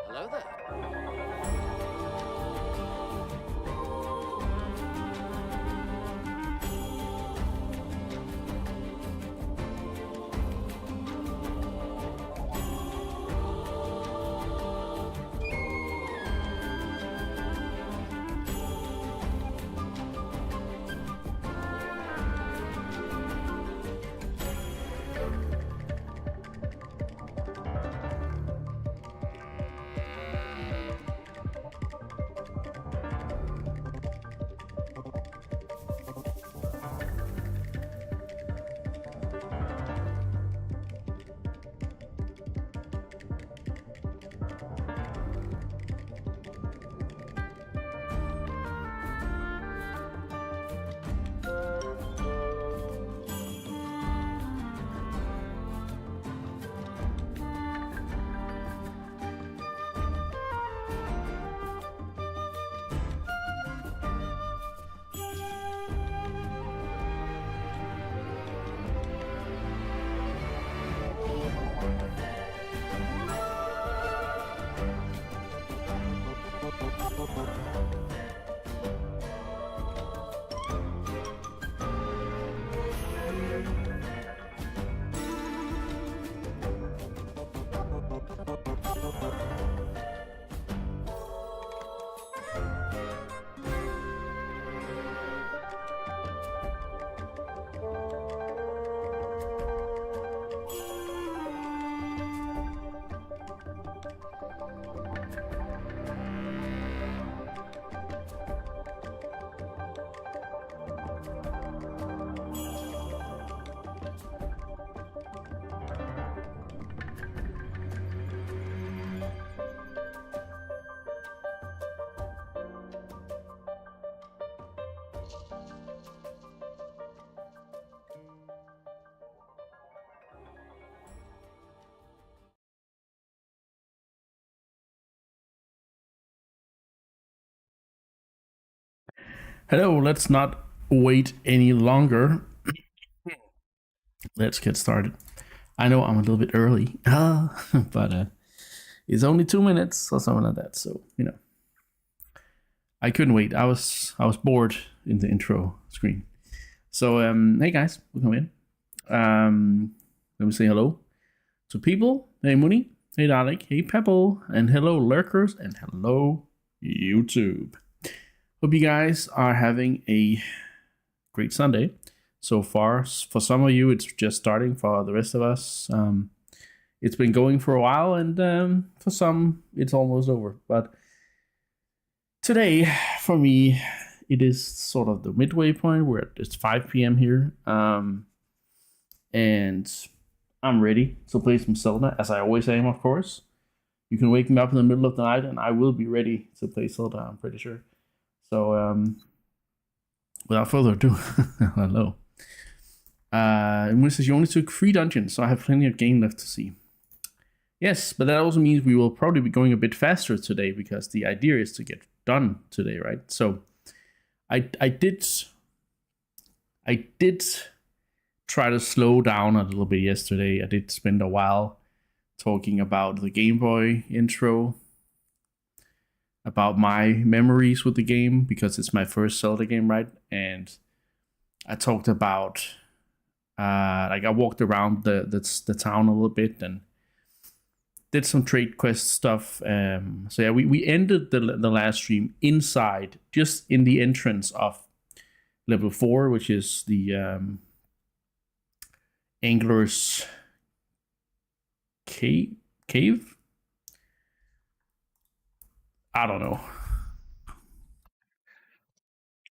Hello there. Hello, let's not wait any longer. Let's get started. I know I'm a little bit early, but it's only 2 minutes or something like that. So I couldn't wait. I was bored in the intro screen. So hey guys, welcome in. Let me say hello to people. Hey Mooney, hey Dalek, hey Pebble, and hello lurkers, and hello YouTube. Hope you guys are having a great Sunday so far. For some of you, it's just starting. For the rest of us, it's been going for a while, and for some, it's almost over. But today, for me, it is sort of the midway point where it's 5 p.m. here, and I'm ready to play some Zelda, as I always am, of course. You can wake me up in the middle of the night, and I will be ready to play Zelda, I'm pretty sure. So, without further ado, hello. It says you only took 3 dungeons, so I have plenty of game left to see. Yes, but that also means we will probably be going a bit faster today, because the idea is to get done today, right? So, I did try to slow down a little bit yesterday. I did spend a while talking about the Game Boy intro, about my memories with the game, because it's my first Zelda game, right? And I talked about I walked around the town a little bit and did some trade quest stuff. So yeah, we ended the last stream inside, just in the entrance of level 4, which is the Angler's cave. I don't know,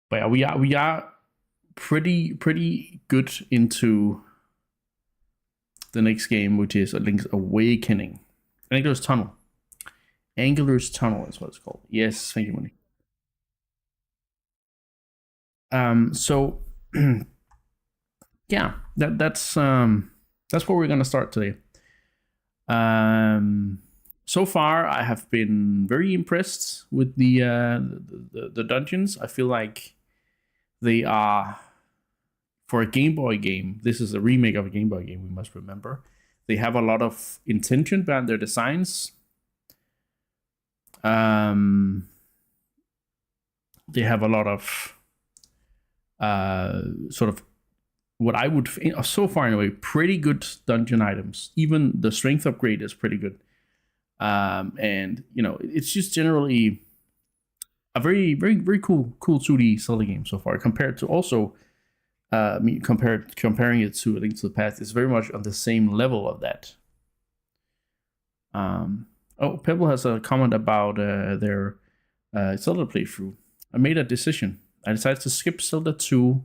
but yeah, we are pretty good into the next game, which is Link's Awakening. Angler's Tunnel. Angler's Tunnel is what it's called. Yes, thank you, Money. So yeah, that's what we're gonna start today. So far, I have been very impressed with the dungeons. I feel like they are, for a Game Boy game, this is a remake of a Game Boy game, we must remember. They have a lot of intention behind their designs. They have a lot of sort of what I would, so far anyway, pretty good dungeon items. Even the strength upgrade is pretty good. And, you know, it's just generally a very, very, very cool 2D Zelda game so far, compared to also, comparing it to A Link to the Past. It's very much on the same level of that. Pebble has a comment about their Zelda playthrough. I made a decision. I decided to skip Zelda 2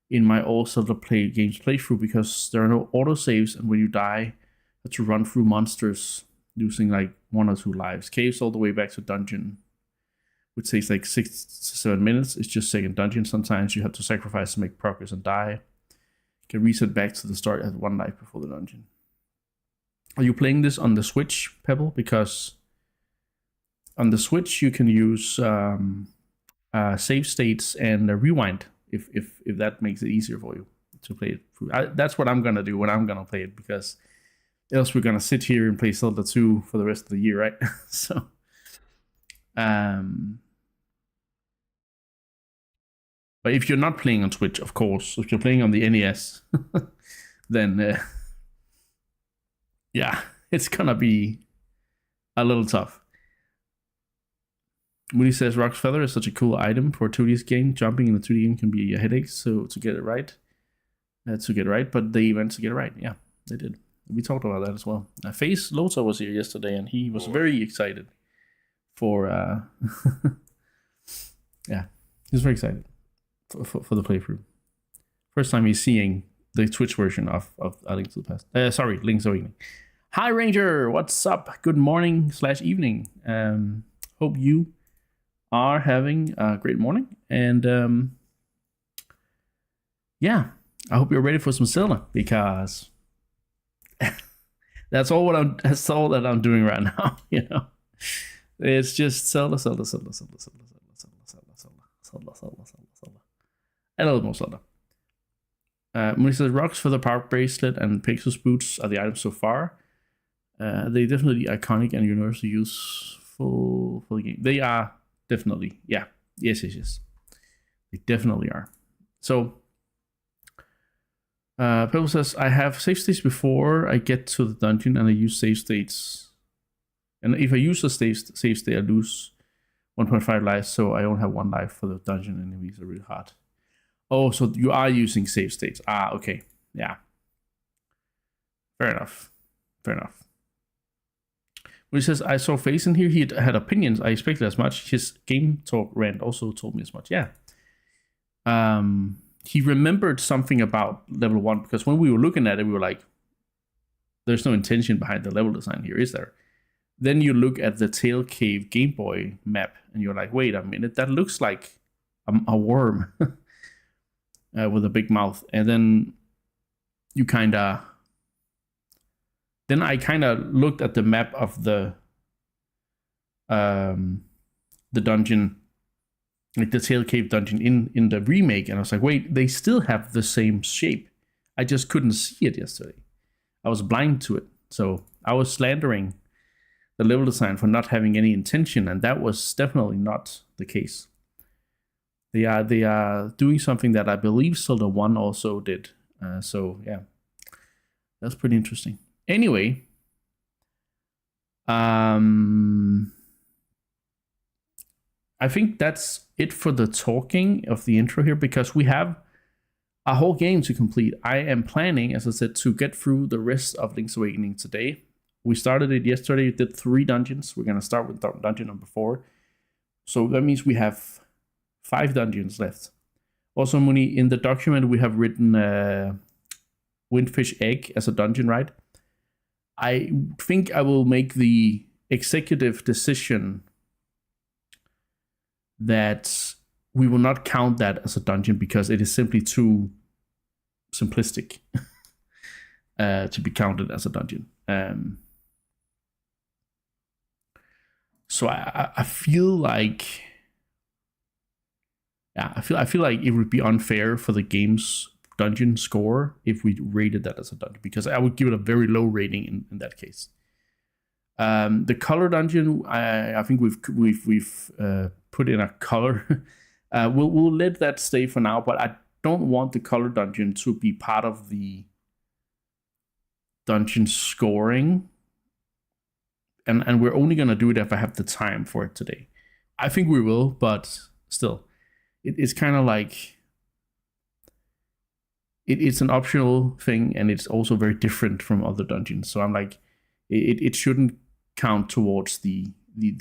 in my all Zelda games playthrough because there are no autosaves, and when you die, you have to run through monsters losing like 1 or 2 lives. Caves all the way back to dungeon, which takes like 6 to 7 minutes. It's just second dungeon. Sometimes you have to sacrifice to make progress and die. You can reset back to the start at 1 life before the dungeon. Are you playing this on the Switch, Pebble? Because on the Switch you can use save states and rewind if that makes it easier for you to play it through. That's what I'm gonna do when I'm gonna play it, because else we're gonna sit here and play Zelda 2 for the rest of the year, right? So but if you're not playing on Switch, of course, if you're playing on the NES, then yeah, it's gonna be a little tough. Moody says Rock's Feather is such a cool item for a 2D game. Jumping in the 2D game can be a headache, so to get it right, but they went to get it right. Yeah, they did. We talked about that as well. Face Lota was here yesterday, and he was very excited for yeah, he was very excited for the playthrough. First time he's seeing the Twitch version of A Link to the Past. Link's Awakening. Hi Ranger, what's up? Good morning / evening. Hope you are having a great morning, and yeah, I hope you're ready for some Zelda, because that's all that I'm doing right now. You know, it's just Zelda, and a little more Zelda. When says Rocks for the Park Bracelet and Pegasus Boots are the items so far. They definitely iconic and universally useful for the game. They are definitely, yeah, yes. They definitely are. So, Pebble says, I have save states before I get to the dungeon, and I use save states. And if I use a save state, I lose 1.5 lives, so I only have 1 life for the dungeon enemies are really hard. Oh, so you are using save states. Okay. Yeah. Fair enough. When he says, I saw Face in here, he had opinions. I expected as much. His Game Talk rant also told me as much. Yeah. He remembered something about level 1, because when we were looking at it, we were like, there's no intention behind the level design here, is there? Then you look at the Tail Cave Game Boy map, and you're like, wait a minute, that looks like a worm with a big mouth. And then you Then I kind of looked at the map of the dungeon, like the Tail Cave dungeon in the remake, and I was like, wait, they still have the same shape. I just couldn't see it yesterday. I was blind to it. So I was slandering the level design for not having any intention, and that was definitely not the case. They are doing something that I believe Zelda 1 also did. So yeah, that's pretty interesting. Anyway, I think that's it for the talking of the intro here, because we have a whole game to complete. I am planning, as I said, to get through the rest of Link's Awakening today. We started it yesterday, we did 3 dungeons. We're going to start with dungeon number 4. So that means we have 5 dungeons left. Also, Muni, in the document we have written Windfish Egg as a dungeon, right? I think I will make the executive decision that we will not count that as a dungeon, because it is simply too simplistic to be counted as a dungeon. So I feel like, yeah, I feel like it would be unfair for the game's dungeon score if we rated that as a dungeon, because I would give it a very low rating in that case. The color dungeon, I think we've put in a color. We'll let that stay for now, but I don't want the color dungeon to be part of the dungeon scoring. And we're only gonna do it if I have the time for it today. I think we will, but still, it's kind of like it's an optional thing, and it's also very different from other dungeons. So I'm like, it shouldn't count towards the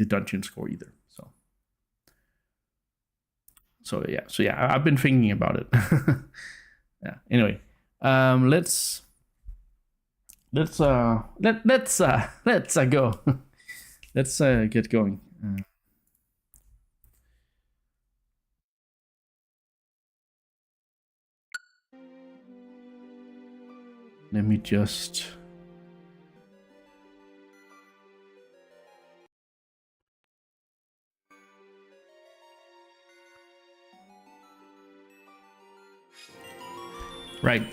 dungeon score either. So yeah, I've been thinking about it. Yeah. Anyway, let's go. Let's get going. Let me just. Right.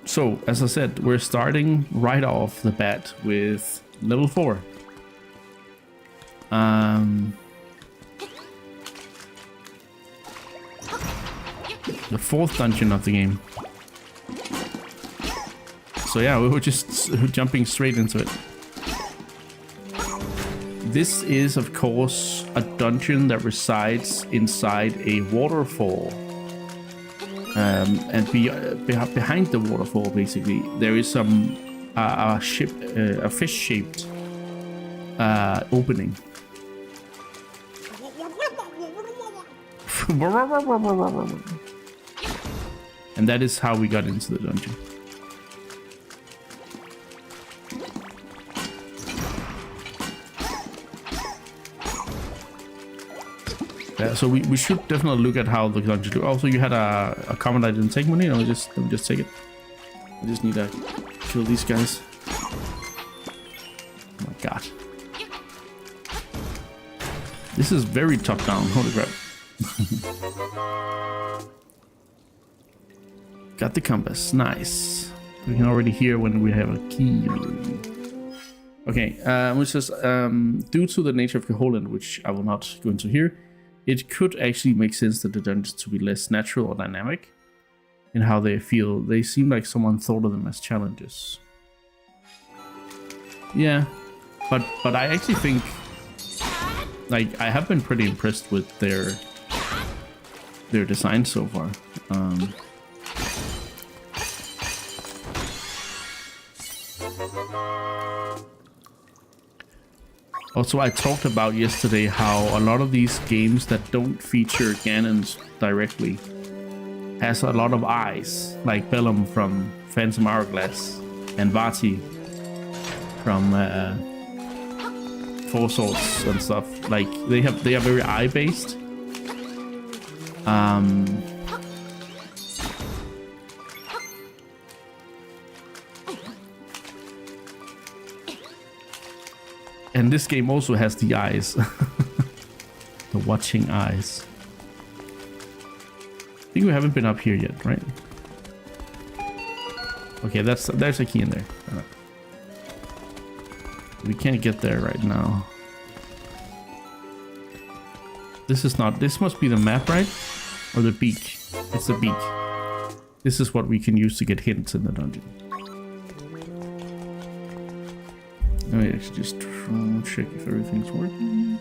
So, as I said, we're starting right off the bat with level 4. The 4th dungeon of the game. So yeah, we were just jumping straight into it. This is, of course, a dungeon that resides inside a waterfall. And behind the waterfall, basically, there is some a fish-shaped opening. And that is how we got into the dungeon. So we should definitely look at how the dungeon looks. Also, you had a comment I didn't take money. Let me just take it. I just need to kill these guys. Oh my god. This is very top down. Holy crap. Got the compass. Nice. We can already hear when we have a key. Okay, which says, due to the nature of the Holland, which I will not go into here, it could actually make sense that the dungeons to be less natural or dynamic in how they feel. They seem like someone thought of them as challenges. Yeah, but I actually think, like, I have been pretty impressed with their design so far. Also, I talked about yesterday how a lot of these games that don't feature Ganons directly has a lot of eyes, like Bellum from Phantom Hourglass and Vati from Four Swords and stuff. Like they are very eye based. And this game also has the eyes. The watching eyes. I think we haven't been up here yet, right? Okay, there's a key in there. We can't get there right now. This must be the map, right? Or the beak. It's the beak. This is what we can use to get hints in the dungeon. Let me actually just check if everything's working.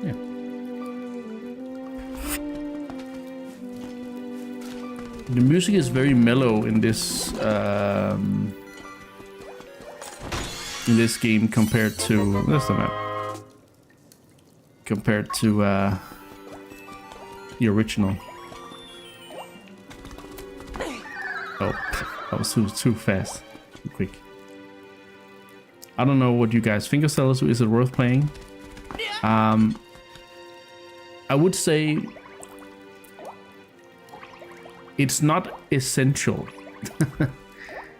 Yeah. The music is very mellow in this game compared to that's the map. Compared to the original. Oh, that was too fast, too quick. I don't know what you guys think of Zelda. Is it worth playing? I would say it's not essential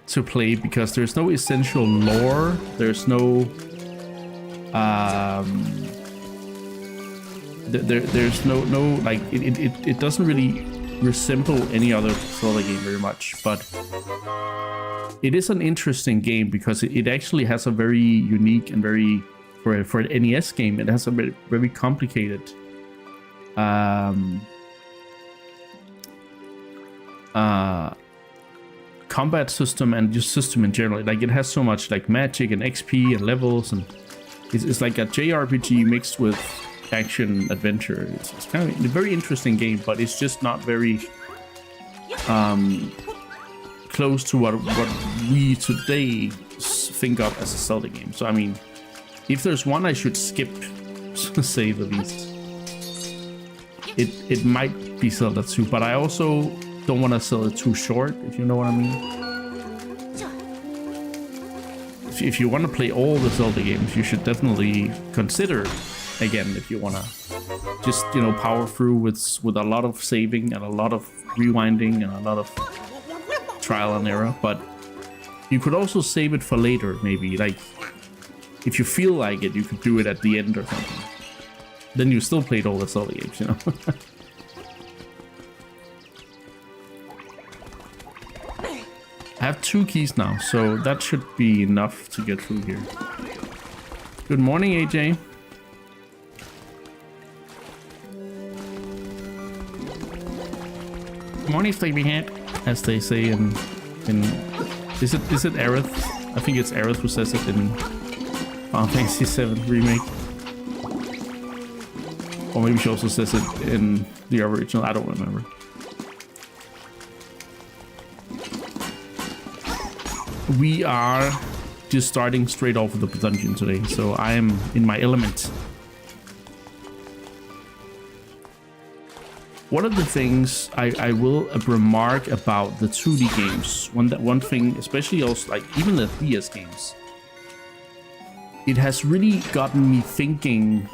to play because there's no essential lore. There's no there's no like it doesn't really resemble any other Zelda game very much, but it is an interesting game because it actually has a very unique and very, for an NES game, it has a very, very complicated combat system and just system in general. Like it has so much like magic and XP and levels, and it's like a JRPG mixed with action adventure. It's kind of a very interesting game, but it's just not very close to what we today think of as a Zelda game. So I mean, if there's one I should skip, to say the least, it might be Zelda 2, but I also don't want to sell it too short, if you know what I mean. If you want to play all the Zelda games, you should definitely consider, again, if you want to just, you know, power through with a lot of saving and a lot of rewinding and a lot of trial and error. But you could also save it for later, maybe. Like, if you feel like it, you could do it at the end or something. Then you still played all the Zelda games, you know. I have 2 keys now, so that should be enough to get through here. Good morning, AJ. Good morning, Sleepyhead, as they say in is it Aerith? I think it's Aerith who says it in Final Fantasy VII Remake. Or maybe she also says it in the original, I don't remember. We are just starting straight off of the dungeon today, so I am in my element. One of the things I will remark about the 2D games, one thing, especially also like even the 3DS games, it has really gotten me thinking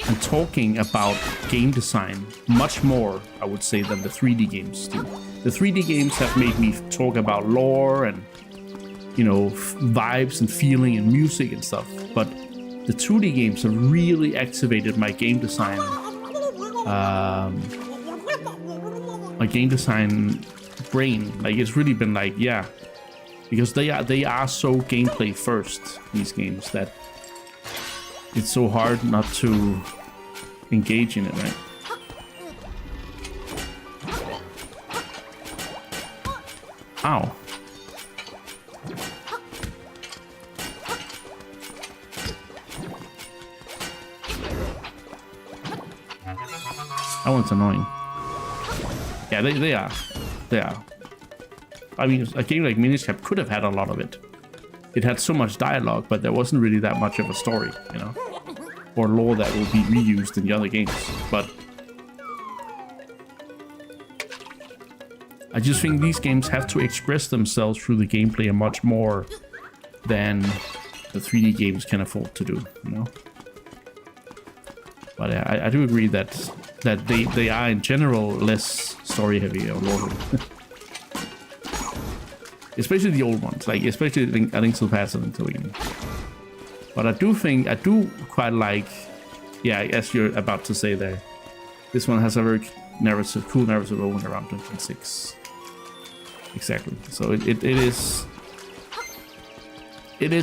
and talking about game design much more, I would say, than the 3D games do. The 3D games have made me talk about lore and, you know, vibes and feeling and music and stuff, but the 2D games have really activated my game design brain. Like, it's really been like, yeah, because they are so gameplay first, these games, that it's so hard not to engage in it, right? Ow. That one's annoying. Yeah, they are. They are. I mean, a game like Minish Cap could have had a lot of it. It had so much dialogue, but there wasn't really that much of a story, you know? Or lore that will be reused in the other games. But I just think these games have to express themselves through the gameplay much more than the 3D games can afford to do, you know? But I do agree that they are in general less story heavy or lore heavy. Especially the old ones, like especially I think still Past and Link to the Beginning. But I do quite like, yeah, as you're about to say there, this one has a very cool narrative moment around 2006. Exactly. So it is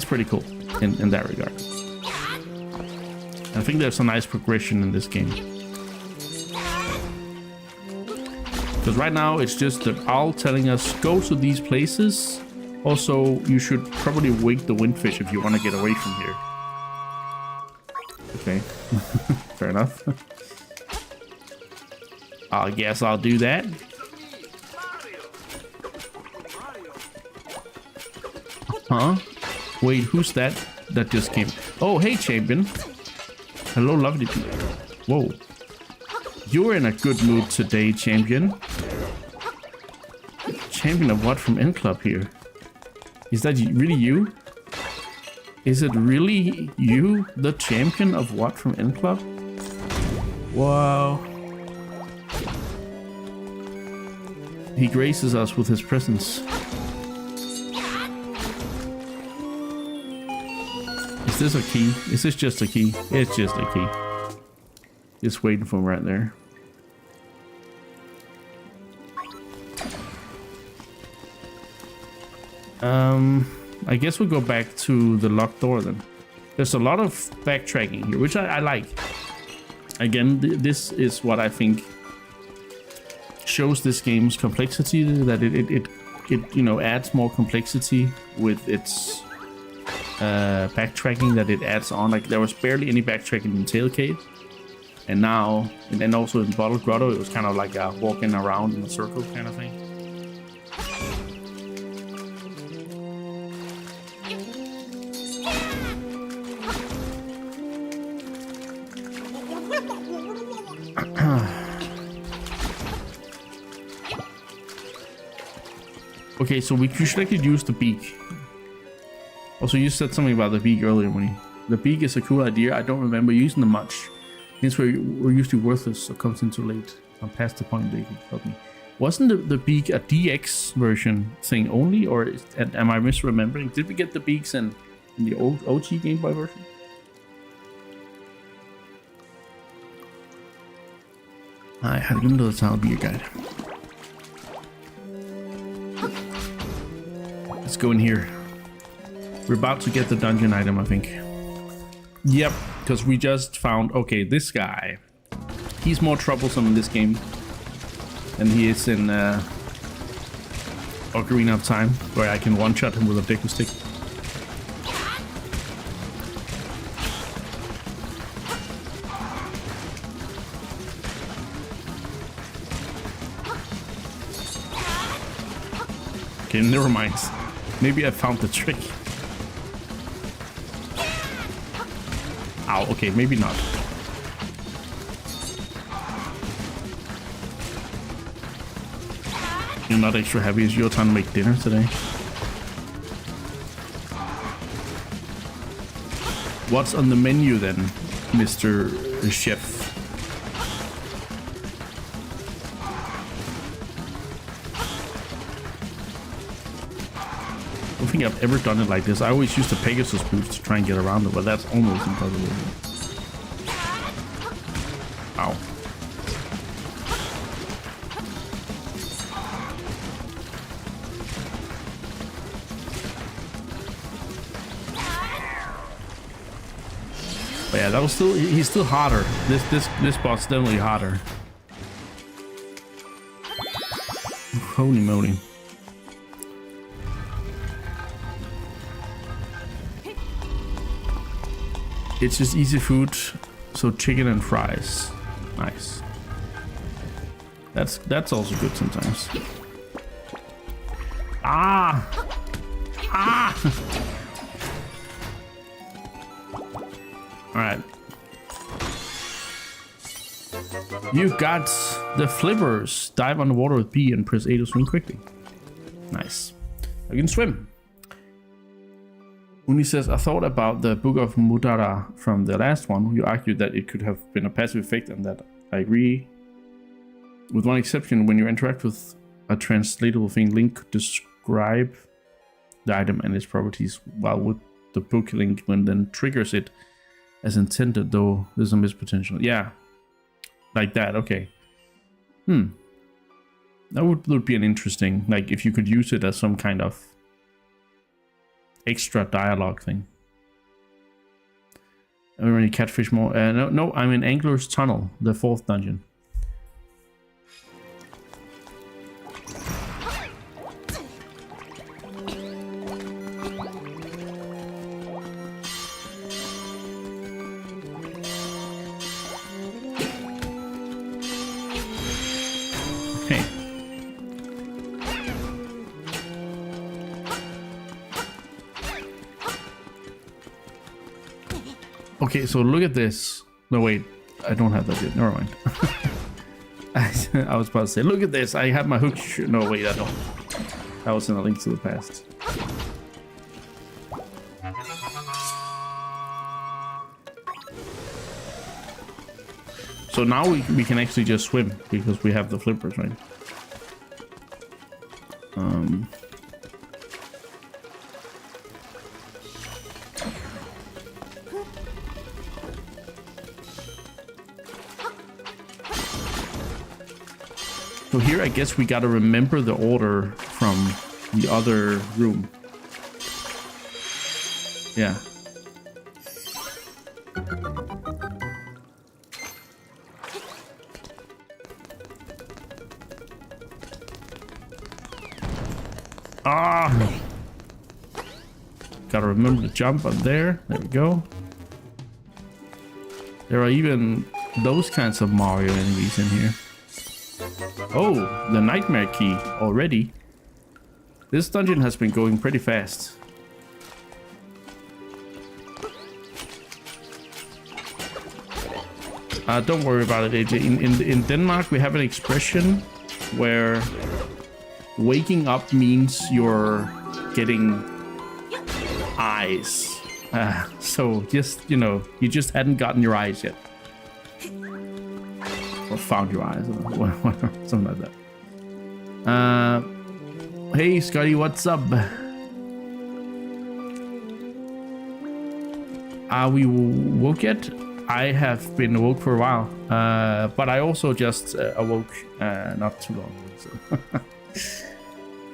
pretty cool in that regard. I think there's a nice progression in this game. Because right now it's just the owl telling us go to these places. Also, you should probably wake the windfish if you want to get away from here. Okay, fair enough. I guess I'll do that. Huh? Wait, who's that? That just came. Oh, hey, champion. Hello, lovely people. Whoa. You're in a good mood today, champion. Champion of what from N Club here? Is that really you? Is it really you, the champion of what from N Club? Wow. He graces us with his presence. Is this a key? Is this just a key? It's just a key. Just waiting for him right there. I guess we'll go back to the locked door then. There's a lot of backtracking here, which I like. Again, this is what I think shows this game's complexity, that it you know, adds more complexity with its backtracking that it adds on. Like, there was barely any backtracking in Tailgate, and now, and then also in Bottle Grotto, it was kind of like walking around in a circle kind of thing. Okay, so we should actually use the beak. Also, you said something about the beak earlier, Winnie. The beak is a cool idea. I don't remember using them much. Things were usually worthless or comes in too late. I'm past the point they could help me. Wasn't the beak a DX version thing only, or am I misremembering? Did we get the beaks in the old OG Game Boy version? I had given to the town beer guide. Let's go in here. We're about to get the dungeon item, I think. Yep, because we just found, okay, this guy. He's more troublesome in this game than he is in Ocarina of Time, where I can one-shot him with a Deku Stick. Okay, never mind. Maybe I found the trick. Ow, okay, maybe not. You're not extra happy. It's your time to make dinner today. What's on the menu then, Mr. Chef? I don't think I've ever done it like this. I always use the Pegasus boots to try and get around it, but that's almost impossible. Ow. But yeah, that was still, he's still hotter. This boss's definitely hotter. Holy moly. It's just easy food, so chicken and fries. Nice. That's also good sometimes. Ah! Ah! Alright. You got the flippers. Dive underwater with B and press A to swim quickly. Nice. I can swim. Uni says, I thought about the Book of Mudara from the last one. You argued that it could have been a passive effect, and that I agree. With one exception, when you interact with a translatable thing, Link could describe the item and its properties, while with the book, Link then triggers it as intended, though there's a missed potential. Yeah, like that, okay. That would be an interesting, like, if you could use it as some kind of extra dialogue thing. Are we running catfish more? No, I'm in Angler's Tunnel, the 4th dungeon. Okay, so look at this. No, wait. I don't have that yet. Never mind. I was about to say, look at this. I have my hook. No, wait, I don't. That was in A Link to the Past. So now we can actually just swim because we have the flippers, right? So here, I guess we gotta remember the order from the other room. Yeah. Ah! Gotta remember to jump up there. There we go. There are even those kinds of Mario enemies in here. Oh, the nightmare key already. This dungeon has been going pretty fast. Don't worry about it, AJ. In Denmark, we have an expression where waking up means you're getting eyes. So just, you know, you just hadn't gotten your eyes yet. Or found your eyes, or something like that. Hey, Scotty, what's up? Are we woke yet? I have been awoke for a while, but I also just awoke not too long ago. So.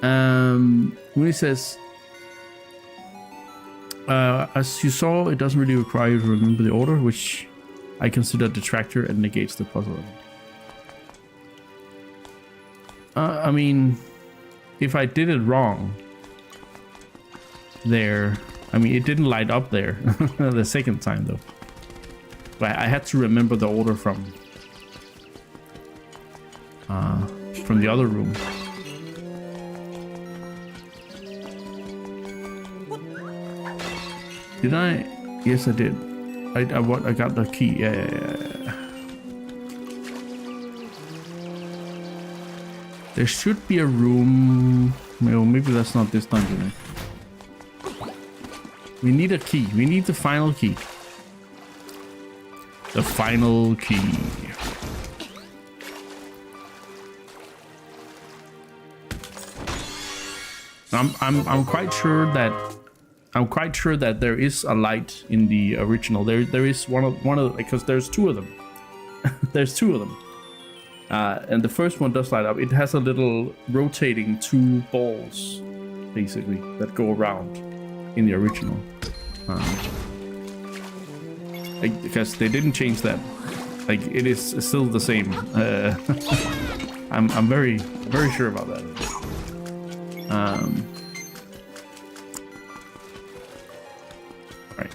When he says, as you saw, it doesn't really require you to remember the order, which I consider a detractor and negates the puzzle. I mean, if I did it wrong there, I mean, it didn't light up there the second time though. But I had to remember the order from the other room. Did I? Yes, I did. I got the key. Yeah. There should be a room. No, maybe that's not this dungeon. We need a key. We need the final key. The final key. I'm quite sure that there is a light in the original. There is one of because there's two of them. There's two of them. And the first one does light up. It has a little rotating two balls, basically, that go around in the original. Because they didn't change that. Like, it is still the same. I'm very sure about that. Right.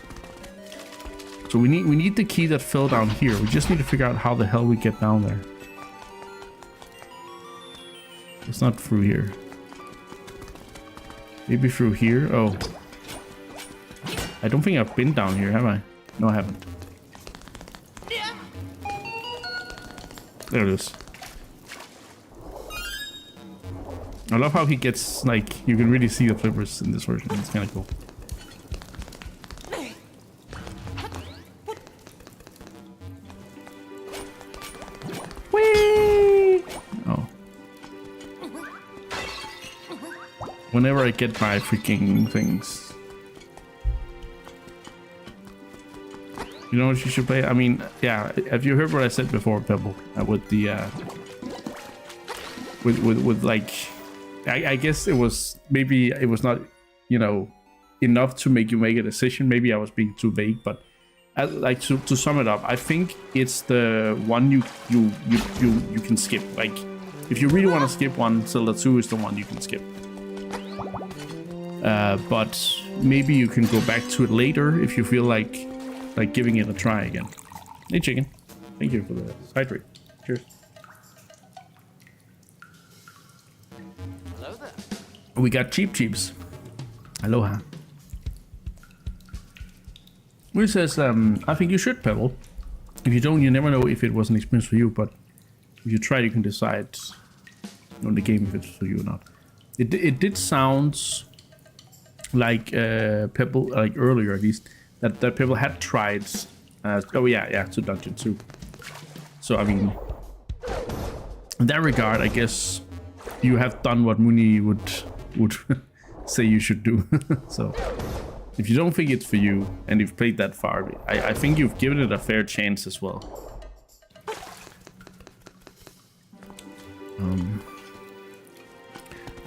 So we need the key that fell down here. We just need to figure out how the hell we get down there. It's not through here. Maybe through here? Oh. I don't think I've been down here, have I? No, I haven't. There it is. I love how he gets, like, you can really see the flippers in this version. It's kind of cool. Whee! Oh. Whenever I get my freaking things. You know what you should play? I mean, yeah. Have you heard what I said before, Pebble? With the with like, I guess it was maybe it was not, you know, enough to make you make a decision. Maybe I was being too vague, but like to sum it up, I think it's the one you can skip. Like, if you really want to skip one, Zelda 2 is the one you can skip. But maybe you can go back to it later if you feel like giving it a try again. Hey, chicken. Thank you for the hydrate. Cheers. Hello there. We got cheeps. Aloha. Which says, I think you should, Pebble. If you don't, you never know if it was an experience for you, but if you try, you can decide on the game if it's for you or not. It did sound like Pebble, like earlier at least, that people had tried. To Dungeon 2. So I mean, in that regard, I guess you have done what Muni would say you should do. So if you don't think it's for you and you've played that far, I think you've given it a fair chance as well.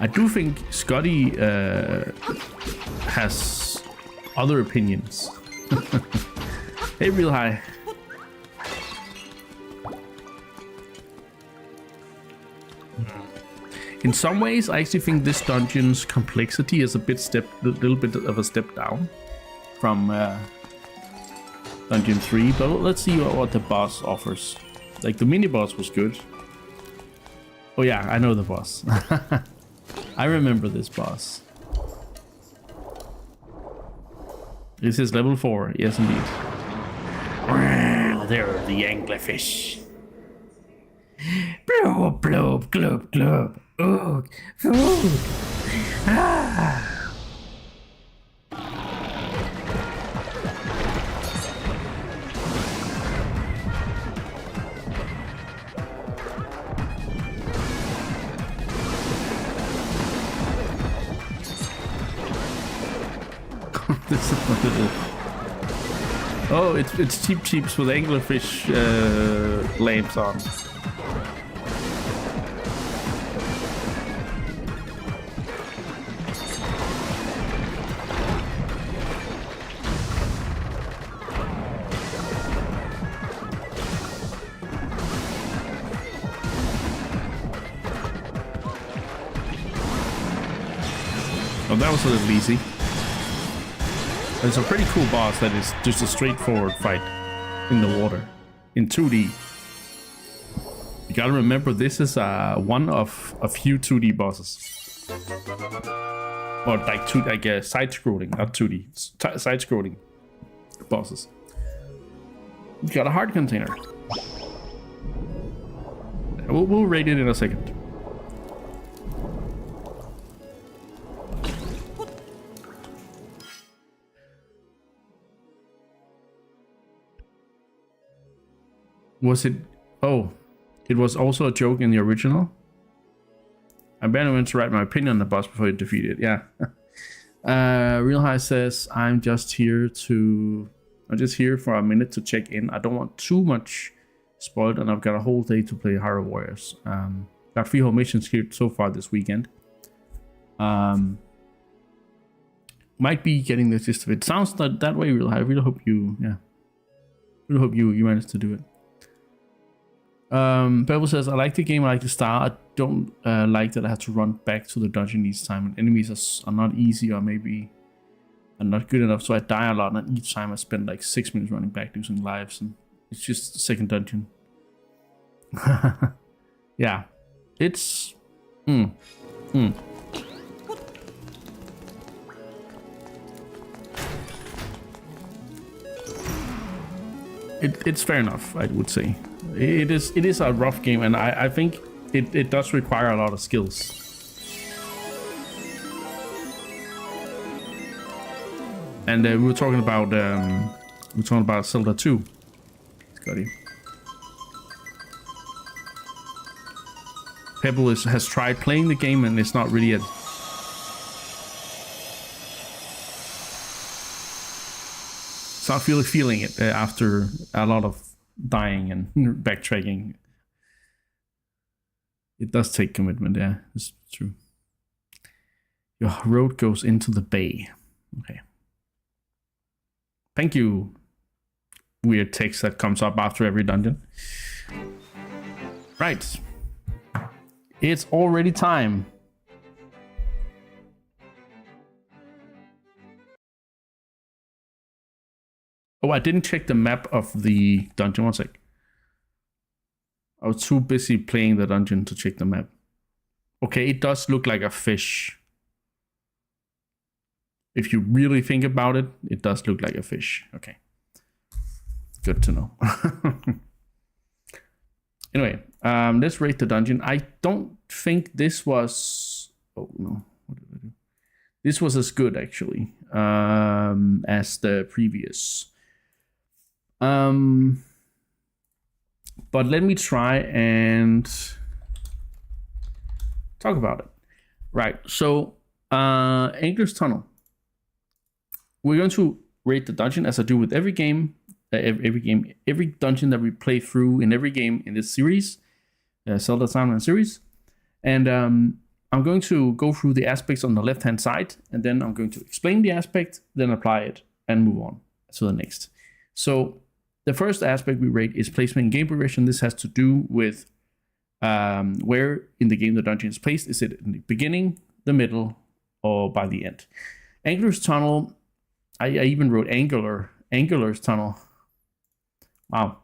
I do think Scotty has other opinions. Hey, Real High. In some ways, I actually think this dungeon's complexity is a little bit of a step down from Dungeon 3. But let's see what the boss offers. Like, the mini boss was good. Oh yeah, I know the boss. I remember this boss. This is level 4, yes indeed. There are the anglerfish. Bloop, bloop, gloop, gloop. Oh, food. Ah. This is a little... Oh, it's Cheap Cheeps with anglerfish lamps on. Oh, that was a little easy. It's a pretty cool boss that is just a straightforward fight in the water in 2D. You gotta remember, this is one of a few 2D bosses. Or like side-scrolling, not 2D, side-scrolling bosses. You got a heart container. We'll rate it in a second. Was it? Oh, it was also a joke in the original. I better went to write my opinion on the boss before you defeat it. Yeah. Real High says, I'm just here for a minute to check in. I don't want too much spoiled, and I've got a whole day to play Hyrule Warriors. Got 3 whole missions here so far this weekend. Might be getting the gist of it. Sounds that way, Real High. I really hope you, really hope you managed to do it. Pebble says, I like the game, I like the style. I don't like that I have to run back to the dungeon each time, and enemies are not easy, or maybe are not good enough, so I die a lot, and each time I spend like 6 minutes running back losing lives, and it's just the second dungeon. Yeah, it's It's fair enough, I would say. It is a rough game, and I think it does require a lot of skills. And we were talking about Zelda 2. Scotty. Pebble has tried playing the game, and it's not really it's not really feeling it after a lot of dying and backtracking. It does take commitment, yeah, it's true. Your road goes into the bay. Okay. Thank you. Weird text that comes up after every dungeon. Right. It's already time. Oh, I didn't check the map of the dungeon. One sec. I was too busy playing the dungeon to check the map. Okay, it does look like a fish. If you really think about it, it does look like a fish. Okay. Good to know. Anyway, let's rate the dungeon. I don't think this was... Oh, no. What did I do? This was as good, actually, as the previous. But let me try and talk about it. Right, so Angler's Tunnel. We're going to rate the dungeon as I do with every game, every dungeon that we play through in every game in this series, Zelda Timeline series. And I'm going to go through the aspects on the left-hand side, and then I'm going to explain the aspect, then apply it and move on to the next. So the first aspect we rate is placement and game progression. This has to do with where in the game the dungeon is placed. Is it in the beginning, the middle, or by the end? Angler's Tunnel, I even wrote Angler's Tunnel. Wow.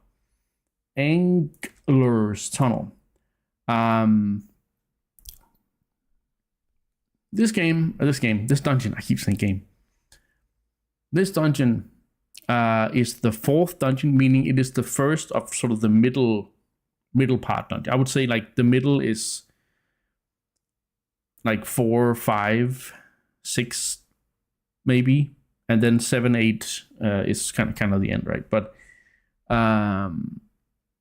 Angler's Tunnel. This dungeon, I keep saying game. This dungeon is the fourth dungeon, meaning it is the first of sort of the middle part dungeon. I would say like the middle is like 4, 5, 6, maybe, and then 7, 8 is kind of the end, right? But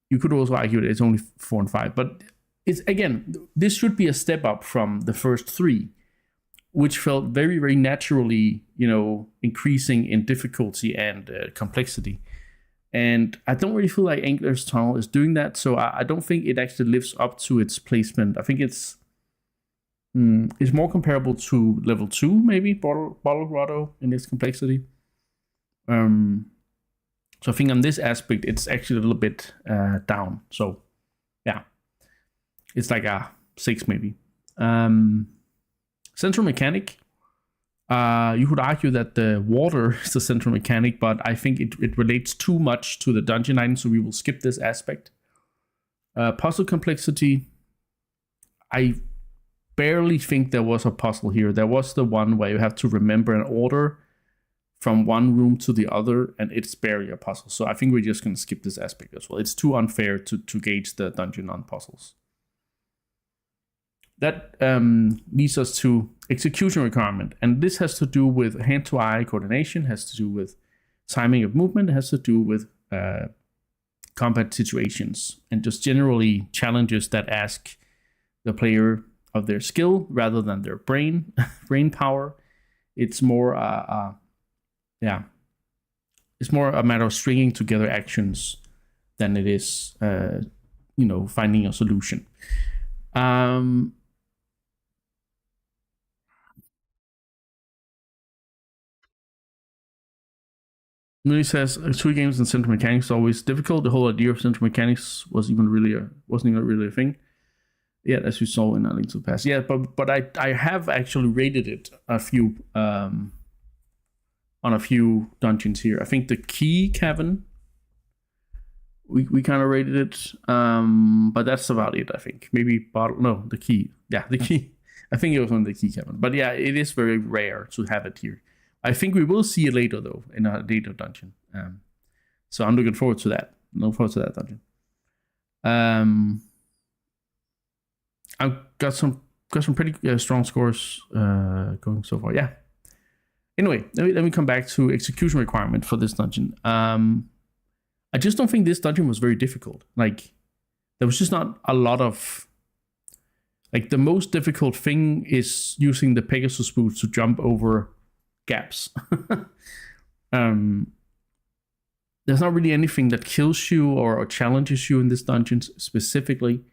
you could also argue that it's only 4 and 5. But it's, again, this should be a step up from the first 3, which felt very, very naturally, increasing in difficulty and complexity. And I don't really feel like Angler's Tunnel is doing that, so I don't think it actually lives up to its placement. I think it's more comparable to level 2, maybe, Bottle Grotto in its complexity. So I think on this aspect, it's actually a little bit down. So, yeah. It's like a 6, maybe. Central mechanic. You could argue that the water is the central mechanic, but I think it relates too much to the dungeon item, so we will skip this aspect. Puzzle complexity. I barely think there was a puzzle here. There was the one where you have to remember an order from one room to the other, and it's barely a puzzle. So I think we're just going to skip this aspect as well. It's too unfair to gauge the dungeon on puzzles. That leads us to execution requirement. And this has to do with hand-to-eye coordination, has to do with timing of movement, has to do with combat situations, and just generally challenges that ask the player of their skill rather than their brain power. It's more it's more a matter of stringing together actions than it is finding a solution. Millie says 2 games in central mechanics is always difficult. The whole idea of central mechanics wasn't even really a thing. Yeah, as you saw in A Link to the Past. Yeah, but I have actually rated it a few on a few dungeons here. I think the Key Cavern, we kind of rated it, but that's about it. I think maybe the Key. Yeah, the Key. I think it was on the Key Cavern. But yeah, it is very rare to have it here. I think we will see it later though in a later dungeon. So I'm looking forward to that. Look forward to that dungeon. I've got some pretty strong scores going so far. Yeah. Anyway, let me come back to execution requirement for this dungeon. I just don't think this dungeon was very difficult. Like, there was just not a lot of. Like, the most difficult thing is using the Pegasus boots to jump over gaps. There's not really anything that kills you or challenges you in this dungeon specifically.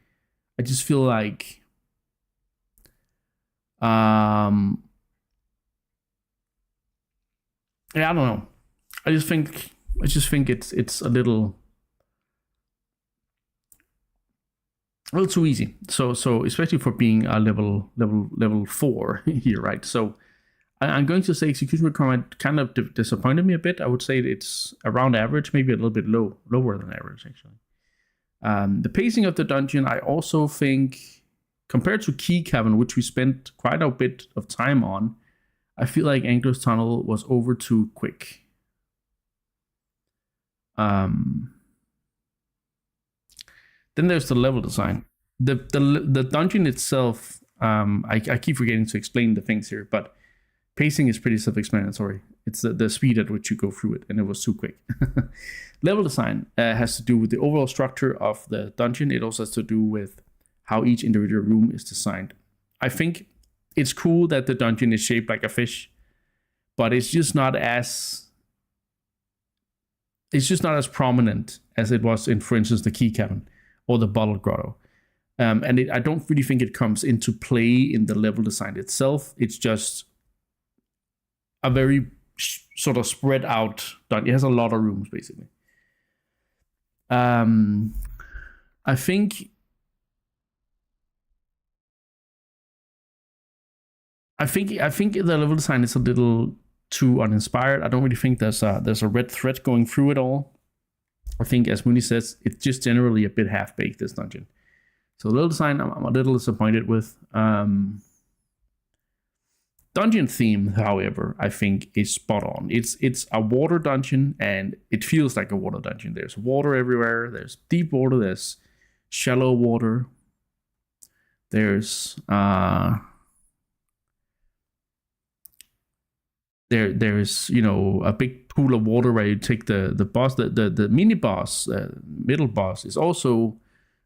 I just feel like I don't know. I just think it's a little too easy. So especially for being a level 4 here, right? So I'm going to say execution requirement kind of disappointed me a bit. I would say it's around average, maybe a little bit lower than average, actually. The pacing of the dungeon, I also think, compared to Key Cavern, which we spent quite a bit of time on, I feel like Angler's Tunnel was over too quick. Then there's the level design. The dungeon itself, I keep forgetting to explain the things here, but pacing is pretty self-explanatory. It's the speed at which you go through it, and it was too quick. Level design has to do with the overall structure of the dungeon. It also has to do with how each individual room is designed. I think it's cool that the dungeon is shaped like a fish, but it's just not as prominent as it was in, for instance, the Key Cavern or the Bottle Grotto. I don't really think it comes into play in the level design itself. It's just a very sort of spread out. It has a lot of rooms basically. I think the level design is a little too uninspired. I don't really think there's a red thread going through it all. I think, as Mooney says, it's just generally a bit half baked, this dungeon. So level design, I'm a little disappointed with. Dungeon theme, however, I think is spot on. It's a water dungeon, and it feels like a water dungeon. There's water everywhere. There's deep water. There's shallow water. There's there's a big pool of water where you take the boss. The mini boss, middle boss, is also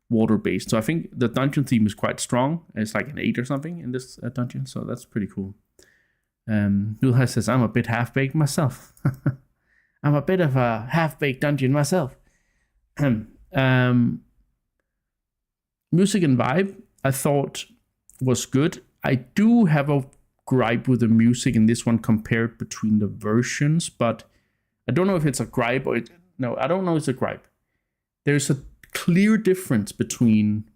water based. So I think the dungeon theme is quite strong. It's like an 8 or something in this dungeon. So that's pretty cool. Nulha says, I'm a bit half-baked myself. I'm a bit of a half-baked dungeon myself. Music and vibe, I thought was good. I do have a gripe with the music in this one compared between the versions, but I don't know if it's a gripe or no, I don't know if it's a gripe. There's a clear difference between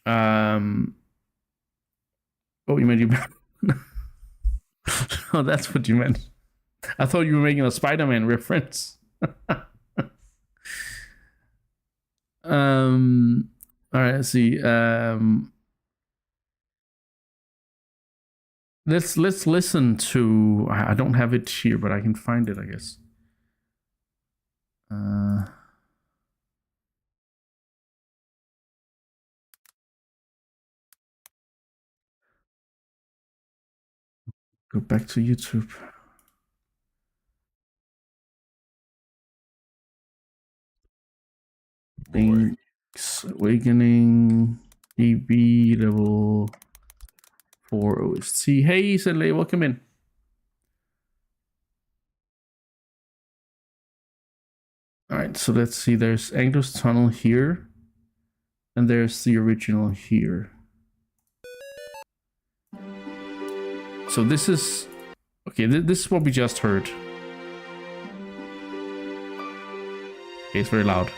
oh, you meant oh, that's what you meant. I thought you were making a Spider-Man reference. All right, let's see. Let's listen to. I don't have it here, but I can find it, I guess. Go back to YouTube. Link's Awakening EB level 4 OST. Hey, Sedley, welcome in. All right, so let's see. There's Angler's Tunnel here, and there's the original here. So this is okay. This is what we just heard. Okay, it's very loud.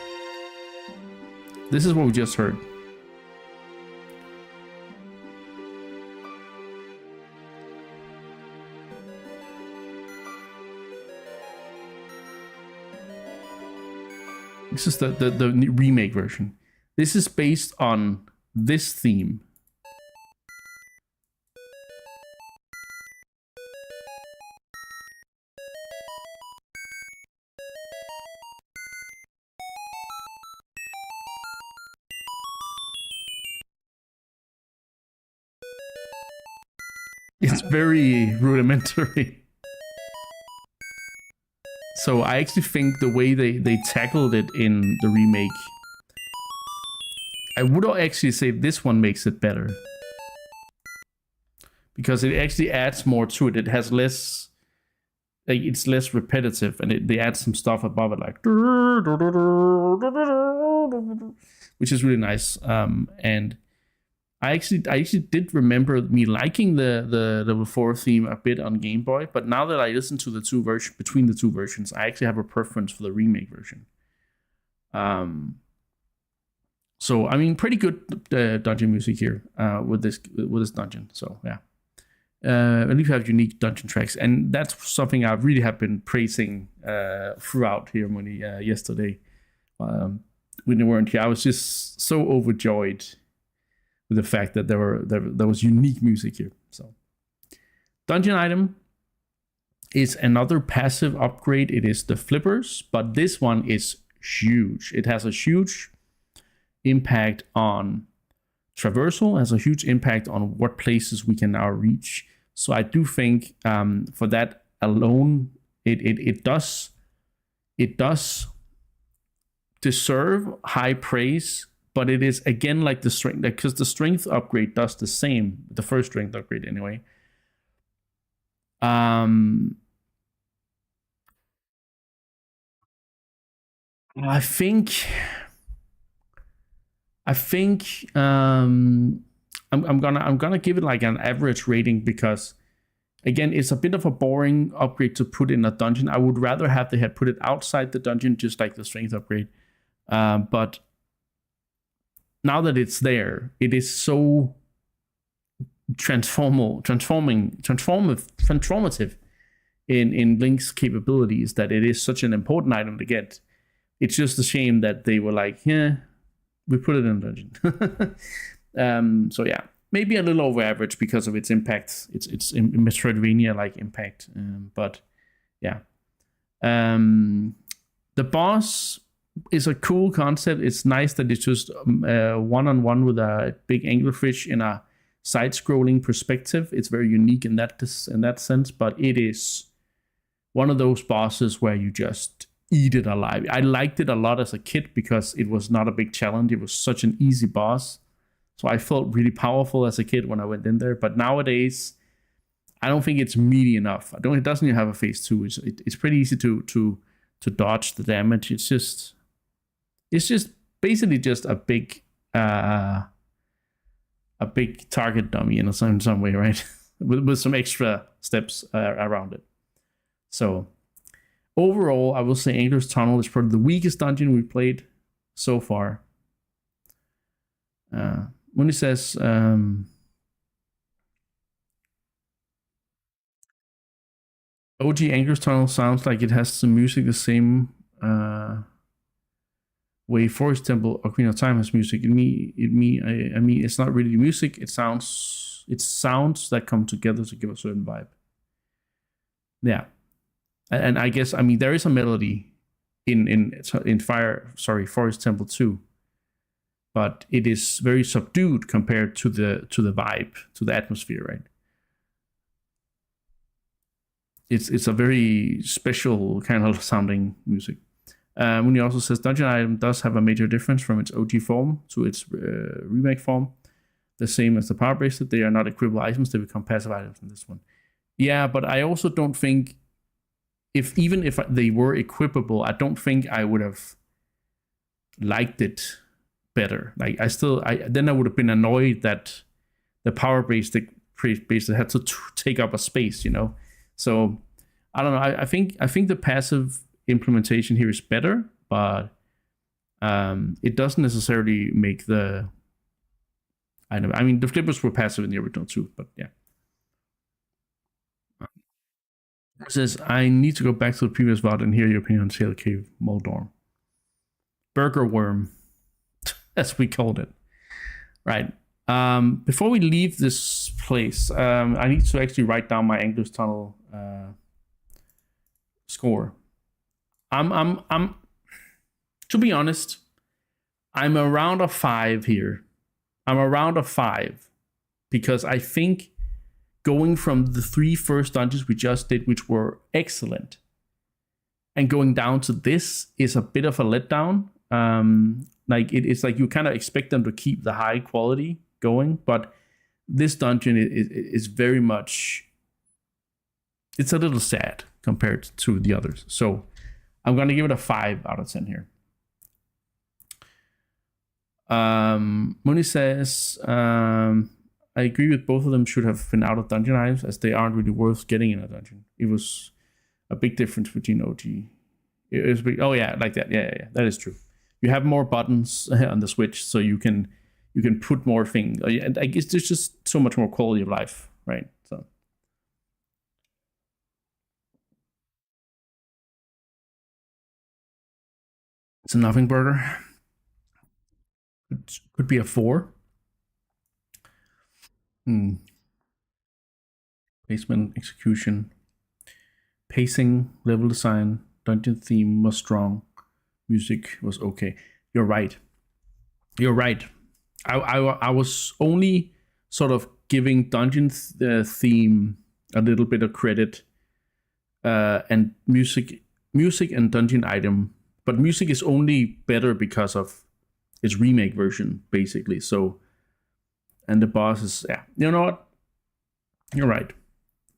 This is what we just heard. This is the remake version. This is based on this theme. It's very rudimentary. So I actually think the way they tackled it in the remake, I would actually say this one makes it better. Because it actually adds more to it. It has less, like, it's less repetitive, and they add some stuff above it, like, which is really nice. And I actually did remember me liking the level 4 theme a bit on Game Boy, but now that I listen to the two versions, between the two versions, I actually have a preference for the remake version. So I mean, pretty good dungeon music here with this dungeon. So yeah, at least you have unique dungeon tracks, and that's something I really have been praising throughout here yesterday when they weren't here. I was just so overjoyed with the fact that there was unique music here. So, dungeon item is another passive upgrade. It is the flippers, but this one is huge. It has a huge impact on traversal, has a huge impact on what places we can now reach. So I do think for that alone, it does deserve high praise. But it is, again, like the strength, because the strength upgrade does the same, the first strength upgrade anyway. I think I'm gonna give it like an average rating, because Again, it's a bit of a boring upgrade to put in a dungeon. I would rather have they had put it outside the dungeon, just like the strength upgrade. But now that it's there, it is so transformative in Link's capabilities that it is such an important item to get. It's just a shame that they were like, yeah, we put it in a dungeon. So yeah, maybe a little over average because of its impact. It's Metroidvania like impact. But yeah, the boss is a cool concept. It's nice that it's just one-on-one with a big anglerfish in a side-scrolling perspective. It's very unique in that sense, but it is one of those bosses where you just eat it alive. I liked it a lot as a kid because it was not a big challenge. It was such an easy boss. So I felt really powerful as a kid when I went in there. But nowadays, I don't think it's meaty enough. It doesn't even have a phase 2. It's pretty easy to dodge the damage. It's just basically just a big target dummy in some way, right? with some extra steps around it. So overall, I will say Angler's Tunnel is probably the weakest dungeon we've played so far. When he says OG Angler's Tunnel sounds like it has some music the same way Forest Temple Ocarina of Time has music. I mean, it's not really music. It's sounds that come together to give a certain vibe. Yeah, and I guess there is a melody in Forest Temple 2, but it is very subdued compared to the vibe, to the atmosphere, right? It's a very special kind of sounding music. When he also says dungeon item does have a major difference from its OG form to its remake form, the same as the power bracelet. They are not equipable items; they become passive items in this one. Yeah, but I also don't think even if they were equipable, I don't think I would have liked it better. Like then I would have been annoyed that the power bracelet had to take up a space, you know. So I don't know. I think the passive implementation here is better, but it doesn't necessarily make the item. The flippers were passive in the original too, but yeah. It says, I need to go back to the previous VOD and hear your opinion on Sail Cave Moldorm. Burger worm, as we called it. Right. Before we leave this place, I need to actually write down my Angler's Tunnel score. I'm to be honest, I'm around a 5 here. I'm around a 5 because I think going from the 3 first dungeons we just did, which were excellent, and going down to this is a bit of a letdown. It's like you kind of expect them to keep the high quality going, but this dungeon is very much, it's a little sad compared to the others. So I'm going to give it a 5 out of 10 here. Moni says, I agree with both of them should have been out of dungeon items as they aren't really worth getting in a dungeon. It was a big difference between OG. It was big. Oh yeah, like that. Yeah, that is true. You have more buttons on the Switch, so you can put more things. And I guess there's just so much more quality of life, right? So it's a nothing burger. It could be a 4. Placement, execution, pacing, level design, dungeon theme was strong. Music was okay. You're right. I was only sort of giving dungeon theme a little bit of credit, and music and dungeon item, but music is only better because of its remake version, basically. So, and the boss is, yeah, you know what? You're right.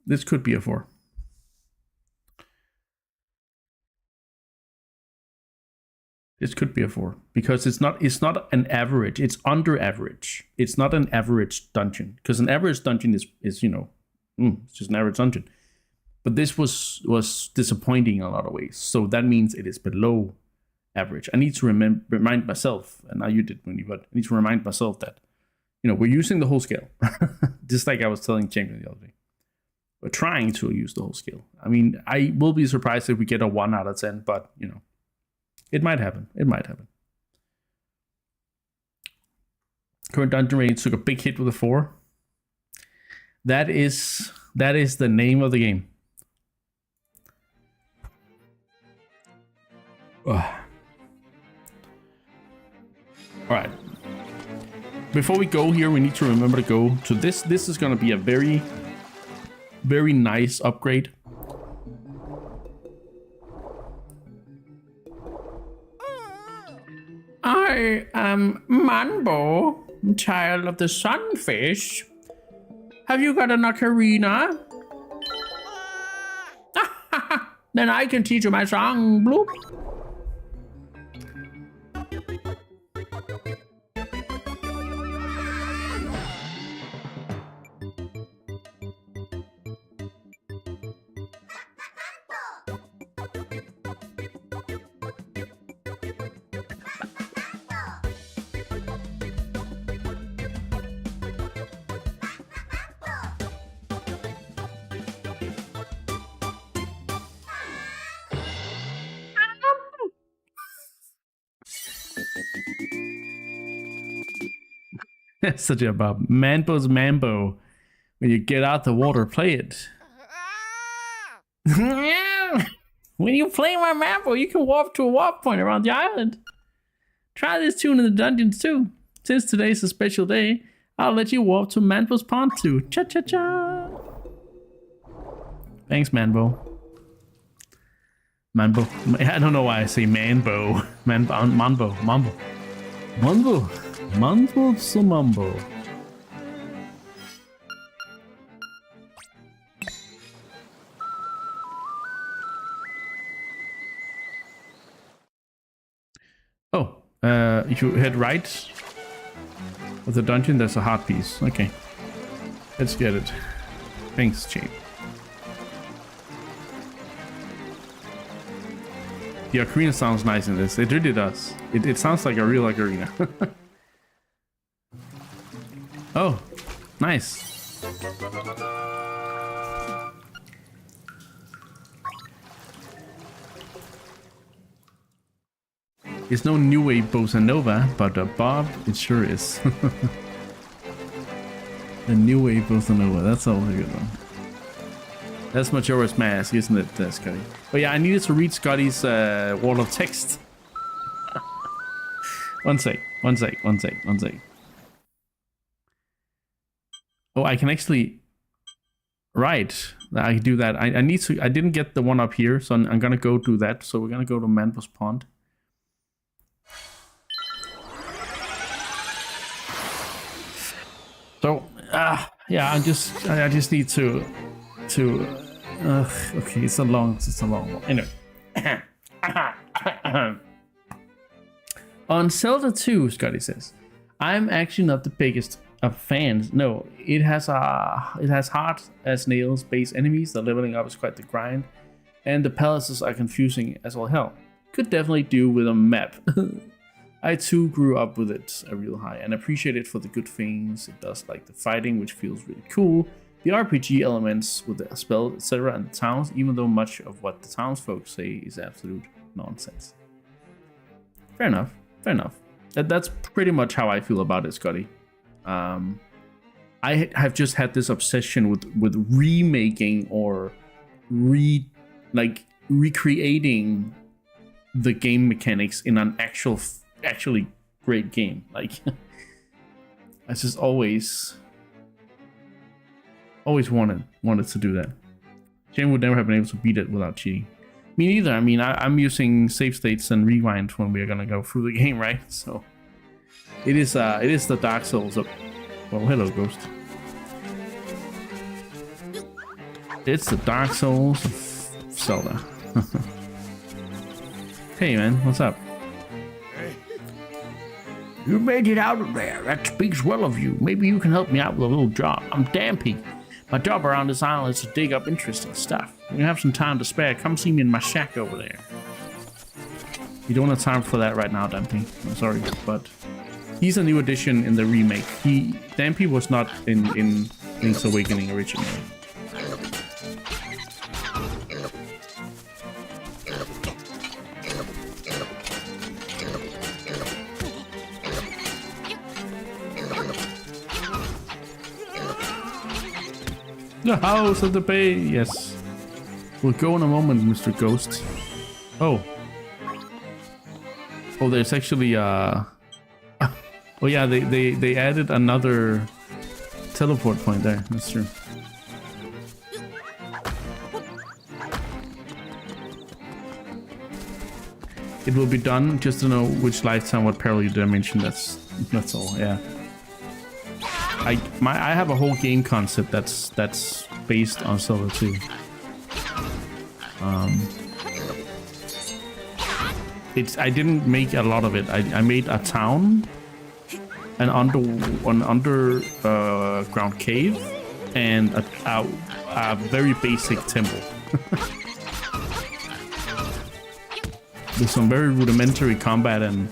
This could be a 4. This could be a 4 because it's not an average. It's under average. It's not an average dungeon because an average dungeon is it's just an average dungeon. But this was disappointing in a lot of ways. So that means it is below average. I need to remind myself, and now you did, Mooney, but I need to remind myself that, we're using the whole scale. Just like I was telling Champion the other day. We're trying to use the whole scale. I mean, I will be surprised if we get a 1 out of 10, but, it might happen. It might happen. Current dungeon rating took a big hit with a 4. That is the name of the game. All right. Before we go here, we need to remember to go to this. This is going to be a very, very nice upgrade. I am Manbo, child of the sunfish. Have you got an ocarina? Then I can teach you my song, bloop. Such a Bob. Manbo's Mambo. When you get out the water, play it. When you play my Mambo, you can warp to a warp point around the island. Try this tune in the dungeons too. Since today's a special day, I'll let you warp to Manbo's Pond too. Cha-cha-cha. Thanks, Manbo. Manbo. I don't know why I say Manbo. Mambo. Mambo Sumambo. Oh, if you head right of the dungeon, there's a heart piece. Okay, let's get it. Thanks, Chief. The ocarina sounds nice in this. It really does. It sounds like a real ocarina. Oh, nice. It's no new wave bossa nova, but Bob, it sure is. The new wave bossa nova, that's always a good one. That's Majora's Mask, isn't it, Scotty? But yeah, I needed to read Scotty's wall of text. One sec. Oh, I can actually... Right, I do that. I need to... I didn't get the one up here, so I'm gonna go do that. So we're gonna go to Manbo's Pond. So, yeah, I just need to... okay, it's a long one. Anyway. On Zelda 2, Scotty says, I'm actually not the biggest of fans. No, it has hard as nails base enemies. The leveling up is quite the grind, and the palaces are confusing as all hell. Could definitely do with a map. I too grew up with it a real high and appreciate it for the good things it does, like the fighting, which feels really cool, the RPG elements with the spells, etc., and the towns, even though much of what the townsfolk say is absolute nonsense. Fair enough. That's pretty much how I feel about it, Scotty. I have just had this obsession with remaking or recreating the game mechanics in an actually great game. Like, I just always wanted to do that. Shane would never have been able to beat it without cheating. Me neither. I mean, I'm using save states and rewind when we're gonna go through the game, right? So it is the Dark Souls of... Well, hello, Ghost. It's the Dark Souls of Zelda. Hey, man, what's up? You made it out of there. That speaks well of you. Maybe you can help me out with a little job. I'm Dampy. My job around this island is to dig up interesting stuff. When you have some time to spare, come see me in my shack over there. You don't have time for that right now, Dampy. I'm sorry, but he's a new addition in the remake. Dampy was not in Link's Awakening originally. The house at the bay, yes. We'll go in a moment, Mr. Ghost. Oh. Oh, there's actually oh yeah, they added another teleport point there. That's true. It will be done just to know which lifetime, what parallel dimension. That's all. Yeah. I have a whole game concept that's based on Zelda 2. I didn't make a lot of it. I made a town, an underground cave, and a very basic temple. With some very rudimentary combat and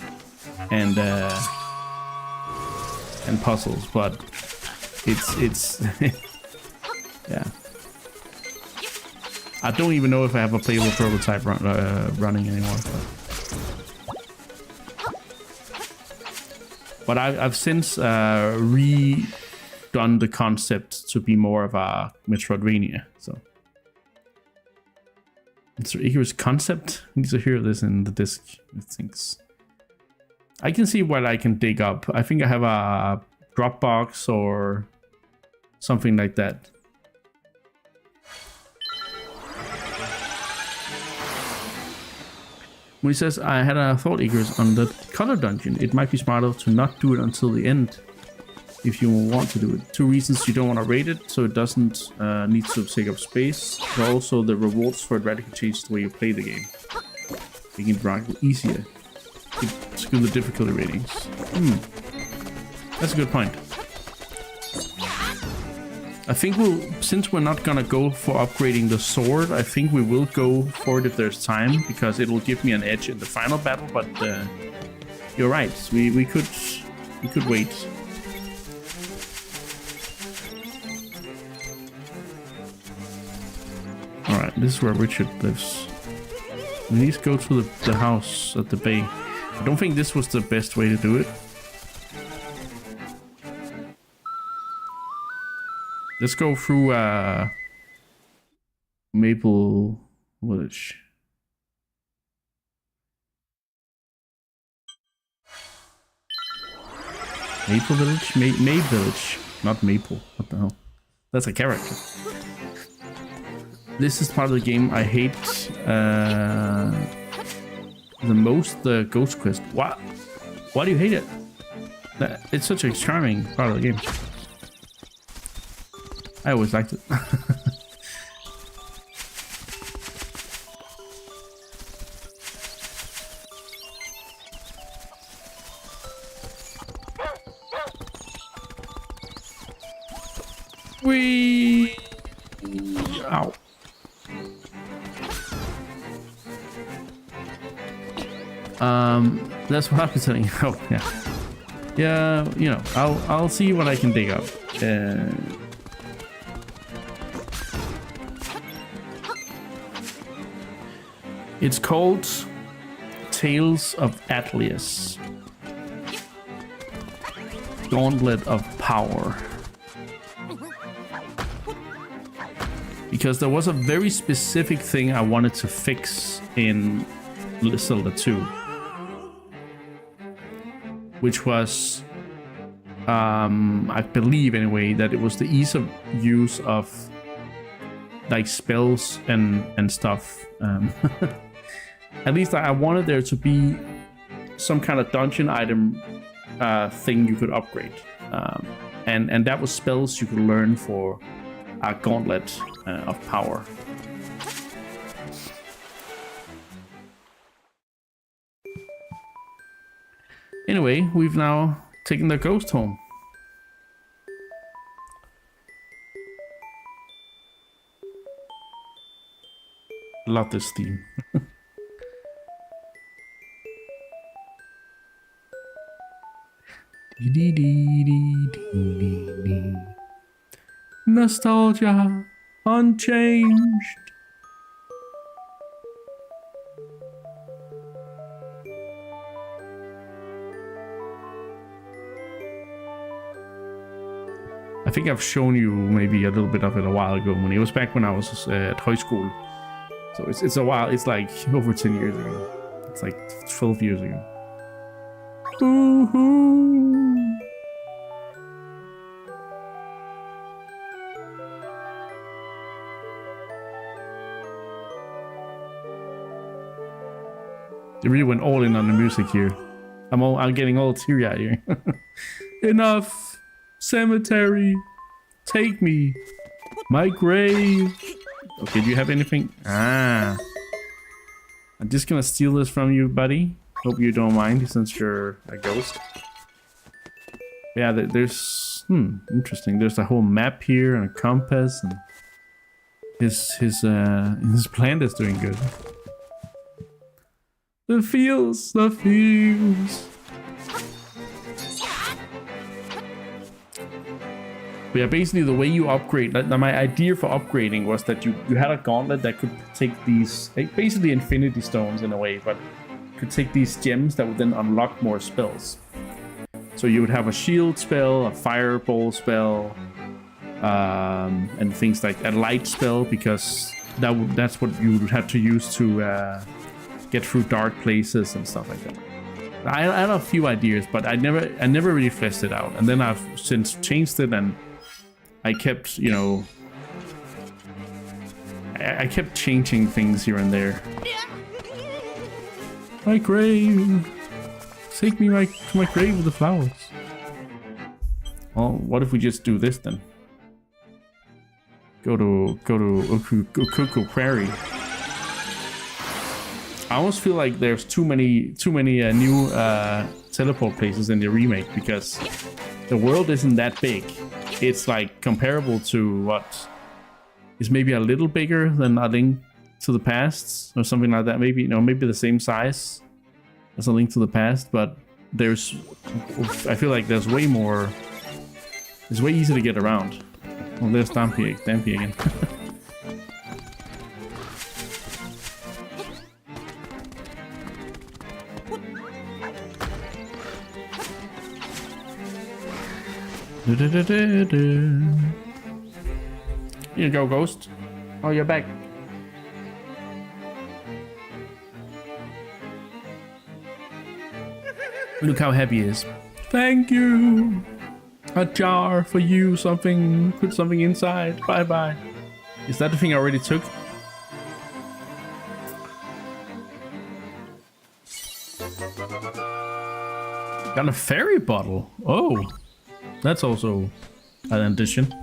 puzzles, but it's yeah. I don't even know if I have a playable prototype running anymore. But I've since redone the concept to be more of a Metroidvania. So it's Icarus concept. I need to hear this in the disc. It thinks I can see what I can dig up. I think I have a Dropbox or something like that. When he says, I had a thought, Icarus, on the color dungeon. It might be smarter to not do it until the end if you want to do it. 2 reasons: you don't want to rate it, so it doesn't need to take up space, but also the rewards for it radically change the way you play the game, making it radically easier to screw the difficulty ratings. That's a good point. I think since we're not gonna go for upgrading the sword, I think we will go for it if there's time, because it will give me an edge in the final battle. But you're right, we could wait. All right, this is where Richard lives. We need to go to the house at the bay. I don't think this was the best way to do it. Let's go through Maple Village. Maple Village? May Village. Not Maple. What the hell? That's a character. This is part of the game I hate the most, the Ghost Quest. Why do you hate it? It's such a charming part of the game. I always liked it. Whee! Ow. That's what I was telling you. Oh, yeah. Yeah, you know, I'll see what I can dig up. It's called Tales of Atlas. Gauntlet of Power. Because there was a very specific thing I wanted to fix in Zelda 2. Which was, I believe anyway, that it was the ease of use of like spells and stuff. At least I wanted there to be some kind of dungeon item thing you could upgrade. And that was spells you could learn for a Gauntlet of Power. Anyway, we've now taken the ghost home. love this theme. Nostalgia unchanged. I think I've shown you maybe a little bit of it a while ago when it was back when I was at high school. So it's a while. It's like over 10 years ago. It's like 12 years ago. Woohoo! They really went all in on the music here. I'm getting all teary-eyed here. Enough! Cemetery! Take me! My grave! Okay, do you have anything? Ah. I'm just gonna steal this from you, buddy. Hope you don't mind since you're a ghost. Yeah, there's... interesting. There's a whole map here and a compass and... His plant is doing good. The fields, the fields. But yeah, basically the way you upgrade, my idea for upgrading was that you had a gauntlet that could take these, basically infinity stones in a way, but could take these gems that would then unlock more spells. So you would have a shield spell, a fireball spell, and things like a light spell, because that's what you would have to use to get through dark places and stuff like that. I had a few ideas, but I never really fleshed it out. And then I've since changed it, and I kept, you know, I kept changing things here and there. My grave, take me to my grave with the flowers. Well, what if we just do this then? Go to Ukuko Prairie. I almost feel like there's too many new teleport places in the remake, because the world isn't that big. It's like comparable to what is maybe a little bigger than A Link to the Past or something like that. Maybe, you know, maybe the same size as A Link to the Past, but I feel like there's way more. It's way easier to get around. Well, there's Stampy again. Here you go, Ghost. Oh, you're back. Look how happy he is. Thank you. A jar for you. Something. Put something inside. Bye bye. Is that the thing I already took? Got a fairy bottle. Oh. That's also an addition.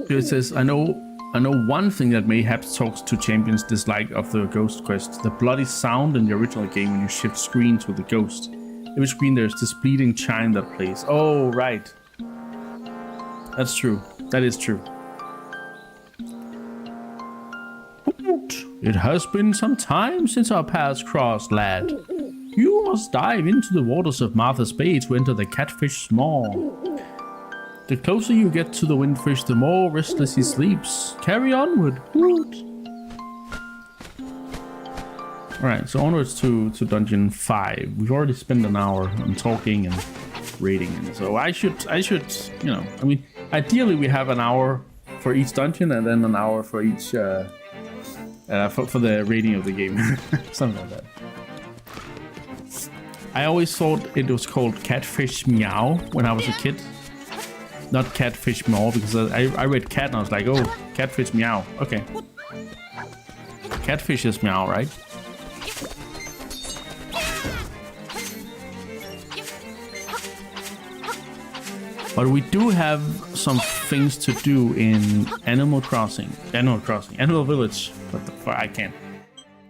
It says, I know one thing that mayhaps talks to champions' dislike of the ghost quest. The bloody sound in the original game when you shift screens with the ghost. Every screen there's this bleeding chime that plays. Oh, right. That's true. That is true. It has been some time since our paths crossed, lad. You must dive into the waters of Martha's Bay to enter the catfish maw. The closer you get to the windfish, the more restless he sleeps. Carry onward. Alright, so onwards to dungeon 5. We've already spent an hour on talking and raiding, and so I should, you know, I mean, ideally we have an hour for each dungeon and then an hour for each, for the rating of the game. Something like that. I always thought it was called Catfish Meow when I was a kid. Not Catfish Maw, because I read cat and I was like, oh, Catfish Meow. Okay. Catfish is meow, right? But we do have some things to do in Animal Village. What the fuck? I can't.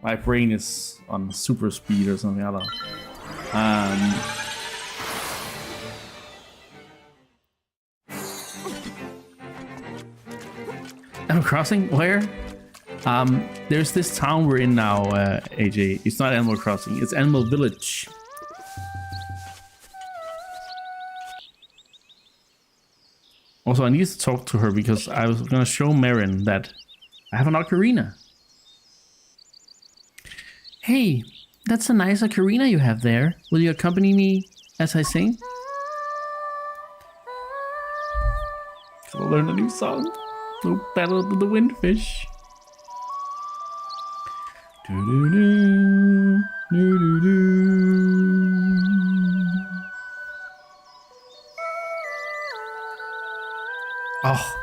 My brain is on super speed or something. I don't know. Animal Crossing? Where? There's this town we're in now, AJ. It's not Animal Crossing, it's Animal Village. Also, I need to talk to her because I was gonna show Marin that I have an ocarina. Hey, that's a nice ocarina you have there. Will you accompany me as I sing? Gotta learn a new song. No Battle of the Windfish. Do-do-do, do-do-do. Oh,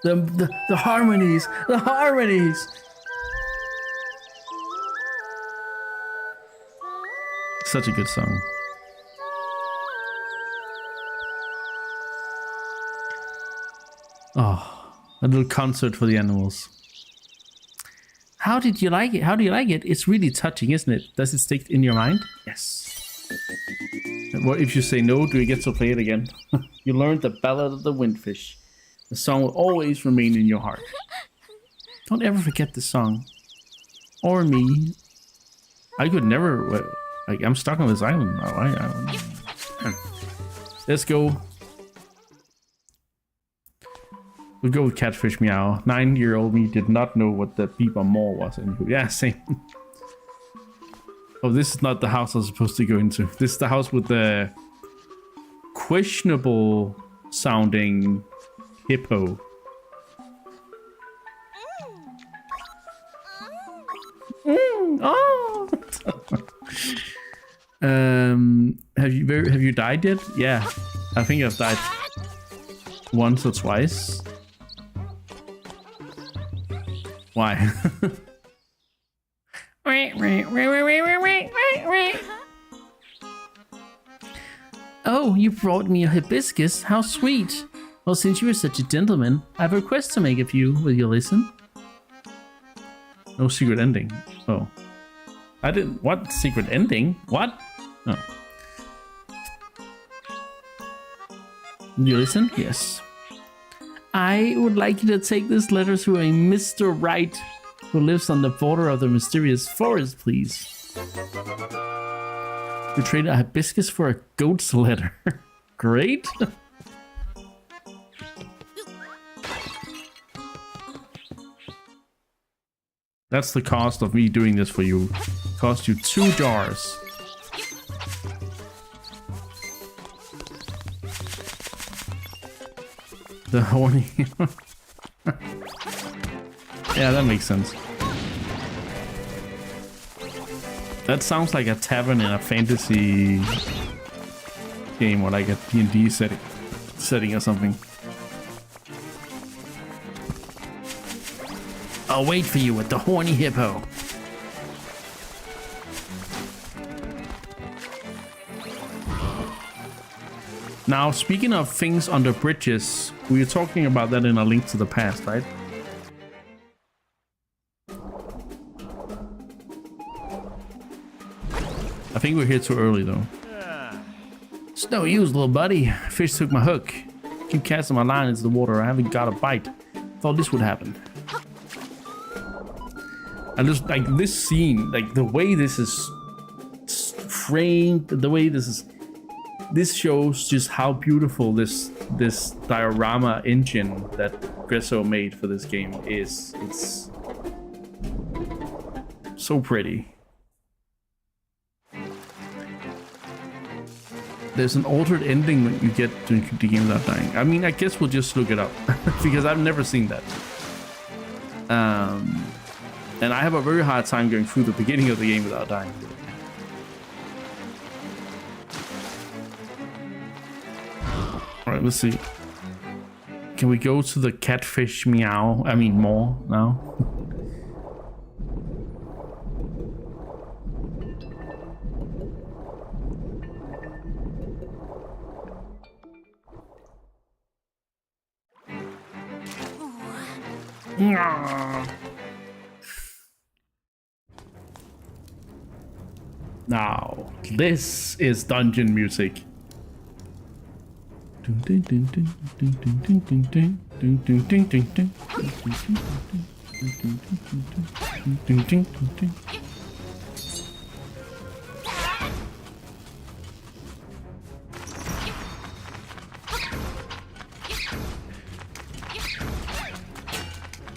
the harmonies, the harmonies. Such a good song. Oh, a little concert for the animals. How did you like it? How do you like it? It's really touching, isn't it? Does it stick in your mind? Yes. What if you say no? Do you get to play it again? You learned the Ballad of the Windfish. The song will always remain in your heart. Don't ever forget the song. Or me. I could never... Like, I'm stuck on this island now. Let's go. We'll go with Catfish Meow. 9-year-old me did not know what the Beeper Mall was. Yeah, same. Oh, this is not the house I was supposed to go into. This is the house with the questionable sounding hippo. Oh. Have you died yet? Yeah, I think I've died once or twice. Why? Oh, you brought me a hibiscus. How sweet. Well, since you are such a gentleman, I have a request to make of you. Will you listen? No secret ending. Oh. I didn't... What? Secret ending? What? Oh. You listen? Yes. I would like you to take this letter to a Mr. Wright, who lives on the border of the mysterious forest, please. You traded a hibiscus for a goat's letter. Great. That's the cost of me doing this for you. Cost you 2 jars. The horny. Yeah, that makes sense. That sounds like a tavern in a fantasy game or like a D&D setting or something. I'll wait for you with the horny hippo. Now, speaking of things under bridges, we were talking about that in A Link to the Past, right? I think we're here too early, though. It's no use, little buddy. Fish took my hook. Keep casting my line into the water. I haven't got a bite. Thought this would happen. I just like this scene, like the way this is framed, the way this is. This shows just how beautiful this diorama engine that Gresso made for this game is. It's so pretty. There's an altered ending when you get to the game without dying. I mean, I guess we'll just look it up because I've never seen that. And I have a very hard time going through the beginning of the game without dying. Alright, let's see. Can we go to the Catfish Meow? I mean, mall now? Now, this is dungeon music. Ding, ding, ding, ding, ding. Ding, ding, ding, ding.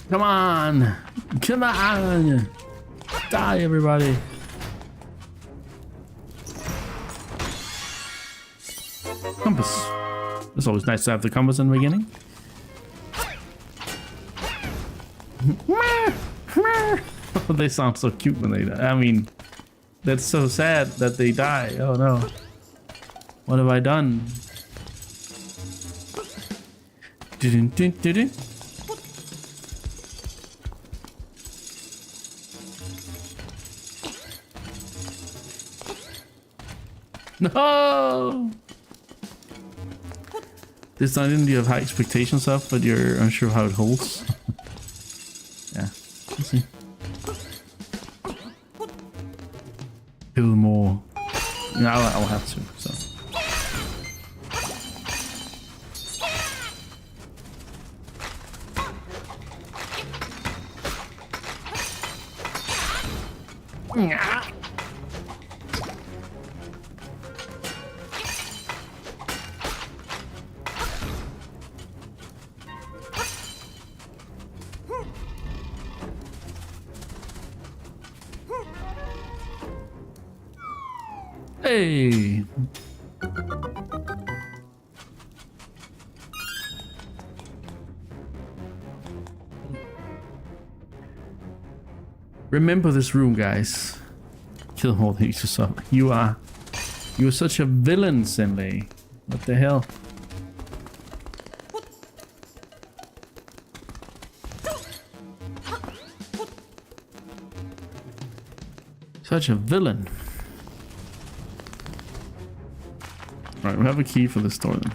Come on! Come on! Die, everybody! Compass. It's always nice to have the compass in the beginning. They sound so cute when they die. I mean, that's so sad that they die. Oh no. What have I done? Didn't. No! This island you have high expectations of, but you're unsure how it holds. Yeah, let's see. Kill more. Yeah, I'll have to, so. Yeah. Hey. Remember this room, guys. Kill all these up. You are such a villain, Senlei. What the hell? Such a villain. Right, we have a key for this door then.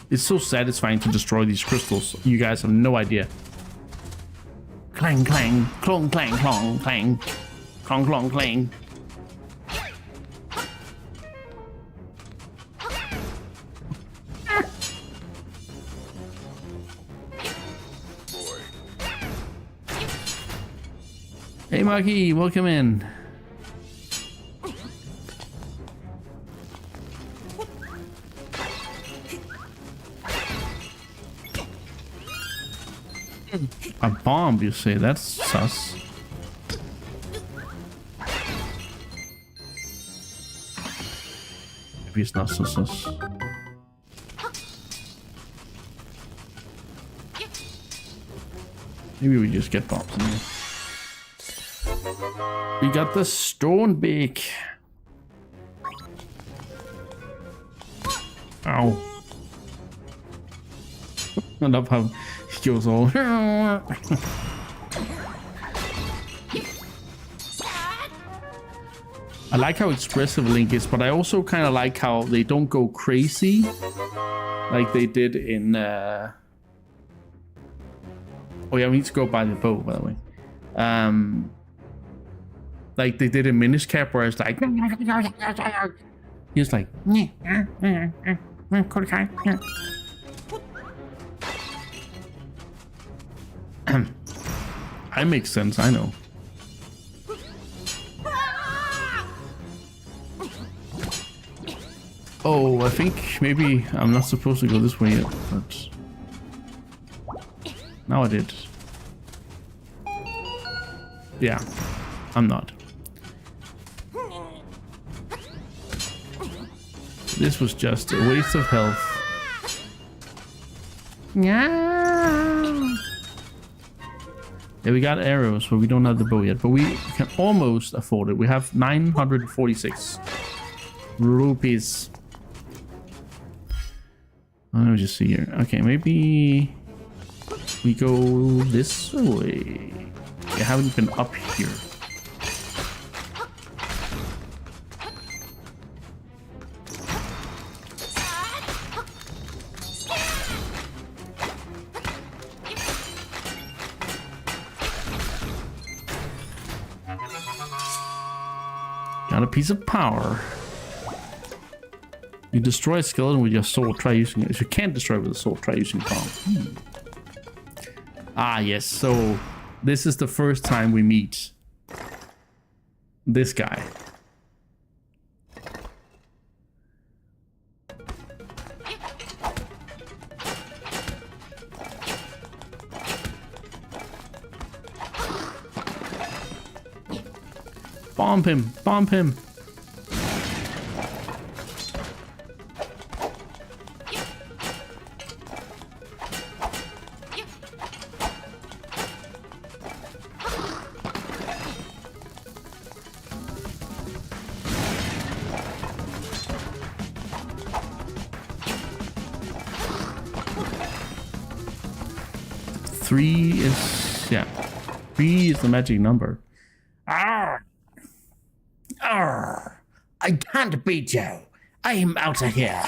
It's so satisfying to destroy these crystals. You guys have no idea. Clang, clang, clong, clang, clong, clang, clong, clong, clang. Hey, Marky, welcome in. A bomb, you say? That's sus. Maybe it's not so sus. Maybe we just get bombs in here. We got the stone beak. Ow. I love how he goes all. I like how expressive Link is, but I also kind of like how they don't go crazy like they did in... Oh yeah, we need to go by the boat, by the way. Like they did in Minish Cap, where it's like... He's like... That makes sense, I know. Oh, I think maybe I'm not supposed to go this way yet, but... Now I did. Yeah, I'm not. This was just a waste of health. Yeah, we got arrows, but we don't have the bow yet. But we can almost afford it. We have 946 rupees. Let me just see here. Okay, maybe we go this way. I haven't been up here. Got a piece of power. You destroy a skeleton with your sword, try using it. If you can't destroy it with a sword, try using a bomb. Ah, yes, so this is the first time we meet this guy. Bomb him, bomb him. Three is the magic number. Arr! Arr! I can't beat you. I'm out of here.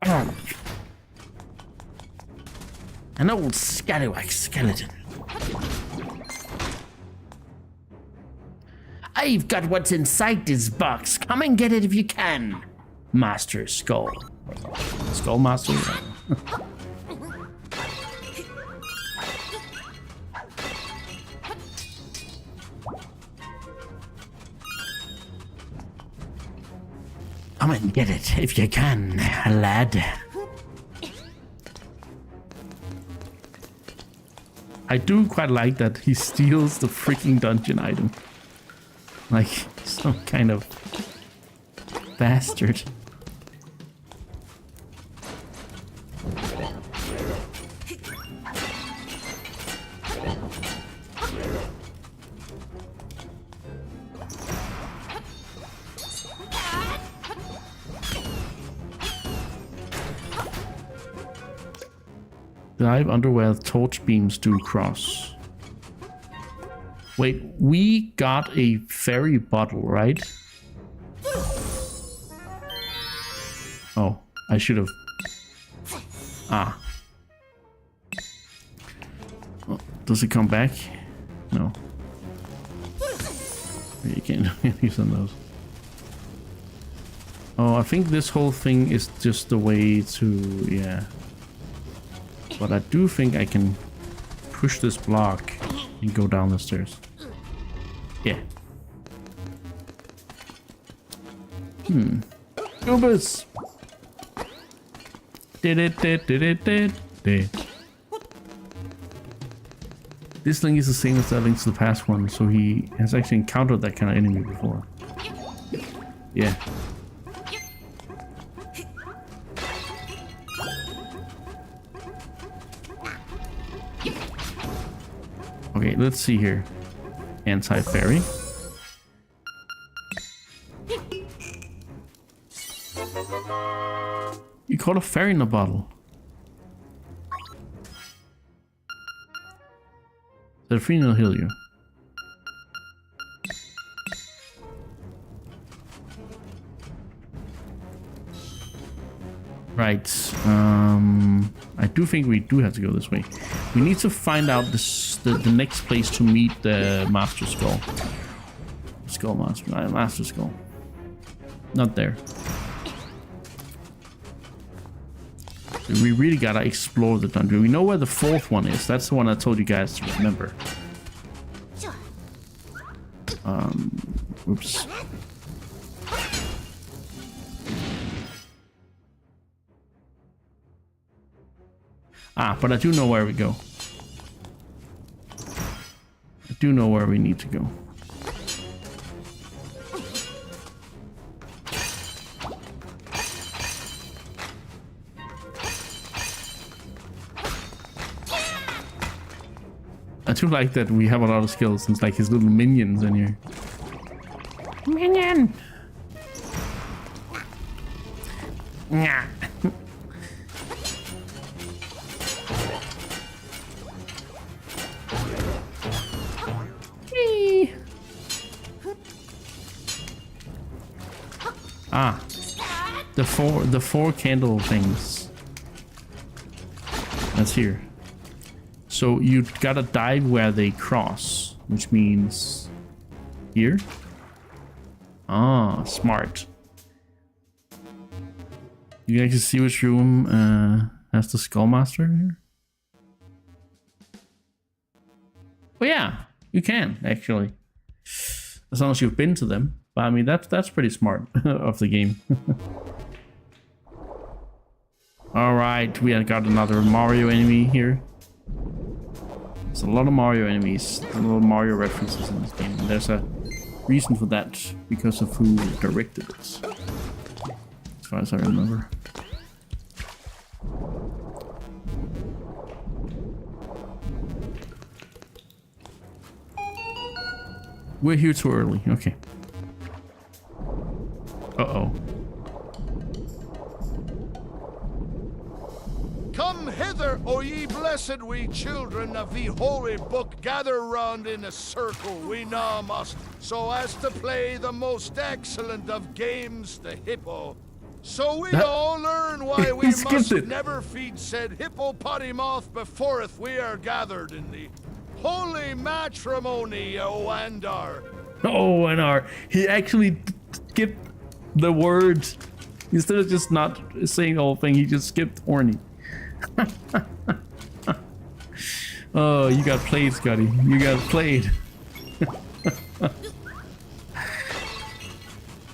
Arr! An old scallywag skeleton. I've got what's inside this box. Come and get it if you can. Master Skull. Skull Master. Come and get it if you can, lad. I do quite like that he steals the freaking dungeon item. Like some kind of bastard. Dive under where torch beams do cross. Wait, we got a fairy bottle, right? Oh, I should have. Ah. Oh, does it come back? No. You can't use on those. Oh, I think this whole thing is just the way to, yeah. But I do think I can push this block and go down the stairs. Yeah. Goobus! Did. This link is the same as that link to the past one, so he has actually encountered that kind of enemy before. Yeah. Okay, let's see here. Anti-fairy. You caught a fairy in a bottle. The free will heal you. Right. I do think we do have to go this way. We need to find out the next place to meet the Master Skull. Skull Master. Master Skull. Not there. We really gotta explore the dungeon. We know where the fourth one is. That's the one I told you guys to remember. Oops. Ah, but I do know where we go. I do know where we need to go. I do like that we have a lot of skills. It's like his little minions in here. Minion! Nah. Ah, the four candle things. That's here. So you gotta dive where they cross, which means here. Ah, smart. You can actually see which room has the Skullmaster here. Oh yeah, you can actually, as long as you've been to them. But I mean, that's pretty smart of the game. All right, we have got another Mario enemy here. There's a lot of Mario enemies, a lot of Mario references in this game. And there's a reason for that because of who directed it, as far as I remember. We're here too early. Okay. Uh-oh. Come hither, O ye blessed we children of the holy book, gather round in a circle we now must, so as to play the most excellent of games, the hippo. So we all learn why we must never feed said hippopotamoth beforeth we are gathered in the holy matrimony, O Andar. Oh, Andar. He actually skipped the words. Instead of just not saying the whole thing, he just skipped horny. Oh, you got played, Scotty. You got played.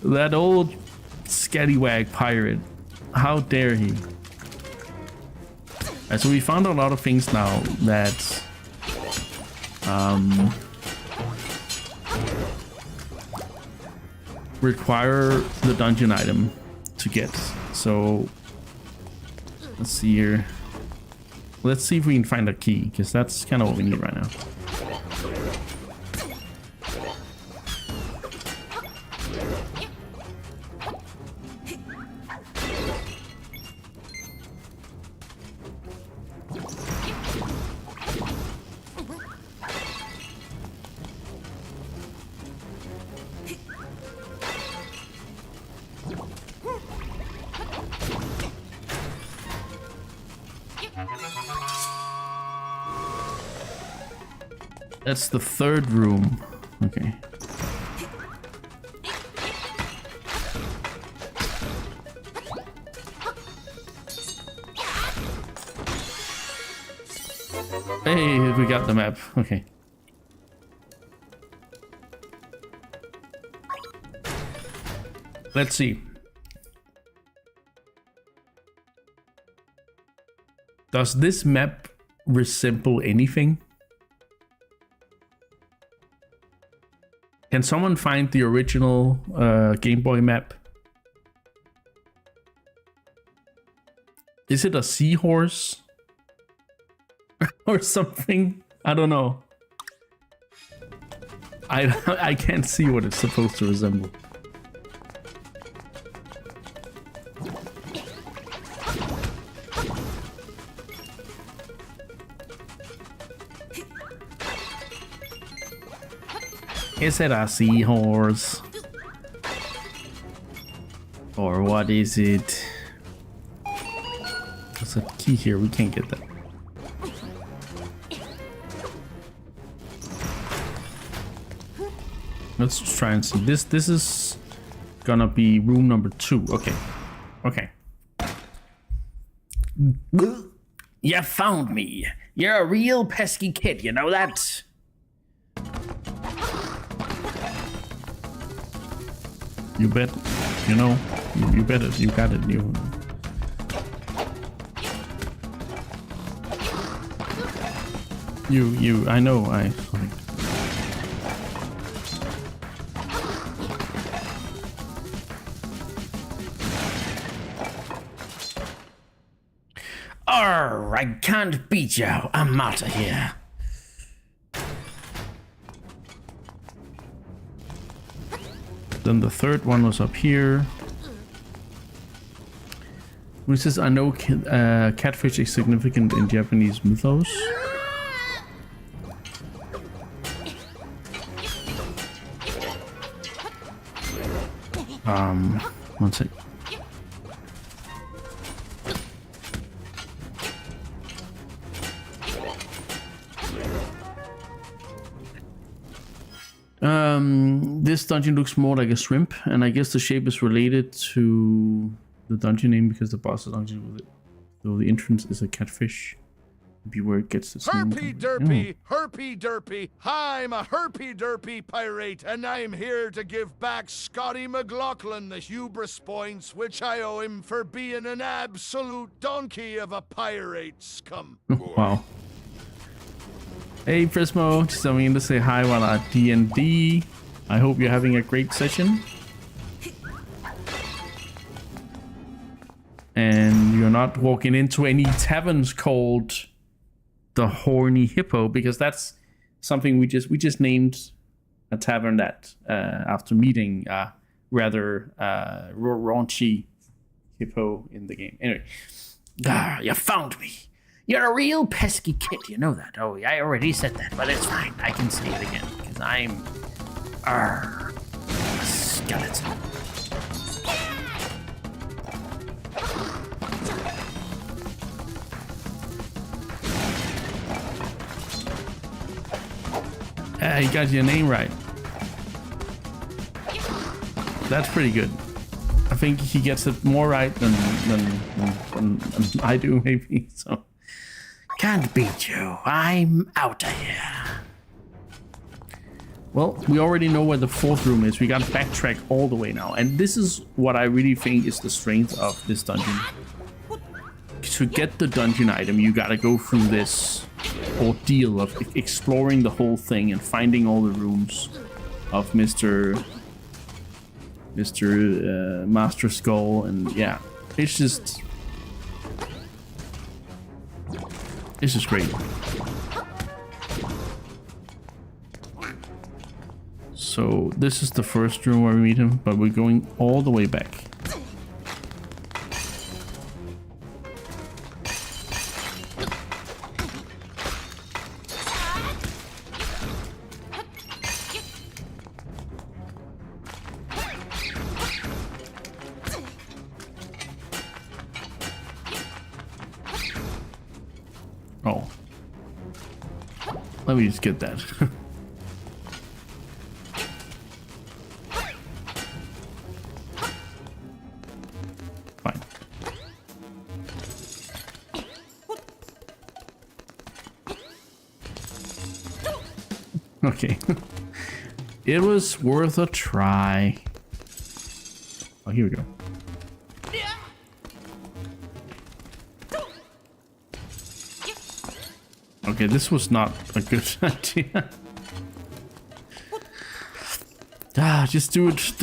That old scallywag pirate. How dare he? So we found a lot of things now that require the dungeon item to get. So let's see here. Let's see if we can find a key, because that's kind of what we need right now. That's the third room. Okay. Hey, we got the map. Okay. Let's see. Does this map resemble anything? Can someone find the original Game Boy map? Is it a seahorse? Or something? I don't know. I can't see what it's supposed to resemble. Is it a seahorse? Or what is it? There's a key here, we can't get that. Let's try and see. This is gonna be room number 2. Okay. Okay. You found me. You're a real pesky kid, you know that? You bet. You know, you bet it. You got it. You. I know. Arr, I can't beat you. I'm out of here. Then the third one was up here. Which says, I know catfish is significant in Japanese mythos. One sec. This dungeon looks more like a shrimp, and I guess the shape is related to the dungeon name because the boss of the dungeon with it. So the entrance is a catfish. Be where it gets its name. Herpy derpy, herpy derpy. I'm a herpy derpy pirate, and I'm here to give back Scotty McLaughlin the hubris points which I owe him for being an absolute donkey of a pirate scum. Wow. Hey Prismo, just coming in to say hi while at D&D. I hope you're having a great session. And you're not walking into any taverns called the Horny Hippo, because that's something we just named a tavern that after meeting rather raunchy hippo in the game. Anyway, You found me. You're a real pesky kid, you know that. Oh, I already said that, but it's fine. I can say it again, because I'm... a skeleton. you got your name right. That's pretty good. I think he gets it more right than I do, maybe. So Can't beat you. I'm out of here. well, we already know where the fourth room is. We got to backtrack all the way now, and this is what I really think is the strength of this dungeon. To get the dungeon item, you gotta go through this ordeal of exploring the whole thing and finding all the rooms of Mr. Master Skull, and yeah, it's just great. So this is the first room where we meet him, but we're going all the way back. Oh. Let me just get that. Fine. Okay. It was worth a try. Oh, here we go. Okay, this was not a good idea. Just do it.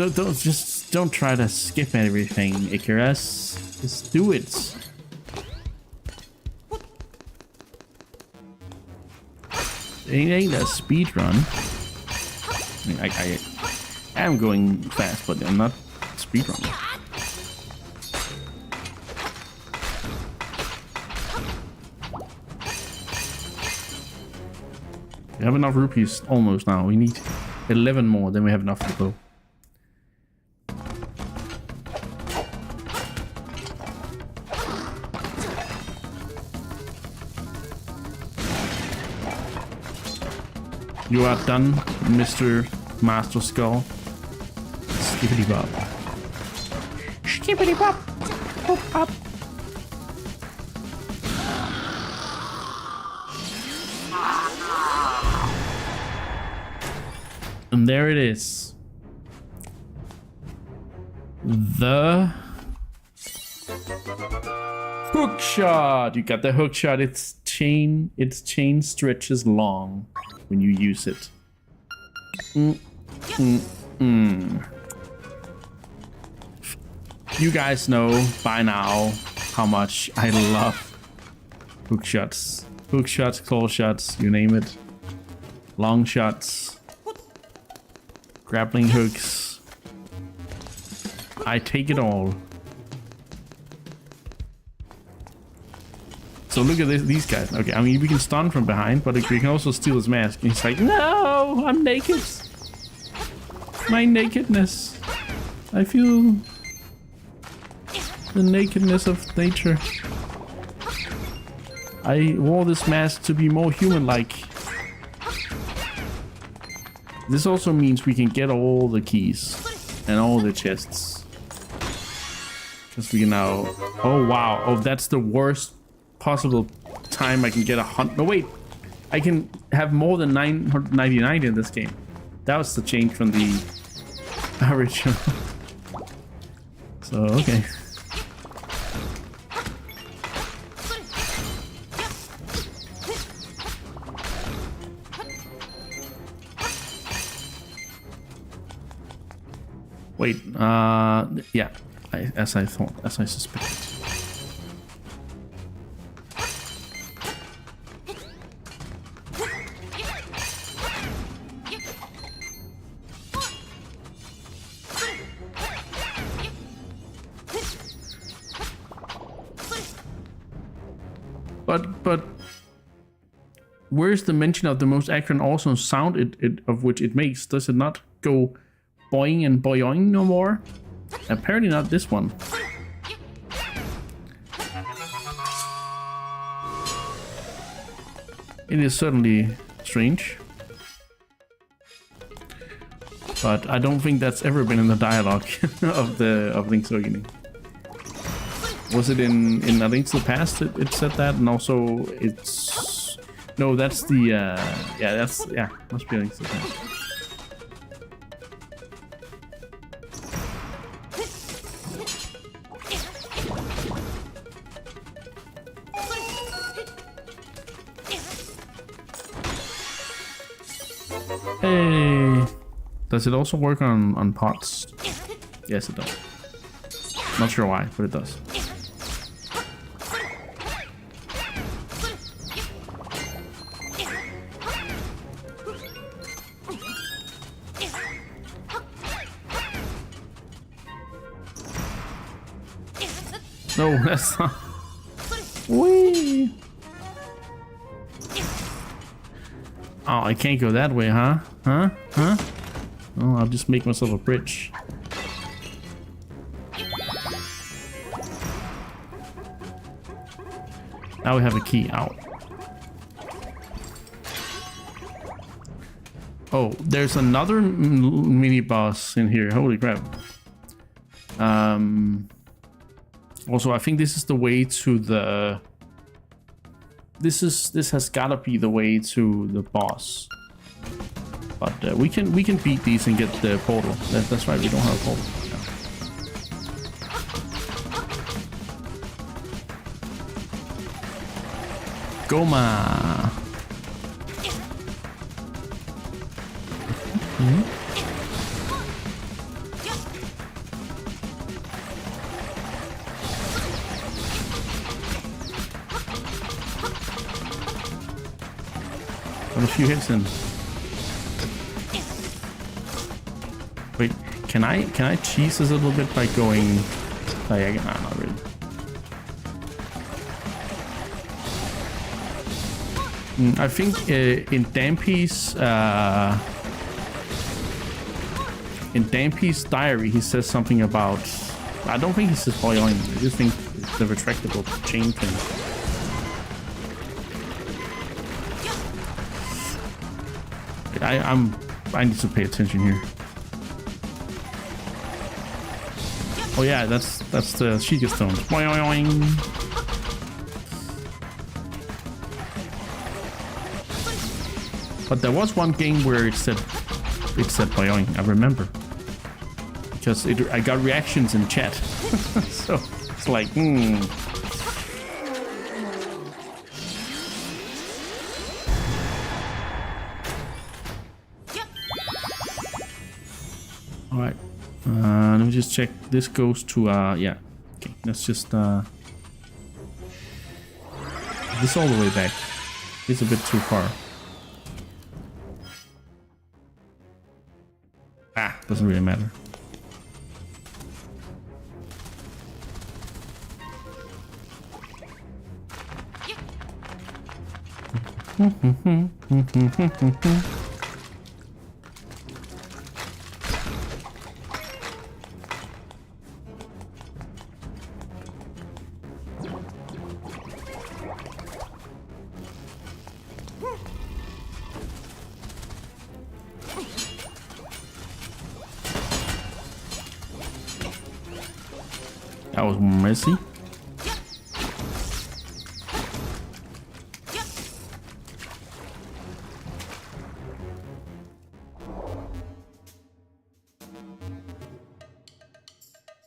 Don't try to skip everything, Icarus. Just do it. It ain't a speed run. I am going fast, but I'm not speed running. We have enough rupees almost now. We need 11 more, then we have enough to go. You are done, Mr. Master Skull. Skippity bop. Skippity bop. Boop bop. And there it is. The hook shot. You got the hook shot. Its chain stretches long when you use it. You guys know by now how much I love hook shots. Hook shots, claw shots, you name it. Long shots. Grappling hooks. I take it all. So look at these guys. Okay, I mean, we can stun from behind, but we can also steal his mask. And he's like, no, I'm naked. My nakedness. I feel the nakedness of nature. I wore this mask to be more human-like. This also means we can get all the keys and all the chests. Because we can now... Oh, wow. Oh, that's the worst possible time I can get a hunt. No, wait. I can have more than 999 in this game. That was the change from the original. So, okay. Wait, yeah, as I thought, as I suspected. But where's the mention of the most accurate and awesome sound of which it makes? Does it not go boing and boing no more? Apparently not this one. It is certainly strange. But I don't think that's ever been in the dialogue of Link's Awakening. Was it in A Link to the Past it said that? And also it's... No, that's the... yeah, must be A Link to the Past. Hey! Does it also work on pots? Yes, it does. Not sure why, but it does. No, that's not. Whee! Oh, I can't go that way, huh? Huh? Oh, I'll just make myself a bridge. Now we have a key out. Oh, there's another mini boss in here. Holy crap. Also, I think this is the way to the... This has gotta be the way to the boss. But we can beat these and get the portal. That's right, we don't have a portal. Goma. A few hits in. Wait, can I cheese this a little bit by going diagonal? Nah, not really. I think in Dampy's diary he says something about... I don't think he says boing. I just think it's the retractable chain thing. I need to pay attention here. Oh yeah, that's the Sheikah stone. Boing. But there was one game where it said boing. I remember because I got reactions in chat, so it's like Alright, let me just check. This goes to, yeah. Okay, let's just, this all the way back. It's a bit too far. Ah, doesn't really matter. That was messy.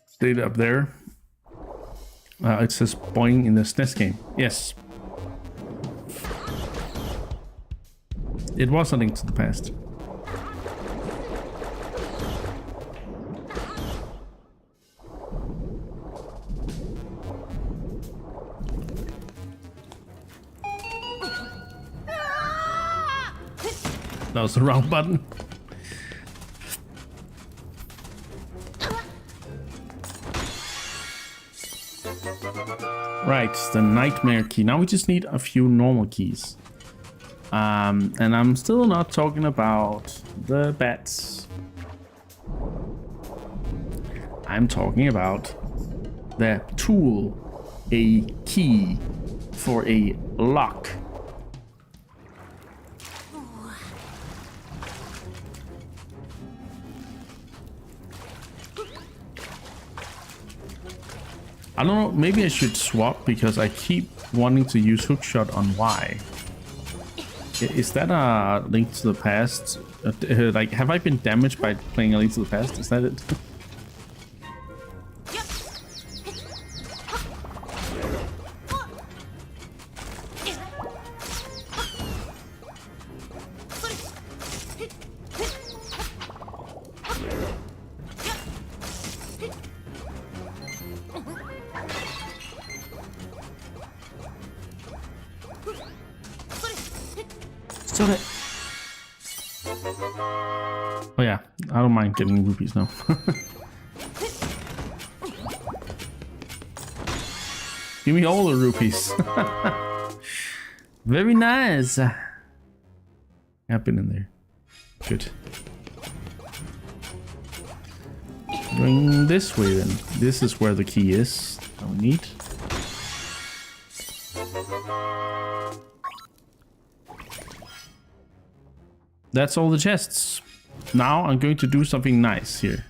Stayed up there. It says boing in the SNES game. Yes. It was a Link to the Past. That was the wrong button. Right, the nightmare key. Now we just need a few normal keys. And I'm still not talking about the bats. I'm talking about the tool, a key for a lock. I don't know, maybe I should swap because I keep wanting to use hookshot on Y. Is that a Link to the Past? Like, have I been damaged by playing a Link to the Past? Is that it? Oh yeah, I don't mind getting rupees now. Give me all the rupees. Very nice. I've been in there. Good. Going this way then. This is where the key is that we need. That's all the chests. Now I'm going to do something nice here.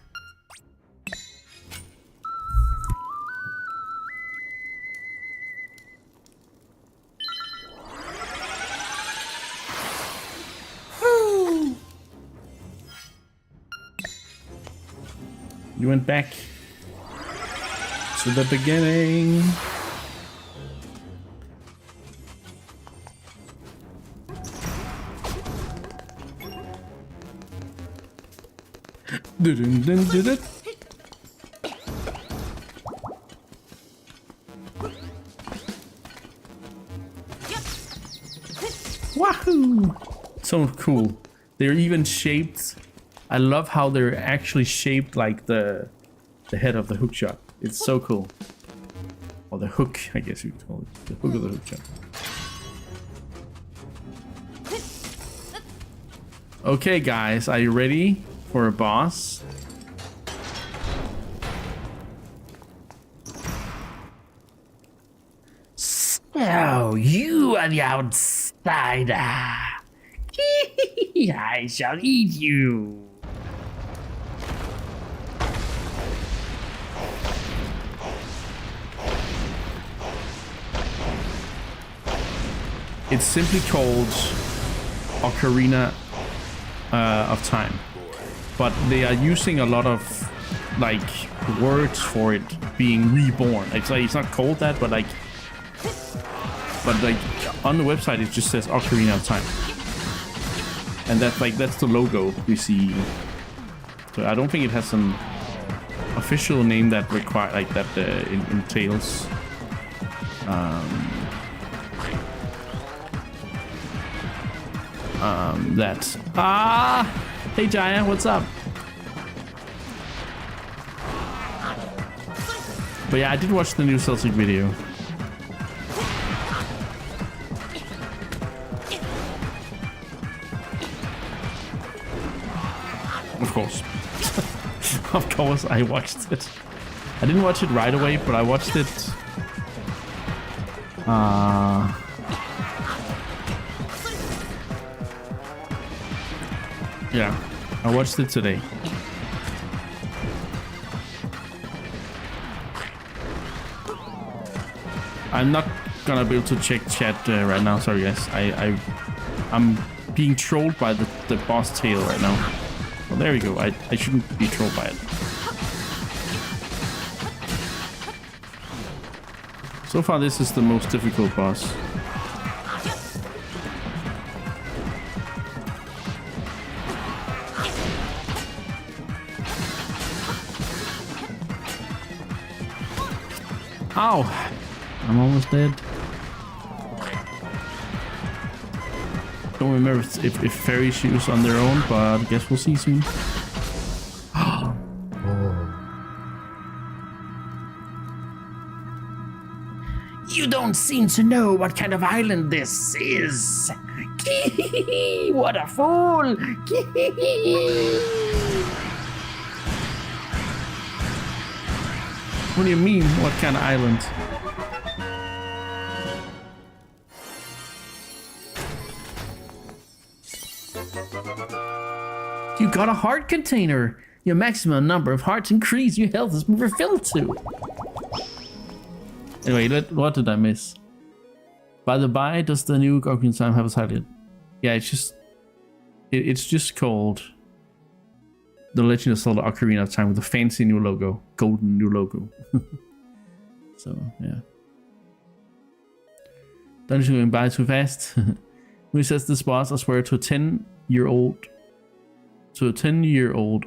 You went back to the beginning. Wahoo! So cool. They're even shaped. I love how they're actually shaped like the head of the hookshot. It's so cool. Or the hook, I guess you could call it. The hook of the hookshot. Okay, guys, are you ready for a boss? So, you are the outsider. I shall eat you. It's simply called Ocarina of Time, but they are using a lot of like words for it being reborn. It's like it's not called that, but like on the website it just says Ocarina of Time, and that's the logo we see. So I don't think it has some official name that entails. That. Hey Jaya, what's up? But yeah, I did watch the new Celtic video. Of course. Of course I watched it. I didn't watch it right away, but I watched it. Yeah, I watched it today. I'm not gonna be able to check chat right now. Sorry, guys. I'm being trolled by the boss tail right now. Well, there we go. I shouldn't be trolled by it. So far, this is the most difficult boss. Ow! I'm almost dead. Don't remember if fairies shoes on their own, but I guess we'll see soon. You don't seem to know what kind of island this is. What a fool! What do you mean? What kind of island? You got a heart container. Your maximum number of hearts increase. Your health is refilled to. Anyway, what did I miss? By the by, does the new Ocarina Time have a title? Yeah, it's just called The Legend of Zelda Ocarina of Time with a fancy new logo, golden new logo. So yeah. Dungeon going by too fast. Who says this boss? I swear to a 10-year-old,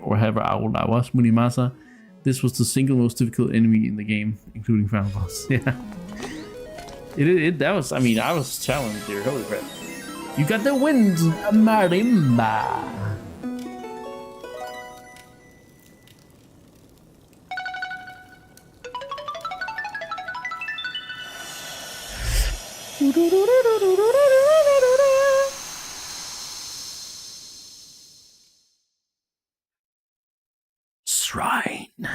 or however old I was, Munimasa. This was the single most difficult enemy in the game, including final boss. Yeah. That was, I mean, I was challenged here. Holy crap. You got the wind, marimba. Shrine.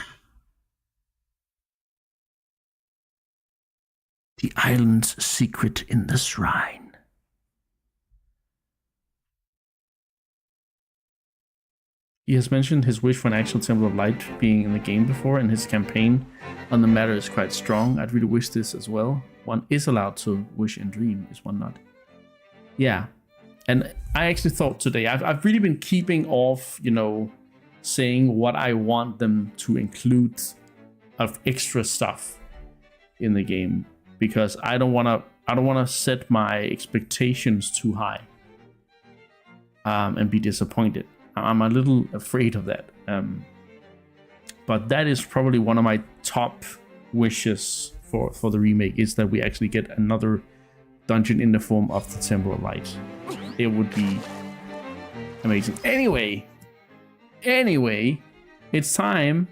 The island's secret in the shrine. He has mentioned his wish for an actual Temple of Light being in the game before, and his campaign on the matter is quite strong. I'd really wish this as well. One is allowed to wish and dream, is one not? Yeah. And I actually thought today, I've really been keeping off, you know, saying what I want them to include of extra stuff in the game, because I don't want to set my expectations too high and be disappointed. I'm a little afraid of that. But that is probably one of my top wishes for the remake, is that we actually get another dungeon in the form of the Temple of Light. It would be amazing. Anyway, it's time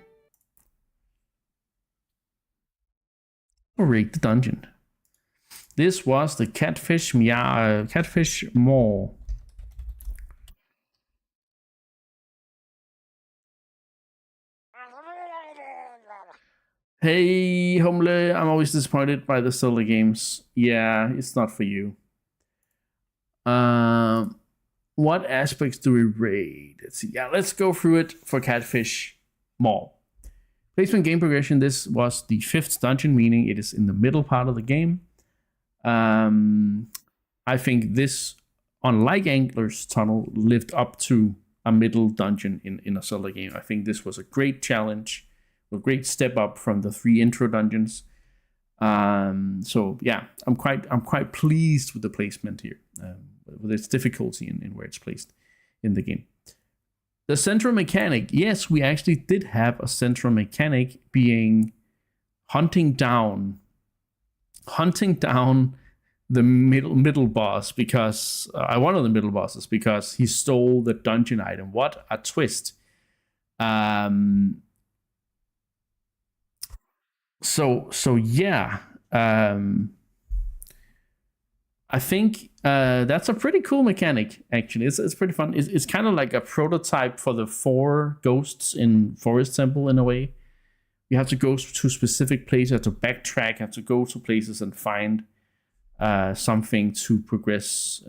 to rate the dungeon. This was the Catfish Mall. Hey, Homle, I'm always disappointed by the Zelda games. Yeah, it's not for you. What aspects do we rate? Let's see. Yeah, let's go through it for Catfish Mall. Placement game progression. This was the 5th dungeon, meaning it is in the middle part of the game. I think this, unlike Angler's Tunnel, lived up to a middle dungeon in a Zelda game. I think this was a great challenge, a great step up from the 3 intro dungeons. So yeah, I'm quite pleased with the placement here, with its difficulty in where it's placed in the game. The central mechanic, yes, we actually did have a central mechanic, being hunting down the middle boss, because one of the middle bosses, because he stole the dungeon item. What a twist! So yeah, I think that's a pretty cool mechanic. Actually, it's pretty fun. It's kind of like a prototype for the 4 ghosts in Forest Temple in a way. You have to go to specific places, you have to backtrack, you have to go to places and find something to progress.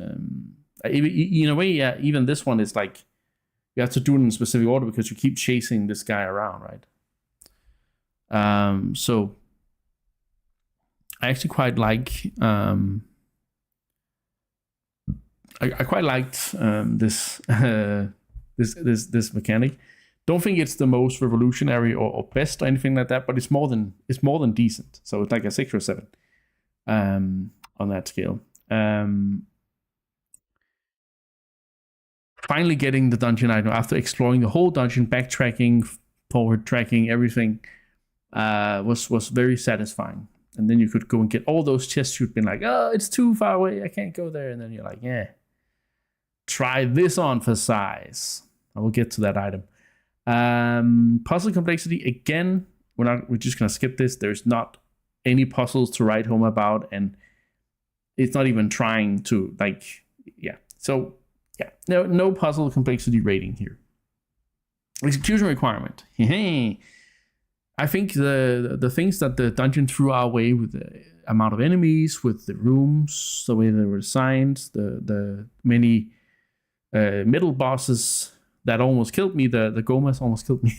In a way, yeah, even this one is like you have to do it in a specific order because you keep chasing this guy around, right? So I actually quite like. I quite liked this this mechanic. Don't think it's the most revolutionary or best or anything like that, but it's more than decent. So it's like a 6 or 7 on that scale. Finally getting the dungeon item after exploring the whole dungeon, backtracking, forward tracking, everything was very satisfying. And then you could go and get all those chests you'd been like, oh, it's too far away, I can't go there. And then you're like, yeah, try this on for size. I will get to that item. Puzzle complexity, again, we're just gonna skip this. There's not any puzzles to write home about, and it's not even trying to, like, yeah. So yeah, no puzzle complexity rating here. Execution requirement. I think the things that the dungeon threw our way, with the amount of enemies, with the rooms, the way they were designed, the many middle bosses that almost killed me, the Gomas almost killed me.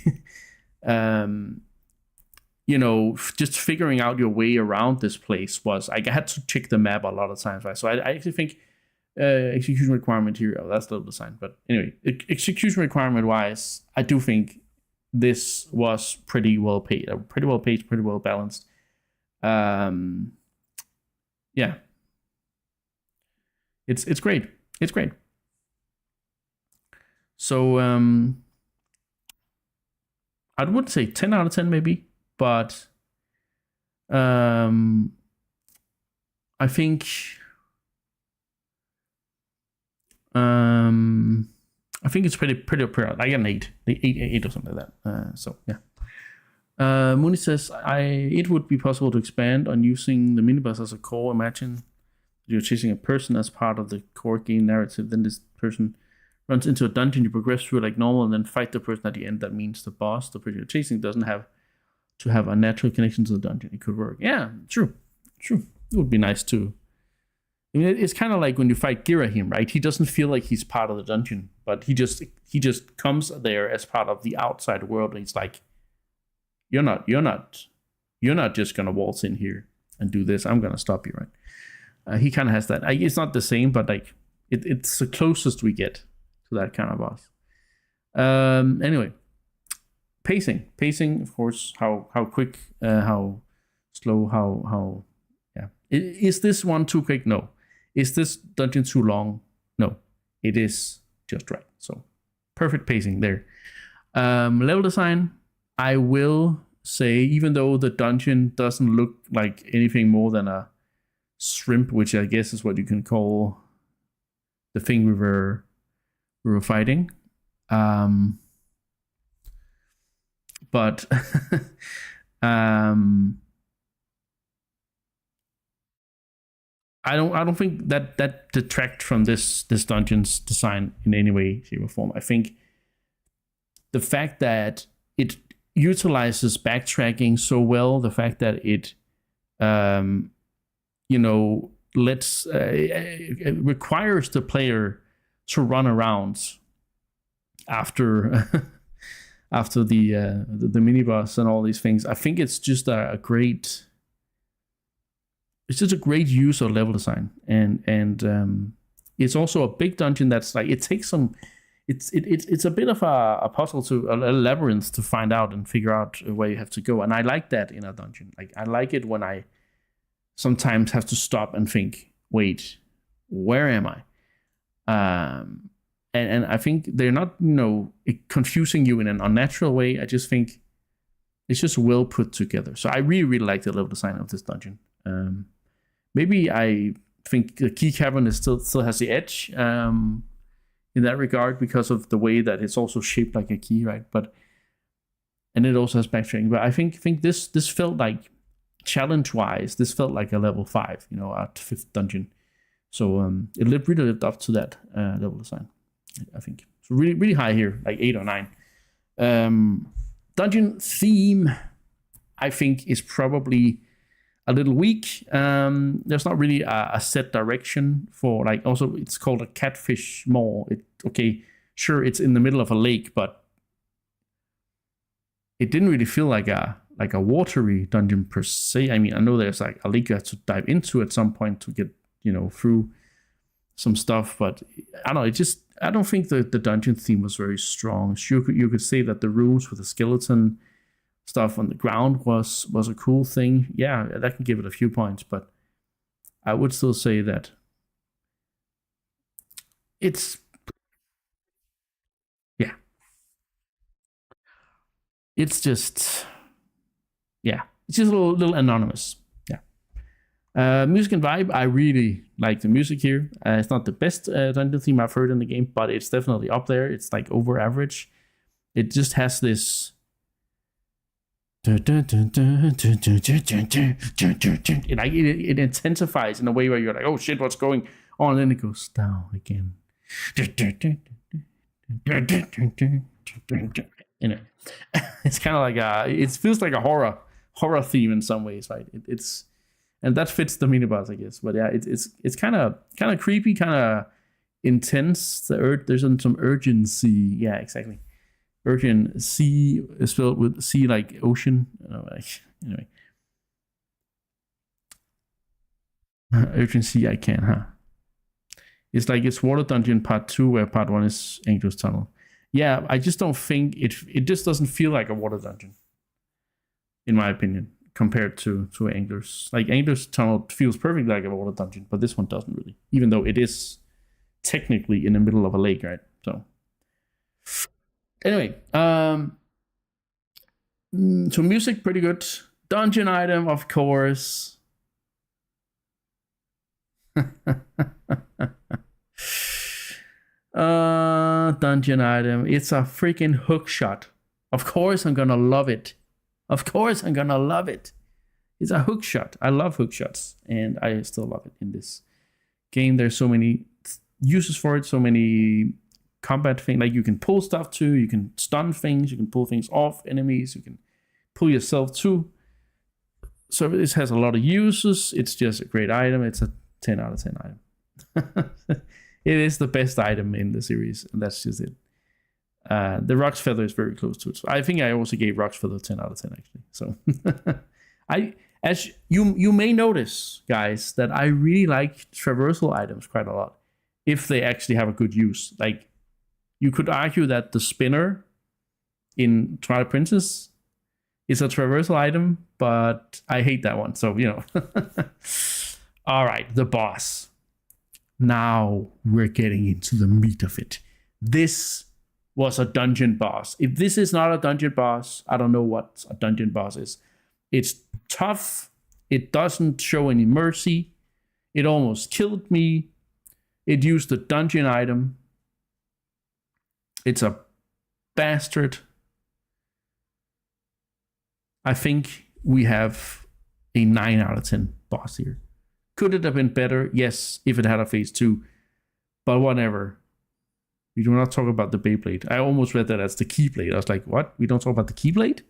Just figuring out your way around this place was, I had to check the map a lot of times, right? So I actually think execution requirement here, that's the design. But anyway, execution requirement wise, I do think this was pretty well paced, pretty well balanced. Yeah, it's great. It's great. So I wouldn't say 10 out of 10 maybe, but I think it's pretty like an 8 or something like that. So yeah. Mooney says, it would be possible to expand on using the minibus as a core. Imagine you're chasing a person as part of the core game narrative, then this person runs into a dungeon, you progress through like normal, and then fight the person at the end. That means the boss, the person you're chasing, doesn't have to have a natural connection to the dungeon. It could work. Yeah, true. It would be nice too. I mean, it's kind of like when you fight Girahim, right? He doesn't feel like he's part of the dungeon, but he just comes there as part of the outside world, and he's like, you're not just gonna waltz in here and do this. I'm gonna stop you, right? He kind of has that. It's not the same, but like it's the closest we get to that kind of boss. Anyway, pacing, of course. How quick, how slow, how yeah. Is this one too quick? No. Is this dungeon too long? No. It is just right. So perfect pacing there. Level design, I will say, even though the dungeon doesn't look like anything more than a shrimp, which I guess is what you can call the thing we were fighting. But I don't think that detracts from this dungeon's design in any way, shape, or form. I think the fact that it utilizes backtracking so well, the fact that it it requires the player to run around after the mini boss and all these things. I think it's just a great use of level design, and it's also a big dungeon that's like, it takes some. It's a bit of a puzzle, a labyrinth to find out and figure out where you have to go, and I like that in a dungeon. Like, I like it when I sometimes have to stop and think, wait, where am I? And I think they're not, confusing you in an unnatural way. I just think it's just well put together. So I really like the level design of this dungeon. Maybe I think the key cavern still has the edge in that regard, because of the way that it's also shaped like a key, right? And it also has backtracking. But I think this felt like, challenge-wise, this felt like a level 5, our 5th dungeon. So it really lived up to that level design, I think. So really, really high here, like 8 or 9. Dungeon theme, I think, is probably a little weak. There's not really a set direction for, like, also it's called a catfish mall. Sure, it's in the middle of a lake, but it didn't really feel like a like a watery dungeon per se. I mean, I know there's like a lake you have to dive into at some point to get, through some stuff, but I don't know. I don't think the dungeon theme was very strong. Sure, you could say that the rooms with the skeleton stuff on the ground was a cool thing. Yeah, that can give it a few points, but I would still say that it's just it's just a little anonymous. Music and vibe, I really like the music here. It's not the best dungeon theme I've heard in the game, but it's definitely up there. It's like over average. It just has this it intensifies in a way where you're like, oh shit, what's going on? And then it goes down again. It's kind of like it feels like a horror theme in some ways, right? And that fits the mini boss, I guess. But yeah, it's kind of creepy, kind of intense. There's some urgency. Yeah, exactly. Urgency is spelled with C like ocean. Anyway, urgency. I can, huh? It's like it's Water Dungeon Part 2, where Part 1 is Angel's Tunnel. Yeah, I just don't think it just doesn't feel like a water dungeon, in my opinion, compared to Angler's. Like Angler's Tunnel feels perfectly like a water dungeon, but this one doesn't really, even though it is technically in the middle of a lake, right? So anyway, so music pretty good. Dungeon item, of course. Dungeon item. It's a freaking hook shot. Of course I'm gonna love it. It's a hook shot. I love hook shots, and I still love it in this game. There's so many uses for it, so many combat things. Like you can pull stuff too, you can stun things, you can pull things off enemies, you can pull yourself too. So this has a lot of uses. It's just a great item. It's a 10 out of 10 item. It is the best item in the series, and that's just it. The Rock's Feather is very close to it. So I think I also gave Rock's Feather 10 out of 10 actually. So as you may notice, guys, that I really like traversal items quite a lot if they actually have a good use. Like you could argue that the spinner in Twilight Princess is a traversal item, but I hate that one. So all right, the boss. Now we're getting into the meat of it. This was a dungeon boss. If this is not a dungeon boss, I don't know what a dungeon boss is. It's tough. It doesn't show any mercy. It almost killed me. It used the dungeon item. It's a bastard. I think we have a 9 out of 10 boss here. Could it have been better? Yes, if it had a phase 2. But whatever. We do not talk about the Beyblade. I almost read that as the Keyblade. I was like, what? We don't talk about the Keyblade?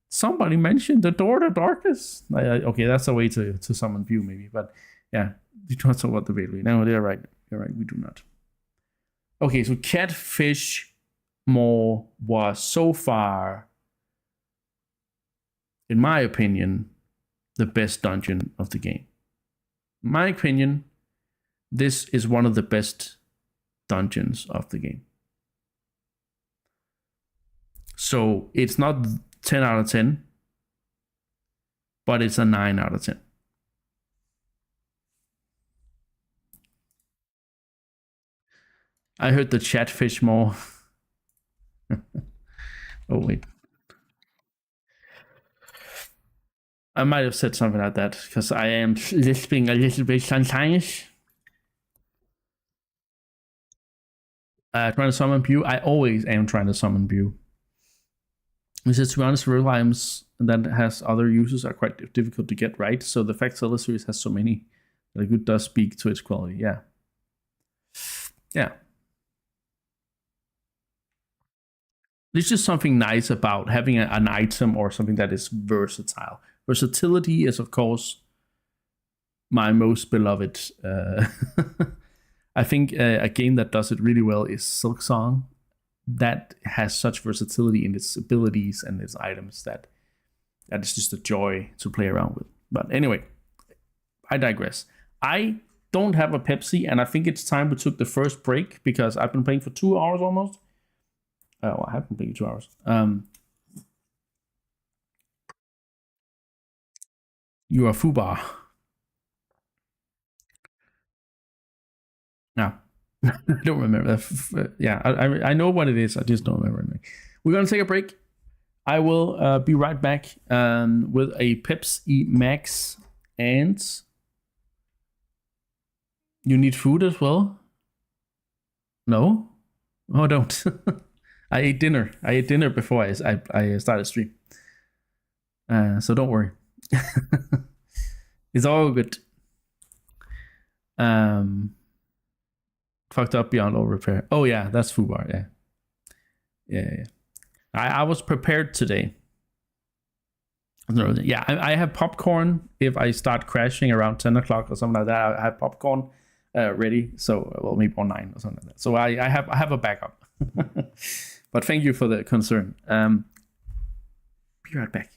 Somebody mentioned the Door to Darkness. Okay, that's a way to summon view, maybe. But yeah, we do not talk about the Beyblade. No, they're right. You're right, we do not. Okay, so Catfish Maw was so far, in my opinion, the best dungeon of the game. In my opinion, this is one of the best dungeons of the game. So it's not 10 out of 10, but it's a 9 out of 10. I heard the Catfish Maw. Oh, wait. I might have said something like that because I am lisping a little bit sometimes. Trying to summon Bew. I always am trying to summon Bew. Because to be honest, real items that has other uses are quite difficult to get right. So the fact Zelda series has so many that it does speak to its quality. Yeah. Yeah. There's just something nice about having an item or something that is versatile. Versatility is, of course, my most beloved. I think a game that does it really well is Silksong. That has such versatility in its abilities and its items that That is just a joy to play around with. But anyway, I digress. I don't have a Pepsi, and I think it's time we took the first break because I've been playing for 2 hours almost. I have been playing 2 hours. You are Fubar. No, I don't remember. Yeah, I know what it is. I just don't remember it. We're gonna take a break. I will be right back with a Pepsi Max, and you need food as well. No, oh, don't. I ate dinner. I ate dinner before I started stream. So don't worry. It's all good. Fucked up beyond all repair. Oh yeah, that's Fubar. Yeah. Yeah. I was prepared today. Yeah, I have popcorn if I start crashing around 10 o'clock or something like that. I have popcorn ready. So, well, maybe on 9 or something like that. So I have a backup. But thank you for the concern. Be right back.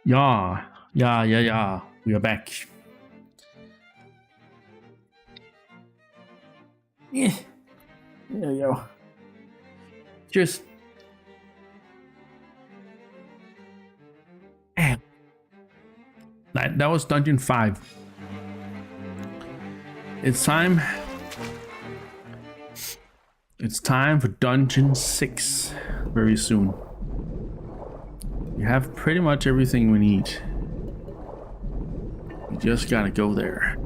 Yeah. We are back. Yeah. There we go. Cheers. That was Dungeon 5. It's time. It's time for Dungeon 6 very soon. We have pretty much everything we need. We just gotta go there.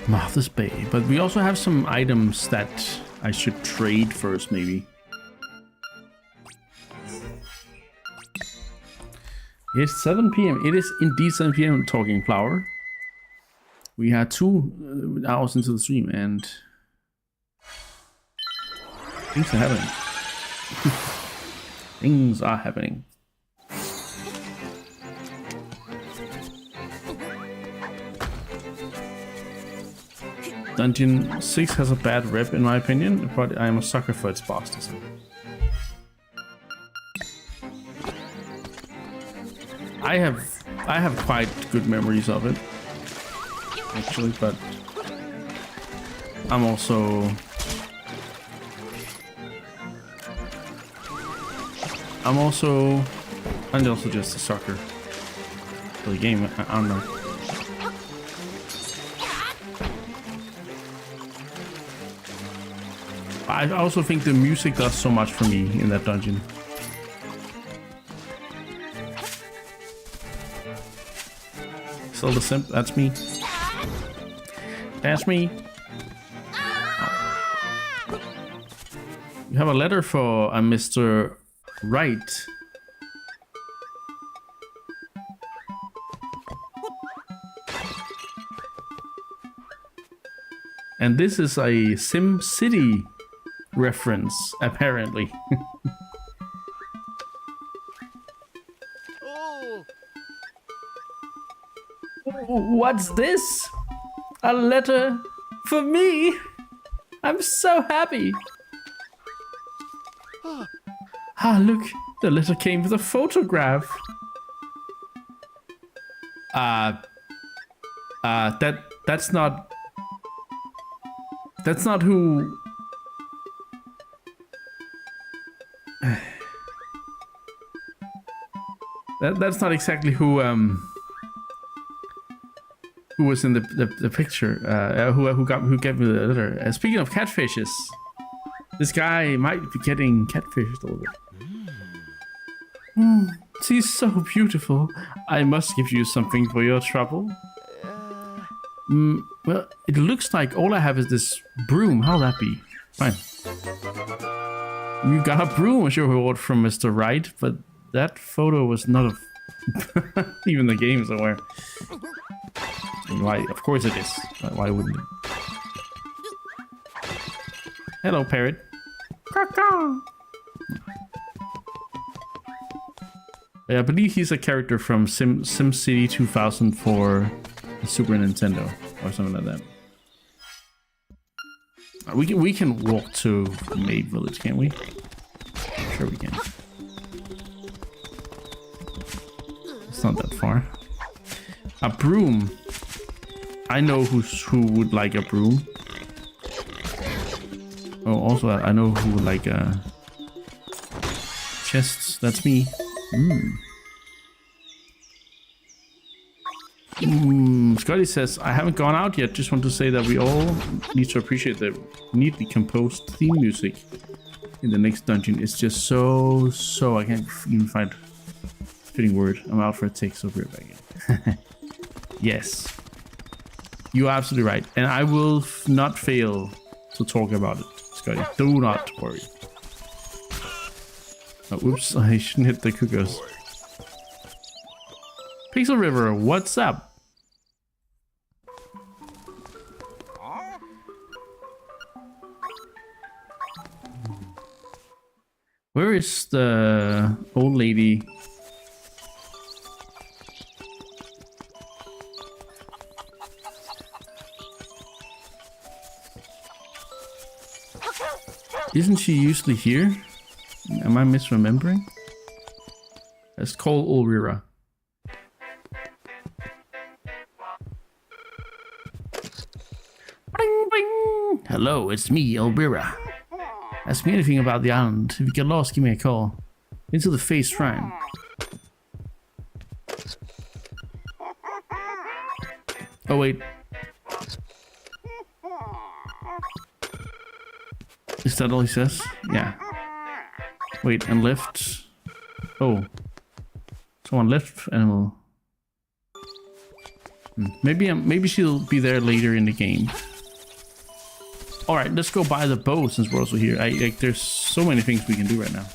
Martha's Bay. But we also have some items that I should trade first, maybe. It's 7 p.m. It is indeed 7 p.m. Talking Flower. We had 2 hours into the stream and things are happening. Things are happening. Dungeon 6 has a bad rep in my opinion, but I am a sucker for its boss design. I have quite good memories of it, actually, but I'm also just a sucker for the game. I don't know. I also think the music does so much for me in that dungeon. Zelda simp, that's me. That's me. Oh. You have a letter for a Mr. Wright. And this is a Sim City reference, apparently. What's this? A letter for me? I'm so happy. Ah, look, the letter came with a photograph. That's not who. That's not exactly who was in the picture, who gave me the letter. Speaking of catfishes, this guy might be getting catfished a little bit. She's so beautiful. I must give you something for your trouble. Well, it looks like all I have is this broom. How'll that be? Fine. You got a broom as your reward from Mr. Wright, but that photo was not of even the game's aware. Why? Of course it is. Why wouldn't it? Hello, parrot. I believe he's a character from SimCity 2000 for the Super Nintendo or something like that. We can walk to Maid Village, can't we? Sure we can. It's not that far. A broom. I know who would like a broom. Oh, also I know who would like chests. That's me. Scotty says, I haven't gone out yet. Just want to say that we all need to appreciate the neatly composed theme music in the next dungeon. It's just so I can't even find a fitting word. I'm out for a take, so be right back again. Yes. You are absolutely right. And I will not fail to talk about it, Scotty. Do not worry. Oh, oops, I shouldn't hit the cookers. Pixel River, what's up? Where is the old lady? Isn't she usually here? Am I misremembering? Let's call Ulrira. Bing, bing. Hello, it's me, Elvira. Ask me anything about the island. If you get lost, give me a call. Into the Face Shrine. Oh wait. Is that all he says? Yeah. Wait, and left. Oh. Someone left animal. Maybe she'll be there later in the game. All right, let's go buy the bow since we're also here. There's so many things we can do right now.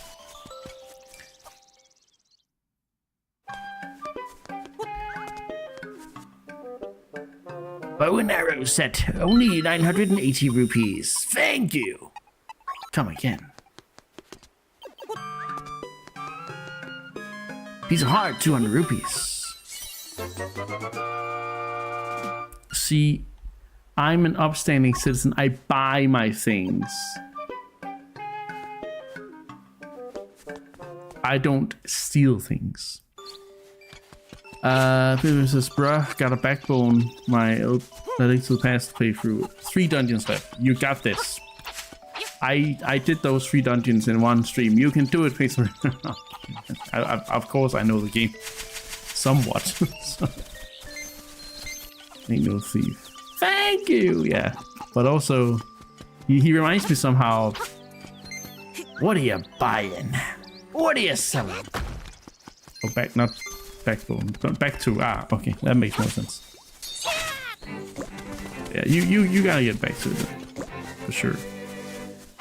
Bow and arrow set. Only 980 rupees. Thank you. Come again. Piece of heart, 200 rupees. See, I'm an upstanding citizen. I buy my things. I don't steal things. People says, bruh, got a backbone. My Link to the Past playthrough. 3 dungeons left. You got this. I did those 3 dungeons in one stream. You can do it, please. Of course, I know the game somewhat. Ain't no thief. Thank you. Yeah, but also he reminds me somehow. What are you buying? What are you selling? Oh, not backbone. Back to okay, that makes more sense. Yeah, you gotta get back to it for sure.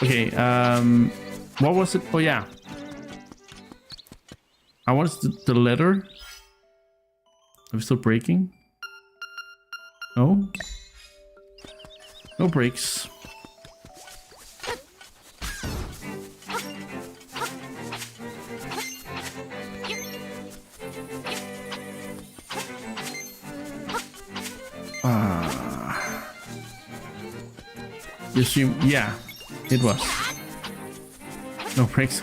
Okay, what was it? Oh yeah, I wanted the letter. Are we still breaking? No. No breaks. You assume, yeah, it was. No breaks.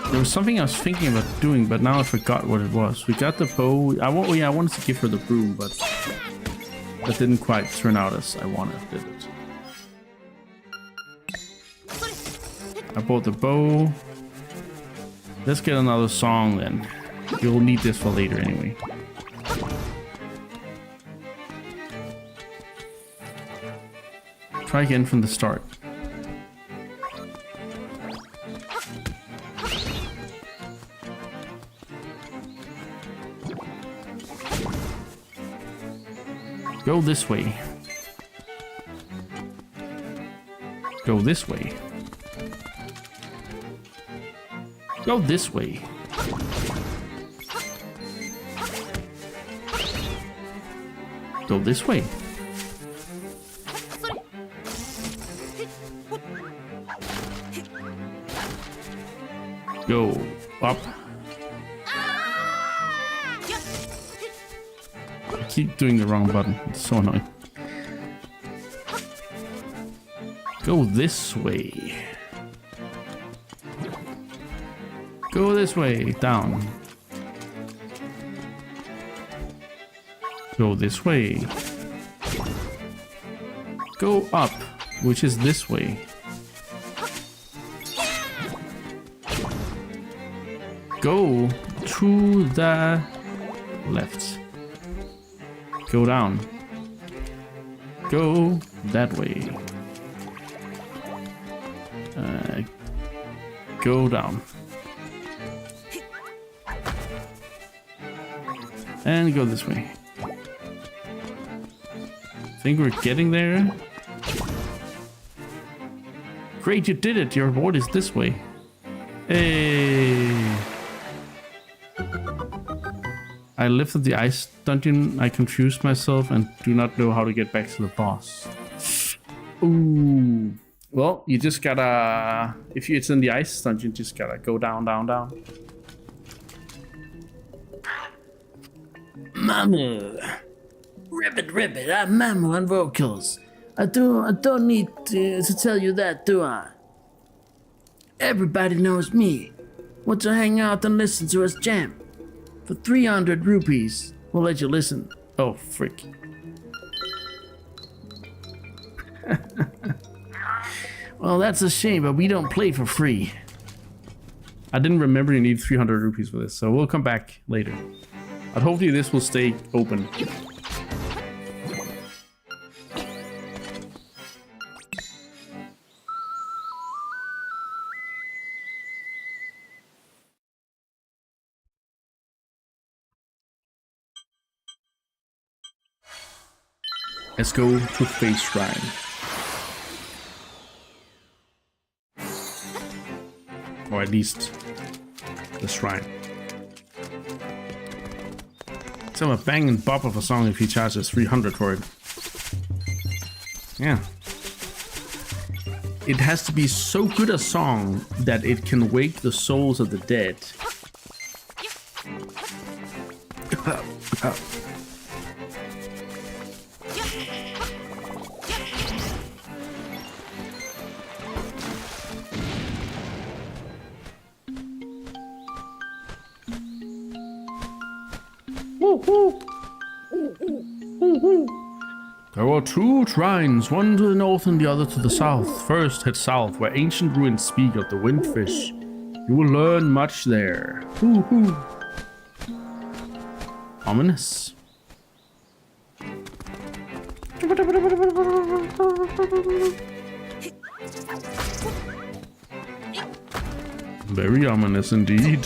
There was something I was thinking about doing, but now I forgot what it was. We got the bow. I wanted to give her the broom, but that didn't quite turn out as I wanted, did it? I bought the bow. Let's get another song then. You'll need this for later anyway. Try again from the start. Go this way. Go this way. Go this way. Go this way. Go up. I keep doing the wrong button. It's so annoying. Go this way. Go this way. Down. Go this way. Go up, which is this way. Go to the left. Go down. Go that way. Go down. And go this way. Think we're getting there? Great, you did it. Your reward is this way. Hey. I lifted the ice dungeon. I confused myself and do not know how to get back to the boss. Ooh. Well, you just gotta... If it's in the ice dungeon, just gotta go down, down, down. Mamu. Ribbit, I'm Mamu on vocals. I don't need to tell you that, do I? Everybody knows me. Want to hang out and listen to us jam? For 300 rupees, we'll let you listen. Oh, frick. Well, that's a shame, but we don't play for free. I didn't remember you need 300 rupees for this, so we'll come back later. But hopefully this will stay open. Let's go to Face Shrine. Or at least the shrine. So a banging bop of a song if he charges 300 for it. Yeah. It has to be so good a song that it can wake the souls of the dead. There are two shrines, one to the north and the other to the south. First, head south, where ancient ruins speak of the windfish. You will learn much there. Hoo-hoo. Ominous. Very ominous indeed.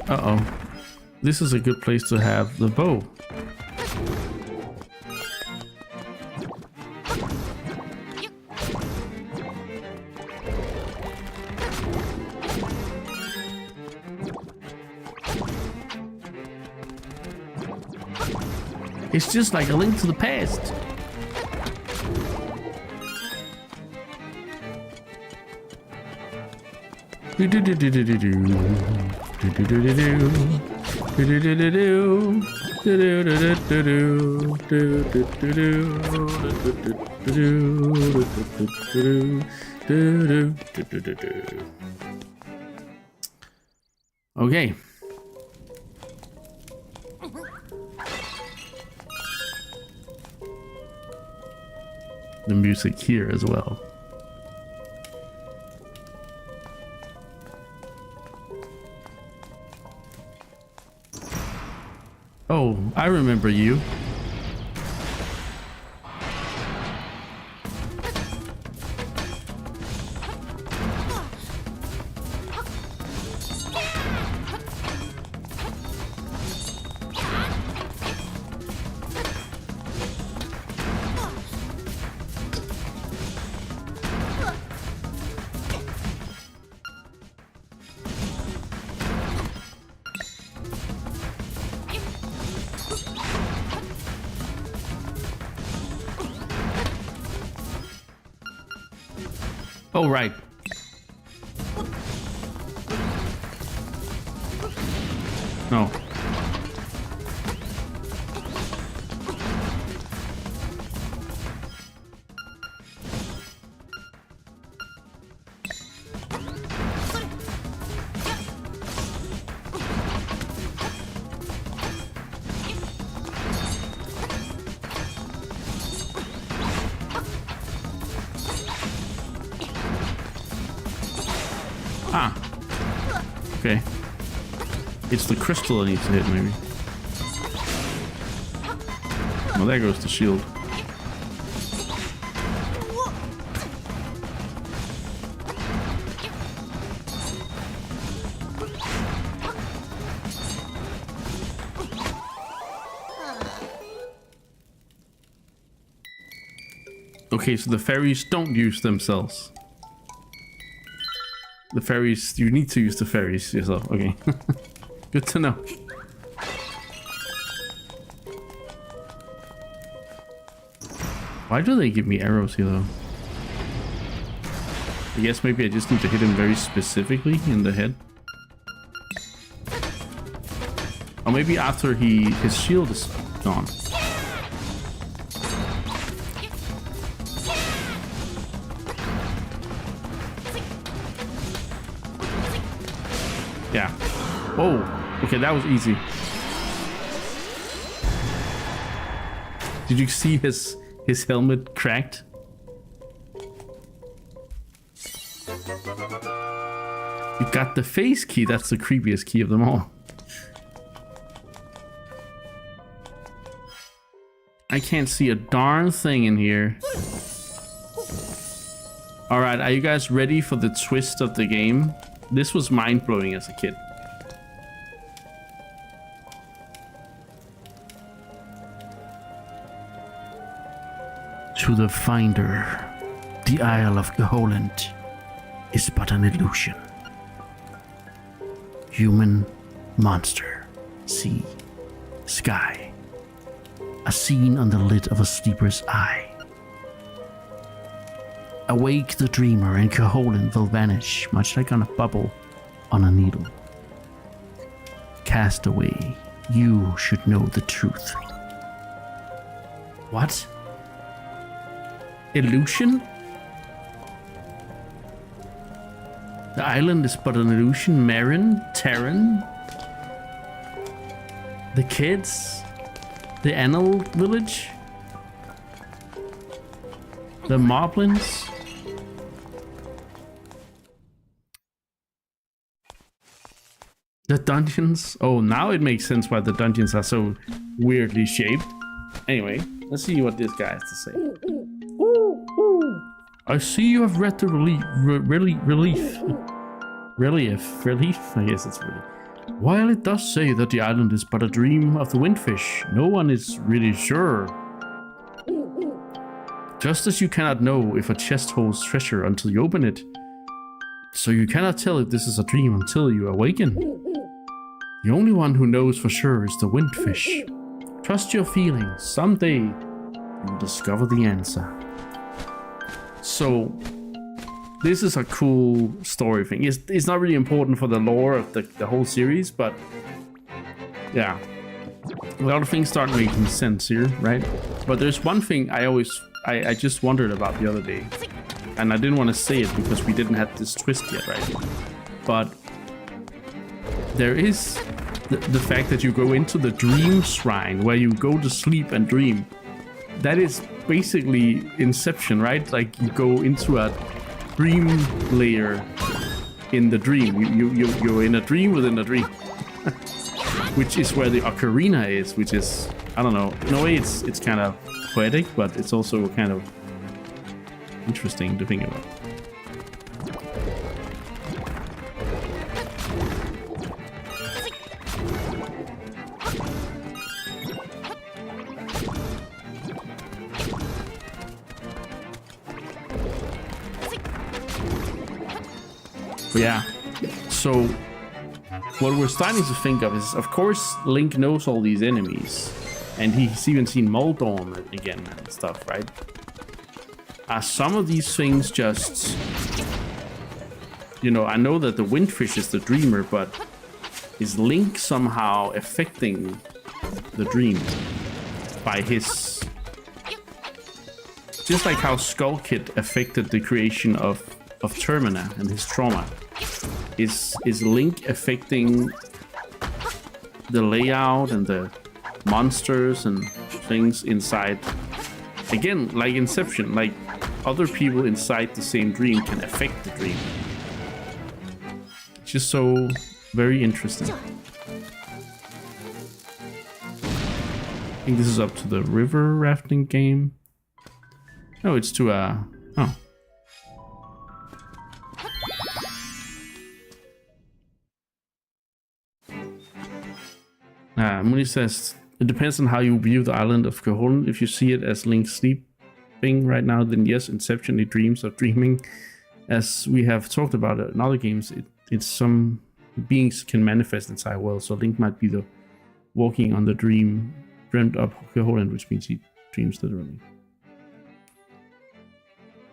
Uh-oh. This is a good place to have the bow. It's just like a link to the past. Okay. The music here as well. Oh, I remember you. Oh, right. No. Ah. Okay. It's the crystal I need to hit, maybe. Well, there goes the shield. Okay, so the fairies don't use themselves. The fairies, you need to use the fairies yourself. Okay. Good to know. Why do they give me arrows here though? I guess maybe I just need to hit him very specifically in the head. Or maybe after his shield is gone. Yeah. Oh, okay, that was easy. Did you see his helmet cracked? You got the face key. That's the creepiest key of them all. I can't see a darn thing in here. All right, are you guys ready for the twist of the game? This was mind-blowing as a kid. To the finder, the Isle of Geholland is but an illusion. Human, monster, sea, sky. A scene on the lid of a sleeper's eye. Awake the dreamer and Geholland will vanish, much like on a bubble on a needle. Castaway, you should know the truth. What? Illusion? The island is but an illusion. Marin? Terran? The kids? The Anil village? The Moblins? The dungeons? Oh, now it makes sense why the dungeons are so weirdly shaped. Anyway, let's see what this guy has to say. I see you have read the relief. I guess it's relief. While it does say that the island is but a dream of the windfish, no one is really sure. Just as you cannot know if a chest holds treasure until you open it, so you cannot tell if this is a dream until you awaken. The only one who knows for sure is the windfish. Trust your feelings. Someday you'll discover the answer. So, this is a cool story thing. It's not really important for the lore of the whole series, but yeah. A lot of things start making sense here, right? But there's one thing I just wondered about the other day. And I didn't want to say it because we didn't have this twist yet, right? But there is the fact that you go into the dream shrine where you go to sleep and dream. That is basically Inception, right? Like you go into a dream layer in the dream. You're in a dream within a dream. Which is where the ocarina is, which is, I don't know, in a way it's kind of poetic, but it's also kind of interesting to think about. But yeah, so what we're starting to think of is, of course, Link knows all these enemies, and he's even seen Moldorm again and stuff, right? Are some of these things just, you know, I know that the windfish is the dreamer, but is Link somehow affecting the dream by his, just like how Skull Kid affected the creation of Termina and his trauma? Is Link affecting the layout and the monsters and things inside? Again, like Inception, like other people inside the same dream can affect the dream. It's just so very interesting. I think this is up to the river rafting game. No, it's to oh. Mooney says, it depends on how you view the island of Geholland. If you see it as Link sleeping right now, then yes, Inception, he dreams of dreaming. As we have talked about in other games, it's some beings can manifest inside worlds. So Link might be the walking on the dreamt up Geholland, which means he dreams literally.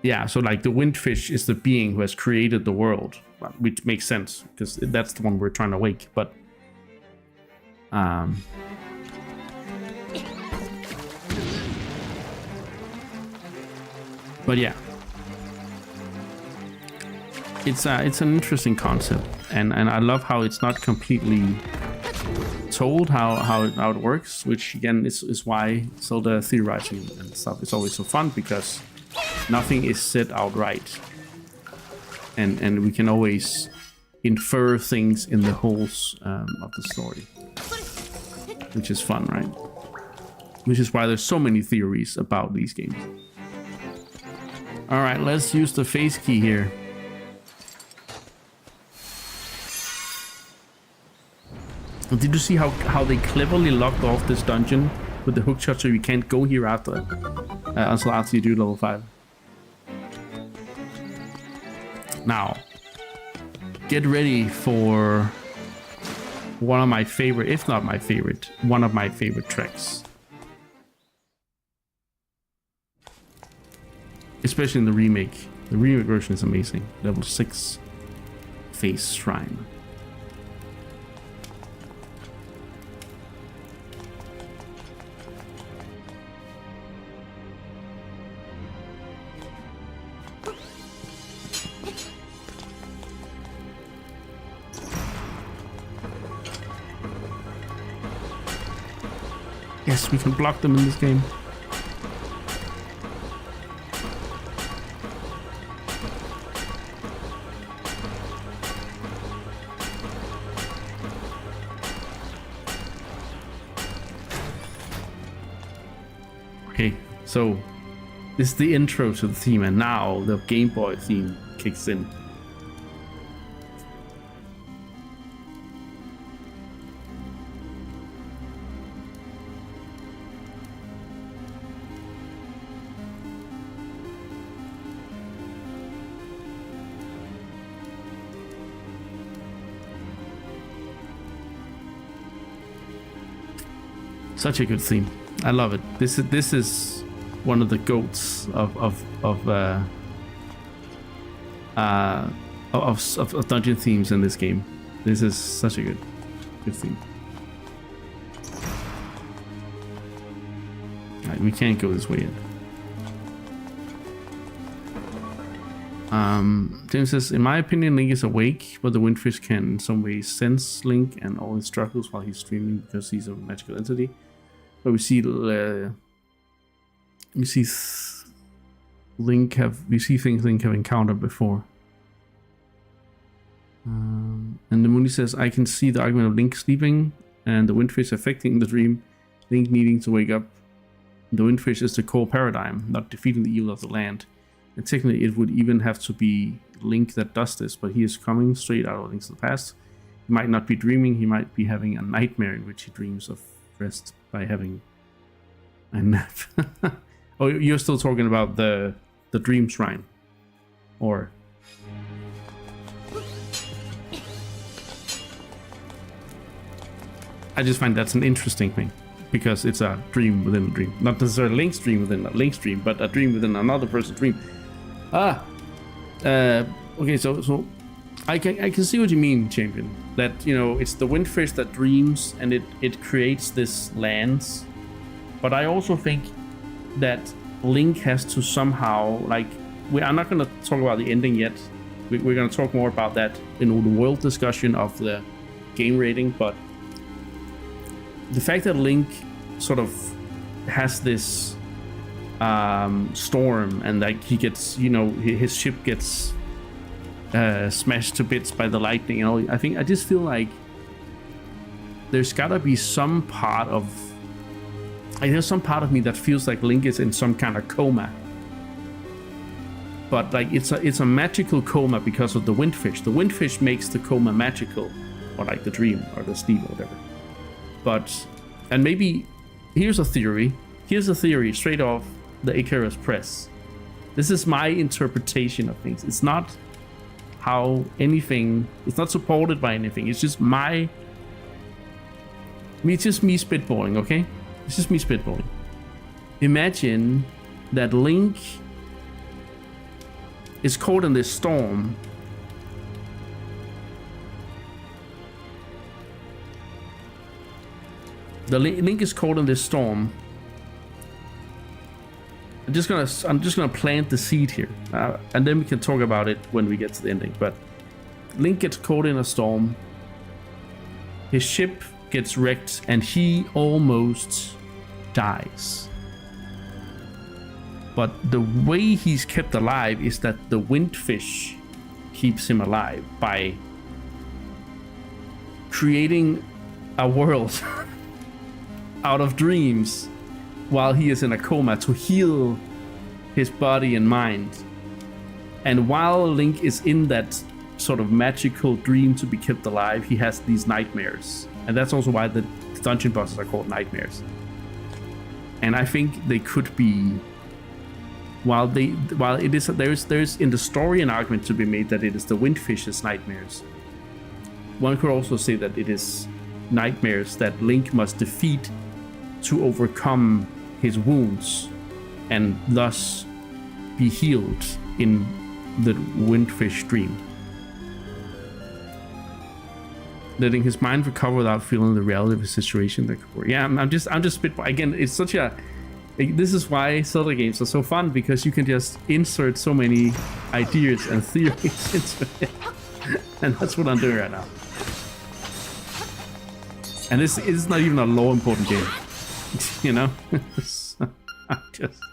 Yeah, so like the windfish is the being who has created the world, which makes sense because that's the one we're trying to wake. But yeah, it's an interesting concept, and I love how it's not completely told how it works, which again is why Zelda theorizing and stuff is always so fun, because nothing is said outright, and we can always infer things in the holes of the story, which is fun, right? Which is why there's so many theories about these games. All right, let's use the face key here. Did you see how they cleverly locked off this dungeon with the hook shot, so you can't go here after until after you do level 5? Now, get ready for one of my favorite, if not my favorite, one of my favorite tracks. Especially in the remake. The remake version is amazing. Level 6 Face Shrine. Yes, we can block them in this game. Okay, so this is the intro to the theme, and now the Game Boy theme kicks in. Such a good theme. I love it. This is one of the goats of dungeon themes in this game. This is such a good theme. Right, we can't go this way yet. James says, in my opinion, Link is awake, but the windfish can in some ways sense Link and all his struggles while he's streaming because he's a magical entity. But we see things Link have encountered before. And the Mooney says, I can see the argument of Link sleeping and the windfish affecting the dream, Link needing to wake up. The windfish is the core paradigm, not defeating the evil of the land. And technically it would even have to be Link that does this, but he is coming straight out of Link's past. He might not be dreaming, he might be having a nightmare in which he dreams of rest by having a nap. Oh, you're still talking about the dream shrine, or I just find that's an interesting thing because it's a dream within a dream, not necessarily Link's dream within a Link's dream, but a dream within another person's dream. Okay, so I can see what you mean, Champion. That, you know, it's the windfish that dreams and it creates this lands. But I also think that Link has to somehow, like, I'm not going to talk about the ending yet. We're going to talk more about that in the world discussion of the game rating. But the fact that Link sort of has this storm and like he gets, you know, his ship gets smashed to bits by the lightning and all. I just feel like there's gotta be some part of there's some part of me that feels like Link is in some kind of coma, but like it's a magical coma because of the windfish. The windfish makes the coma magical, or like the dream or the sleep or whatever. But, and maybe here's a theory straight off the Icarus Press. This is my interpretation of things. It's not how anything, it's not supported by anything. It's just me spitballing, okay? It's just me spitballing. Imagine that Link is caught in this storm. Link is caught in this storm. I'm just gonna plant the seed here, and then we can talk about it when we get to the ending. But Link gets caught in a storm. His ship gets wrecked, and he almost dies. But the way he's kept alive is that the windfish keeps him alive by creating a world out of dreams while he is in a coma to heal his body and mind. And while Link is in that sort of magical dream to be kept alive, he has these nightmares. And that's also why the dungeon bosses are called nightmares. And I think they could be, while it is, there's in the story an argument to be made that it is the windfish's nightmares. One could also say that it is nightmares that Link must defeat to overcome his wounds and thus be healed in the windfish dream. Letting his mind recover without feeling the reality of his situation. Yeah, I'm just spitballing. Again, it's such a... This is why Zelda games are so fun, because you can just insert so many ideas and theories into it. And that's what I'm doing right now. And this is not even a low important game. You know? I'm just...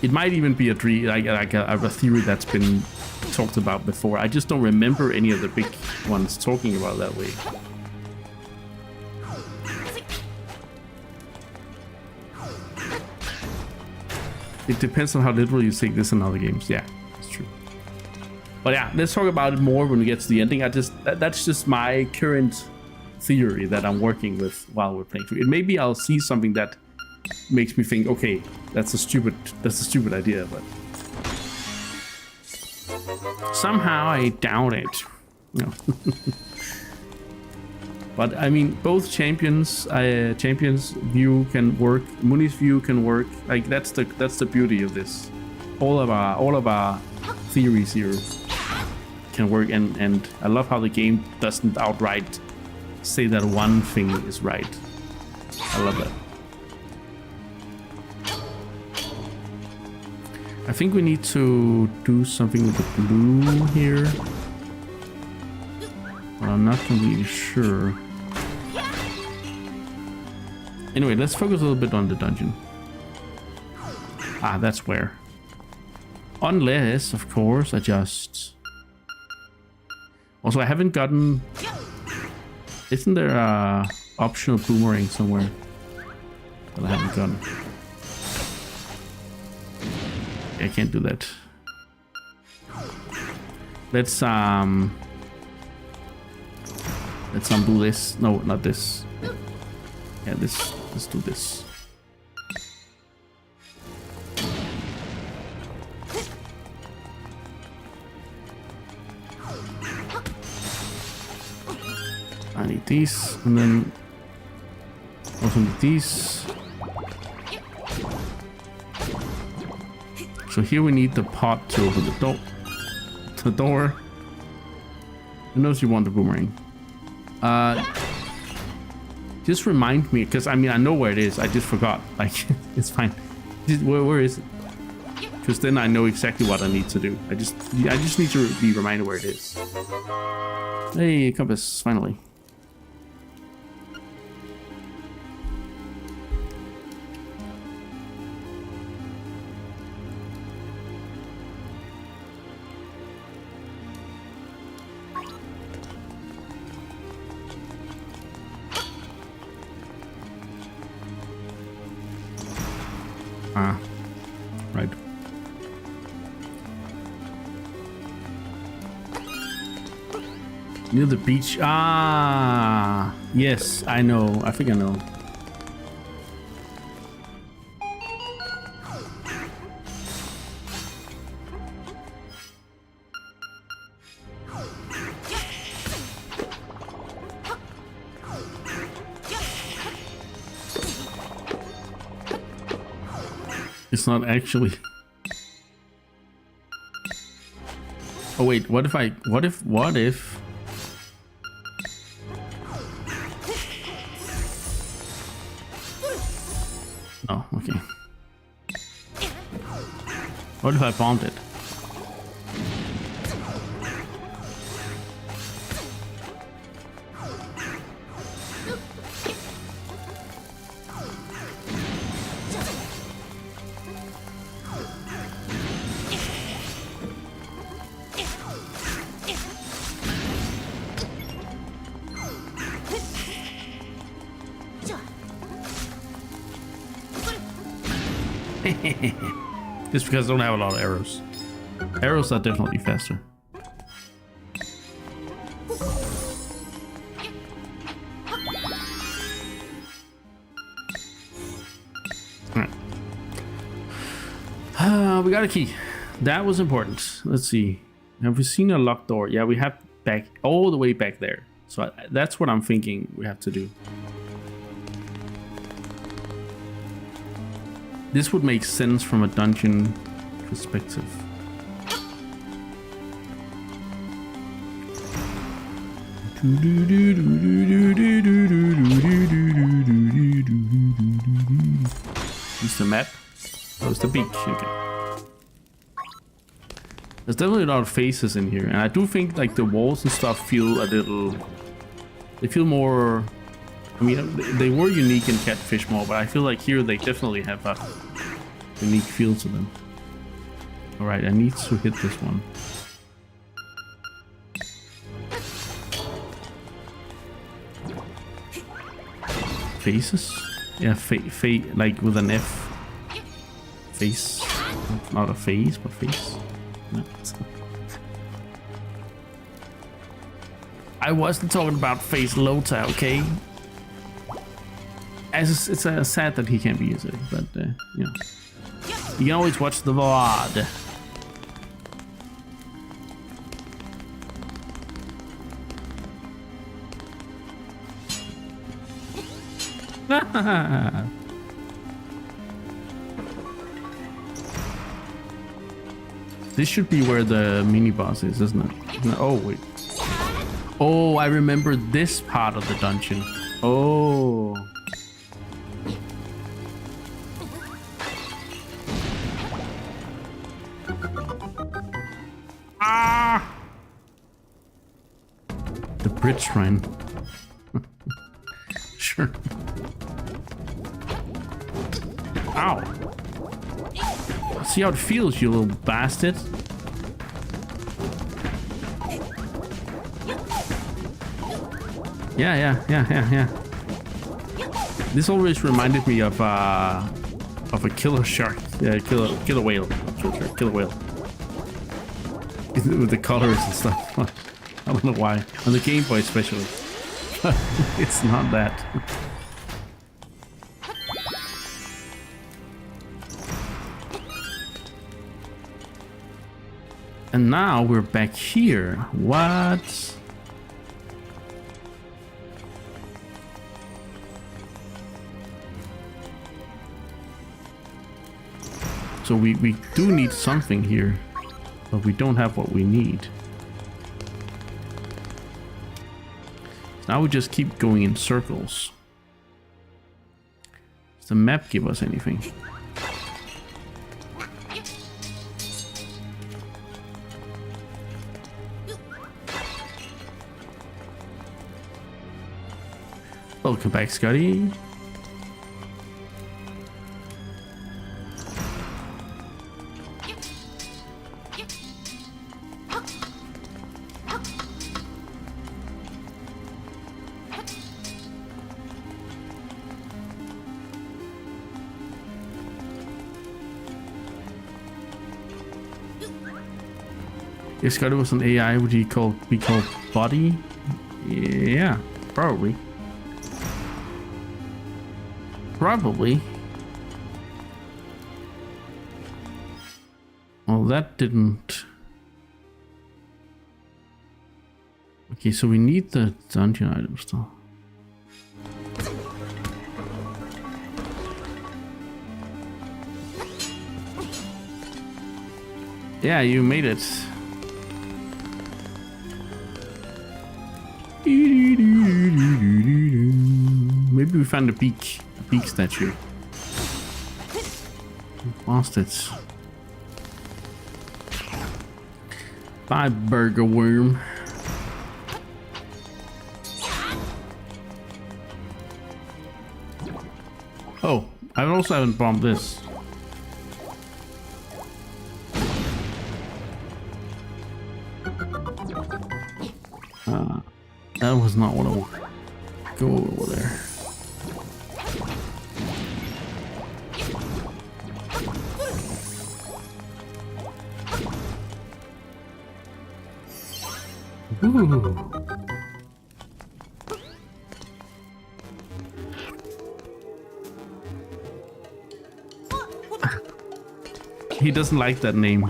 It might even be a dream, like a theory that's been talked about before. I just don't remember any of the big ones talking about it that way. It depends on how literal you take this in other games. Yeah, it's true. But yeah, let's talk about it more when we get to the ending. That's just my current theory that I'm working with while we're playing through it. Maybe I'll see something that makes me think, okay, that's a stupid idea, but somehow I doubt it. No. But I mean, both champions view can work. Muni's view can work. Like that's the beauty of this. All of our theories here can work, and I love how the game doesn't outright say that one thing is right. I love that. I think we need to do something with the blue here. But I'm not completely sure. Anyway, let's focus a little bit on the dungeon. Ah, that's where. Unless, of course, I just... Also, I haven't gotten... Isn't there a optional boomerang somewhere that I haven't gotten? I can't do that. Let's undo this. No, not this. Yeah, this. Let's do this. I need these, and then also need these. So here we need the pot to open the door. Who knows you want the boomerang? Just remind me, because I mean I know where it is. I just forgot. Like it's fine. Where is it? Because then I know exactly what I need to do. I just need to be reminded where it is. Hey, compass! Finally. Right. Near the beach. Ah, yes, I know. I think I know. It's not actually. Oh wait, what if? Oh, okay. What if I bombed it? Just because I don't have a lot of arrows. Arrows are definitely faster. Alright. We got a key. That was important. Let's see. Have we seen a locked door? Yeah, we have back all the way back there. So that's what I'm thinking we have to do. This would make sense from a dungeon perspective. Use the map. Oh, it's the beach. Okay. There's definitely a lot of faces in here, and I do think like the walls and stuff feel a little. They feel more. I mean, they were unique in Catfish Mall, but I feel like here they definitely have a unique feel to them. All right, I need to hit this one. Faces? Yeah, like with an F. Face. Not a face, but face. No. I wasn't talking about face Lota, okay? As it's sad that he can't be using it, but you know, you can always watch the VOD. This should be where the mini boss is, isn't it? Oh wait. Oh, I remember this part of the dungeon. Oh. Ah! The bridge shrine. Sure. Ow. See how it feels, you little bastard. Yeah. This always reminded me of a killer shark. Yeah, killer whale. Killer whale. With the colors and stuff. I don't know why. On the Game Boy especially. It's not that. And now we're back here. What? So we do need something here, but we don't have what we need. Now we just keep going in circles. Does the map give us anything? Welcome back, Scotty. If Scotty was an AI, would he be called Body? Yeah, probably. Probably. Well, that didn't. Okay, so we need the dungeon item still. Yeah, you made it. Maybe we found a beak statue. Bastards. Bye, burger worm. Oh, I also haven't bombed this. That was not what I wanted. Go over there. Ooh. He doesn't like that name.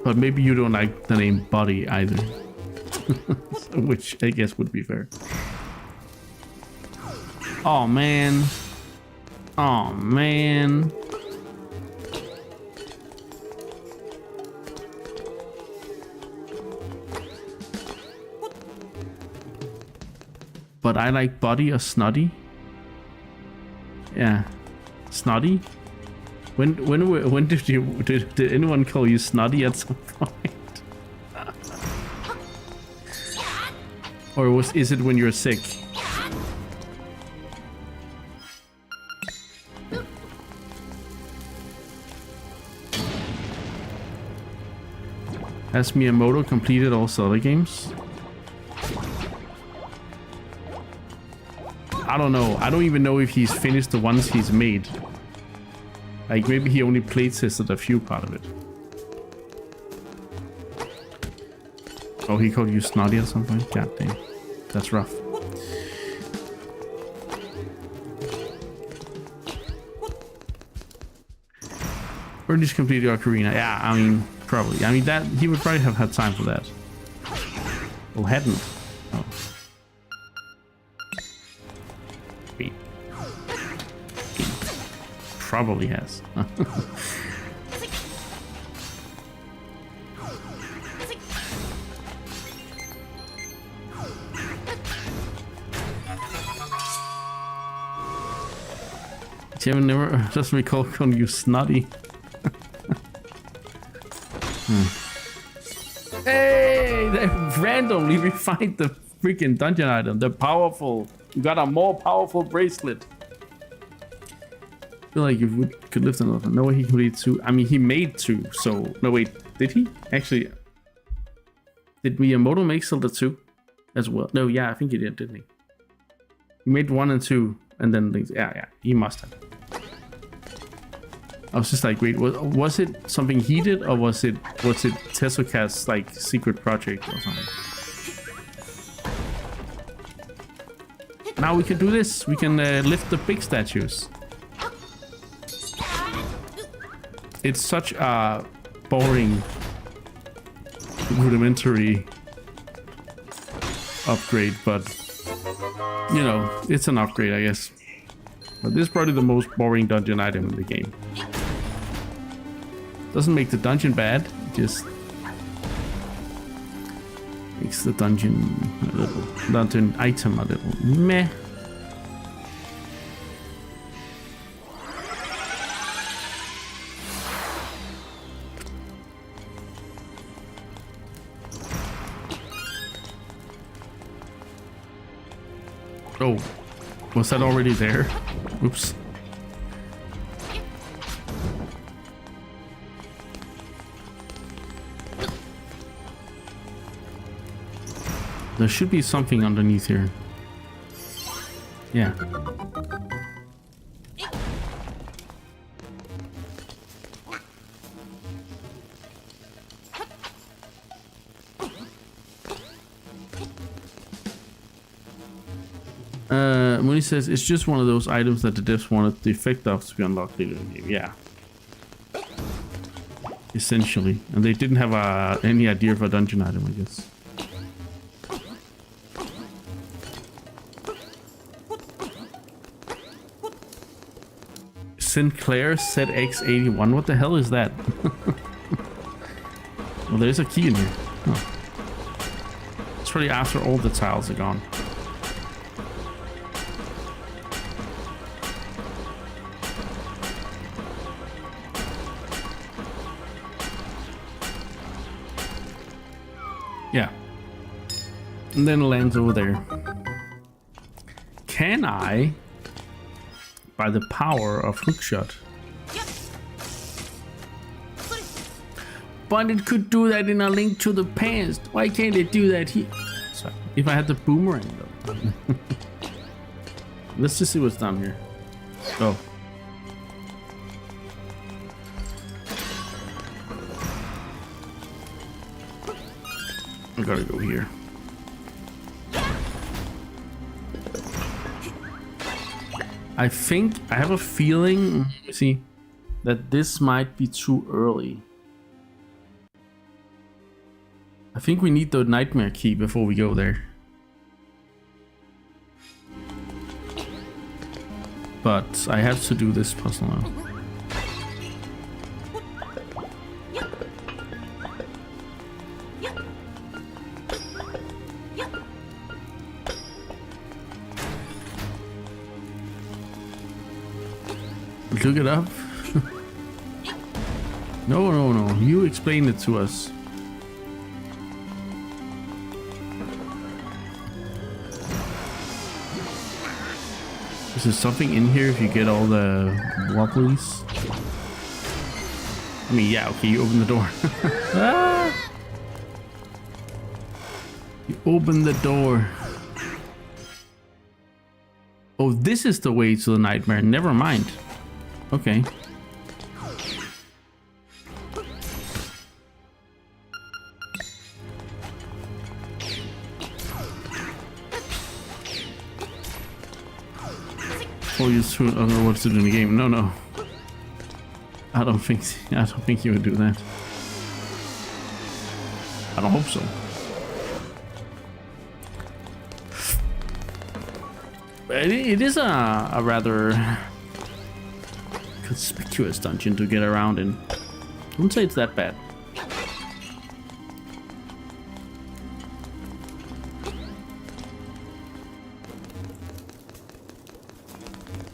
But maybe you don't like the name Buddy either. Which I guess would be fair. Oh man. Oh man. But I like Buddy or Snotty. Yeah. Snotty? When did anyone call you Snotty at some point? Or is it when you're sick? Has Miyamoto completed all Zelda games? I don't know. I don't even know if he's finished the ones he's made. Like, maybe he only play tested a few part of it. Oh, he called you Snotty at some point? God damn. That's rough. Or just completed Ocarina. Yeah, I mean, probably. I mean, that he would probably have had time for that. Well, hadn't. Oh. He probably has. Jim never just recall calling you Snotty. Hey, they randomly refined the freaking dungeon item. They're powerful. You got a more powerful bracelet. I feel like you could lift another. No way he completed 2. I mean, he made 2. So no wait, did he actually? Did Miyamoto make Zelda 2 as well? No, yeah, I think he did, didn't he? He made 1 and 2, and then yeah, he must have. I was just like, wait, was it something he did, or was it Tesocast's like secret project or something? Now we can do this. We can lift the big statues. It's such a boring, rudimentary upgrade, but you know, it's an upgrade, I guess. But this is probably the most boring dungeon item in the game. Doesn't make the dungeon bad, just makes the dungeon item a little meh. Oh, was that already there? Oops. There should be something underneath here. Yeah. Mooney says it's just one of those items that the devs wanted the effect of to be unlocked later in the game. Yeah. Essentially. And they didn't have any idea of a dungeon item, I guess. Sinclair ZX81. What the hell is that? Well, there's a key in here. Oh. It's probably after all the tiles are gone. Yeah. And then it lands over there. Can I, by the power of hookshot? But it could do that in A Link to the Past. Why can't it do that here? Sorry. If I had the boomerang though. Let's just see what's down here. Oh. I gotta go here. I think, I have a feeling, let me see, that this might be too early. I think we need the nightmare key before we go there. But I have to do this puzzle now. Look it up. No. You explain it to us. Is there something in here if you get all the wobblies? I mean, yeah, okay, you open the door. Ah! You open the door. Oh, this is the way to the nightmare. Never mind. Okay. Oh, you I don't know what to do in the game. No. I don't think you would do that. I don't hope so. But it is a rather conspicuous dungeon to get around in. I wouldn't say it's that bad.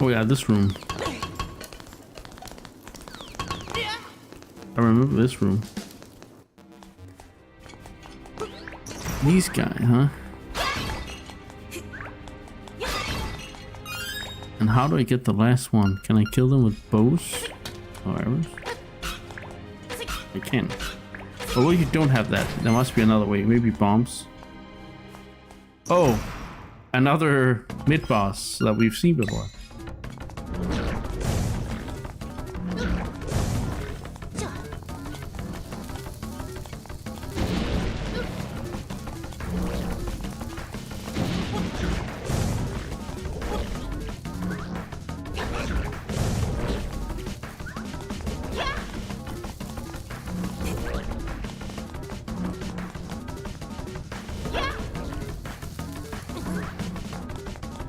Oh yeah, this room. I remember this room. These guys, huh? And how do I get the last one? Can I kill them with bows or arrows? I can. Oh, well, you don't have that. There must be another way. Maybe bombs. Oh, another mid-boss that we've seen before.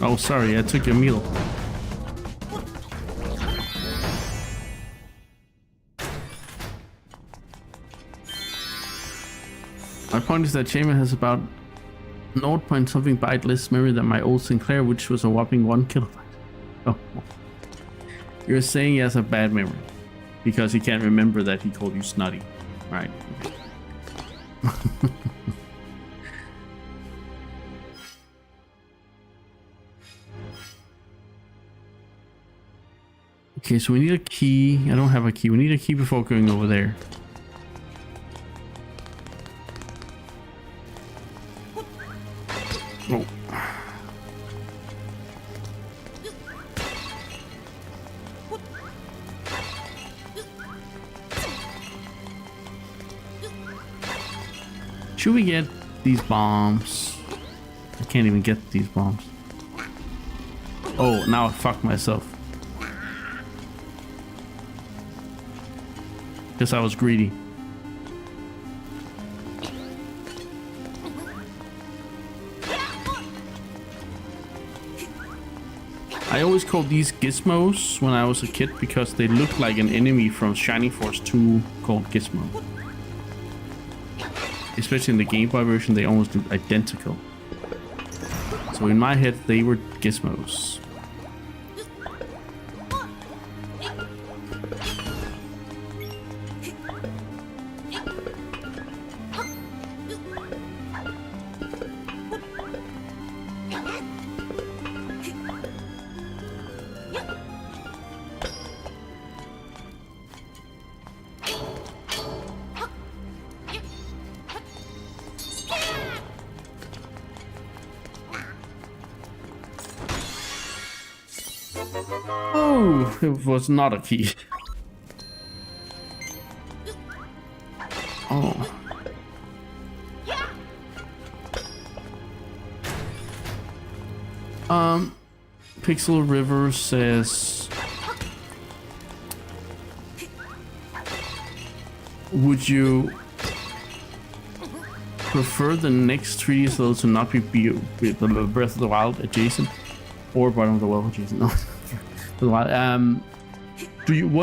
Oh, sorry, I took your meal. My point is that Chamber has about 0 point something byte less memory than my old Sinclair, which was a whopping 1 kilobyte. Oh. You're saying he has a bad memory because he can't remember that he called you snotty. Right. Okay, so we need a key. I don't have a key. We need a key before going over there. Oh. Should we get these bombs? I can't even get these bombs. Oh, now I fucked myself. Guess I was greedy. I always called these gizmos when I was a kid because they looked like an enemy from Shining Force 2 called Gizmo. Especially in the Game Boy version, they almost look identical. So in my head, they were gizmos. Oh, it was not a key. Oh. Pixel River says, would you prefer the next 3D Zelda to not be Breath of the Wild adjacent or Bottom of the World adjacent? No. What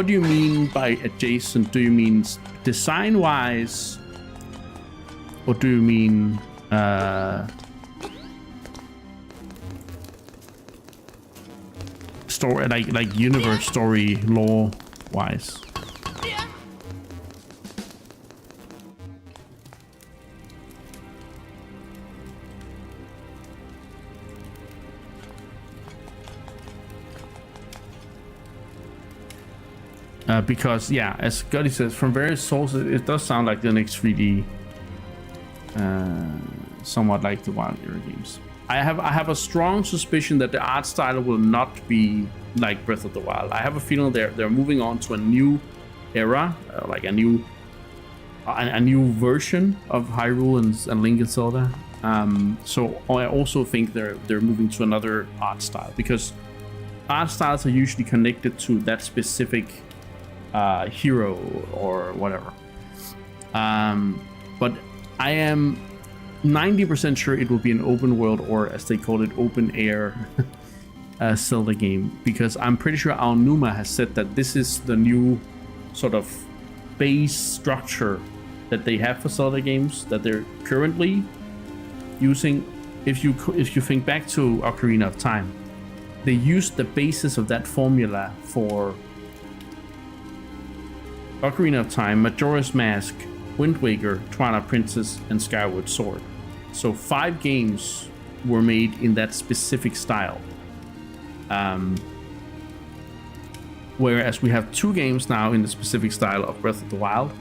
do you mean by adjacent? Do you mean design wise, or do you mean story, like universe story lore wise? Because yeah, as Gotti says, from various sources, it does sound like the next 3D, somewhat like the Wild era games. I have a strong suspicion that the art style will not be like Breath of the Wild. I have a feeling they're moving on to a new era, like a new version of Hyrule and Link and Zelda. So I also think they're moving to another art style, because art styles are usually connected to that specific hero or whatever. But I am 90% sure it will be an open world, or as they call it, open air Zelda game, because I'm pretty sure Aonuma has said that this is the new sort of base structure that they have for Zelda games that they're currently using. If you think back to Ocarina of Time, they used the basis of that formula for Ocarina of Time, Majora's Mask, Wind Waker, Twilight Princess, and Skyward Sword. So 5 games were made in that specific style. Whereas we have 2 games now in the specific style of Breath of the Wild.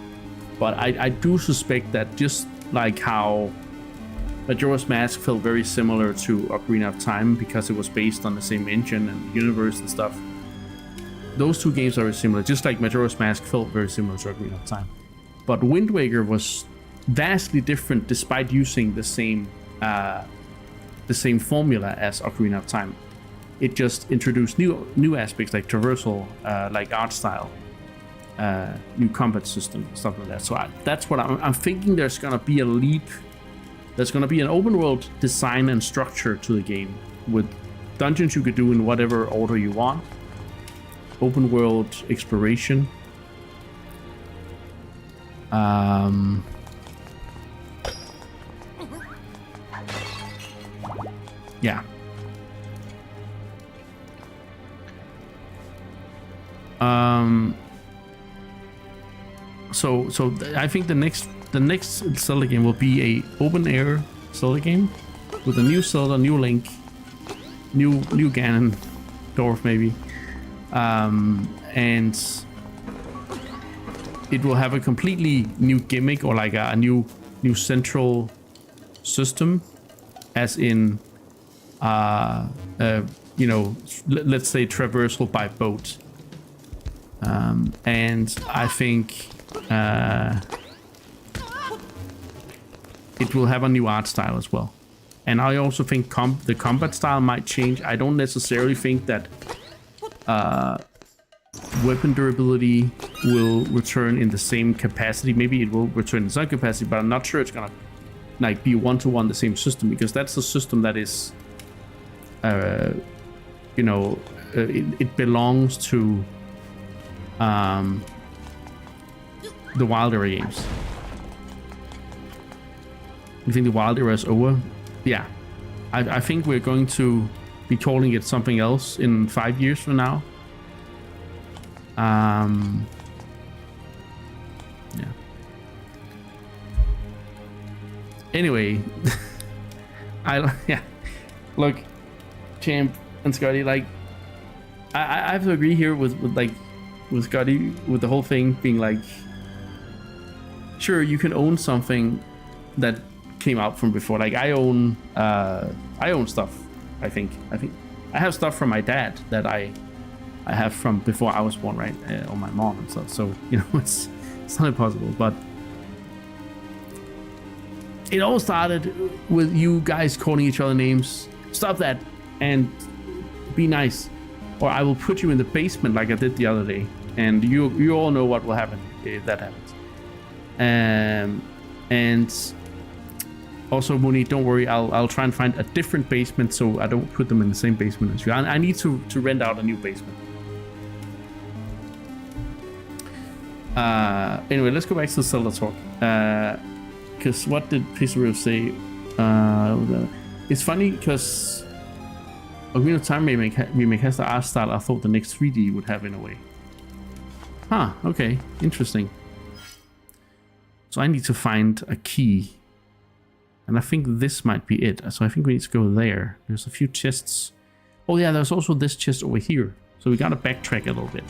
But I do suspect that just like how Majora's Mask felt very similar to Ocarina of Time because it was based on the same engine and universe and stuff, those 2 games are very similar, just like Majora's Mask felt very similar to Ocarina of Time. But Wind Waker was vastly different despite using the same formula as Ocarina of Time. It just introduced new aspects like traversal, like art style, new combat system, stuff like that. So that's what I'm thinking. There's gonna be a leap. There's gonna be an open world design and structure to the game with dungeons you could do in whatever order you want. Open world exploration. Yeah. So I think the next Zelda game will be a open air Zelda game with a new Zelda, new Link, new Ganon, Dwarf maybe, and it will have a completely new gimmick, or like a new central system, as in let's say traversal by boat. And I think it will have a new art style as well. And I also think the combat style might change. I don't necessarily think that weapon durability will return in the same capacity. Maybe it will return in some capacity, but I'm not sure it's gonna like be one-to-one the same system, because that's the system that is you know, it belongs to the Wild Era games. You think the Wild Era is over? Yeah. I think we're going to be calling it something else in 5 years from now. Yeah. Anyway, yeah. Look, Champ and Scotty, like, I have to agree here with Scotty with the whole thing being like, sure, you can own something that came out from before. Like I own stuff. I think I have stuff from my dad that I have from before I was born, right? Or my mom and stuff. So you know, it's not impossible. But it all started with you guys calling each other names. Stop that and be nice, or I will put you in the basement like I did the other day. And you all know what will happen if that happens. And also, Mooney, don't worry. I'll try and find a different basement so I don't put them in the same basement as you. I need to rent out a new basement. Anyway, let's go back to the Zelda talk. Because what did Pizarro say? It's funny because Ocarina of Time remake has the art style I thought the next 3D would have in a way. Huh, okay, interesting. So I need to find a key. And I think this might be it. So I think we need to go there. There's a few chests. Oh yeah, there's also this chest over here. So we gotta backtrack a little bit.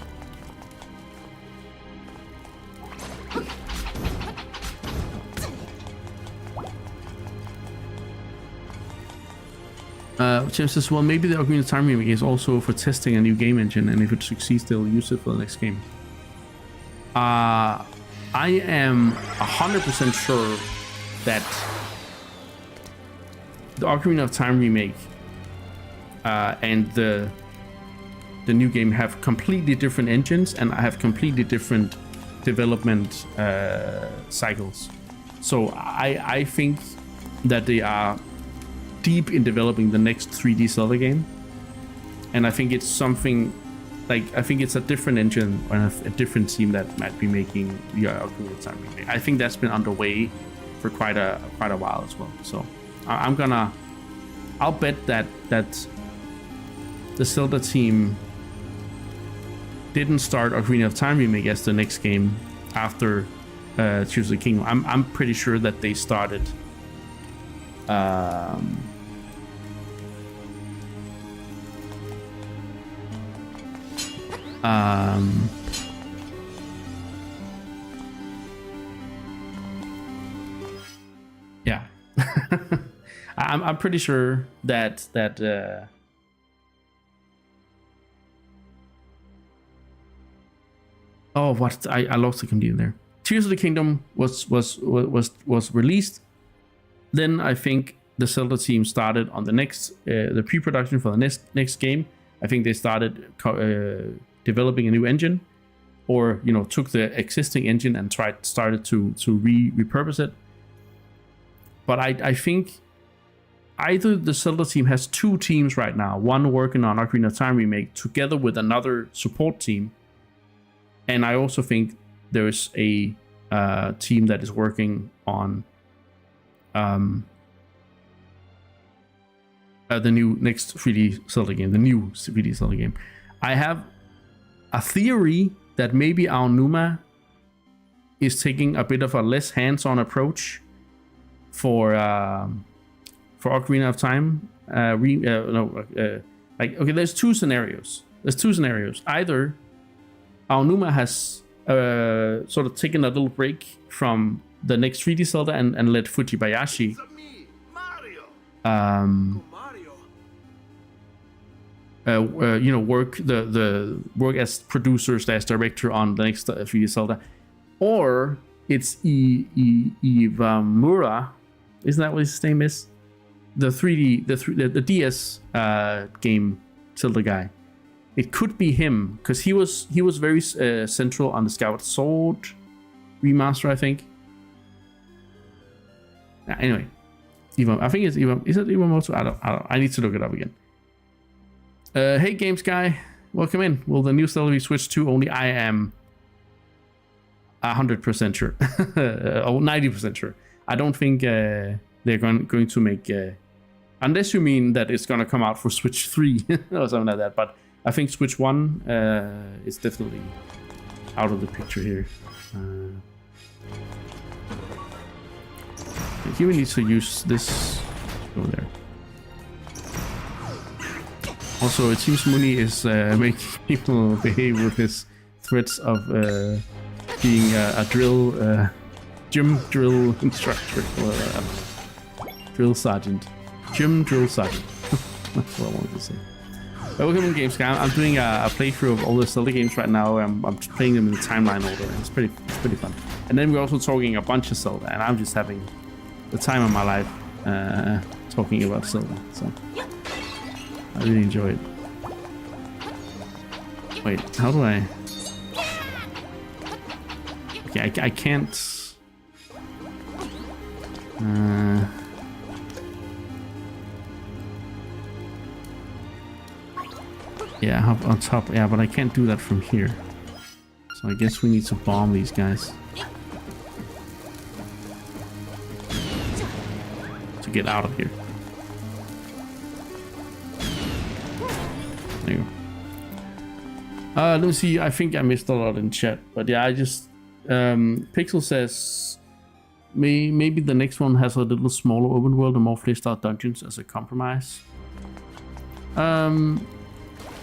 James says, well, maybe the Ocarina of Time remake is also for testing a new game engine, and if it succeeds, they'll use it for the next game. I am 100% sure that the Ocarina of Time remake and the new game have completely different engines and have completely different development cycles. So I think that they are deep in developing the next 3D Zelda game, and I think it's something like, I think it's a different engine or a different team that might be making the Ocarina of Time remake. I think that's been underway for quite a while as well. So I'll bet that the Zelda team didn't start Ocarina of Time remake as the next game after Tears of the Kingdom. I'm pretty sure that they started yeah. I'm pretty sure that oh, what I lost the computer there. Tears of the Kingdom was released. Then I think the Zelda team started on the next the pre-production for the next game. I think they started developing a new engine, or you know, took the existing engine and started to repurpose it. But I think either the Zelda team has two teams right now, one working on Ocarina of Time remake together with another support team, and I also think there's a team that is working on the new next 3D Zelda game, the new 3D Zelda game. I have a theory that maybe Aonuma is taking a bit of a less hands-on approach for Ocarina of Time. Like, okay, there's two scenarios. Either Aonuma has sort of taken a little break from the next 3D Zelda and let Fujibayashi you know, work as producer / director on the next 3D Zelda, or it's Iwamura, isn't that what his name is? The DS game Zelda guy. It could be him because he was very central on the Skyward Sword remaster, I think. Anyway, I think it's Iwam. Is it Iwamoto? I don't. I need to look it up again. Hey, Games Guy. Welcome in. Will the new Zelda be switched to only? I am 100% sure. Oh, 90% sure. I don't think they're going to make... unless you mean that it's going to come out for Switch 3 or something like that. But I think Switch 1 is definitely out of the picture here. He needs to use this over there. Also, it seems Mooney is making people behave with his threats of being a gym drill instructor or drill sergeant. Gym drill sergeant. That's what I wanted to say. Welcome in Games Guy. I'm doing a playthrough of all the Zelda games right now. I'm playing them in the timeline order, and it's pretty fun. And then we're also talking a bunch of Zelda, and I'm just having the time of my life talking about Zelda. So I really enjoy it. Wait, how do I? Okay, I can't. Yeah, up on top. Yeah, but I can't do that from here. So I guess we need to bomb these guys to get out of here. There you go. Let me see. I think I missed a lot in chat, but yeah, I just Pixel says maybe the next one has a little smaller open world and more fleshed out dungeons as a compromise.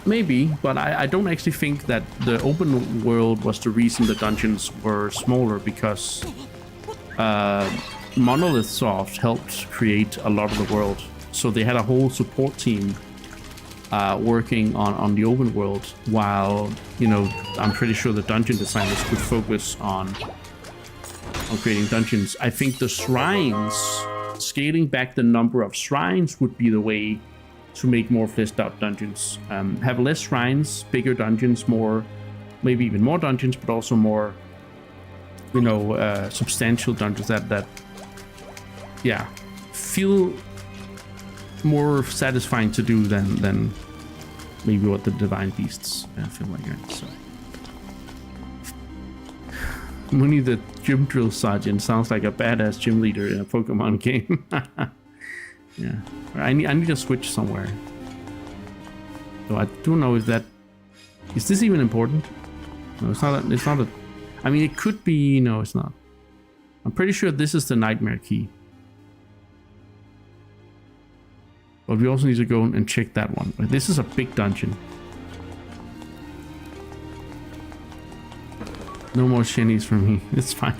Maybe, but I don't actually think that the open world was the reason the dungeons were smaller, because Monolith Soft helped create a lot of the world, so they had a whole support team working on the open world, while, you know, I'm pretty sure the dungeon designers could focus on creating dungeons. I think the shrines, scaling back the number of shrines would be the way to make more fleshed out dungeons. Have less shrines, bigger dungeons, more, maybe even more dungeons, but also more, you know, substantial dungeons that yeah, feel more satisfying to do than maybe what the Divine Beasts feel like. Right? So Mooney the Gym Drill Sergeant sounds like a badass gym leader in a Pokemon game. Yeah, I need to switch somewhere. So I don't know if that is this even important. No, it's not. It's not a. I mean, it could be. No, it's not. I'm pretty sure this is the Nightmare Key. But we also need to go and check that one. This is a big dungeon. No more shinies from me. It's fine.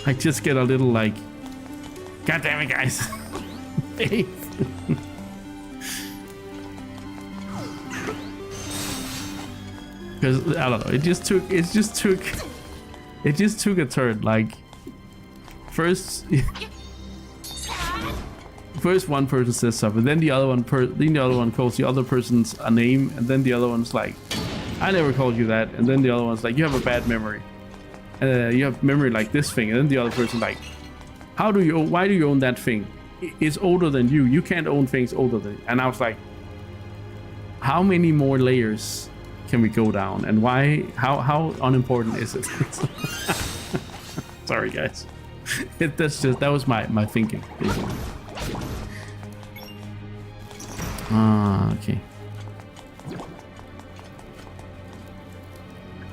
I just get a little like, God damn it, guys. Because I don't know, it just took a turn. Like, first one person says something, then the other one calls the other person's a name, and then the other one's like, I never called you that, and then the other one's like, you have a bad memory. You have memory like this thing, and then the other person's like, why do you own that thing? It's older than you. You can't own things older than you. And I was like, how many more layers can we go down? And why? How unimportant is it? Sorry, guys. That was my thinking. Okay.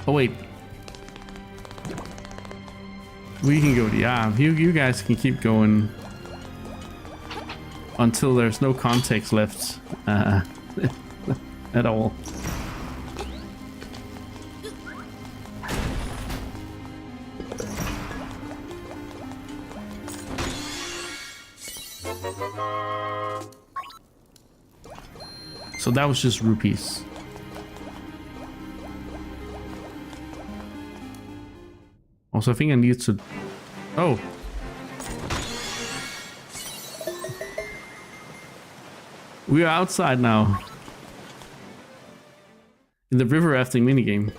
Oh wait. We can go to you guys can keep going until there's no context left at all. So that was just rupees. Also, I think I need to... Oh. We are outside now. In the river rafting minigame.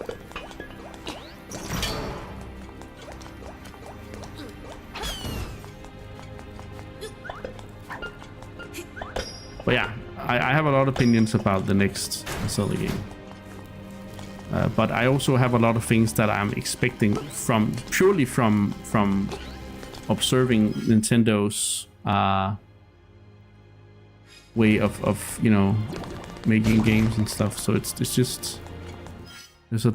But yeah, I have a lot of opinions about the next Zelda game. But I also have a lot of things that I'm expecting purely from observing Nintendo's way of making games and stuff. So it's just there's a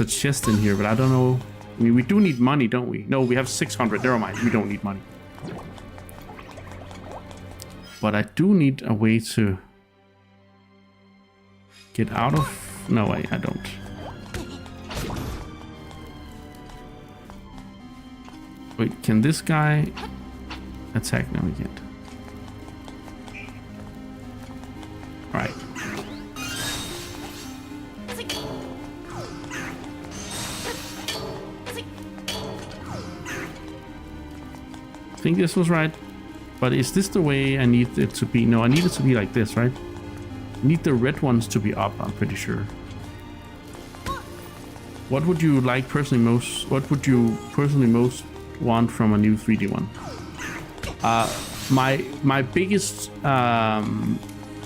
chest in here, but I don't know. I mean, we do need money, don't we? No, we have 600. Never mind. We don't need money. But I do need a way to get out of... No, I don't. Wait, can this guy attack? No, he can't. Alright. I think this was right. But is this the way I need it to be? No, I need it to be like this, right? I need the red ones to be up, I'm pretty sure. What would you like personally most? What would you personally most want from a new 3D one? My biggest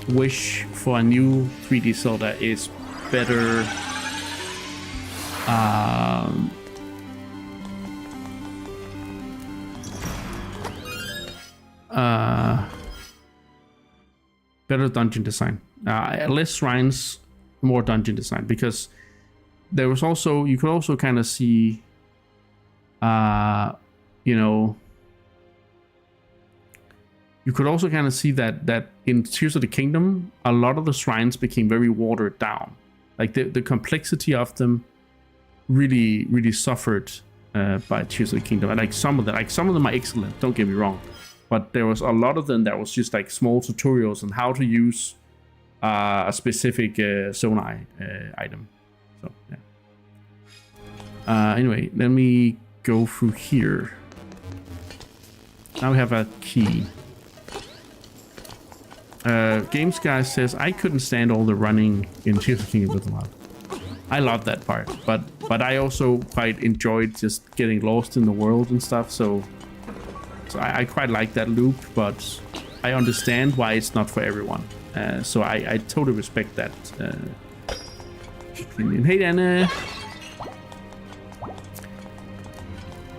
wish for a new 3D Zelda is better better dungeon design, less shrines, more dungeon design, because there was also, you could also kind of see you could also kind of see that in Tears of the Kingdom, a lot of the shrines became very watered down. Like the complexity of them really suffered by Tears of the Kingdom. And some of them are excellent, don't get me wrong, but there was a lot of them that was just like small tutorials on how to use a specific Zonai item. So yeah. Anyway, let me go through here. Now we have a key. Games Guy says, I couldn't stand all the running in Tears of the Kingdom with a lot. I love that part, but I also quite enjoyed just getting lost in the world and stuff, so I quite like that loop, but I understand why it's not for everyone. So I totally respect that. Hey Anna!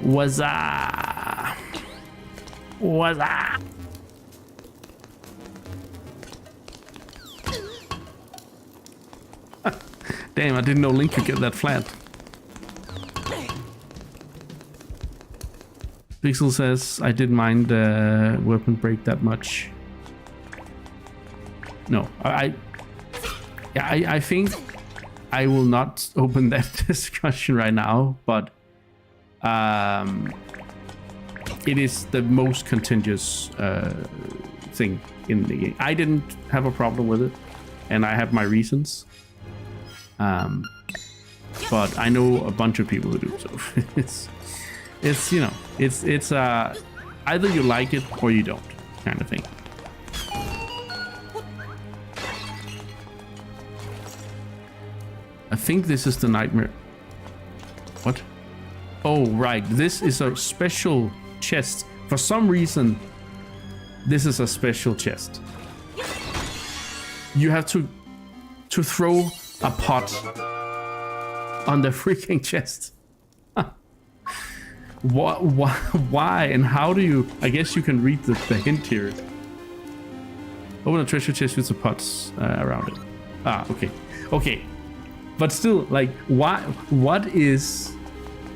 What's up? What's up? Damn, I didn't know Link could get that flat. Pixel says, I didn't mind the weapon break that much. No, I think I will not open that discussion right now, but it is the most contentious thing in the game. I didn't have a problem with it, and I have my reasons. But I know a bunch of people who do, so it's you know, it's either you like it or you don't, kind of thing. I think this is the nightmare. What? Oh, right. This is a special chest. For some reason, this is a special chest. You have to throw a pot on the freaking chest. Why and how do you... I guess you can read the hint here. Open a treasure chest with the pots around it. Ah, okay. Okay. But still, like, why? What is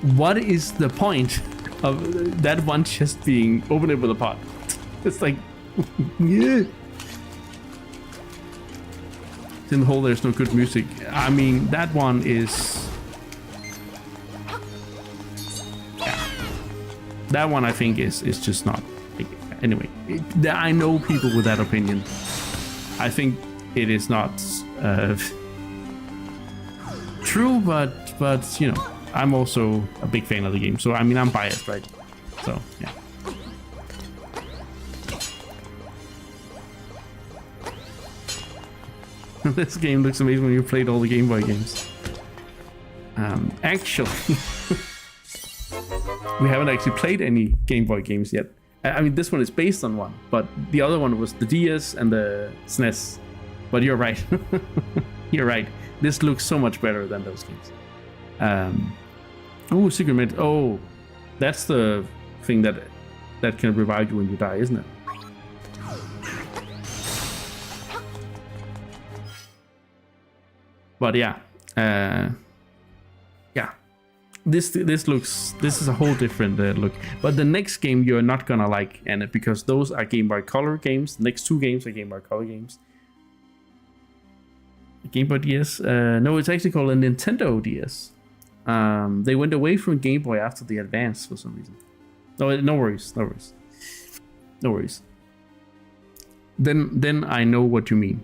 the point of that one chest being opened with a pot? It's like, yeah. In the hole, there's no good music. I mean, that one is. Yeah. That one I think is just not. Anyway, I know people with that opinion. I think it is not. True, but you know, I'm also a big fan of the game, so I mean, I'm biased, right? So yeah. This game looks amazing when you played all the Game Boy games. Actually, we haven't actually played any Game Boy games yet. I mean, this one is based on one, but the other one was the DS and the SNES. But you're right. You're right. This looks so much better than those games. Oh, Secret Mid. Oh, that's the thing that can revive you when you die, isn't it? But yeah, yeah. This is a whole different look. But the next game you're not gonna like, and because those are Game Boy Color games. The next two games are Game Boy Color games. Game Boy DS. No, it's actually called a Nintendo DS. They went away from Game Boy after the Advance for some reason. No worries. Then I know what you mean.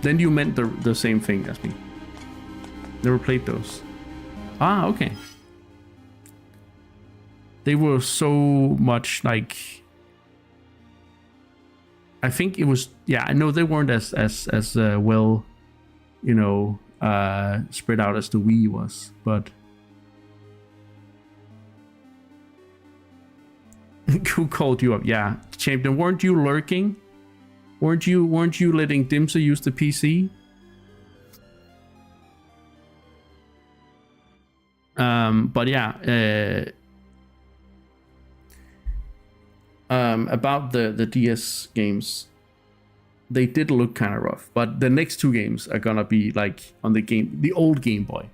Then you meant the same thing as me. Never played those. Ah, okay. They were so much like. I think it was. Yeah, I know they weren't as well, you know, spread out as the Wii was, but. Who called you up? Yeah, Champion. Weren't you lurking? Weren't you letting Dimsa use the PC? But yeah, about the DS games, they did look kind of rough. But the next two games are gonna be like on the old Game Boy.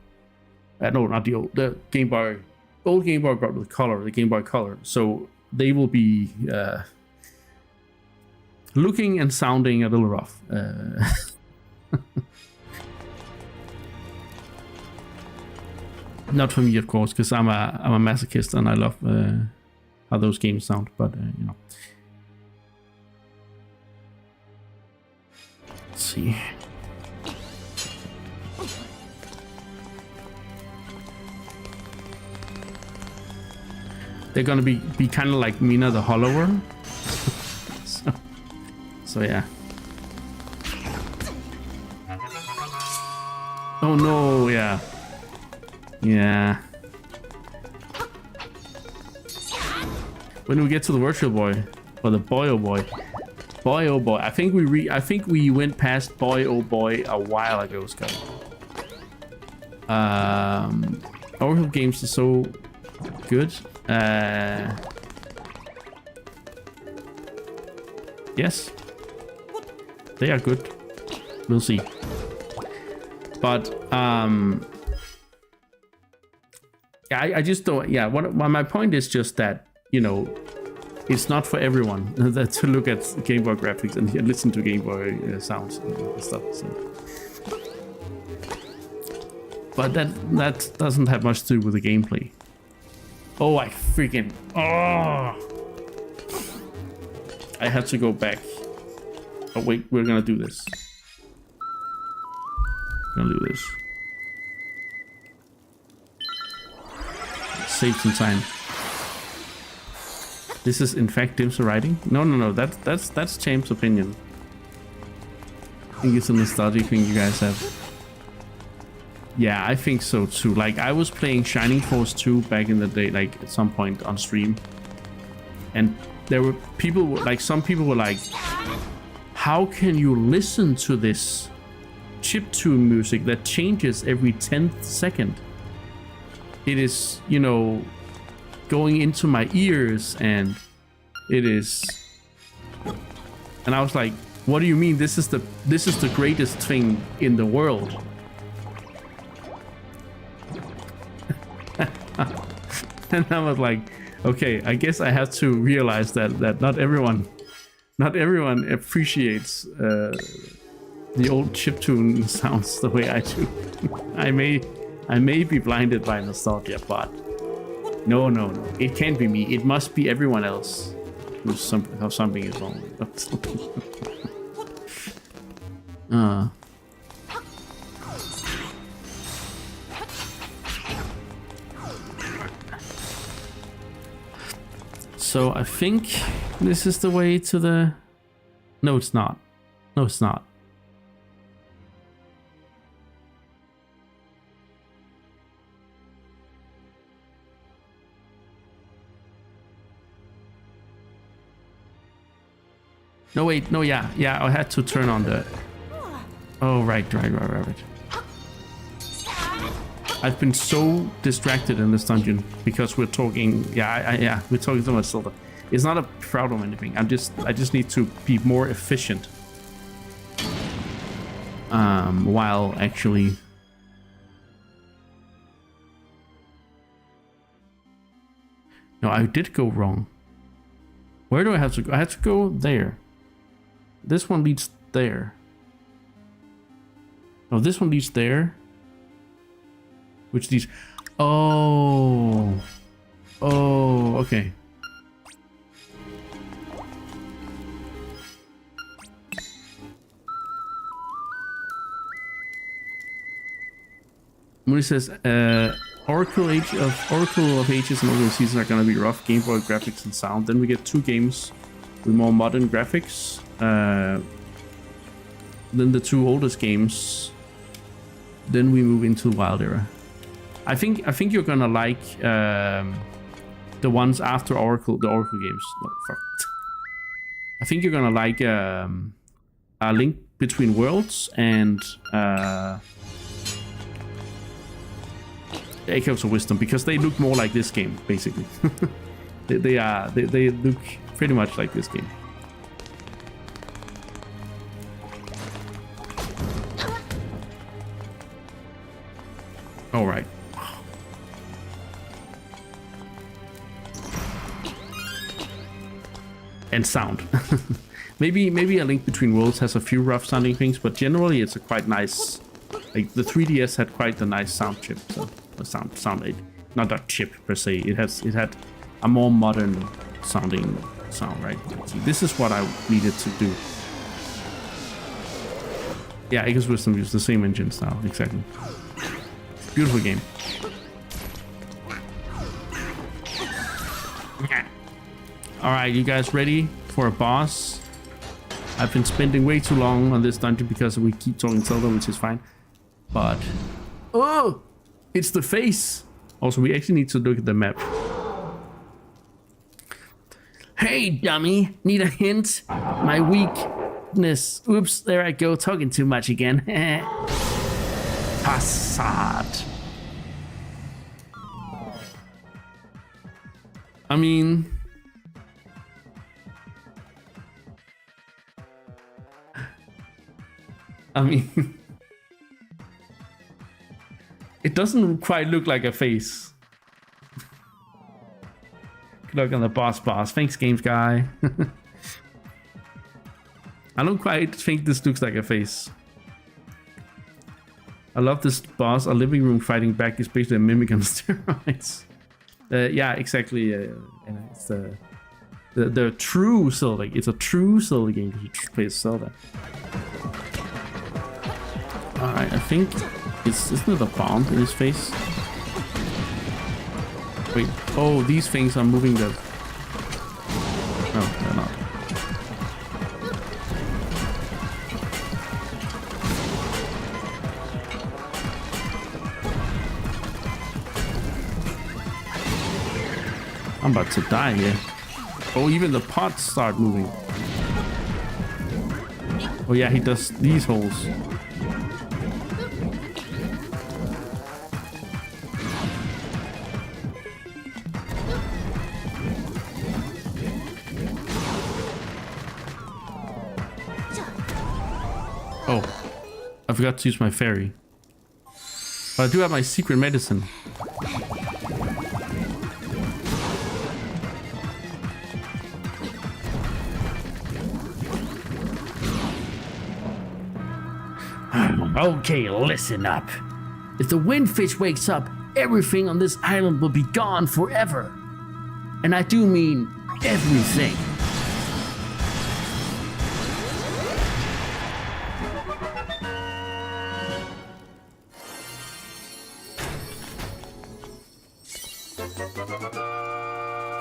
No, not the Game Boy. Old Game Boy got with color, the Game Boy Color. So they will be looking and sounding a little rough. Not for me, of course, because I'm a masochist and I love how those games sound. But you know, let's see. They're gonna be kind of like Mina the Hollower. So yeah. Oh no, yeah. Yeah. When we get to the Virtual Boy, or the Boy Oh Boy, Boy Oh Boy. I think we went past Boy Oh Boy a while ago, Scott. Overhill games are so good. Yes, they are good. We'll see. But yeah, I just don't. Yeah, my point is just that, you know, it's not for everyone to look at Game Boy graphics and listen to Game Boy sounds and stuff. So. But that doesn't have much to do with the gameplay. Oh, I have to go back. Oh wait, we're gonna do this. Save some time. This is in fact Dim's writing? No. That's Cham's opinion. I think it's a nostalgic thing you guys have. Yeah, I think so too. Like, I was playing Shining Force 2 back in the day, like at some point on stream, and there were people, like some people were like, how can you listen to this chiptune music that changes every 10th second? It is, you know, going into my ears, and it is, and I was like, what do you mean? This is the greatest thing in the world. And I was like, okay, I guess I have to realize that not everyone appreciates the old chiptune sounds the way I do. I may be blinded by nostalgia, but no, it can't be me. It must be everyone else who's something is wrong. So I think this is the way to the... No, it's not. No, it's not. No, wait. No, yeah. I had to turn on the... Oh, right. I've been so distracted in this dungeon because we're talking... Yeah, we're talking so much Zelda. It's not a problem or anything. I just need to be more efficient. While actually... No, I did go wrong. Where do I have to go? I have to go there. This one leads there. No, this one leads there. Which leads... Oh. Oh, okay. Moody says, Oracle of Ages and Oracle of Seasons are gonna be rough. Game Boy graphics and sound. Then we get 2 games with more modern graphics. Then the 2 oldest games. Then we move into Wild Era. I think you're gonna like the ones after Oracle, the Oracle games. No, fuck. I think you're gonna like A Link Between Worlds and Echoes of Wisdom, because they look more like this game, basically. they look pretty much like this game. All right. And sound. maybe A Link Between Worlds has a few rough sounding things, but generally it's a quite nice. Like the 3DS had quite a nice sound chip, so sound aid. Not a chip per se. It had a more modern sounding sound, right? So this is what I needed to do. Yeah, Echoes of Wisdom used the same engine style, exactly. Beautiful game. Alright, you guys ready for a boss? I've been spending way too long on this dungeon because we keep talking Zelda, which is fine. But... Oh! It's the face! Also, we actually need to look at the map. Hey, dummy! Need a hint? My weakness. Oops, there I go, talking too much again. Passat. I mean... it doesn't quite look like a face. Good luck on the boss. Thanks, games guy. I don't quite think this looks like a face. I love this boss. A living room fighting back is basically a mimic on steroids. Yeah, exactly. It's the true Zelda. It's a true Zelda game if you play Zelda. Alright, I think isn't it a bomb in his face? Wait, oh, these things are moving the... No, they're not. I'm about to die here. Oh, even the pots start moving. Oh yeah, he does these holes. Oh, I forgot to use my fairy. But I do have my secret medicine. Okay, listen up. If the windfish wakes up, everything on this island will be gone forever. And I do mean everything.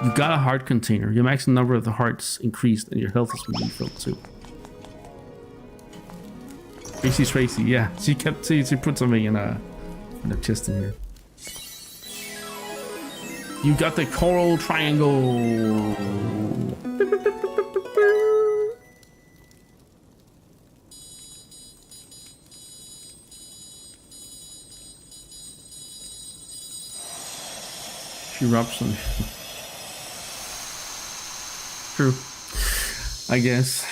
You got a heart container. Your maximum number of the hearts increased and your health has been refilled too. Tracy, yeah. She put something in a chest in here. You got the coral triangle. She rubs on. True. I guess.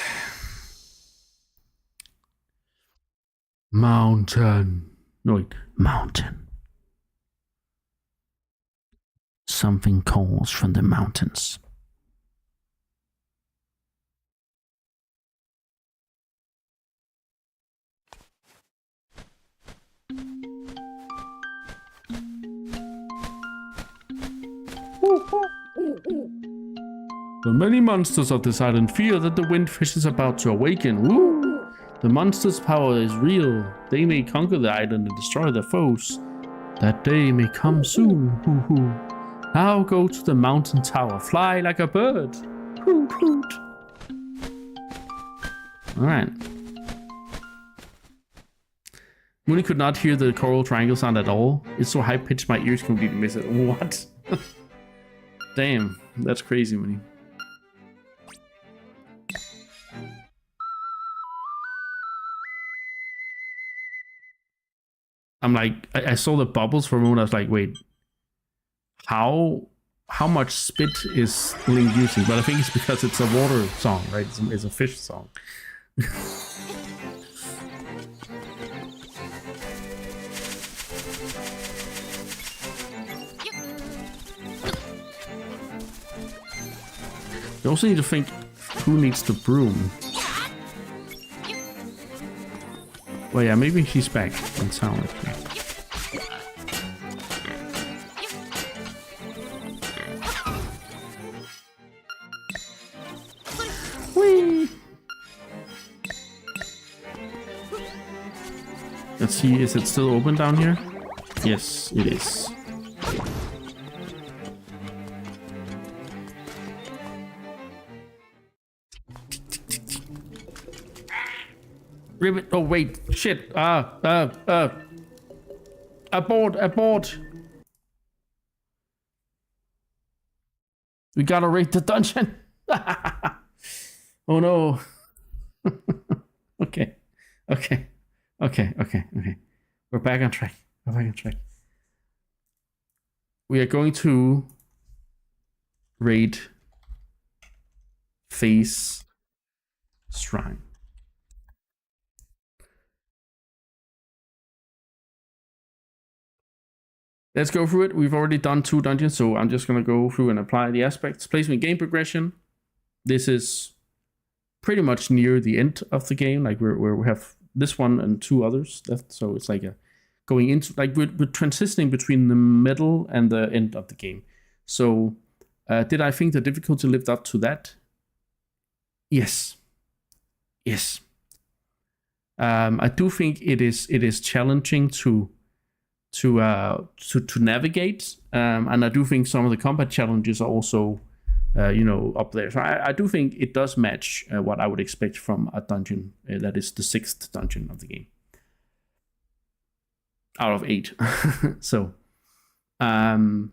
Mountain. No, wait. Mountain. Something calls from the mountains. The many monsters of this island fear that the windfish is about to awaken. Woo! The monsters' power is real. They may conquer the island and destroy their foes. That day may come soon. Hoo hoo. Now go to the mountain tower. Fly like a bird. Hoot hoot. Alright. Mooney could not hear the choral triangle sound at all. It's so high pitched my ears completely miss it. What? Damn, that's crazy, Mooney. I'm like, I saw the bubbles for a moment. I was like, wait, how much spit is Link using? But I think it's because it's a water song, right? It's a fish song. You also need to think who needs the broom. Well, yeah, maybe she's back in town. Whee! Let's see, is it still open down here? Yes, it is. Ribbit. Oh wait, shit. Abort. We gotta raid the dungeon. Oh no. Okay. We're back on track. We are going to raid Face Shrine. Let's go through it. We've already done 2 dungeons, so I'm just going to go through and apply the aspects. Placement game progression. This is pretty much near the end of the game. Like we have this one and 2 others left. So it's like going into, like we're transitioning between the middle and the end of the game. So did I think the difficulty lived up to that? Yes. I do think it is challenging to navigate, and I do think some of the combat challenges are also up there. So I do think it does match what I would expect from a dungeon that is the 6th dungeon of the game out of 8. So the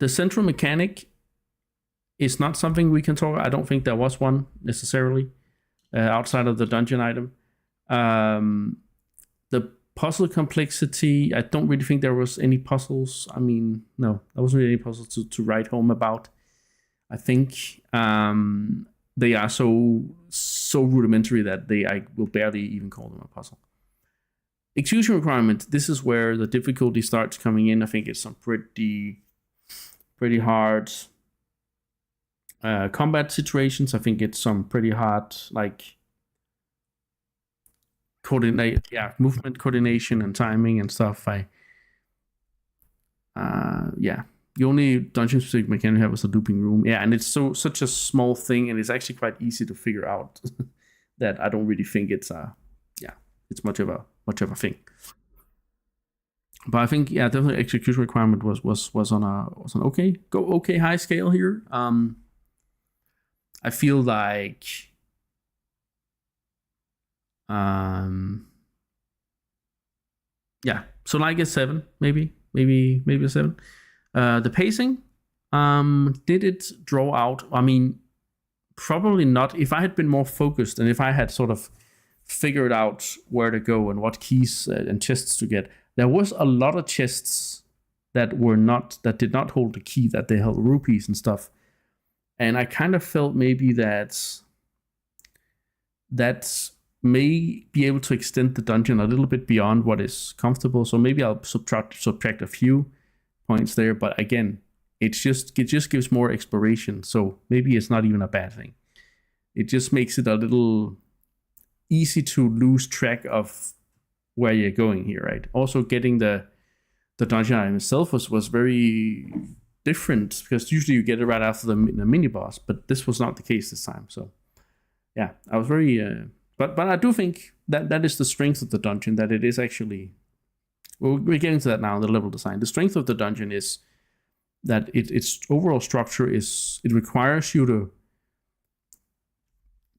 central mechanic is not something we can talk. I don't think there was one necessarily outside of the dungeon item. The puzzle complexity, I don't really think there was any puzzles. I mean, no, there wasn't really any puzzles to write home about. I think they are so rudimentary that I will barely even call them a puzzle. Execution requirement, this is where the difficulty starts coming in. I think it's some pretty hard combat situations. I think it's some pretty hard, like, movement coordination and timing and stuff. The only dungeon specific mechanic I have was the looping room. Yeah, and it's such a small thing, and it's actually quite easy to figure out that I don't really think it's much of a thing. But I think definitely execution requirement was on an okay high scale here. I feel like so like a 7, maybe a 7. The pacing, did it draw out? I mean, probably not. If I had been more focused and if I had sort of figured out where to go and what keys and chests to get, there was a lot of chests that did not hold the key, that they held rupees and stuff. And I kind of felt maybe that may be able to extend the dungeon a little bit beyond what is comfortable. So maybe I'll subtract a few points there. But again, it just gives more exploration. So maybe it's not even a bad thing. It just makes it a little easy to lose track of where you're going here, right? Also, getting the dungeon item itself was very different, because usually you get it right after the mini boss, but this was not the case this time. So yeah, I was very but I do think that is the strength of the dungeon, that it is actually, well, we're getting to that now in the level design. The strength of the dungeon is that its overall structure is, it requires you to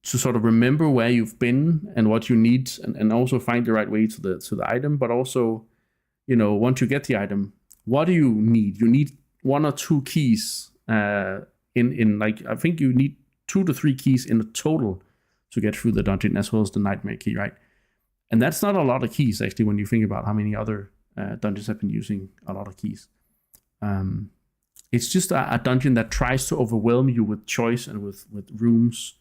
sort of remember where you've been and what you need, and also find the right way to the item. But also, you know, once you get the item, what do you need? You need 1 or 2 keys in like, I think you need 2 to 3 keys in total to get through the dungeon, as well as the nightmare key, right? And that's not a lot of keys, actually, when you think about how many other dungeons have been using a lot of keys. It's just a dungeon that tries to overwhelm you with choice and with rooms,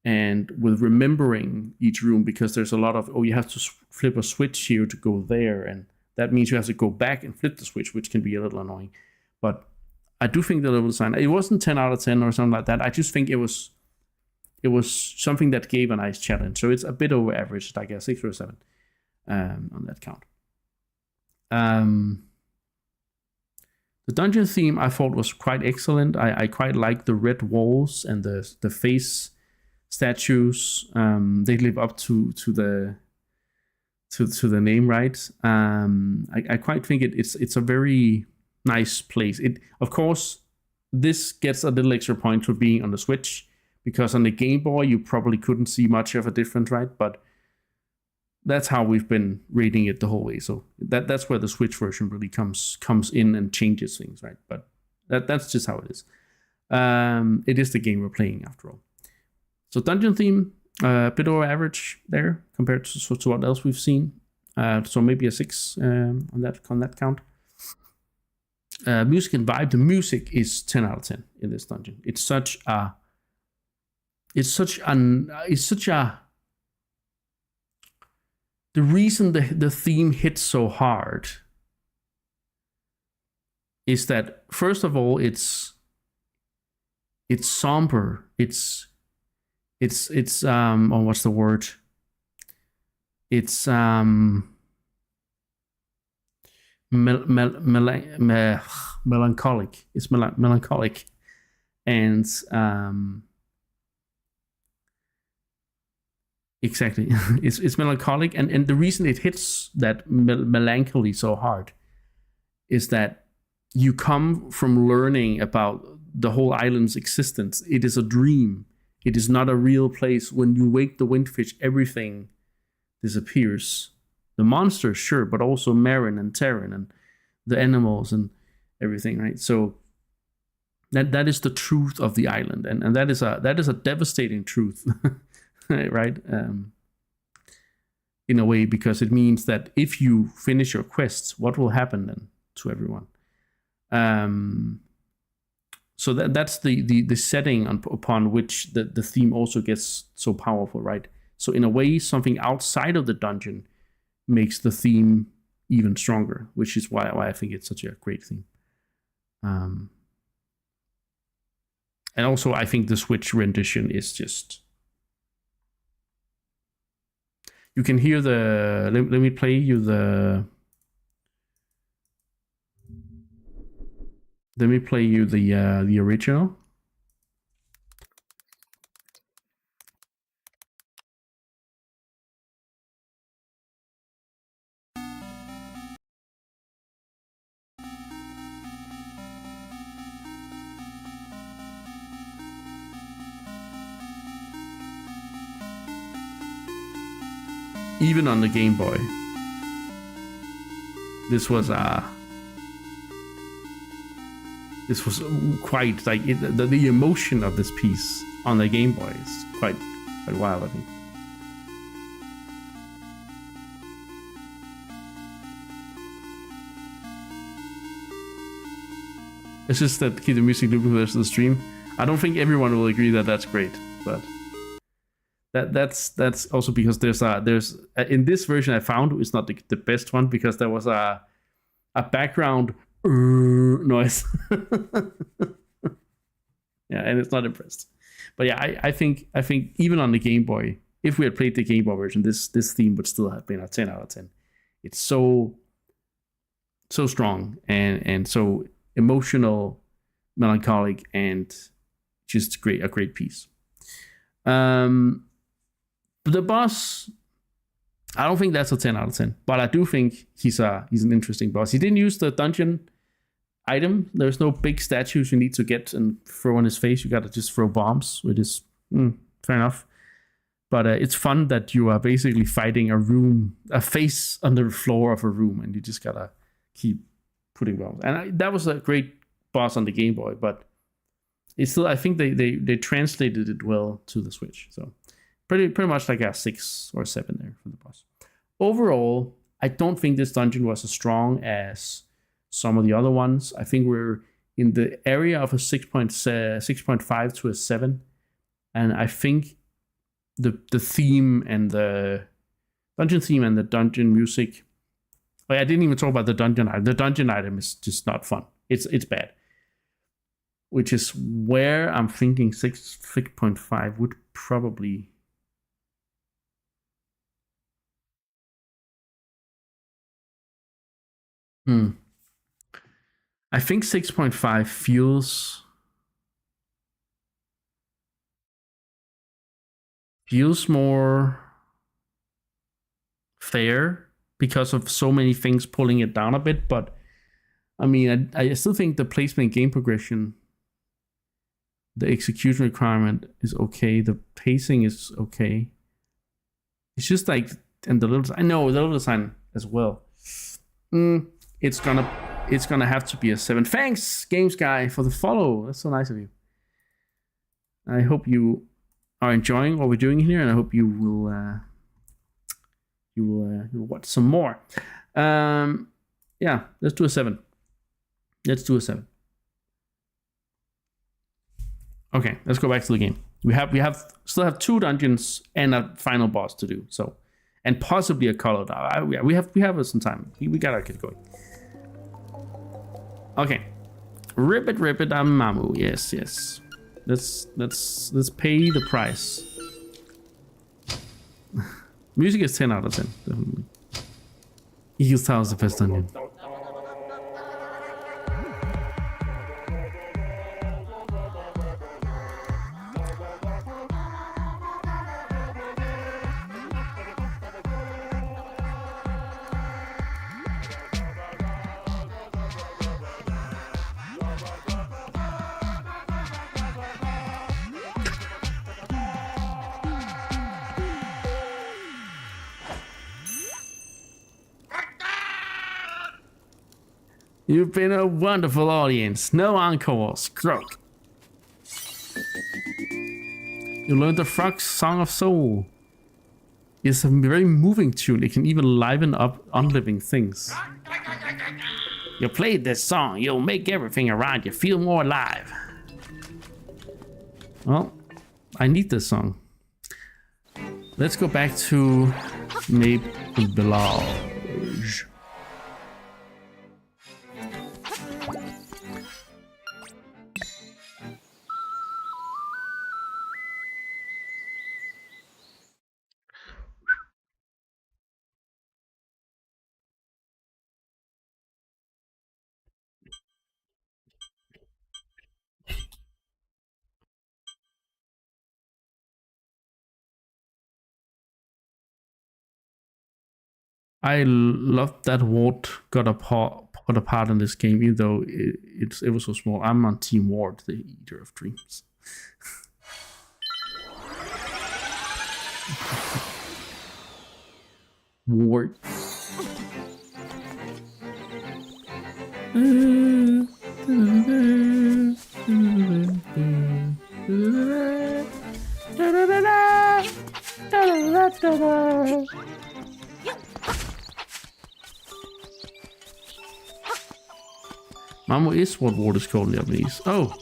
and with remembering each room, because there's a lot of, oh, you have to flip a switch here to go there, and that means you have to go back and flip the switch, which can be a little annoying. But I do think the level design, it wasn't 10 out of 10 or something like that. I just think it was something that gave a nice challenge. So it's a bit over average, like a 6 or a 7 on that count. The dungeon theme I thought was quite excellent. I quite like the red walls and the face statues. They live up to the name, right? I quite think it's a very nice place. It, of course, this gets a little extra point for being on the Switch, because on the Game Boy you probably couldn't see much of a difference, right? But that's how we've been rating it the whole way. So that's where the Switch version really comes in and changes things, right? But that's just how it is. It is the game we're playing after all. So dungeon theme, a bit over average there compared to what else we've seen. So maybe a 6 on that count. Music and vibe. The music is 10 out of 10 in this dungeon. It's such a. The reason the theme hits so hard is that, first of all, it's somber. It's oh, what's the word? It's melancholic. It's melancholic, and exactly, it's melancholic, and the reason it hits that melancholy so hard is that you come from learning about the whole island's existence. It is a dream. It is not a real place. When you wake the windfish, everything disappears. The monsters, sure, but also Marin and Terran and the animals and everything, right? So that is the truth of the island, and that is a devastating truth, right? In a way, because it means that if you finish your quests, what will happen then to everyone? So that's the setting upon which the theme also gets so powerful, right? So in a way, something outside of the dungeon makes the theme even stronger, which is why I think it's such a great theme. And also, I think the Switch rendition is just... You can hear the... Let me play you the... Let me play you the original. Even on the Game Boy, this was quite like the emotion of this piece on the Game Boy is quite wild, I think. It's just that keep the music looping for the rest of the stream. I don't think everyone will agree that that's great, but that's also because there's in this version I found it's not the best one because there was a background noise. Yeah, and it's not impressed. But yeah, I think even on the Game Boy, if we had played the Game Boy version, this theme would still have been a 10 out of 10. It's so strong and so emotional, melancholic, and just a great piece. The boss, I don't think that's a 10 out of 10, but I do think he's an interesting boss. He didn't use the dungeon item. There's no big statues you need to get and throw in his face. You gotta just throw bombs, which is fair enough. But it's fun that you are basically fighting a face under the floor of a room, and you just gotta keep putting bombs. And that was a great boss on the Game Boy, but it's still, I think they translated it well to the Switch. So pretty much like a 6 or 7 there for the boss. Overall, I don't think this dungeon was as strong as some of the other ones. I think we're in the area of a 6.5 to a 7. And I think the theme and the dungeon theme and the dungeon music. I didn't even talk about the dungeon item. The dungeon item is just not fun. It's bad. Which is where I'm thinking 6.5 would probably. I think 6.5 feels more fair because of so many things pulling it down a bit. But I mean, I still think the placement game progression, the execution requirement is okay. The pacing is okay. It's just like, and the little design as well. It's gonna have to be a 7. Thanks, Games Guy, for the follow. That's so nice of you. I hope you are enjoying what we're doing here, and I hope you will watch some more. Yeah, let's do a 7. Okay, let's go back to the game. We still have 2 dungeons and a final boss to do. So, and possibly a color. We have some time. We gotta get going. Okay, rip it, Mamu. Yes. Let's pay the price. Music is 10 out of 10, definitely. Eagles Tower is the best dungeon. You've been a wonderful audience. No encores. Croak. You learned the Frog's Song of Soul. It's a very moving tune. It can even liven up unliving things. You played this song, you'll make everything around you feel more alive. Well, I need this song. Let's go back to Maple Village. I love that Ward got a part in this game, even though it was so small. I'm on Team Ward, the Eater of Dreams. Ward. Amo is what water is called in Japanese. Oh,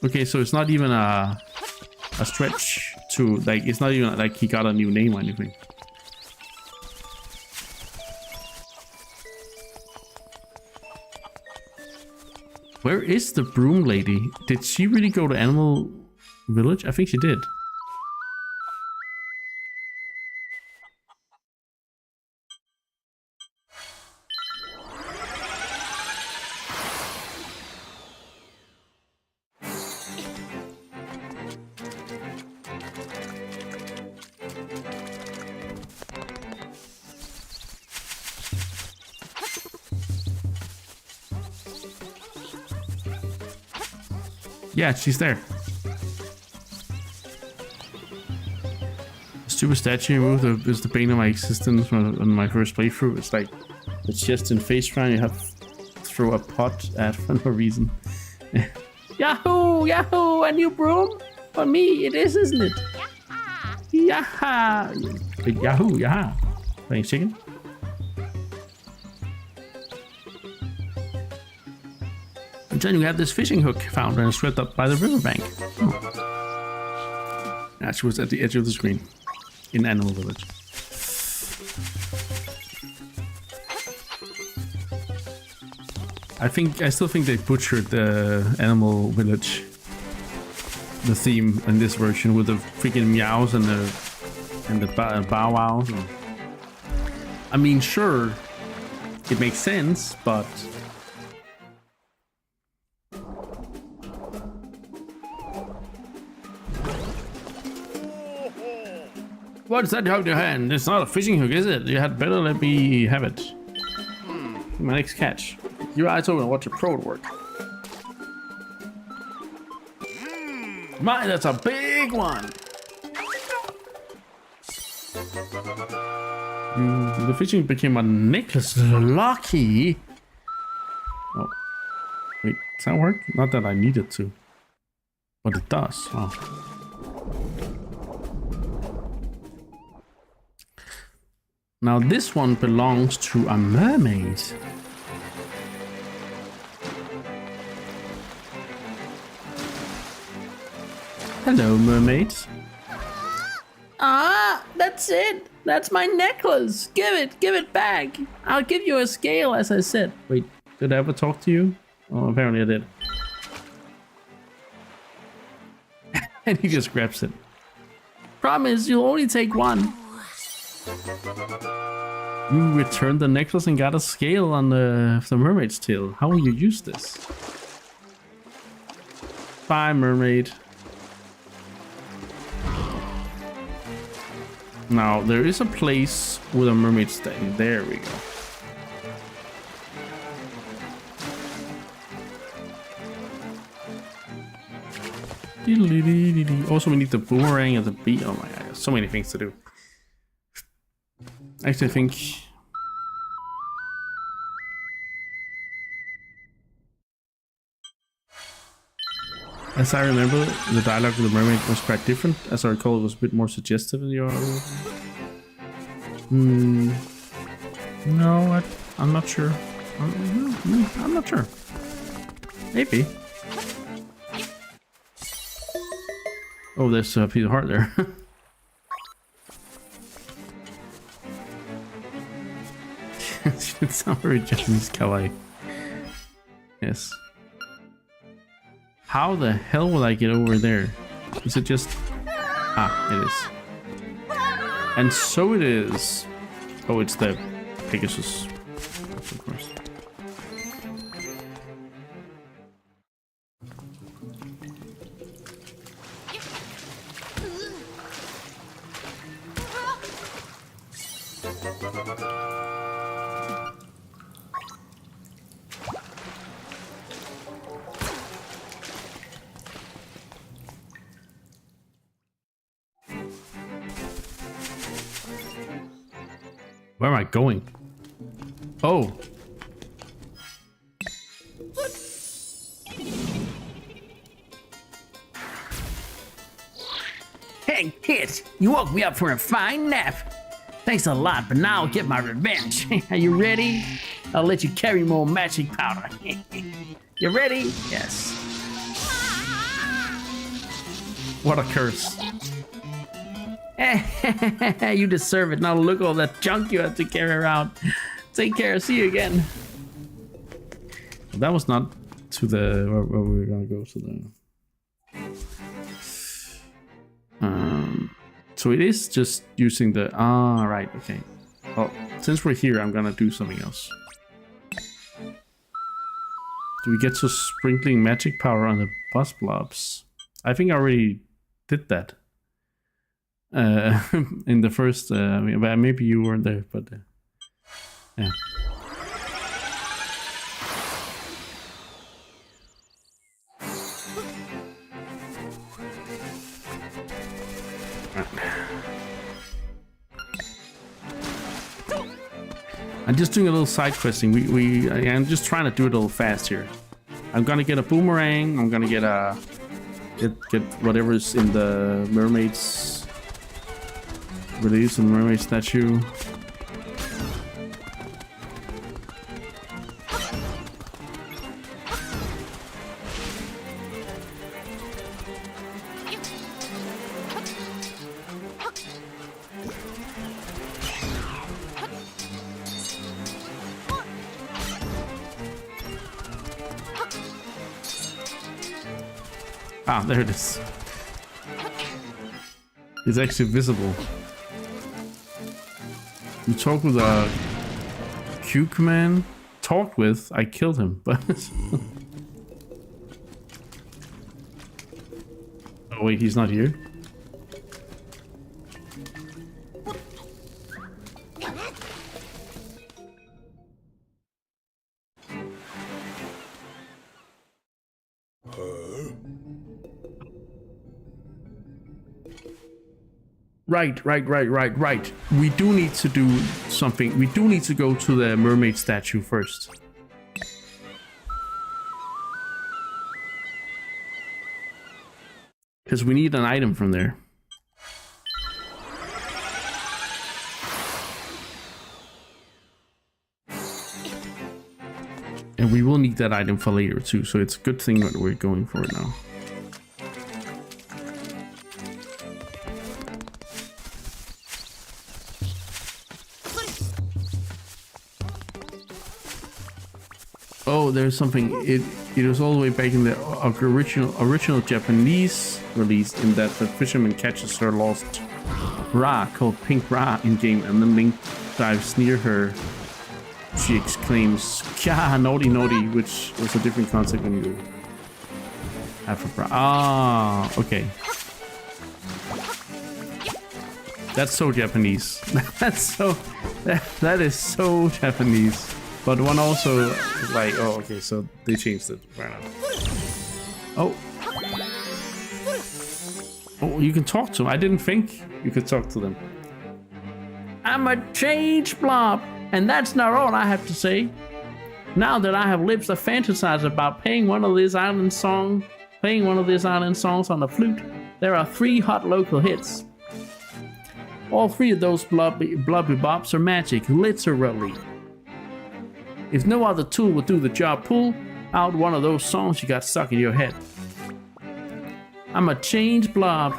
okay, so it's not even a stretch to, like, it's not even like he got a new name or anything. Where is the broom lady? Did she really go to Animal Village? I think she did. Yeah, she's there. Stupid statue removed is the bane of my existence on my first playthrough. It's like the chest and face shrine you have to throw a pot at for no reason. Yahoo! Yahoo! A new broom? For me, it is, isn't it? Yaha! Yahoo! Yaha! Playing chicken? And then we have this fishing hook found and swept up by the riverbank. Oh. Yeah, she was at the edge of the screen in Animal Village. I still think they butchered the Animal Village, the theme in this version with the freaking meows and the bow wows. I mean, sure, it makes sense, but what's that hook in your hand? It's not a fishing hook, is it? You had better let me have it. My next catch. Your eyes open and watch a pro at work. My, that's a big one. The fishing became a necklace. Lucky. Oh, wait, does that work? Not that I need it to, but it does. Oh. Now this one belongs to a mermaid. Hello, mermaid. Ah, that's it. That's my necklace. Give it back. I'll give you a scale, as I said. Wait, did I ever talk to you? Oh, apparently I did. And he just grabs it. Promise, you'll only take one. You returned the necklace and got a scale on the mermaid's tail. How will you use this? Bye, mermaid. Now, there is a place with a mermaid statue. There we go. Also, we need the boomerang and the beat. Oh my god, there's so many things to do. Actually, I think as I remember, the dialogue with the mermaid was quite different. As I recall, it was a bit more suggestive in the other. No, I'm not sure. I'm not sure. Maybe. Oh, there's a piece of heart there. It sounds very Japanese kawaii. Yes. How the hell will I get over there? Is it just... Ah, it is. And so it is. Oh, it's the Pegasus. Of course. Where am I going? Oh. Hey, Hit, you woke me up for a fine nap. Thanks a lot, but now I'll get my revenge. Are you ready? I'll let you carry more magic powder. You ready? Yes. What a curse. You deserve it. Now look at all that junk you have to carry around. Take care. See you again. That was not to the where we were gonna go to the. So it is just using the right. Okay. Well, since we're here, I'm gonna do something else. Do we get to sprinkling magic power on the boss blobs? I think I already did that. In the first, maybe you weren't there, but yeah. I'm just doing a little side questing. I'm just trying to do it a little fast here. I'm gonna get a boomerang. I'm gonna get a get whatever's in the mermaid's release and mermaid statue. Ah, there it is. It's actually visible. You talk with a Q command. Talked with, I killed him, but oh wait, he's not here. Right. We do need to do something. We do need to go to the mermaid statue first. Because we need an item from there. And we will need that item for later too, so it's a good thing that we're going for it now. Oh, there's something. It was all the way back in the original Japanese release, in that the fisherman catches her lost bra called Pink Bra in game, and then Link dives near her. She exclaims, "Kya, naughty, naughty," which was a different concept when you have a bra. Ah, okay. That's so Japanese. That is so Japanese. But one also is like, oh, okay, so they changed it right now. Oh. Oh, you can talk to them. I didn't think you could talk to them. I'm a change blob, and that's not all I have to say. Now that I have lips to fantasize about playing one of these island songs on the flute, there are 3 hot local hits. All 3 of those blubby bops are magic, literally. If no other tool would do the job, pull out one of those songs you got stuck in your head. I'm a change blob.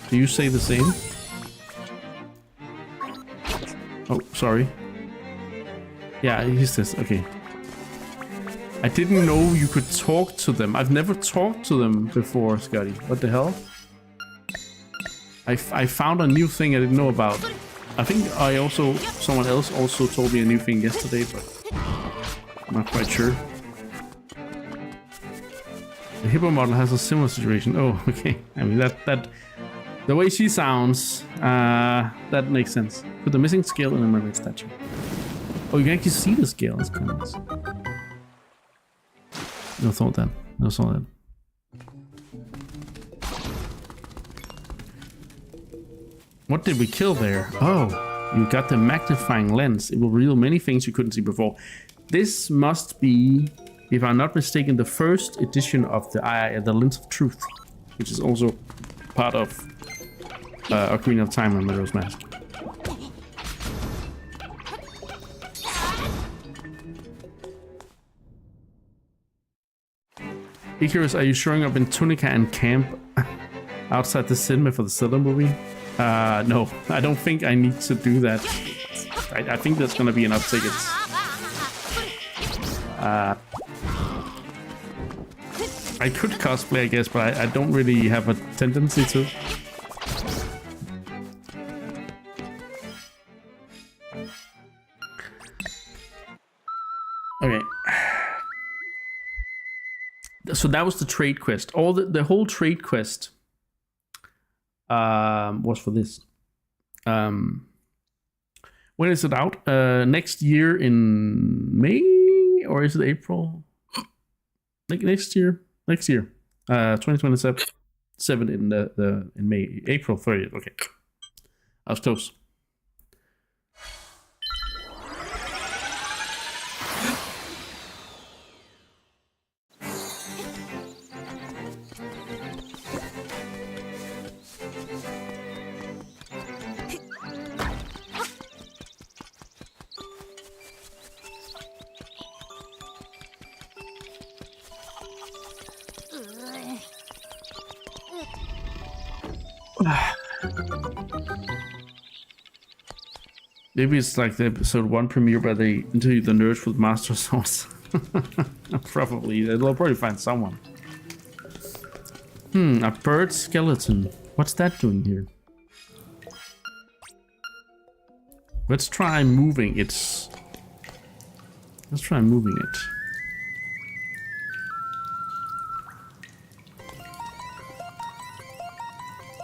Do you say the same? Oh, sorry. Yeah, he says, okay. I didn't know you could talk to them. I've never talked to them before, Scotty. What the hell? I found a new thing I didn't know about. I think someone else also told me a new thing yesterday, but I'm not quite sure. The Hippo model has a similar situation. Oh, okay. I mean, that the way she sounds, that makes sense. Put the missing scale in the mermaid statue. Oh, you can actually see the scale. That's kind of nice. No thought that. What did we kill there? Oh, you got the magnifying lens. It will reveal many things you couldn't see before. This must be, if I'm not mistaken, the first edition of the Lens of Truth, which is also part of Ocarina of Time and Majora's Mask. Icarus, are you showing up in tunica and camp outside the cinema for the Zelda movie? No, I don't think I need to do that. I think there's gonna be enough tickets. I could cosplay, I guess, but I don't really have a tendency to. Okay. So that was the trade quest. The whole trade quest was for this. When is it out? Next year in May, or is it April? Like next year. 2027 in May, April 30th. Okay, I was close. Maybe it's like the episode 1 premiere where they interview the nerds with Master Swords. Probably. They'll probably find someone. A bird skeleton. What's that doing here? Let's try moving it.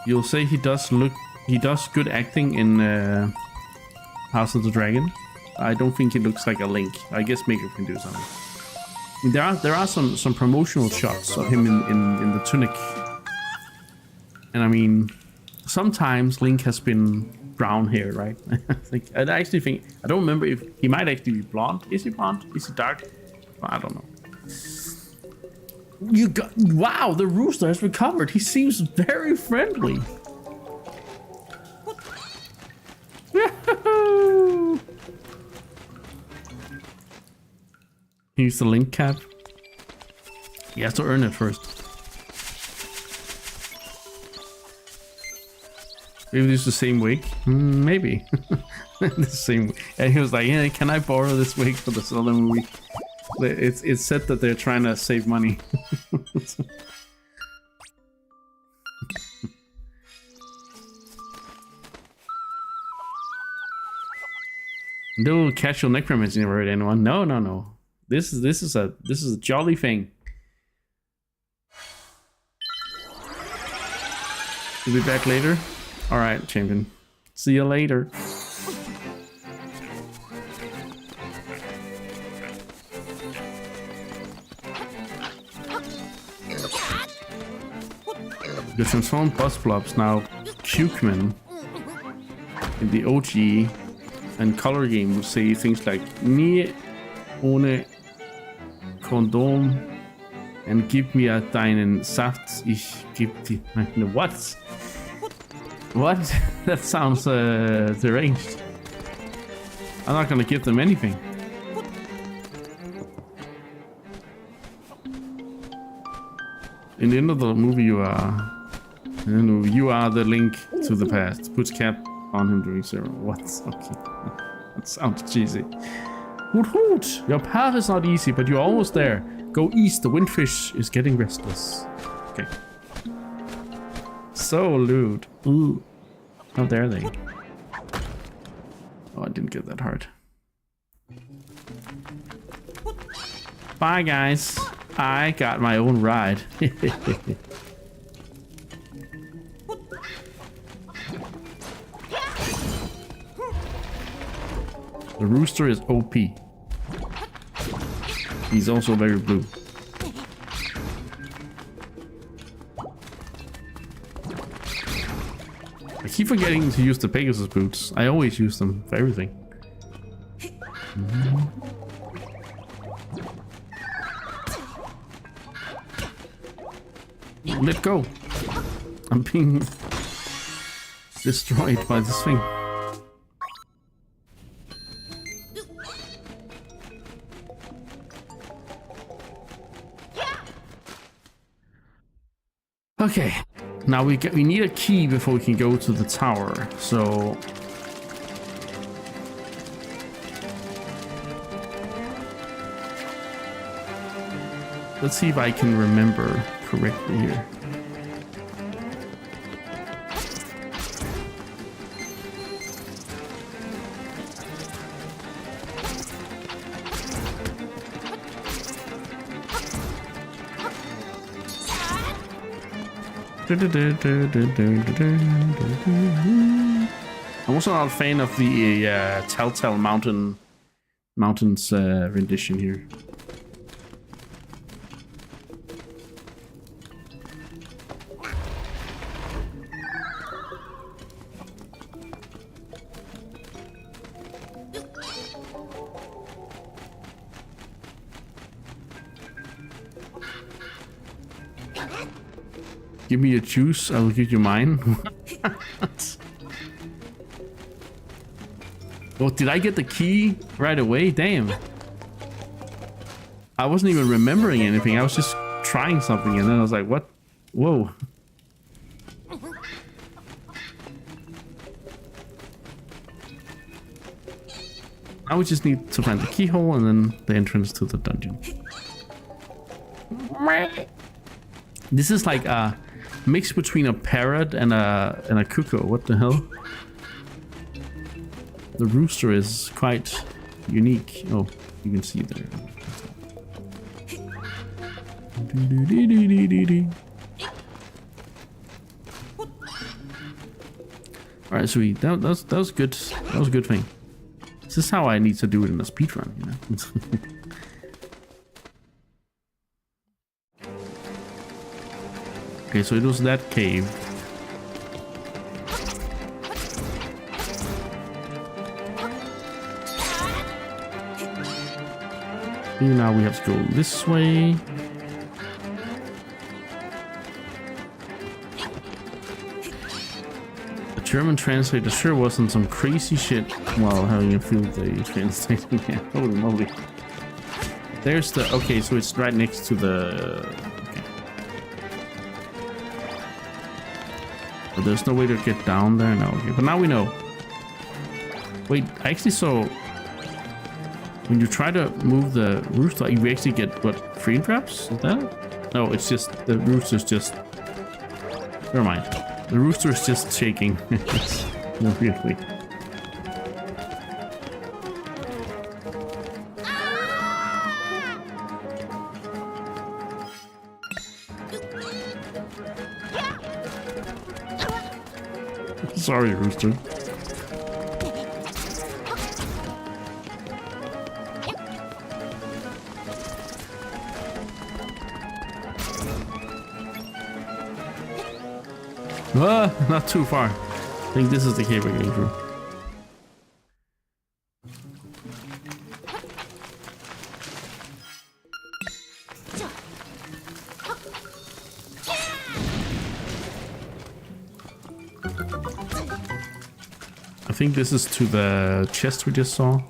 You'll say he does good acting in House of the Dragon. I don't think he looks like a Link. I guess Makeup can do something. There are some promotional shots of him in the tunic. And I mean, sometimes Link has been brown hair, right? I actually think, I don't remember if he might actually be blonde. Is he blonde? Is he dark? I don't know. Wow, the rooster has recovered. He seems very friendly. Use the Link cap. He has to earn it first. Maybe this is the same wig. Maybe. The same wig. And he was like, "Yeah, can I borrow this wig for the Zelda movie?" It's said that they're trying to save money. No casual necromancy, never heard anyone. No. This is a jolly thing. You'll be back later? Alright, champion. See you later. The transformed boss blobs now Cukeman in the OG and color game would say things like "Nie ohne Kondom and gib mir deinen Saft, ich geb dir." What? What? That sounds deranged. I'm not gonna give them anything. In the end of the movie, you are the Link to the past. Puts cap on him during zero. What? Okay. That sounds cheesy. Hoot hoot! Your path is not easy, but you're almost there. Go east, the windfish is getting restless. Okay. So lewd. Ooh. How dare they? Oh, I didn't get that hard. Bye, guys. I got my own ride. The rooster is OP. He's also very blue. I keep forgetting to use the Pegasus boots. I always use them for everything. Let go. I'm being destroyed by this thing. Okay, now we need a key before we can go to the tower. So let's see if I can remember correctly here. I'm also not a fan of the Telltale Mountains rendition here. Give me your juice, I will give you mine. Oh, did I get the key right away? Damn. I wasn't even remembering anything. I was just trying something and then I was like, what? Whoa. Now we just need to find the keyhole and then the entrance to the dungeon. This is like a mix between a parrot and a cuckoo. What the hell? The rooster is quite unique. Oh, you can see it there. All right, sweet. That was good. That was a good thing. This is how I need to do it in a speedrun, you know. Okay, so it was that cave. And now we have to go this way. The German translator sure wasn't some crazy shit while having a field day translating. Yeah, holy moly. There's the... Okay, so it's right next to the... But there's no way to get down there now. Okay, but now we know. Wait, I actually saw when you try to move the rooster, you actually get what, frame traps? Is that it? No, it's just the rooster's just. Never mind. The rooster is just shaking. No, really. Sorry, rooster. Not too far. I think this is the cave we're getting through. I think this is to the chest we just saw.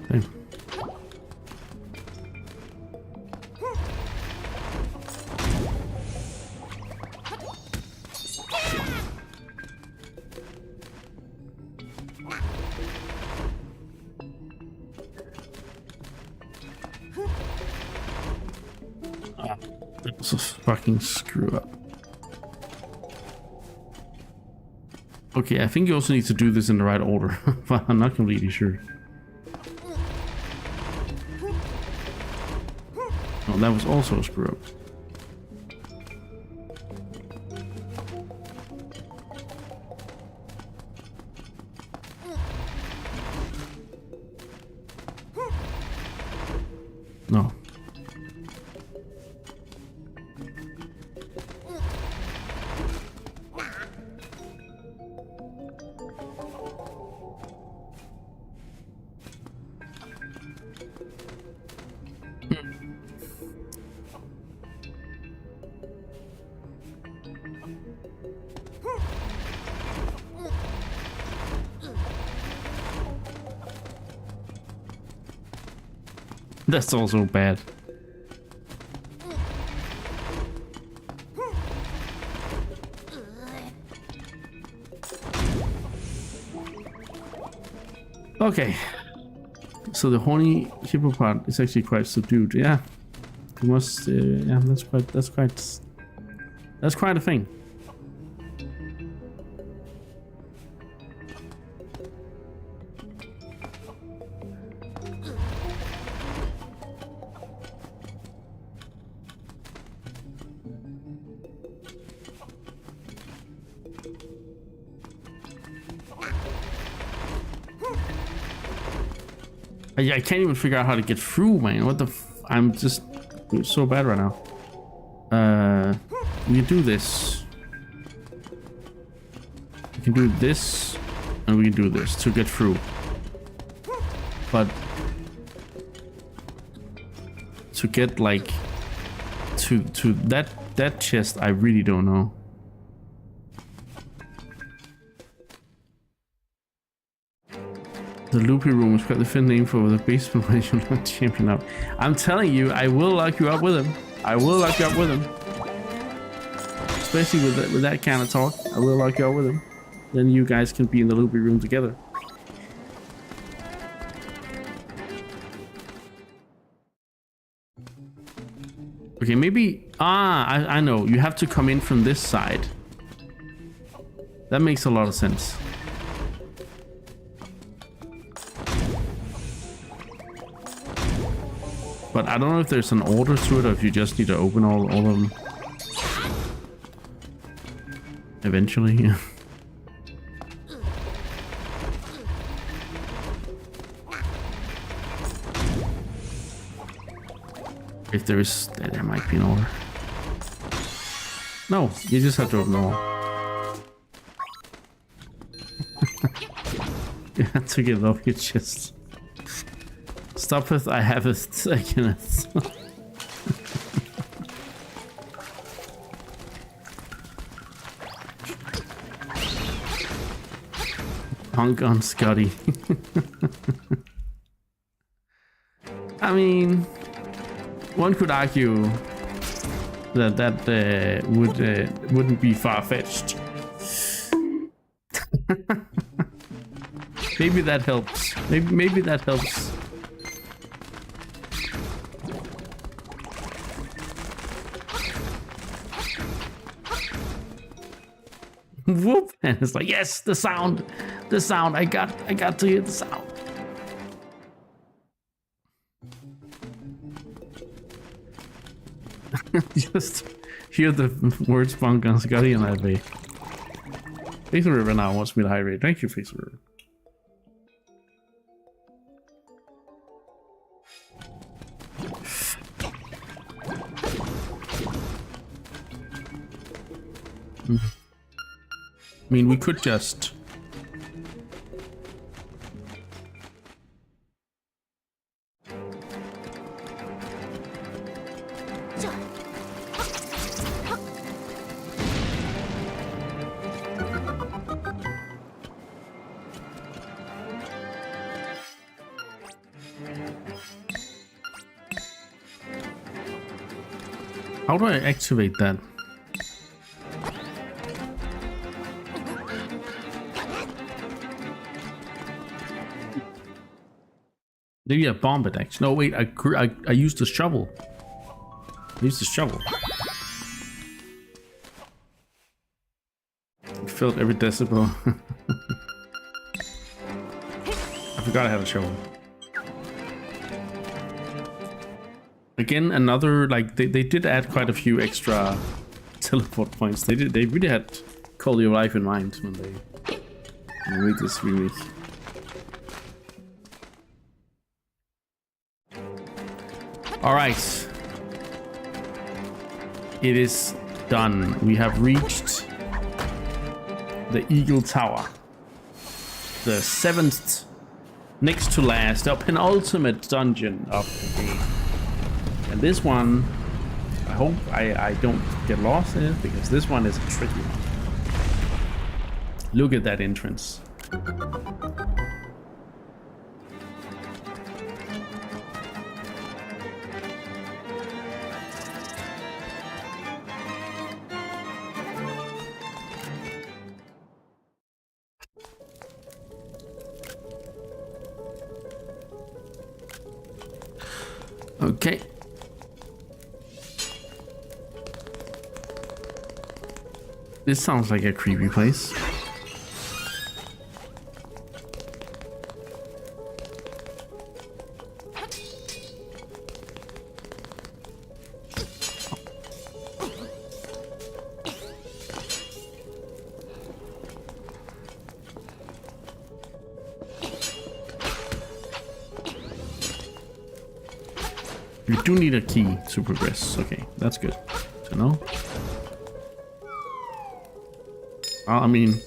Okay. That was a fucking screw up. Okay, I think you also need to do this in the right order, but I'm not completely sure. Oh, that was also a screw up. No. That's also bad. Okay. So the horny hippo part is actually quite subdued. Yeah. You must. Yeah, that's quite a thing. I can't even figure out how to get through, man. What the I'm just so bad right now. We can do this. We can do this, and we can do this to get through. But to get like to that chest, I really don't know. The loopy room is quite the fin name for the basement where you're not champion up. I'm telling you, I will lock you up with him. I will lock you up with him. Especially with that kind of talk. I will lock you up with him. Then you guys can be in the loopy room together. Okay, maybe... I know. You have to come in from this side. That makes a lot of sense. But I don't know if there's an order to it or if you just need to open all of them. Eventually, yeah. If there is, there might be an order. No, you just have to open them all. You have to give up your chest. Stoppeth, I have it, I cannot. Honk on Scotty. I mean, one could argue that wouldn't be far-fetched. Maybe that helps. Maybe that helps. Whoop! And it's like, yes, the sound. I got to hear the sound. Just hear the words Bonk on Scotty and I'd be. Face River now wants me to hydrate. Thank you, Face River. I mean, we could just... How do I activate that? Maybe a bomb it actually. No, wait, I used the shovel. I used the shovel. It filled every decibel. I forgot I had a shovel. Again, another, like, they did add quite a few extra teleport points. They really had quality of life in mind when they made this remake. Alright. It is done. We have reached the Eagle Tower. The 7th, next to last, the penultimate dungeon of the game. And this one, I hope I don't get lost in it, because this one is a tricky one. Look at that entrance. Okay. This sounds like a creepy place. You do need a key to progress. Okay, that's good to know. I mean,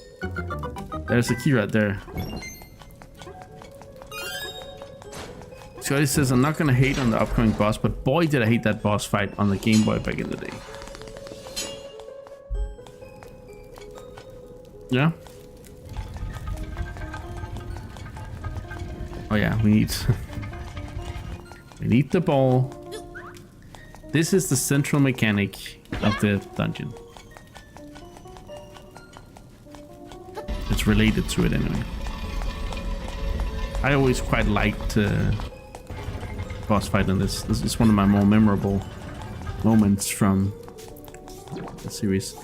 there's a key right there. Scotty says, I'm not gonna hate on the upcoming boss, but boy did I hate that boss fight on the Game Boy back in the day. Yeah? Oh yeah, we need... we need the ball. This is the central mechanic of the dungeon. It's related to it anyway. I always quite liked boss fight in this. This is one of my more memorable moments from the series.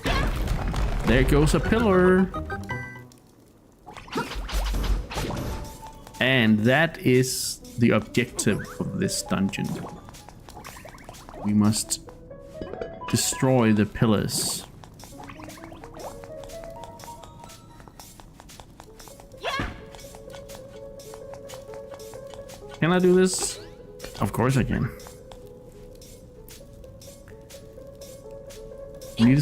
There goes a pillar. And that is the objective of this dungeon. We must destroy the pillars. Can I do this? Of course I can. You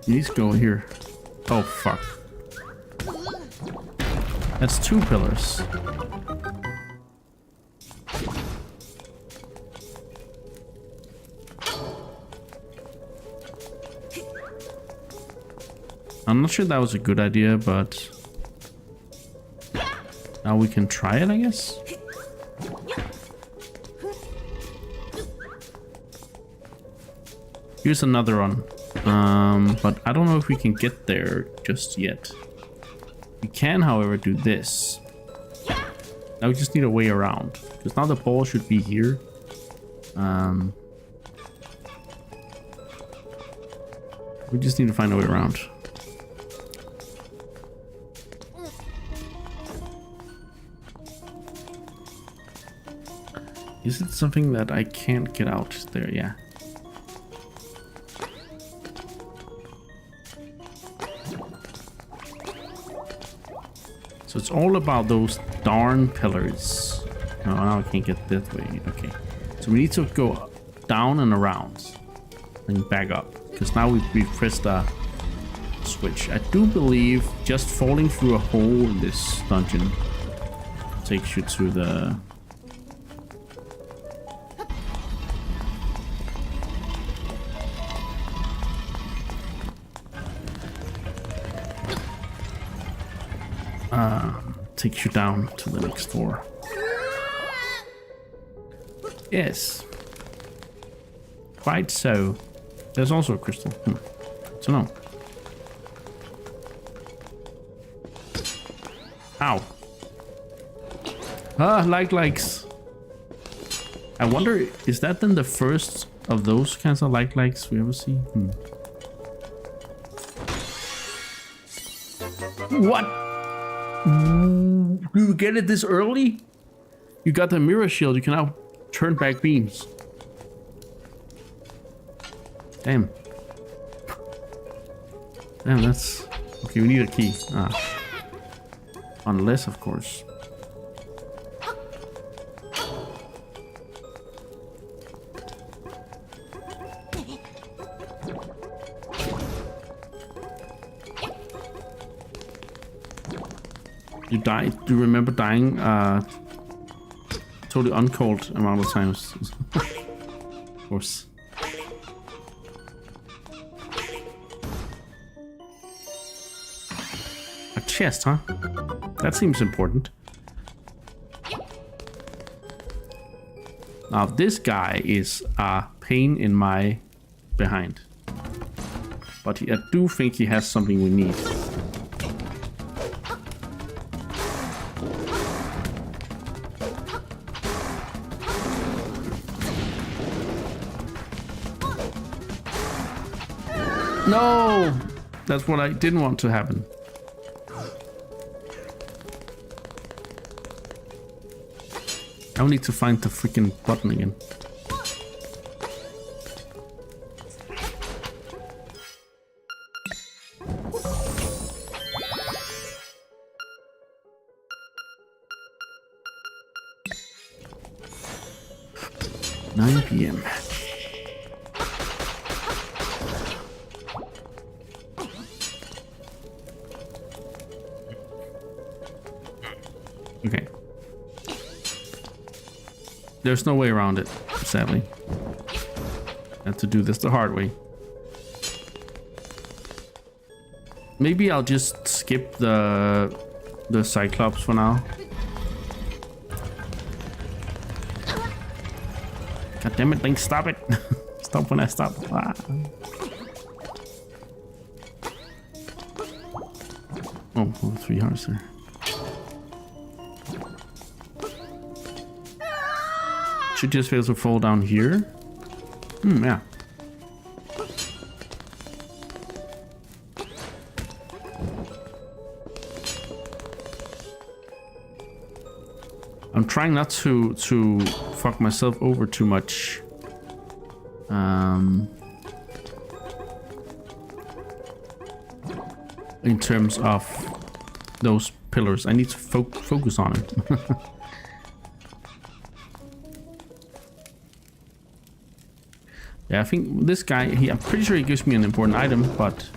need to go here. Oh fuck. That's 2 pillars. I'm not sure that was a good idea, but now we can try it, I guess. Here's another one, but I don't know if we can get there just yet. We can, however, do this. Now we just need a way around, because now the ball should be here. We just need to find a way around. Is it something that I can't get out there? Yeah. So it's all about those darn pillars. No, now I can't get that way. Okay. So we need to go down and around and back up, because now we've pressed a switch. I do believe just falling through a hole in this dungeon takes you to the... takes you down to the next floor. Yes. Quite so. There's also a crystal. So no. Ow. Ah, likes. I wonder, is that then the first of those kinds of likes we ever see? What? You get it this early? You got the mirror shield. You can now turn back beams. Damn. Damn, that's... Okay, we need a key. Unless, of course. You died. Do you remember dying totally uncalled amount of times? Of course. A chest, huh? That seems important. Now this guy is a pain in my behind. But I do think he has something we need. No! That's what I didn't want to happen. I need to find the freaking button again. PM. Okay. There's no way around it, sadly. I have to do this the hard way. Maybe I'll just skip the Cyclops for now. God damn it, Link, stop it. Stop when I stop. Ah. Oh, 3 hearts there. Should just be able to fall down here. Yeah. I'm trying not to fuck myself over too much. In terms of those pillars, I need to focus on it. Yeah, I think this guy, I'm pretty sure he gives me an important item, but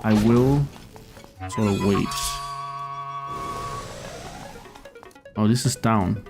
I will sort of wait. Oh, this is down.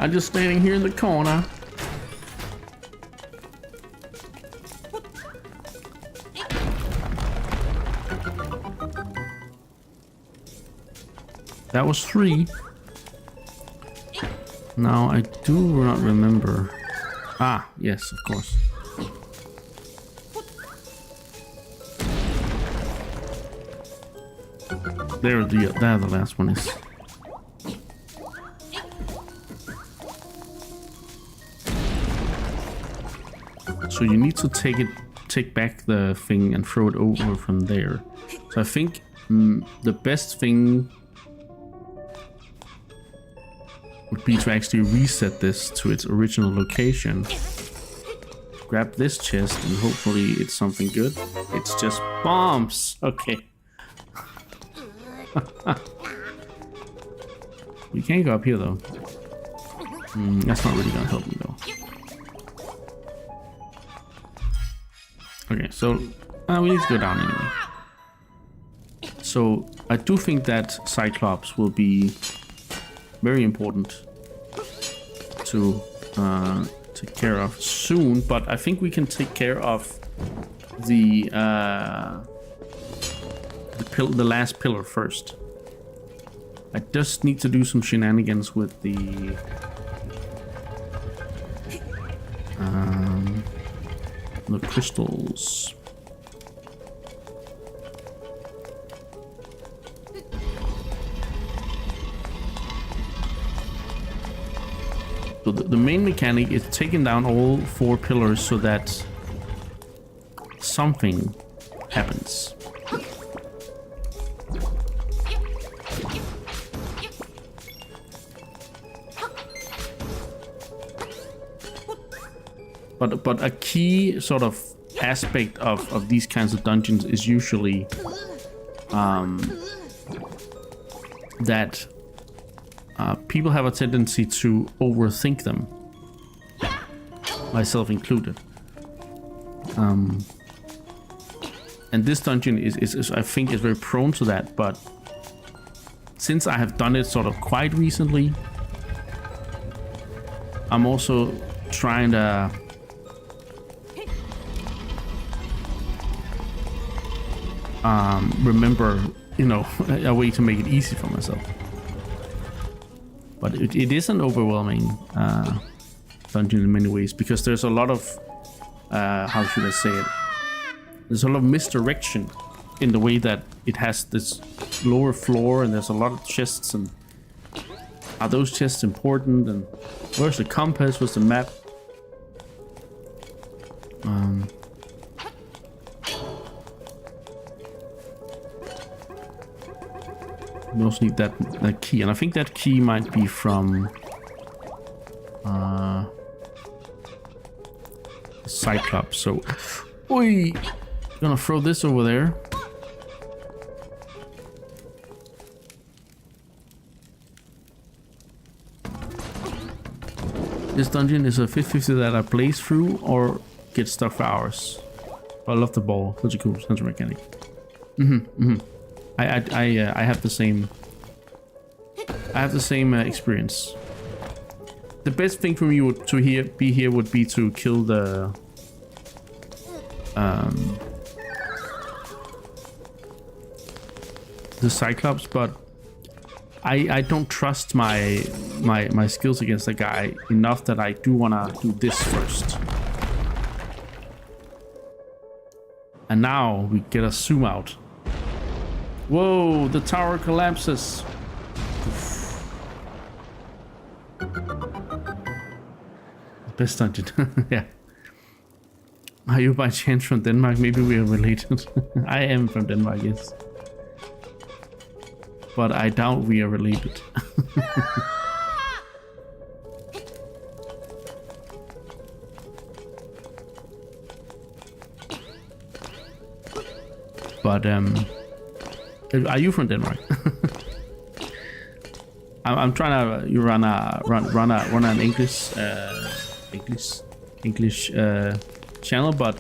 I'm just standing here in the corner. That was 3. Now I do not remember. Ah, yes, of course. There the last one is. So you need to take back the thing and throw it over from there. So I think the best thing would be to actually reset this to its original location. Grab this chest and hopefully it's something good. It's just bombs. Okay. We can't go up here though. That's not really gonna help me though. Okay, so we need to go down anyway. So I do think that Cyclops will be very important to take care of soon, but I think we can take care of the last pillar first. I just need to do some shenanigans with the crystals. So the main mechanic is taking down all 4 pillars so that something happens. But a key sort of aspect of these kinds of dungeons is usually that people have a tendency to overthink them, myself included. And this dungeon is I think is very prone to that, but since I have done it sort of quite recently, I'm also trying to remember you know, a way to make it easy for myself. But it is an overwhelming dungeon in many ways, because there's a lot of how should I say it? There's a lot of misdirection in the way that it has this lower floor, and there's a lot of chests, and are those chests important, and where's the compass, where's the map? We also need that key, and I think that key might be from Cyclops. So, oi, gonna throw this over there. This dungeon is a 50-50 that I blaze through or get stuck for hours. I love the ball. Such a cool sensor mechanic. I have the same. I have the same experience. The best thing for me to be here would be to kill the Cyclops, but I don't trust my skills against the guy enough that I do wanna do this first. And now we get a zoom out. Whoa, the tower collapses. Best dungeon. Yeah. Are you by chance from Denmark? Maybe we are related. I am from Denmark, yes. But I doubt we are related. But are you from Denmark? I'm trying to run an English channel, but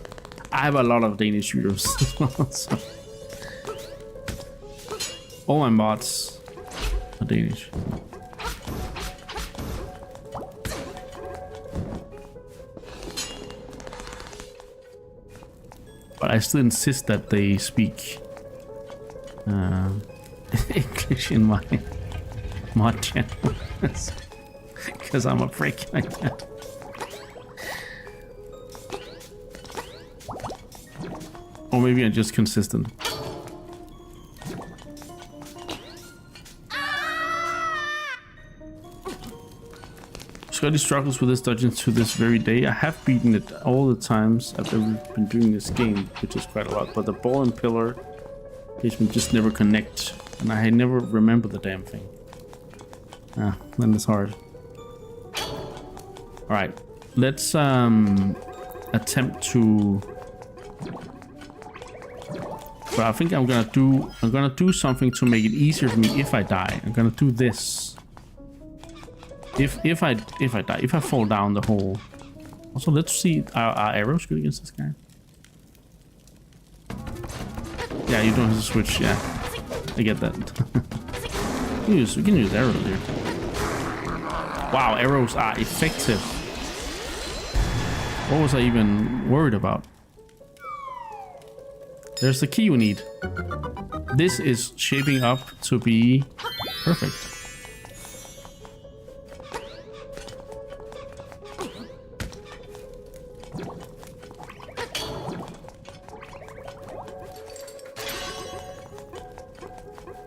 I have a lot of Danish viewers as well. So all my mods are Danish. But I still insist that they speak English in my mod channel. Because I'm a freak like that. Or maybe I'm just consistent. Scotty struggles with this dungeon to this very day. I have beaten it all the times I've ever been doing this game, which is quite a lot. But the ball and pillar placement just never connect, and I never remember the damn thing. Ah, then it's hard. All right, let's attempt to. But I think I'm gonna do something to make it easier for me if I die. I'm gonna do this. If I die, if I fall down the hole. Also, let's see, are arrows good against this guy? Yeah, you don't have to switch. Yeah, I get that. we can use arrows here. Wow, arrows are effective. What was I even worried about? There's the key we need. This is shaping up to be perfect.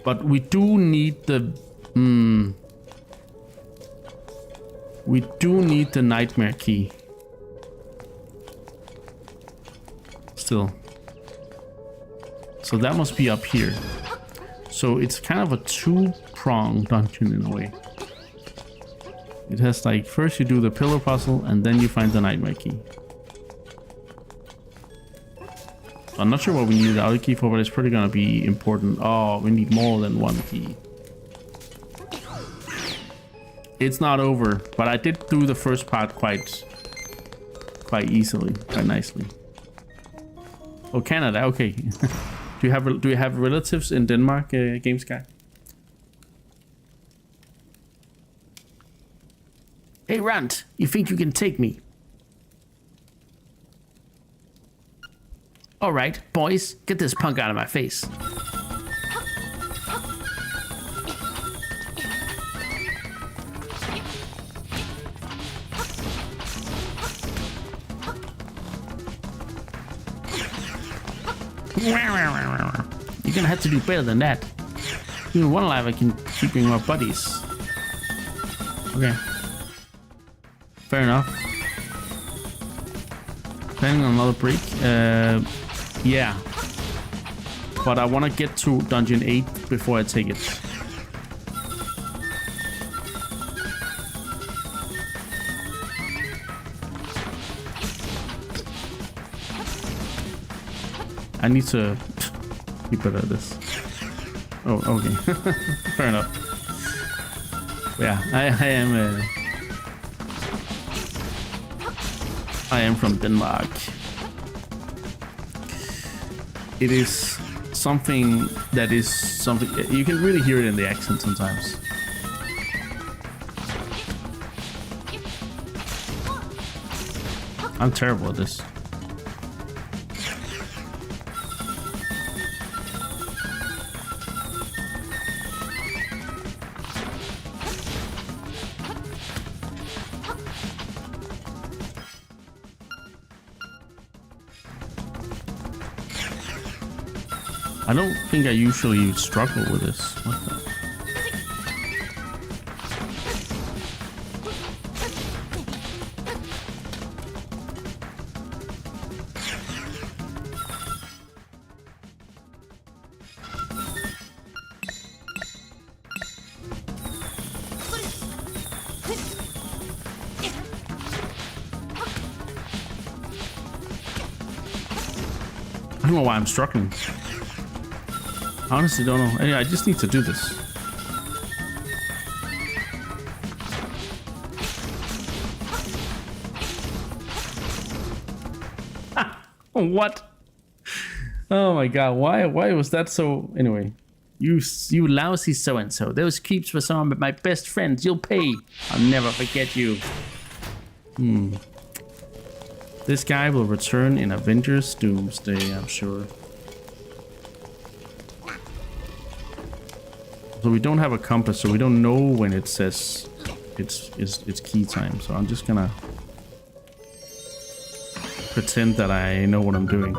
But we do need the we do need the nightmare key. Still. So that must be up here. So it's kind of a two-pronged dungeon in a way. It has like, first you do the pillar puzzle and then you find the nightmare key. I'm not sure what we need the other key for, but it's pretty gonna be important. Oh, we need more than one key. It's not over, but I did do the first part quite easily, quite nicely. Oh, Canada, okay. Do you have relatives in Denmark, Games Guy? Hey, Runt, you think you can take me? All right, boys, get this punk out of my face. You're gonna have to do better than that. In one life, I can keep being my buddies. Okay. Fair enough. Planning on another break? Yeah. But I want to get to Dungeon 8 before I take it. I need to be better at this. Oh, okay. Fair enough. Yeah, I am from Denmark. It is something that is something you can really hear it in the accent sometimes. I'm terrible at this. I don't think I usually struggle with this. What the? I don't know why I'm struggling. I honestly don't know. Anyway, I just need to do this. What? Oh my god, why was that so... Anyway. You lousy so-and-so. Those keeps were some of my best friends. You'll pay. I'll never forget you. This guy will return in Avengers Doomsday, I'm sure. So we don't have a compass, so we don't know when it says it's key time. So I'm just gonna pretend that I know what I'm doing.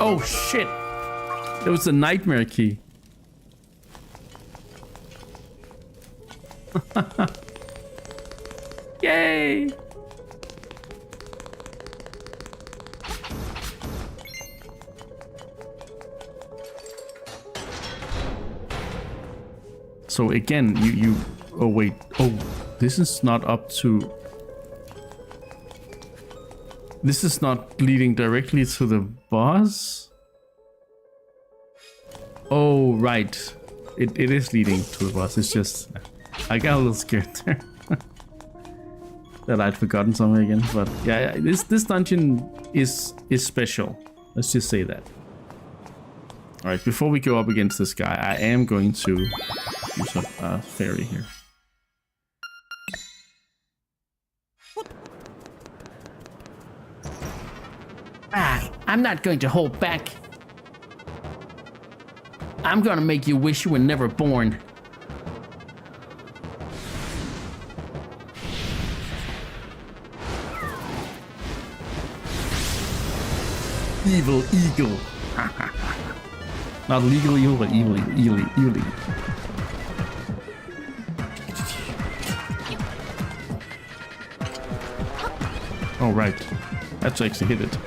Oh shit! It was the nightmare key. Yay! So again, you oh wait, oh, this is not up to... This is not leading directly to the boss? Oh, right. It is leading to the boss. It's just... I got a little scared there. That I'd forgotten something again. But yeah, this dungeon is special. Let's just say that. Alright, before we go up against this guy, I am going to use a fairy here. I'm not going to hold back. I'm gonna make you wish you were never born. Evil eagle. Not legal evil, but evil. Oh, right. That's actually hit it.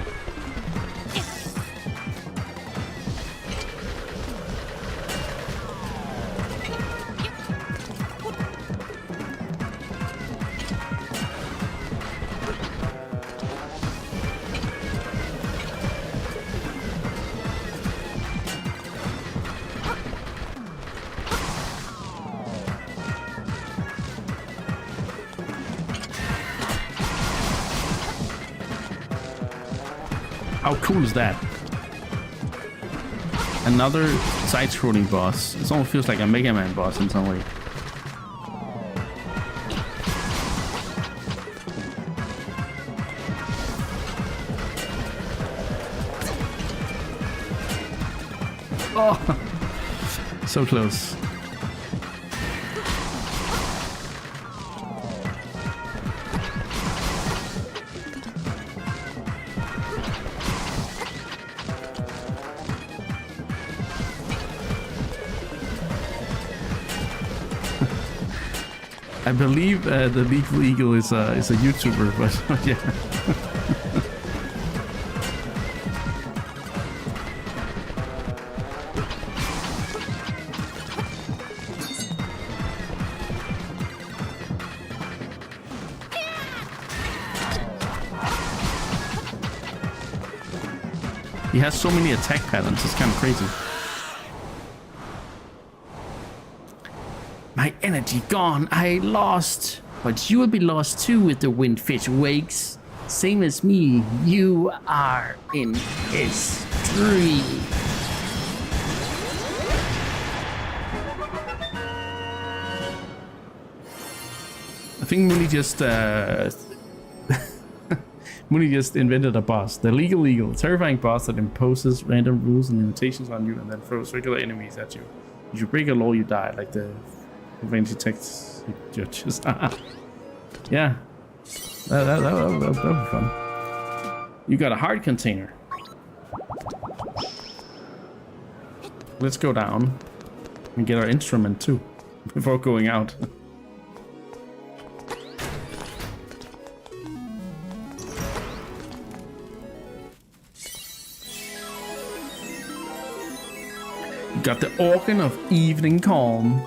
How cool is that? Another side-scrolling boss. It almost feels like a Mega Man boss in some way. Oh, so close. I believe the Legal Eagle is a YouTuber, but yeah. He has so many attack patterns, it's kind of crazy. My energy gone, I lost. But you will be lost too if the windfish wakes. Same as me, you are in history. I think Mooney just invented a boss, the Legal Eagle, a terrifying boss that imposes random rules and limitations on you and then throws regular enemies at you. If you break a law, you die, like the fancy text judges. Yeah, that'll be fun. You got a heart container. Let's go down and get our instrument too before going out. Got the organ of evening calm.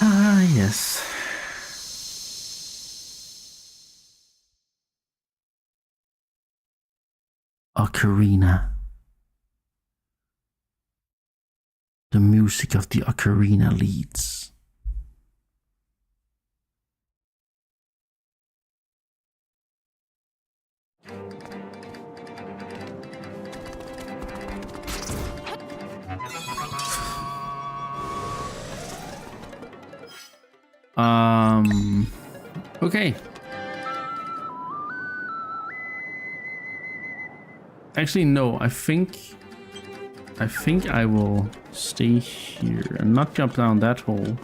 Ah, yes. Ocarina. The music of the ocarina leads. Okay. Actually, no, I think I will stay here and not jump down that hole,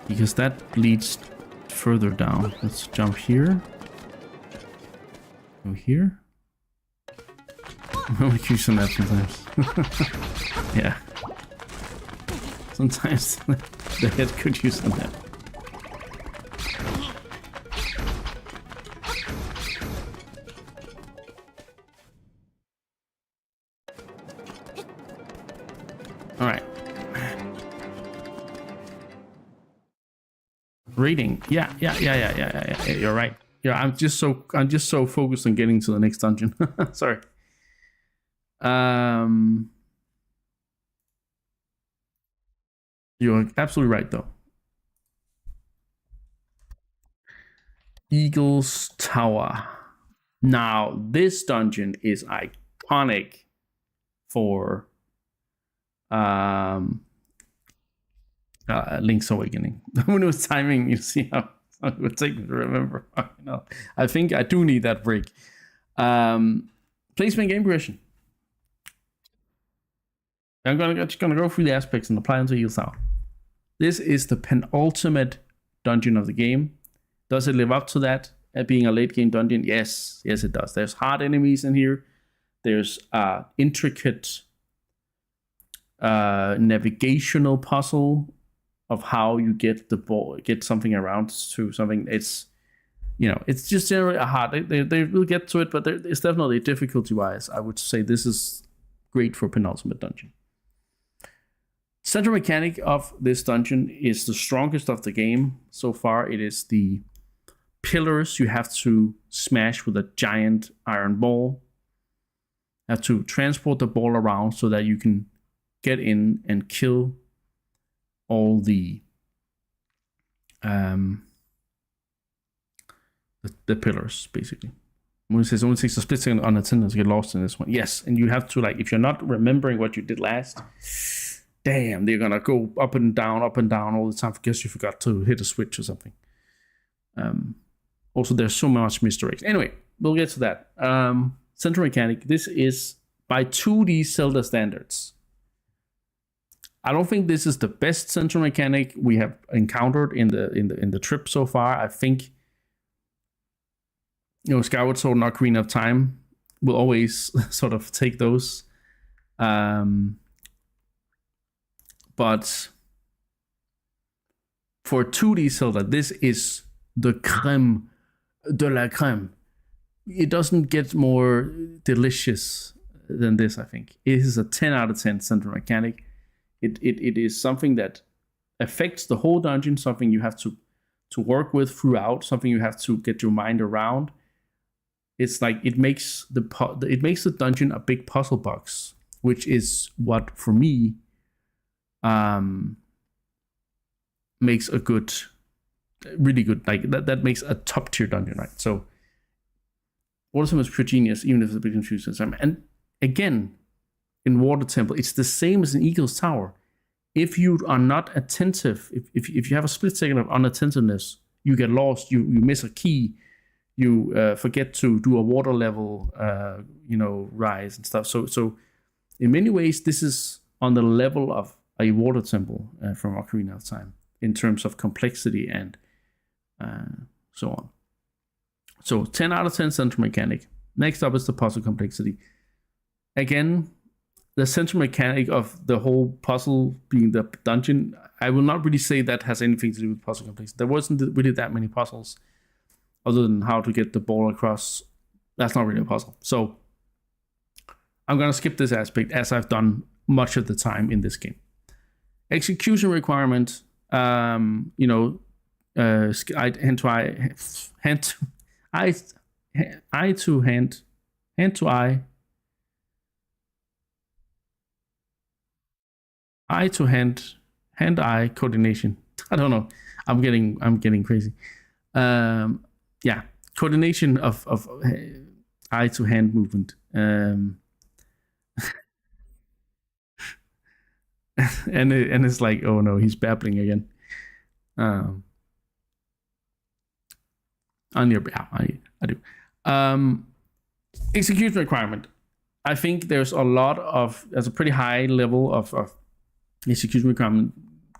because that leads further down. Let's jump here. Go here. I'm only curious on that sometimes. Yeah. Sometimes the head could use some help. Alright. Rating. Yeah. You're right. Yeah, I'm just so focused on getting to the next dungeon. Sorry. You're absolutely right though. Eagle's Tower. Now, this dungeon is iconic for Link's Awakening. When it was timing, you see how it would take me to remember. I think I do need that break. Placement game progression. I'm gonna go through the aspects and apply them to Eagle's Tower. This is the penultimate dungeon of the game. Does it live up to that at being a late game dungeon? Yes, it does. There's hard enemies in here. There's intricate navigational puzzle of how you get the ball, get something around to something. It's it's just generally a hard. They will get to it, but it's definitely difficulty wise. I would say this is great for penultimate dungeon. Central mechanic of this dungeon is the strongest of the game so far. It is the pillars you have to smash with a giant iron ball. You have to transport the ball around so that you can get in and kill all the pillars, basically. When it says only takes a split second on attendance to get lost in this one. Yes, and you have to, like, if you're not remembering what you did last, damn, they're gonna go up and down all the time because you forgot to hit a switch or something. Also, there's so much misdirection. Anyway, we'll get to that. Central mechanic. This is by 2D Zelda standards I don't think this is the best central mechanic we have encountered in the trip so far. I think Skyward Sword and Ocarina of Time will always sort of take those. But for 2D Zelda, this is the creme de la creme. It doesn't get more delicious than this, I think. It is a 10 out of 10 central mechanic. It is something that affects the whole dungeon, something you have to work with throughout, something you have to get your mind around. It's like it makes the dungeon a big puzzle box, which is what for me makes a good, really good, like that makes a top tier dungeon, right? So Water Temple is pure genius, even if it's a bit confusing. And again, in Water Temple, it's the same as in Eagle's Tower. If you are not attentive, if you have a split second of unattentiveness, you get lost, you miss a key, you forget to do a water level, rise and stuff. So in many ways, this is on the level of a Water Temple from Ocarina of Time in terms of complexity and so on. So 10 out of 10 central mechanic. Next up is the puzzle complexity. Again, the central mechanic of the whole puzzle being the dungeon, I will not really say that has anything to do with puzzle complexity. There wasn't really that many puzzles other than how to get the ball across. That's not really a puzzle. So I'm going to skip this aspect as I've done much of the time in this game. Execution requirement, eye to hand-eye coordination. I don't know. I'm getting crazy. Coordination of eye to hand movement. And it's like, oh no, he's babbling again. I do. Execution requirement. I think there's a pretty high level of execution requirement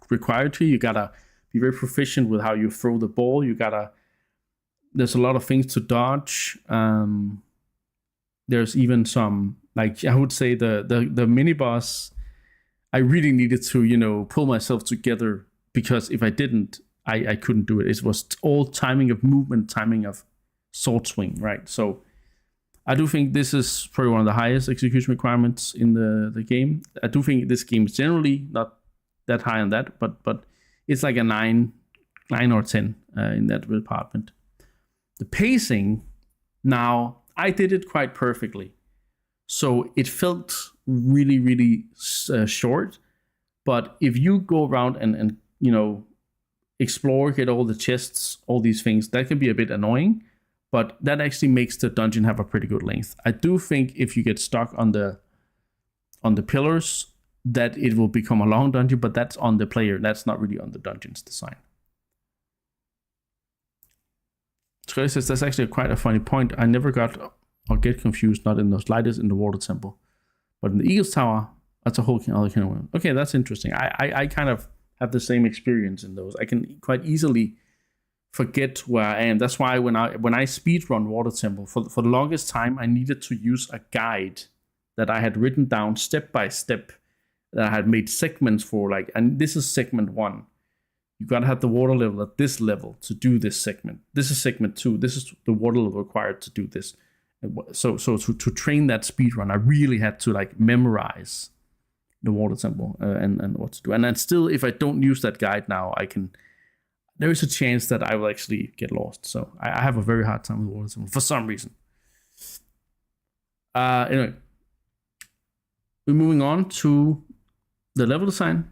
required to you. You gotta be very proficient with how you throw the ball. There's a lot of things to dodge. There's even some, like, I would say the mini boss, I really needed to, pull myself together, because if I didn't, I couldn't do it. It was all timing of movement, timing of sword swing, right? So I do think this is probably one of the highest execution requirements in the game. I do think this game is generally not that high on that, but it's like a 9 or 10 in that department. The pacing, now, I did it quite perfectly. So it felt really, really short. But if you go around and explore, get all the chests, all these things, that can be a bit annoying. But that actually makes the dungeon have a pretty good length. I do think if you get stuck on the pillars, that it will become a long dungeon, but that's on the player. That's not really on the dungeon's design. Trey says that's actually quite a funny point. I never got or get confused, not in the slightest, in the Water Temple. But in the Eagle's Tower, that's a whole other kind of one. Okay, that's interesting. I kind of have the same experience in those. I can quite easily forget where I am. That's why when I speedrun Water Temple, for the longest time, I needed to use a guide that I had written down step by step, that I had made segments for, like, and this is segment 1. You gotta have the water level at this level to do this segment. This is segment 2. This is the water level required to do this. So to train that speedrun, I really had to like memorize the Water Temple and what to do. And then still, if I don't use that guide now, there is a chance that I will actually get lost. So I have a very hard time with Water Temple for some reason. Anyway, we're moving on to the level design.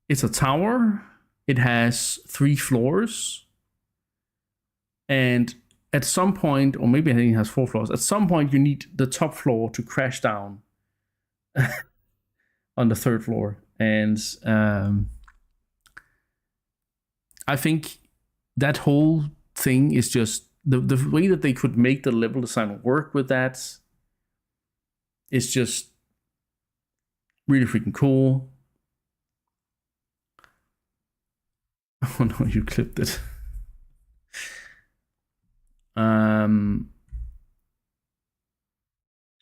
It's a tower. It has 3 floors. And at some point, or maybe I think it has 4 floors, at some point you need the top floor to crash down on the 3rd floor. And I think that whole thing is just the way that they could make the level design work with that is just really freaking cool. Oh no, you clipped it.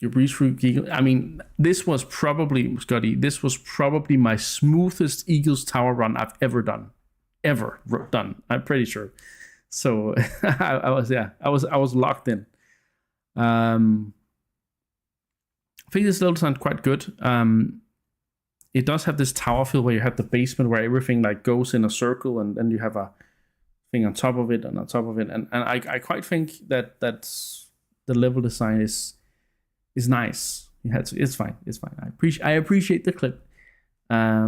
You breeze through Eagle. I mean, this was probably, Scotty, this was probably my smoothest Eagles Tower run I've ever done. I'm pretty sure. So I was locked in. I think this level sounds quite good. It does have this tower feel where you have the basement where everything like goes in a circle, and then you have a thing on top of it and on top of it, and I quite think that's the level design is nice. It's fine. I appreciate the clip. I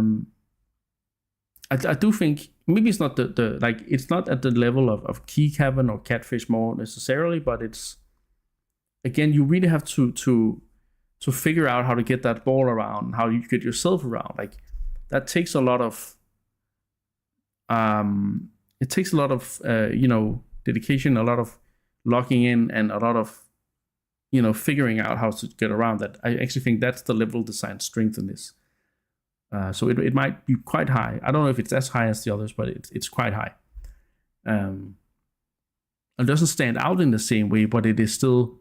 do think maybe it's not the like it's not at the level of Key Cavern or Catfish Mode necessarily, but it's again you really have to figure out how to get that ball around, how you get yourself around. Like that takes a lot of dedication, a lot of locking in, and a lot of figuring out how to get around that. I actually think that's the level design strength in this. So it might be quite high. I don't know if it's as high as the others, but it's quite high. It doesn't stand out in the same way, but it is still,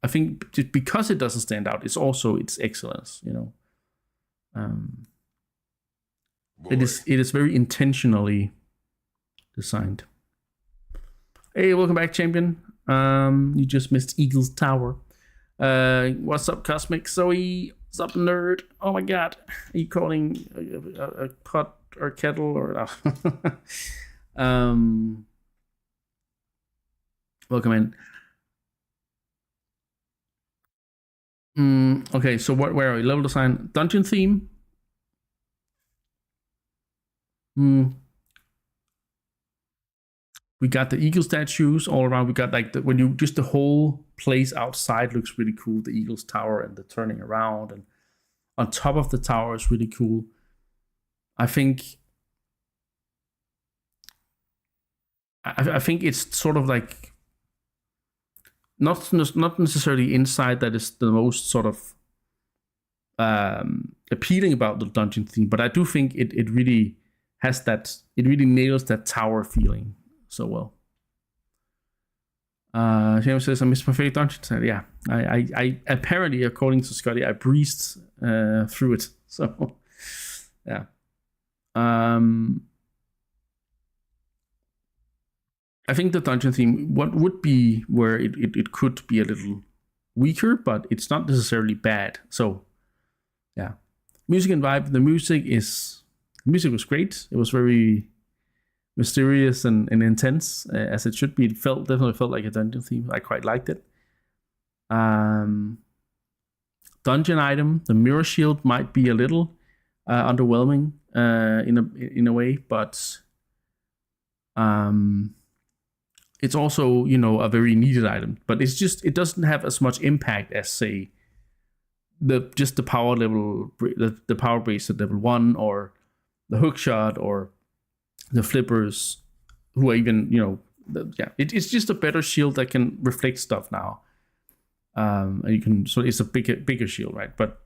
I think, just because it doesn't stand out, it's also its excellence. It is very intentionally designed. Hey, welcome back, champion. You just missed Eagles Tower. What's up, Cosmic Zoe? What's up, nerd? Oh my god, are you calling a pot or kettle or? Welcome in. Okay, so where are we? Level design, dungeon theme. We got the eagle statues all around. We got like the whole place outside looks really cool. The Eagles Tower and the turning around, and on top of the tower is really cool. I think it's sort of like not necessarily inside that is the most sort of appealing about the dungeon theme, but I do think it really has that. It really nails that tower feeling so well. James says I missed my favorite dungeon. Yeah, I apparently, according to Scotty, I breezed through it. So yeah. I think the dungeon theme, what would be where it could be a little weaker, but it's not necessarily bad. So yeah, music and vibe. The music was great. It was very mysterious and intense, as it should be. It definitely felt like a dungeon theme. I quite liked it. Dungeon item, the mirror shield might be a little underwhelming in a way, but it's also a very needed item. But it doesn't have as much impact as, say, the power level, the power base at level 1, or the hook shot, or the flippers, who are even it's just a better shield that can reflect stuff now. And you can, so it's a bigger shield, right? But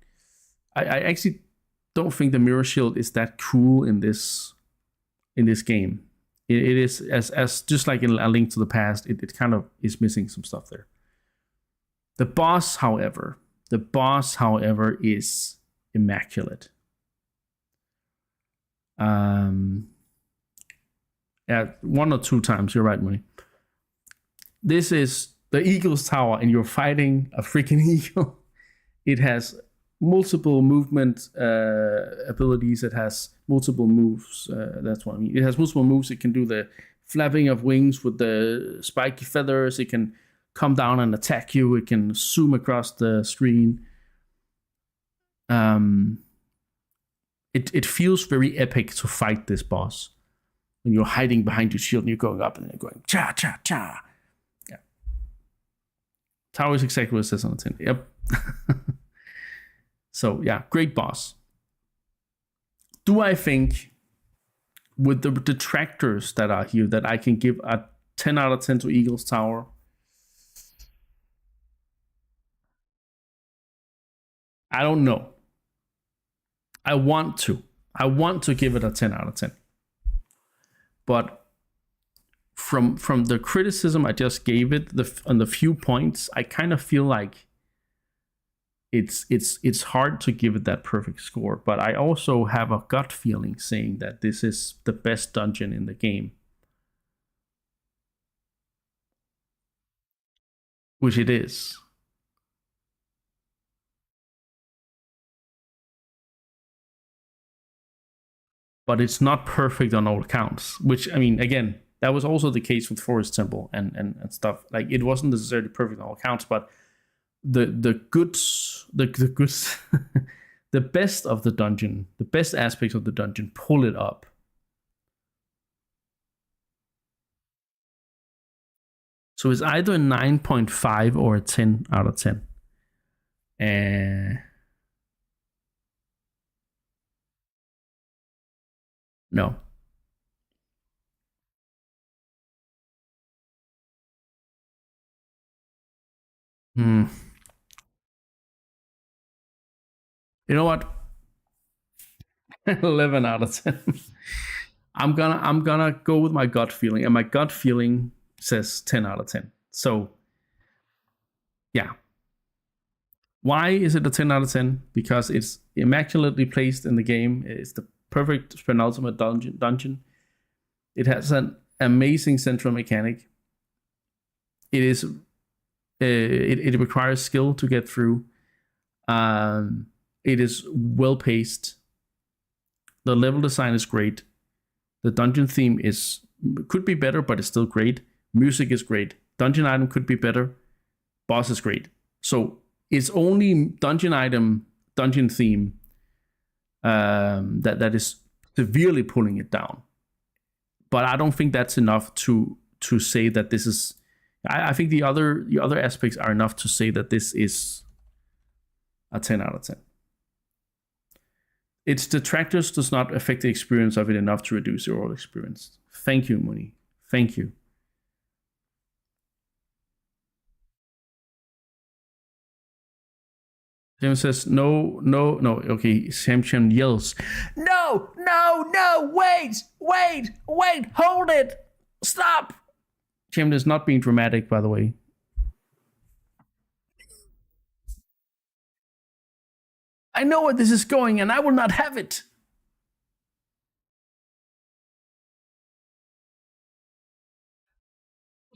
I actually don't think the mirror shield is that cool in this game. It is as just like in A Link to the Past, it kind of is missing some stuff there. The boss, however, is immaculate. Yeah, 1 or 2 times, you're right, Mooney. This is the Eagles Tower, and you're fighting a freaking eagle. It has multiple movement abilities. It has multiple moves. That's what I mean. It has multiple moves. It can do the flapping of wings with the spiky feathers. It can come down and attack you. It can zoom across the screen. It feels very epic to fight this boss. When you're hiding behind your shield and you're going up and you're going cha cha cha. Yeah. Tower is exactly what it says on the tin. Yep. So yeah, great boss. Do I think with the detractors that are here that I can give a 10 out of 10 to Eagles Tower? I don't know. I want to give it a 10 out of 10. But from the criticism I just gave it, on the few points, I kind of feel like it's hard to give it that perfect score. But I also have a gut feeling saying that this is the best dungeon in the game, which it is. But it's not perfect on all accounts, which, I mean, again, that was also the case with Forest Temple and stuff. Like, it wasn't necessarily perfect on all accounts, but the goods, the goods, the best of the dungeon, the best aspects of the dungeon, pull it up. So it's either a 9.5 or a 10 out of 10. No. You know what? 11 out of 10. I'm gonna go with my gut feeling, and my gut feeling says 10 out of 10. So yeah. Why is it a 10 out of 10? Because it's immaculately placed in the game. It's the perfect penultimate dungeon. It has an amazing central mechanic. It is it requires skill to get through. It is well paced. The level design is great. The dungeon theme could be better, but it's still great. Music is great. Dungeon item could be better. Boss is great. So it's only dungeon theme that is severely pulling it down. But I don't think that's enough to say that this is. I think the other aspects are enough to say that this is a 10 out of 10. Its detractors does not affect the experience of it enough to reduce the overall experience. Thank you, Muni. Thank you. James says, no. Okay, Samson yells, no, wait, hold it, stop. James is not being dramatic, by the way. I know where this is going, and I will not have it.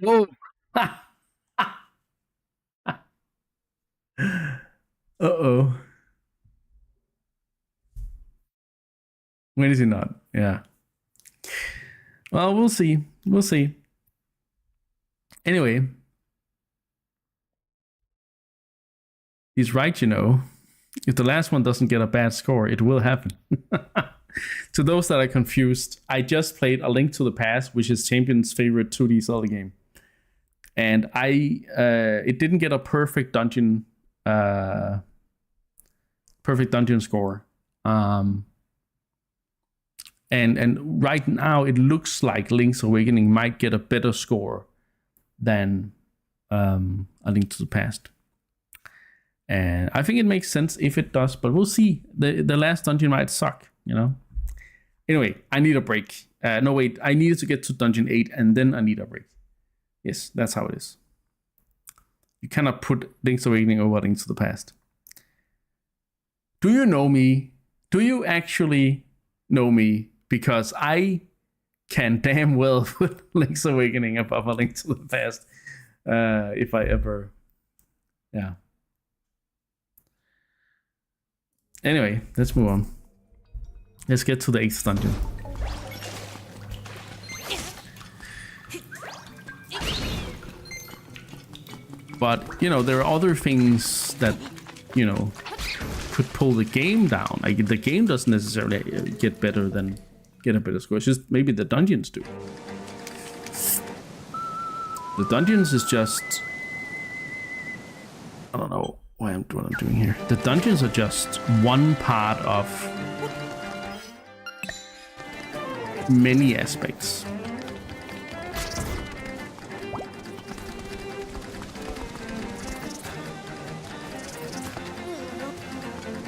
Oh. Uh-oh. When is he not? Yeah. Well, we'll see. Anyway. He's right, you know. If the last one doesn't get a bad score, it will happen. To those that are confused, I just played A Link to the Past, which is Champion's favorite 2D Zelda game. And it didn't get a perfect dungeon score. And right now it looks like Link's Awakening might get a better score than A Link to the Past. And I think it makes sense if it does, but we'll see. The last dungeon might suck, you know? Anyway, I need a break. No, wait, I needed to get to dungeon 8 and then I need a break. Yes, that's how it is. You cannot put Link's Awakening over Link to the Past. Do you know me? Do you actually know me? Because I can damn well put Link's Awakening above A Link to the Past. If I ever... Yeah. Anyway, let's move on. Let's get to the 8th dungeon. But, you know, there are other things that, you know, could pull the game down. Like, the game doesn't necessarily get a better score. It's just maybe the dungeons do. The dungeons is just... I don't know what I'm doing here. The dungeons are just one part of many aspects.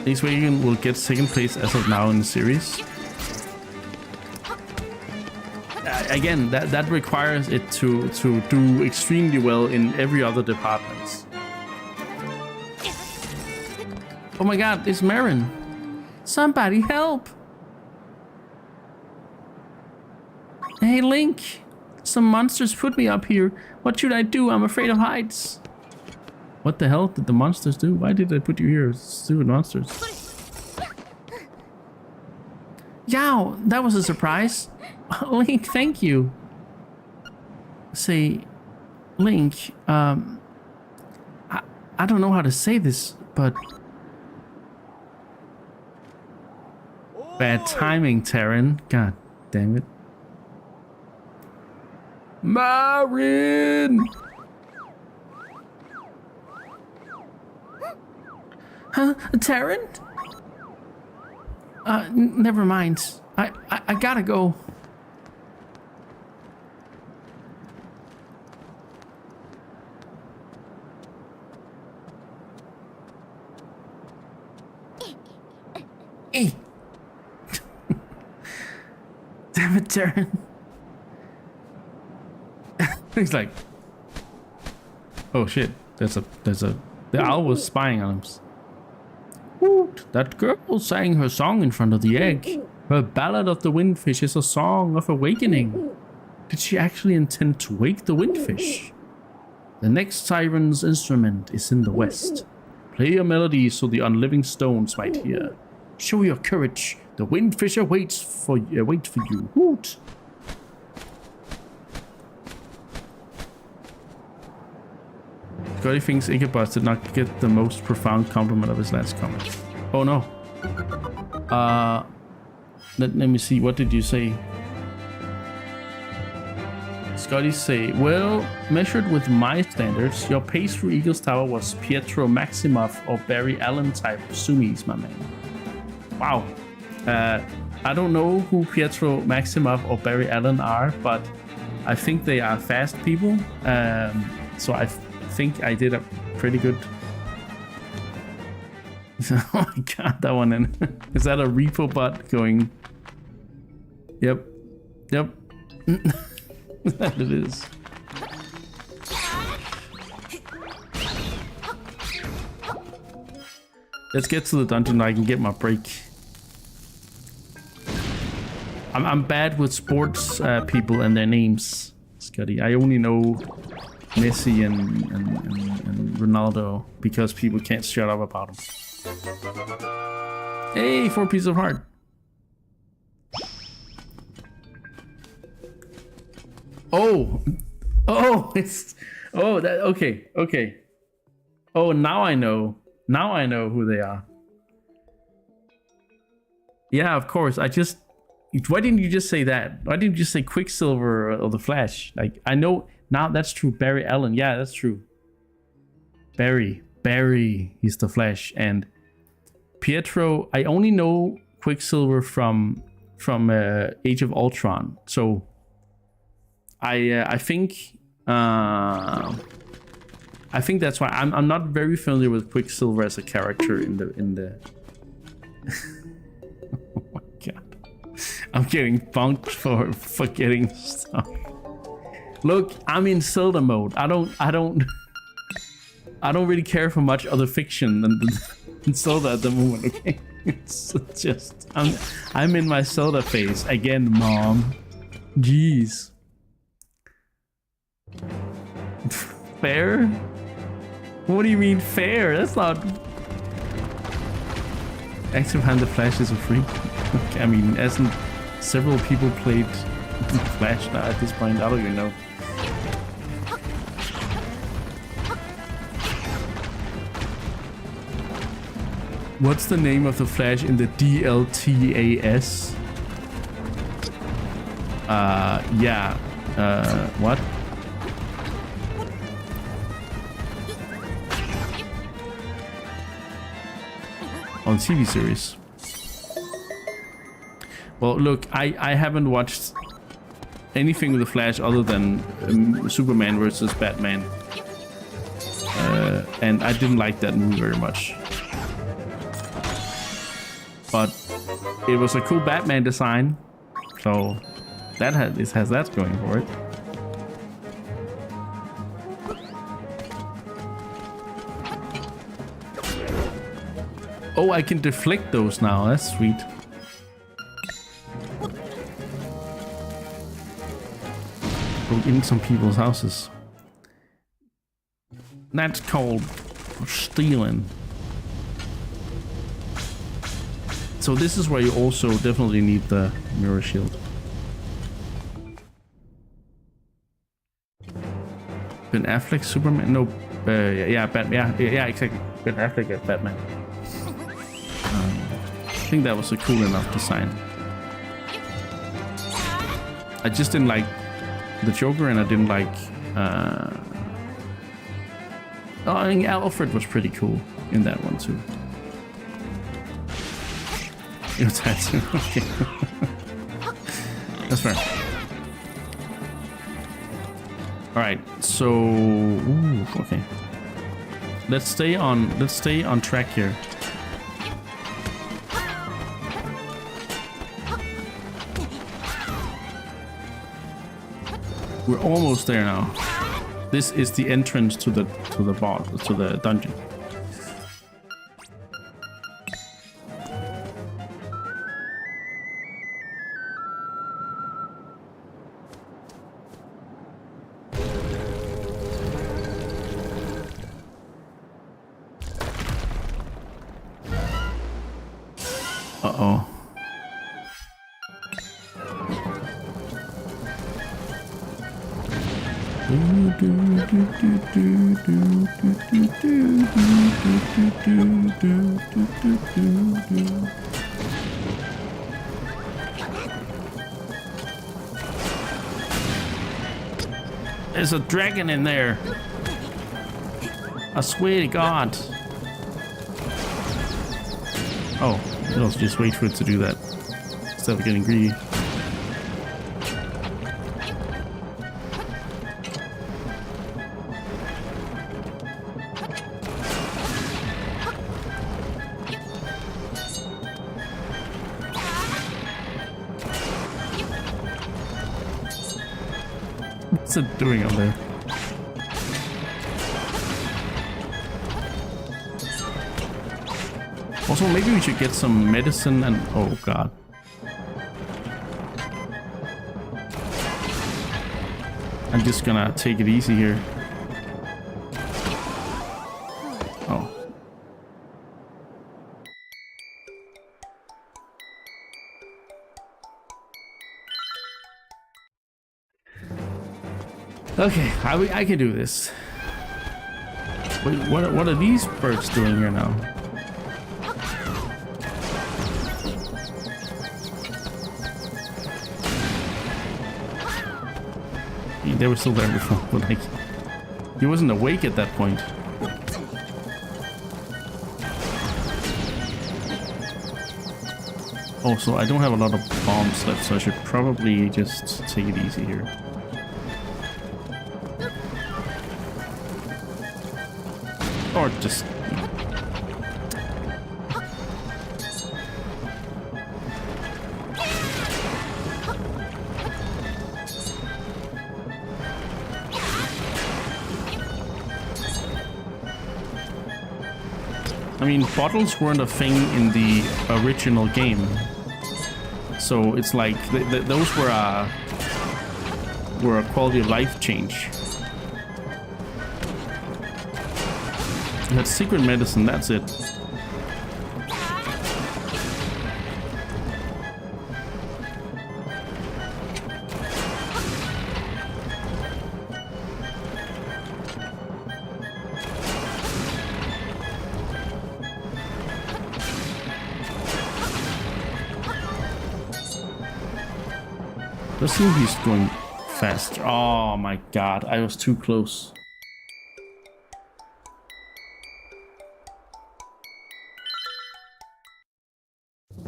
Link's Awakening will get second place as of now in the series. Again, that requires it to do extremely well in every other department. Oh my god, it's Marin. Somebody help! Hey Link, some monsters put me up here. What should I do? I'm afraid of heights. What the hell did the monsters do? Why did they put you here? Stupid monsters. Yow, that was a surprise. Link, thank you. Say, Link, I don't know how to say this, but... Bad timing, Terran. God damn it. Marin! Huh? Terran? Never mind. I gotta go. Damn it, Terran. He's like, oh shit, the owl was spying on him. Woot, that girl sang her song in front of the egg. Her ballad of the windfish is a song of awakening. Did she actually intend to wake the windfish? The next siren's instrument is in the west. Play a melody so the unliving stones might hear. Show your courage. The windfish waits for you. Woot. Scotty thinks Ichabod did not get the most profound compliment of his last comment. Oh no. Let me see. What did you say? Scotty say, well, measured with my standards, your pace through Eagle's Tower was Pietro Maximoff or Barry Allen type sumis, my man. Wow. I don't know who Pietro Maximoff or Barry Allen are, but I think they are fast people. So I think I did a pretty good. Oh my god, that one in. Is that a repo bot going? Yep. That it is. Let's get to the dungeon so I can get my break. I'm bad with sports people and their names, Scotty. I only know Messi and Ronaldo because people can't shut up about them. Hey, 4 pieces of heart. Okay. Oh, now I know who they are. Yeah, of course. Why didn't you just say that? Why didn't you just say Quicksilver or the Flash? Like, I know now that's true. Barry Allen. Yeah, that's true. Barry, he's the Flash. And Pietro, I only know Quicksilver from Age of Ultron. So I think that's why I'm not very familiar with Quicksilver as a character in the Oh my god. I'm getting punked for forgetting stuff. Look, I'm in Zelda mode. I don't really care for much other fiction than Zelda at the moment, okay? It's just I'm in my Zelda phase again, mom. Jeez. Fair? What do you mean fair? That's not... Active Hand the Flash is a free. I mean, hasn't several people played Flash now at this point? I don't even know. What's the name of the Flash in the DLTAS? What? On TV series. Well, look, I haven't watched anything with the Flash other than Superman versus Batman, and I didn't like that movie very much. but it was a cool Batman design, so this has that going for it. Oh, I can deflect those now. That's sweet. Go in some people's houses. That's called stealing. So this is where you also definitely need the mirror shield. Ben Affleck, Superman? No, yeah, Batman. Yeah, exactly. Ben Affleck as Batman. I think that was a cool enough design. I just didn't like the Joker, and I didn't like. I think Alfred was pretty cool in that one too. Your tattoo, okay. That's fair. All right, so okay. Let's stay on track here. We're almost there now. This is the entrance to the dungeon. Uh-oh. There's a dragon in there. I swear to God. Oh, I'll just wait for it to do that instead of getting greedy. What's it doing up there? Also, maybe we should get some medicine and... Oh, God. I'm just gonna take it easy here. Oh. Okay, I can do this. Wait, what are these birds doing here now? I mean, they were still there before, but like, he wasn't awake at that point. Also, I don't have a lot of bombs left, so I should probably just take it easy here. Or just... I mean, bottles weren't a thing in the original game. So it's like, those were a quality of life change. That's secret medicine, that's it. Does seem he's going fast. Oh my God, I was too close.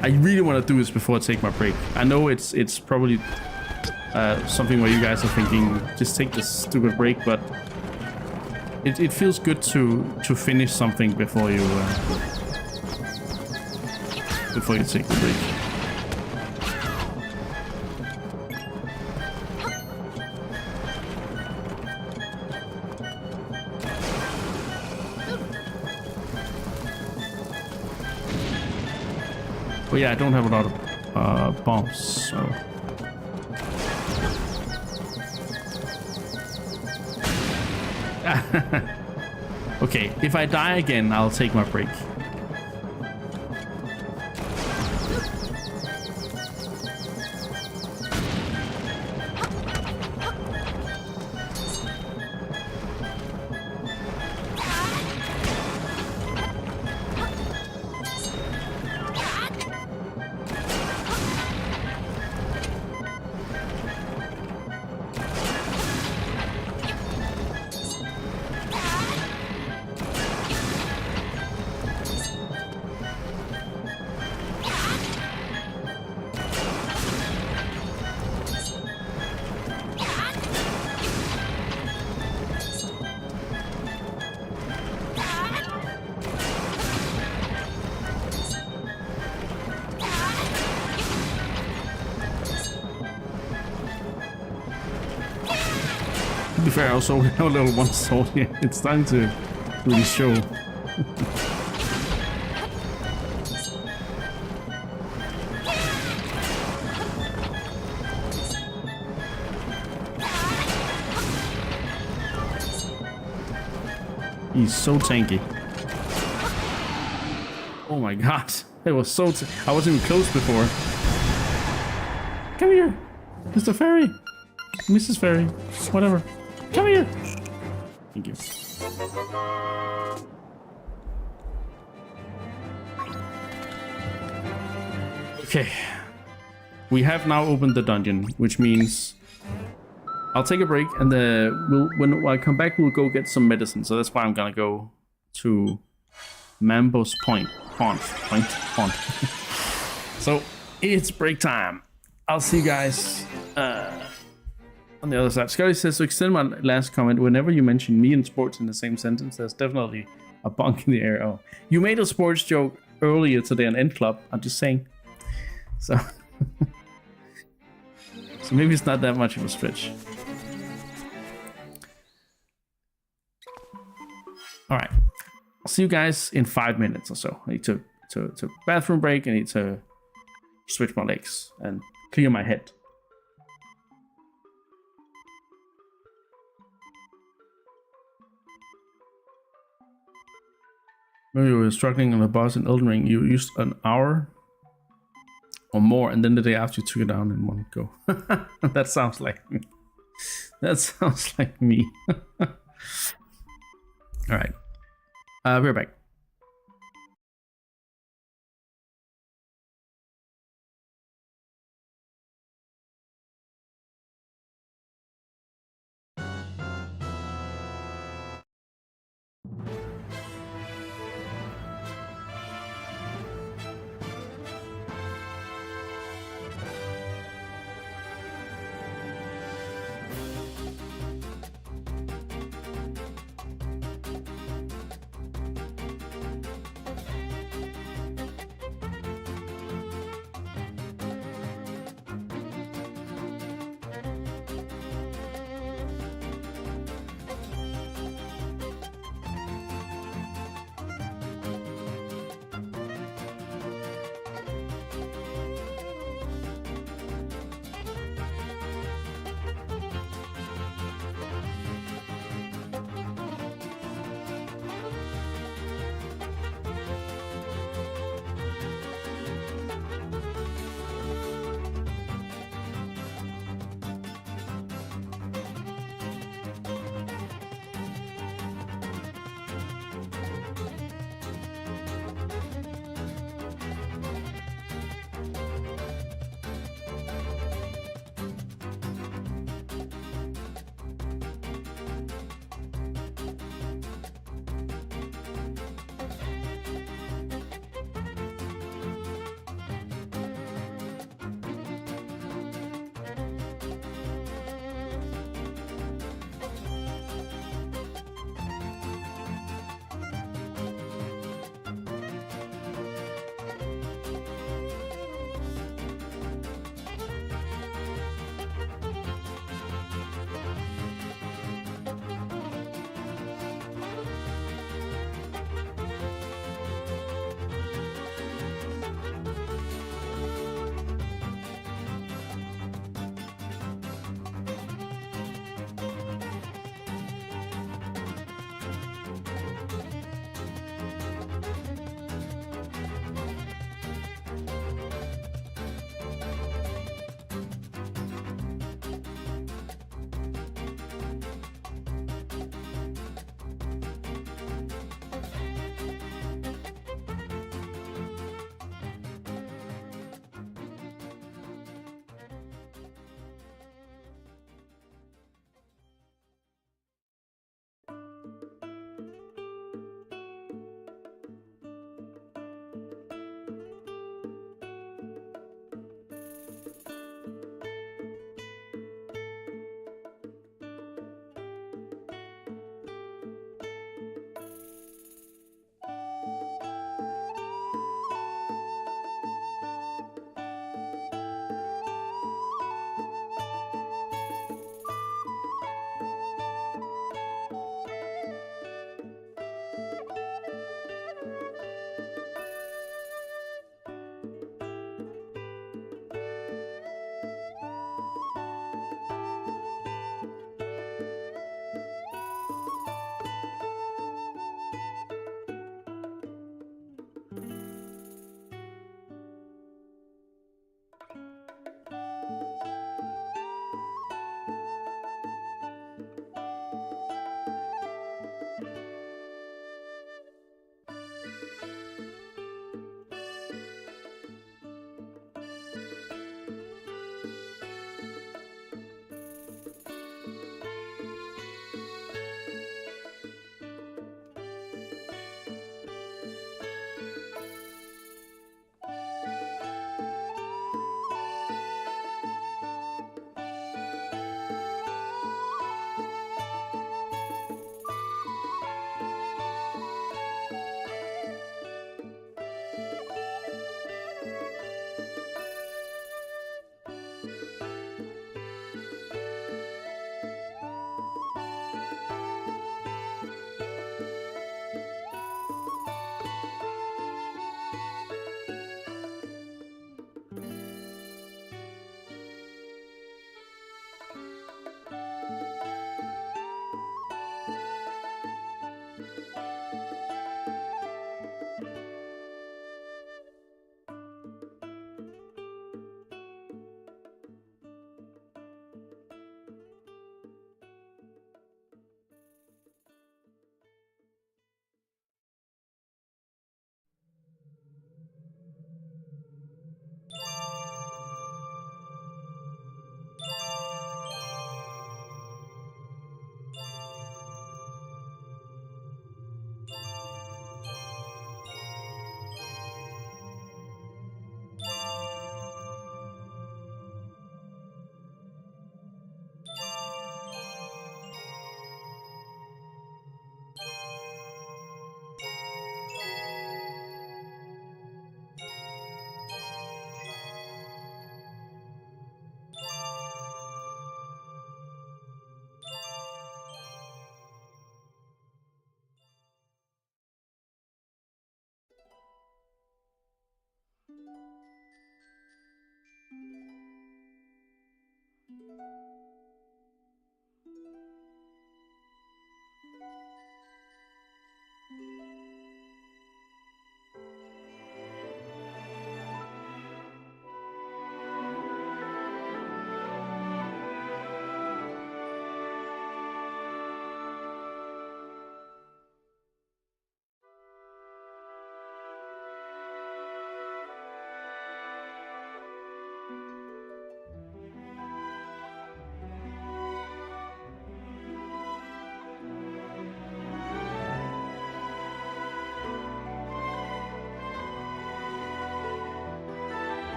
I really want to do this before I take my break. I know it's probably something where you guys are thinking, just take this stupid break, but it feels good to finish something before you before you take the break. But yeah, I don't have a lot of bombs, so... Okay, if I die again, I'll take my break. To be fair, I also have a little one sword here. It's time to really show. He's so tanky. Oh my god. It was so... I wasn't even close before. Come here, Mr. Fairy. Mrs. Fairy. Whatever. Come here. Thank you. Okay. We have now opened the dungeon, which means I'll take a break, and when I come back, we'll go get some medicine. So that's why I'm gonna go to Mambo's Point. So it's break time. I'll see you guys on the other side. Scotty says, to extend my last comment, whenever you mention me and sports in the same sentence, there's definitely a bunk in the air. Oh, you made a sports joke earlier today on End Club. I'm just saying. So, so maybe it's not that much of a stretch. All right. I'll see you guys in 5 minutes or so. I need to bathroom break. I need to switch my legs and clear my head. When you were struggling on the boss in Elden Ring, you used an hour or more, and then the day after you took it down in one go. That sounds like me. That sounds like me. All right. We're back.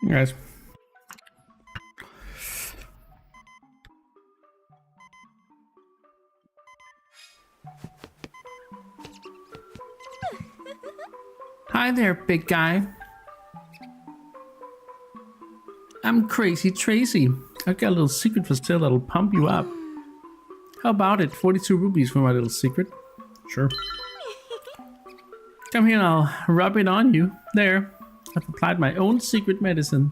Guys. Hi there, big guy. I'm Crazy Tracy. I've got a little secret for sale that'll pump you up. How about it? 42 rupees for my little secret. Sure. Come here and I'll rub it on you. There. I've applied my own secret medicine.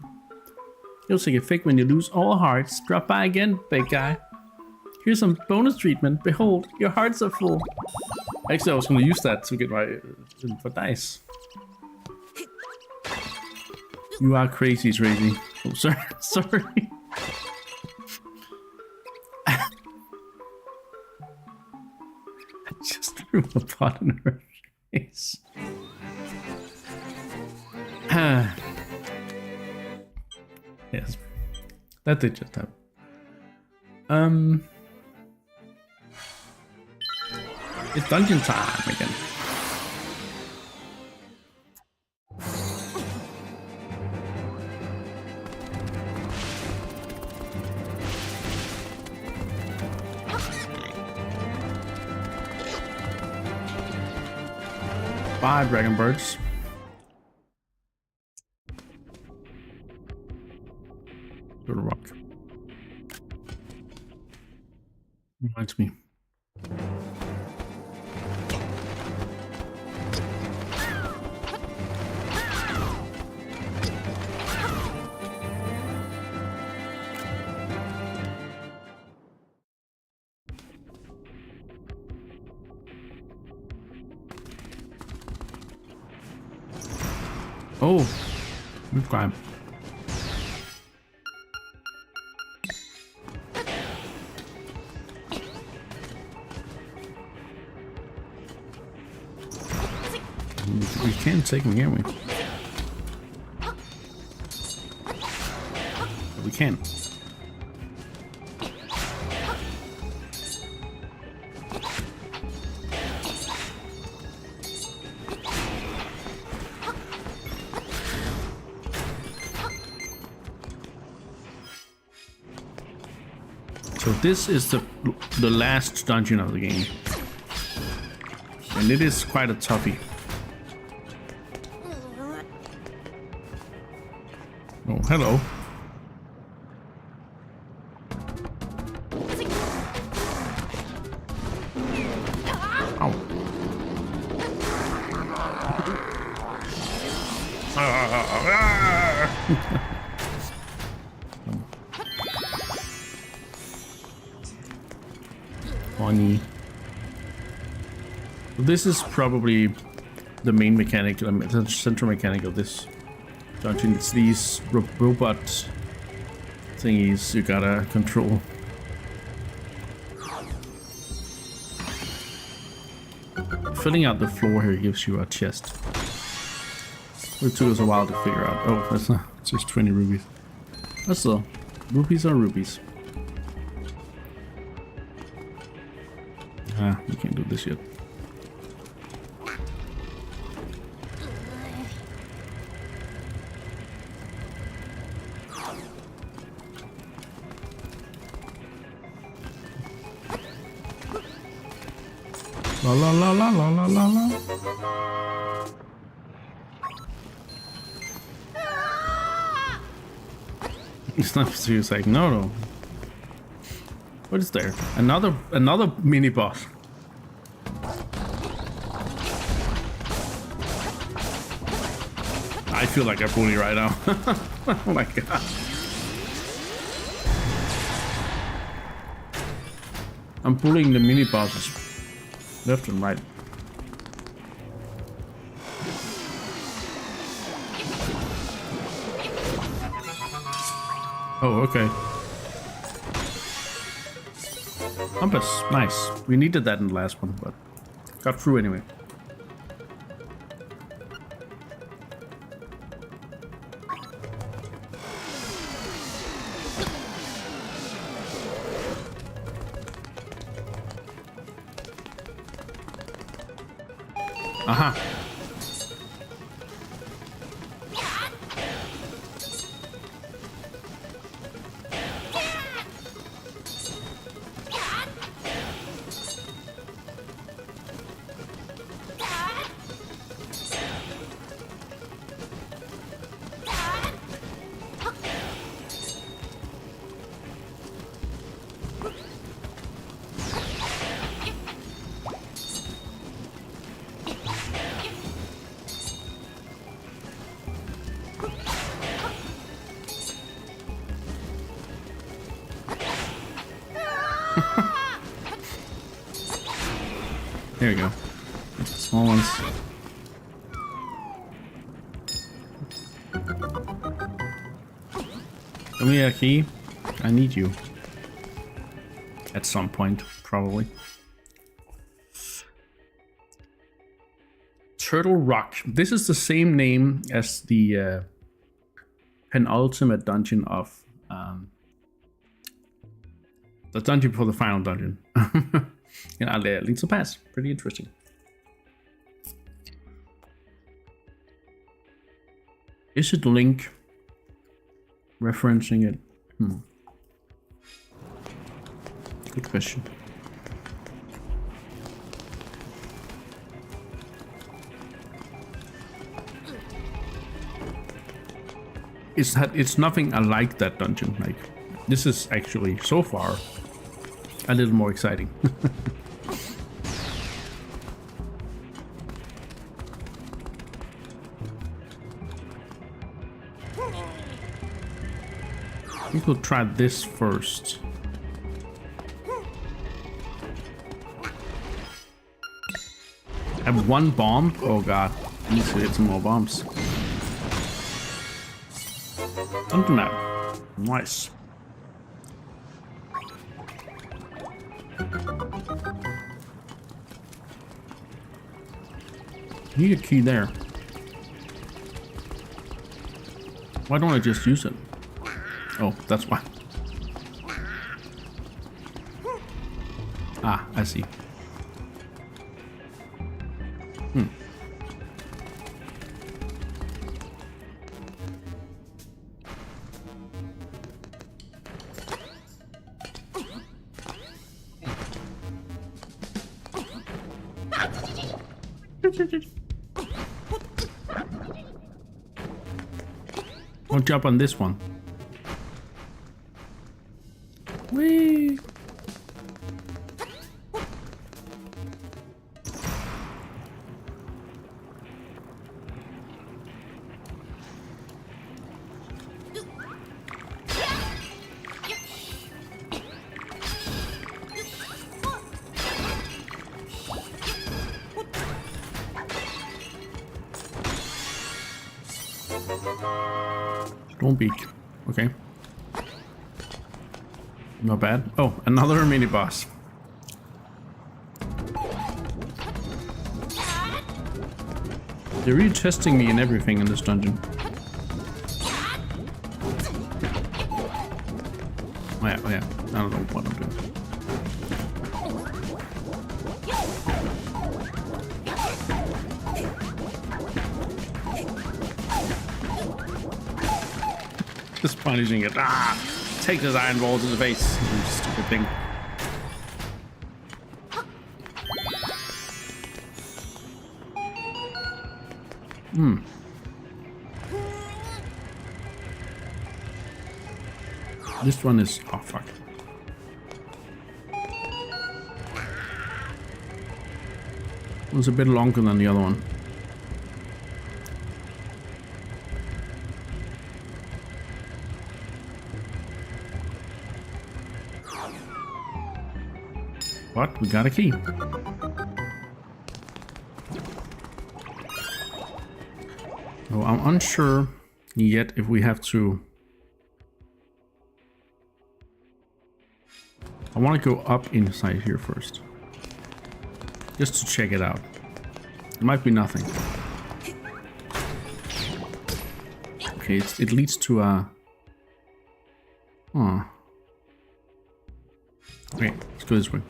It'll take effect when you lose all hearts. Drop by again, big guy. Here's some bonus treatment. Behold, your hearts are full. Actually, I was going to use that to get my for dice. You are crazy, Tracy. Oh, sorry. Sorry. I just threw a pot in her face. Yes, that did just happen. It's dungeon time again. Bye, dragon birds. Go to rock. Reminds me. Oh, good climb. We can take him, can't we? We can. So this is the last dungeon of the game. And it is quite a toughie. Oh, hello. Ow. Funny. This is probably the main mechanic, the central mechanic of this dungeon. It's these robot thingies you gotta control. Filling out the floor here gives you a chest. It took us a while to figure out. Oh, that's not. It's just 20 rubies. That's all. Rupees are rupees. Ah, you can't do this yet. La la la la la la la la. It's not serious, like no. What is there? Another mini boss. I feel like a bully right now. Oh my god. I'm bullying the mini bosses left and right. Oh, okay. Compass, nice. We needed that in the last one, but got through anyway. Aha. There we go. Small ones. Give me a key. I need you. At some point, probably. Turtle Rock. This is the same name as the penultimate dungeon of the dungeon for the final dungeon. In Alea Leads to Pass. Pretty interesting. Is it Link referencing it? Good question. It's nothing like that dungeon. Like, this is actually so far a little more exciting. I think we'll try this first. I have one bomb. Oh god, I need to get some more bombs. Something that. Nice. Need a key there. Why don't I just use it? Oh, that's why. Ah, I see. Don't jump on this one. Whee! Don't peek. Okay. Not bad. Oh, another mini boss. They're really testing me and everything in this dungeon. Oh yeah, oh yeah. I don't know what I'm doing. Just punishing it. Ah! Take this iron ball to the face. You stupid thing. This one is... oh, fuck. One's a bit longer than the other one. But we got a key. Oh, I'm unsure yet if we have to... I want to go up inside here first. Just to check it out. It might be nothing. Okay, it leads to a... oh. Okay, let's go this way.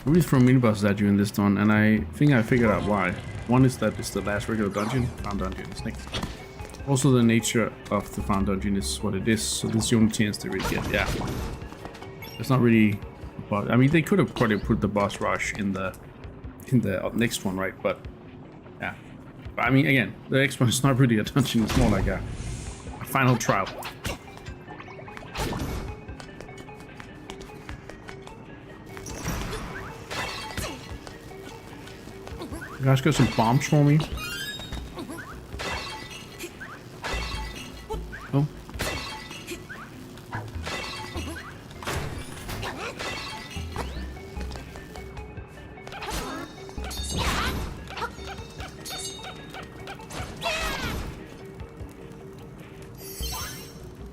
I really throw mini bosses at you in this one, and I think I figured out why. One is that it's the last regular dungeon. Found dungeon is next. Also, the nature of the found dungeon is what it is, so this is the only chance they really get. Yeah, it's not really. But I mean, they could have probably put the boss rush in the next one, right? But yeah, but I mean, again, the next one is not really a dungeon. It's more like a final trial. You guys got some bombs for me? Oh.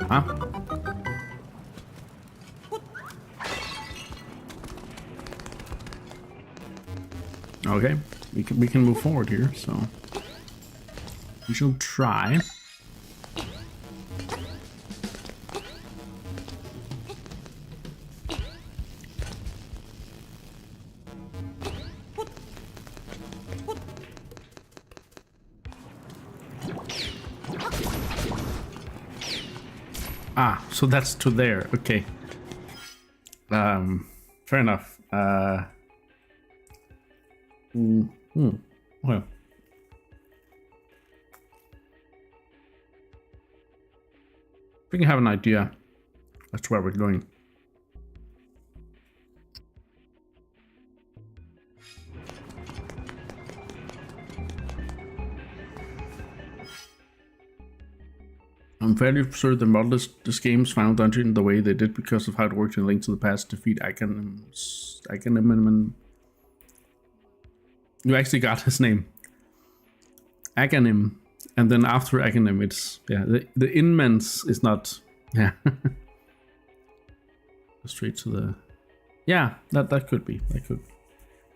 Huh? Okay, we can move forward here, so we shall try. Ah, so that's to there. Okay. Fair enough. Well. We can have an idea as to where we're going. I'm fairly sure they modeled this game's final dungeon the way they did because of how it worked in Link to the Past to defeat Aghanim. You actually got his name. Aghanim. And then after Aghanim, it's, yeah, the Inmens is not, yeah. Straight to the, yeah, that could be, that could.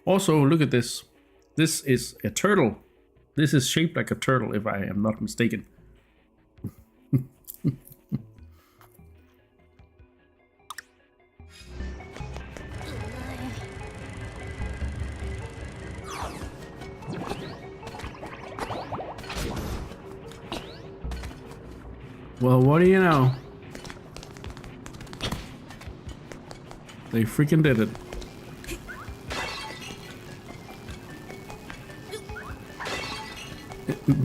Also, look at this. This is a turtle. This is shaped like a turtle, if I am not mistaken. Well, what do you know? They freaking did it.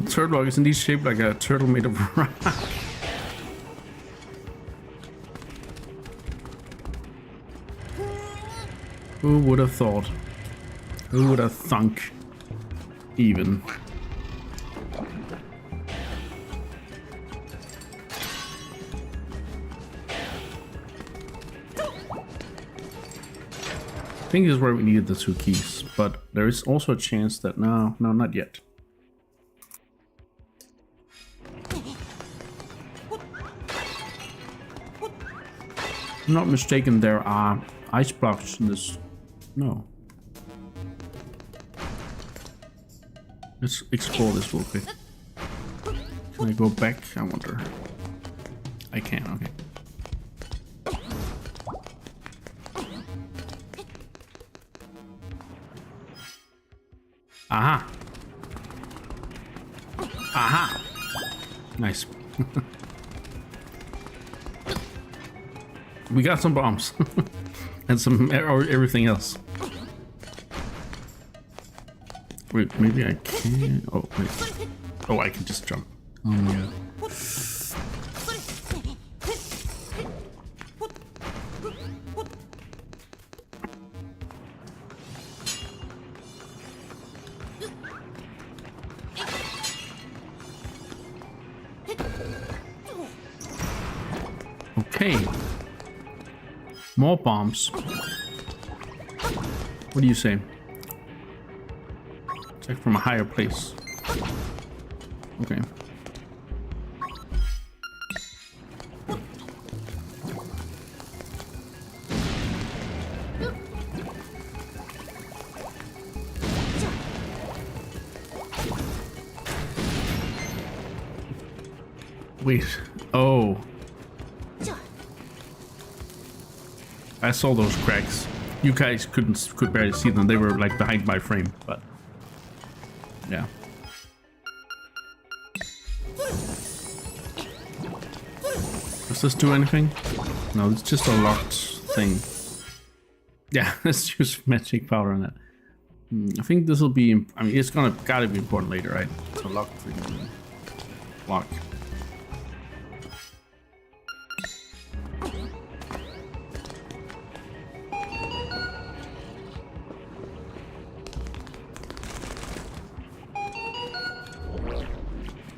Turtle is indeed shaped like a turtle made of rock. Who would have thought? Who would have thunk? Even. I think this is where we needed the 2 keys, but there is also a chance that no, not yet. If I'm not mistaken, there are ice blocks in this. No. Let's explore this real quick. Can I go back? I wonder. I can, okay. Aha! Aha! Nice. We got some bombs. And some everything else. Wait, maybe I can. Oh, wait. Oh, I can just jump. Oh my god. Okay. More bombs. What do you say? Check from a higher place. Okay. Wait. Oh. I saw those cracks. You guys could barely see them. They were like behind my frame, but yeah. Does this do anything? No, it's just a locked thing. Yeah, let's use magic powder on that. I think this will be. I mean, it's gotta be important later, right? It's a locked thing. Lock.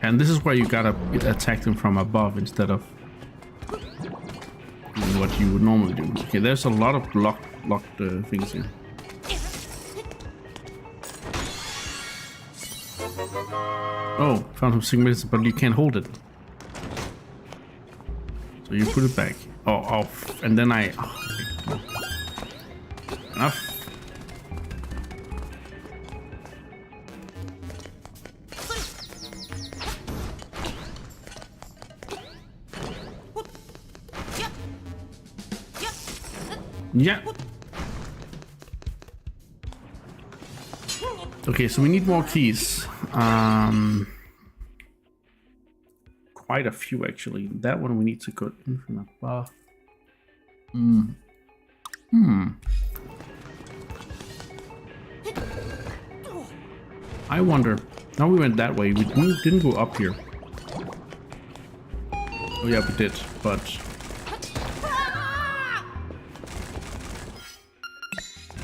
And this is where you gotta attack them from above instead of what you would normally do. Okay, there's a lot of locked things here. Oh, found some signals, but you can't hold it. So you put it back. Oh, off. And then I... Oh, okay. Enough. Yeah. Okay, so we need more keys. Quite a few actually. That one we need to go in from above. I wonder. Now we went that way. We didn't go up here. Oh yeah, we did, but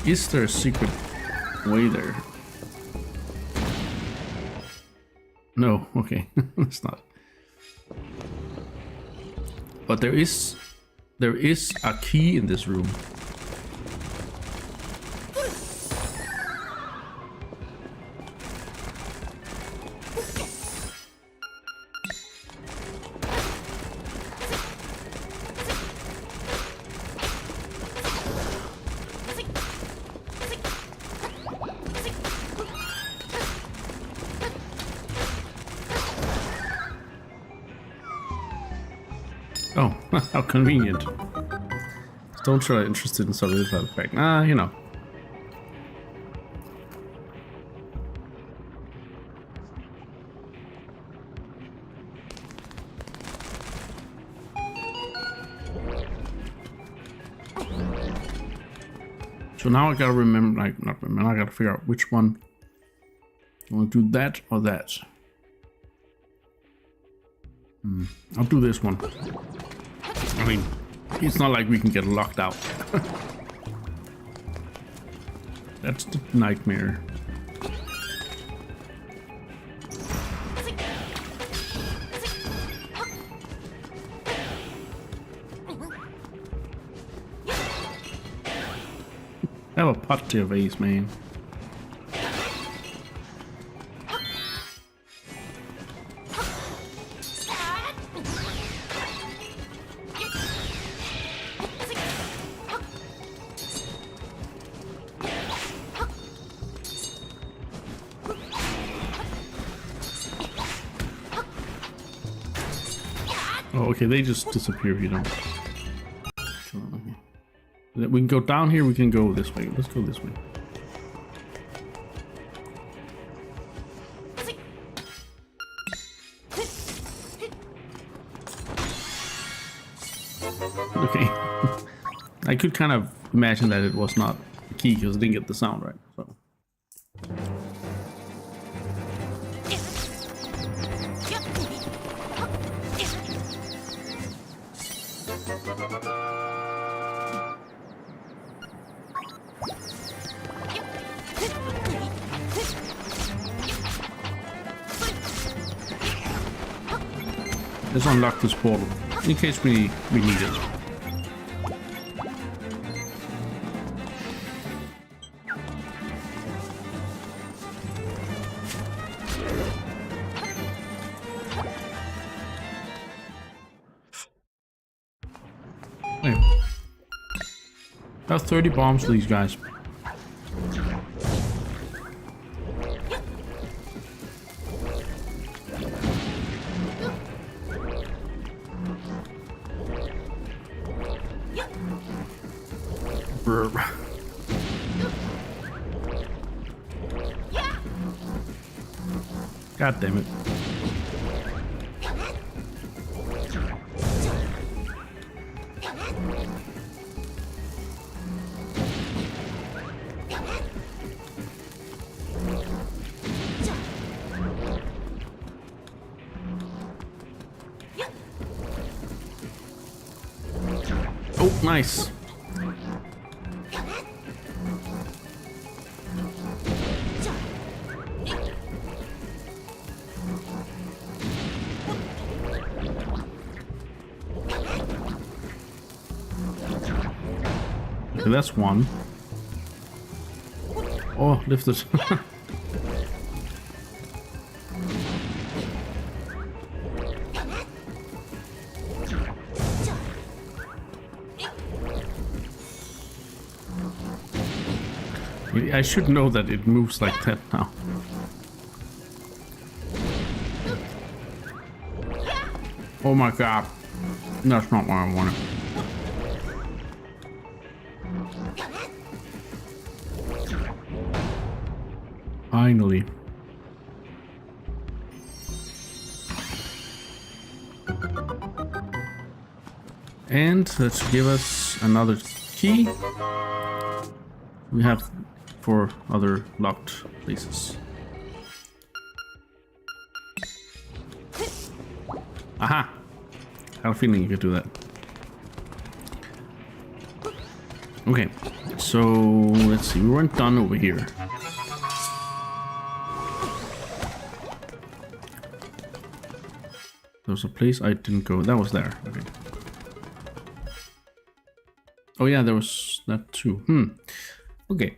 is there a secret way there? No, okay, it's not. But there is a key in this room. Oh, how convenient. Don't try interested in something without effect. Nah, you know. So now I gotta remember, like, not remember, I gotta figure out which one. I wanna do that or that. I'll do this one. I mean, it's not like we can get locked out. That's the nightmare. Have a positive ace, man. Oh, okay, they just disappear if you don't. We can go down here, we can go this way. Let's go this way. Okay. I could kind of imagine that it was not a key because I didn't get the sound right. So. Let's unlock this portal in case we need it. Hey. Got 30 bombs for these guys. God damn it. Oh, nice. Okay, that's one. Oh, lifted. I should know that it moves like that now. Oh my god. That's not what I wanted. Finally. And let's give us another key. We have 4 other locked places. Aha! I have a feeling you could do that. Okay, so let's see. We weren't done over here. There was a place I didn't go. That was there. Okay. Oh yeah, there was that too. Okay.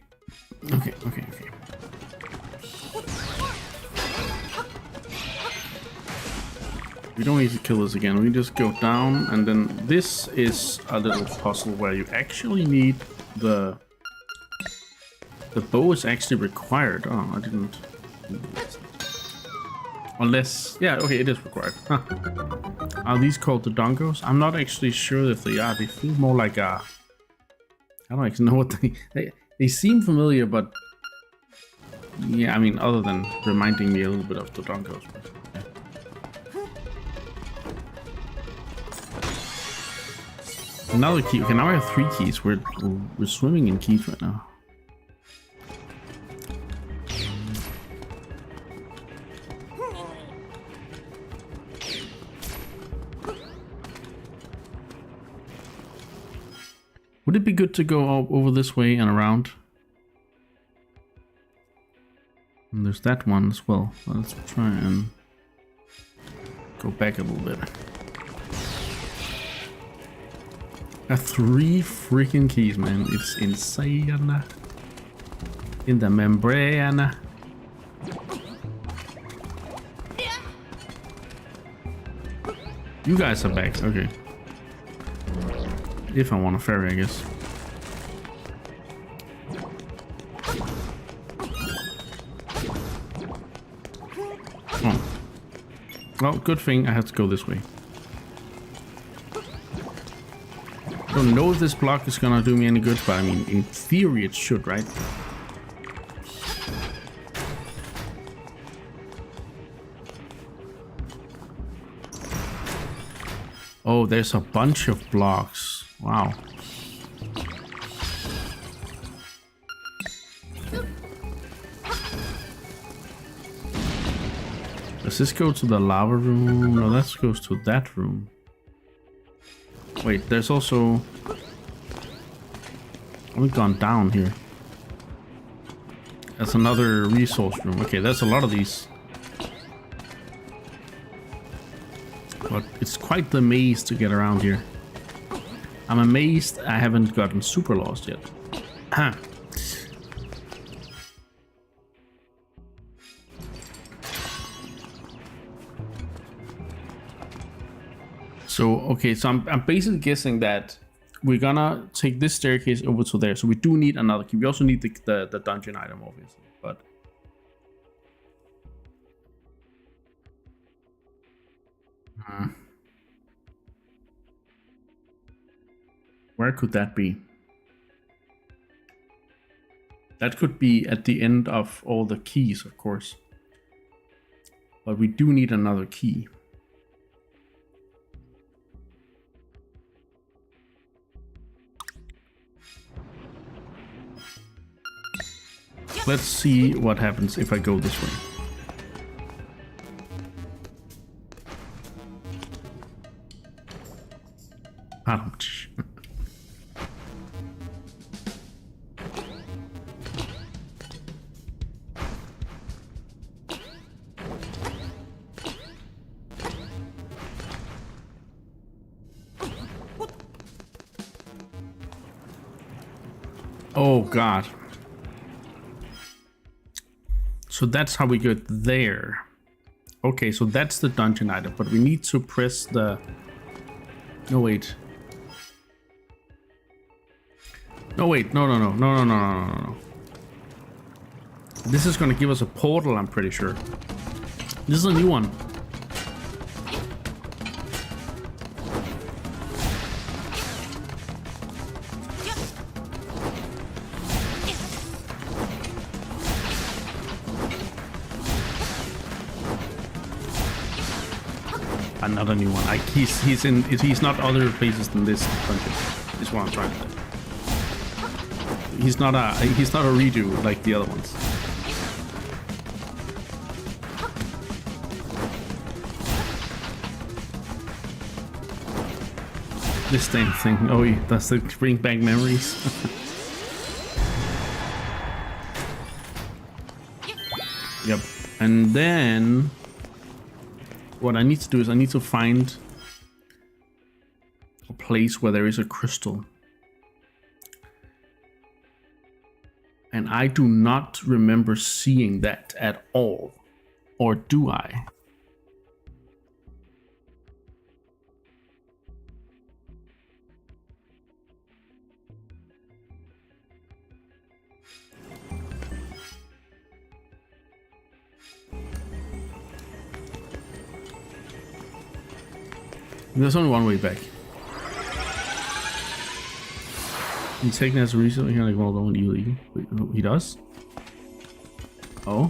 Okay. We don't need to kill this again. We just go down, and then this is a little puzzle where you actually need the bow is actually required. Oh, I didn't. Unless, yeah, okay, it is required. Huh. Are these called the dongos? I'm not actually sure if they are. They feel more like a. I don't actually know what they seem familiar, but yeah, I mean, other than reminding me a little bit of the dongos. But, yeah. Another key. Okay, now I have 3 keys. We're swimming in keys right now. Would it be good to go over this way and around? And there's that one as well. Let's try and go back a little bit. Got 3 freaking keys, man. It's insane. In the membrane. You guys are back, okay. If I want a ferry, I guess. Oh. Well, good thing I have to go this way. I don't know if this block is gonna do me any good, but I mean, in theory it should, right? Oh, there's a bunch of blocks. Wow. Does this go to the lava room? No, that goes to that room. Wait, there's also... We've gone down here. That's another resource room. Okay, there's a lot of these. But it's quite the maze to get around here. I'm amazed I haven't gotten super lost yet. Huh. So, okay, so I'm basically guessing that we're gonna take this staircase over to there. So we do need another key. We also need the dungeon item, obviously, but... Where could that be? That could be at the end of all the keys, of course. But we do need another key. Let's see what happens if I go this way. Ouch. Oh god. So that's how we get there. Okay, so that's the dungeon item, but we need to press the... No, wait. No, wait. No. This is gonna give us a portal, I'm pretty sure. This is a new one. Another new one. Like he's not other places than this dungeon. Is what I'm trying to say. He's not a redo like the other ones. This damn thing. Oh, yeah, does it bring back memories? Yep. And then what I need to do is I need to find a place where there is a crystal. And I do not remember seeing that at all. Or do I? There's only one way back. He's taken as a reason. You're like, well, don't illegal. He does? Oh.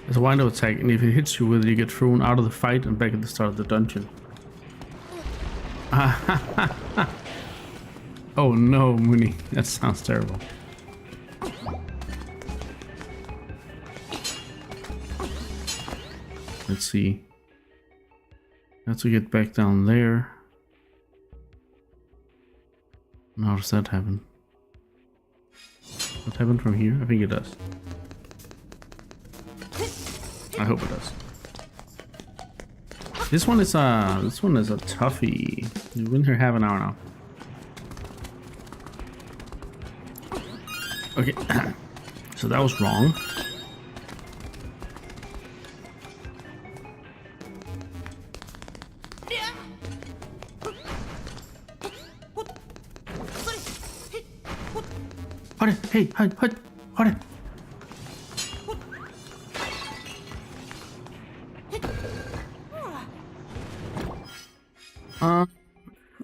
There's a window attack, and if it hits you with it, you get thrown out of the fight and back at the start of the dungeon. Oh no, Mooney. That sounds terrible. Let's see. Have to get back down there. How does that happen? What happened from here? I think it does. I hope it does. This one is a toughie. You've been here half an hour now. Okay, so that was wrong. Hey, hold it.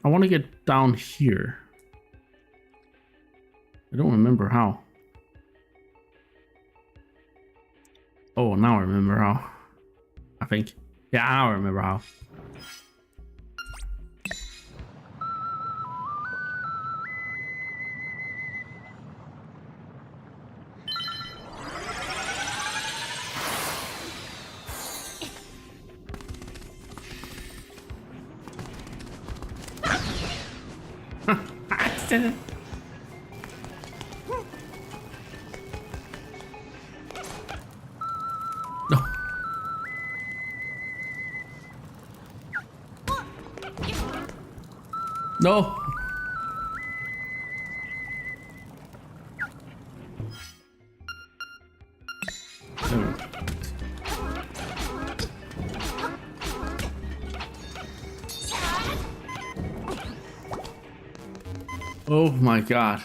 I want to get down here. I don't remember how. Oh, now I remember how. I think. Yeah, now I remember how. No. No. Oh my god.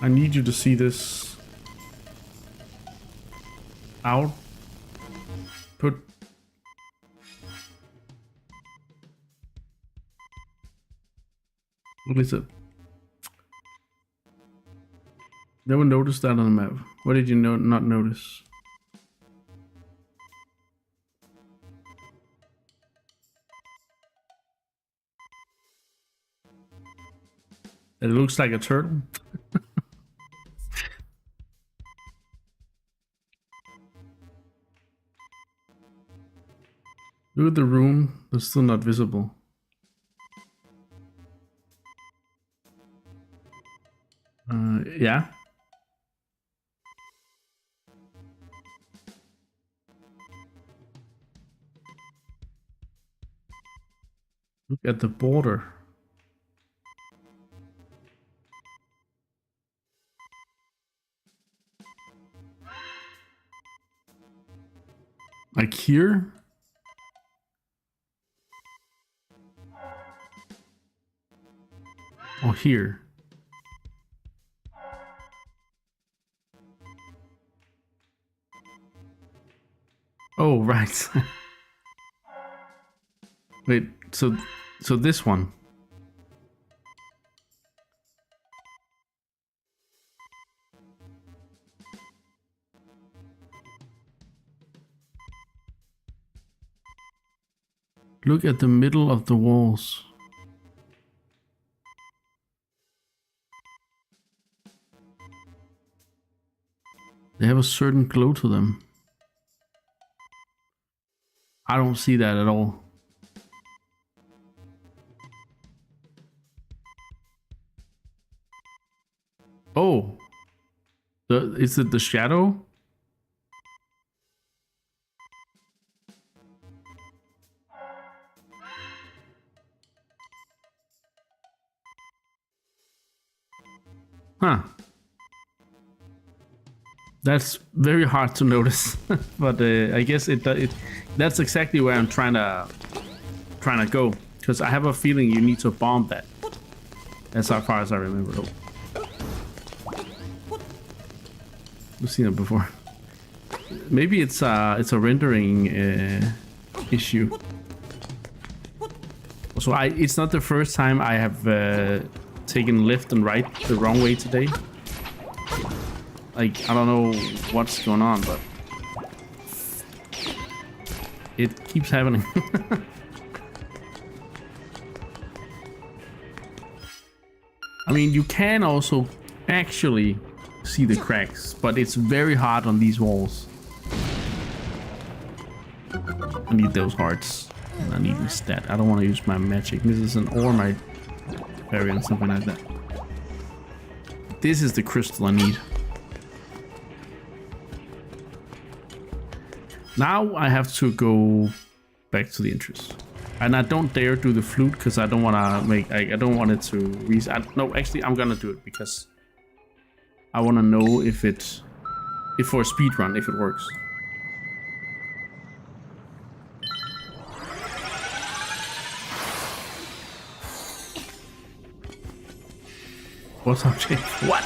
I need you to see this out. Put What is it? Never noticed that on the map. What did you not notice? It looks like a turtle. Look at the room. It's still not visible. Yeah. Look at the border. Like here? Or here? Oh, right. Wait, so this one. Look at the middle of the walls. They have a certain glow to them. I don't see that at all. Oh, is it the shadow? Huh. That's very hard to notice, but I guess that's exactly where I'm trying to go, because I have a feeling you need to bomb that. That's how far as I remember. Oh. We've seen it before. Maybe it's a rendering issue. So it's not the first time I have taken left and right the wrong way today. Like, I don't know what's going on, but it keeps happening. I mean, you can also actually see the cracks, but it's very hard on these walls. I need those hearts. And I need my stat. I don't want to use my magic medicine or my variant, something like that. This is the crystal I need. Now I have to go back to the entrance, and I don't dare do the flute because I don't want to make. I don't want it to reset. No, actually, I'm gonna do it because I want to know if for a speed run, if it works. What's up, Jake? What?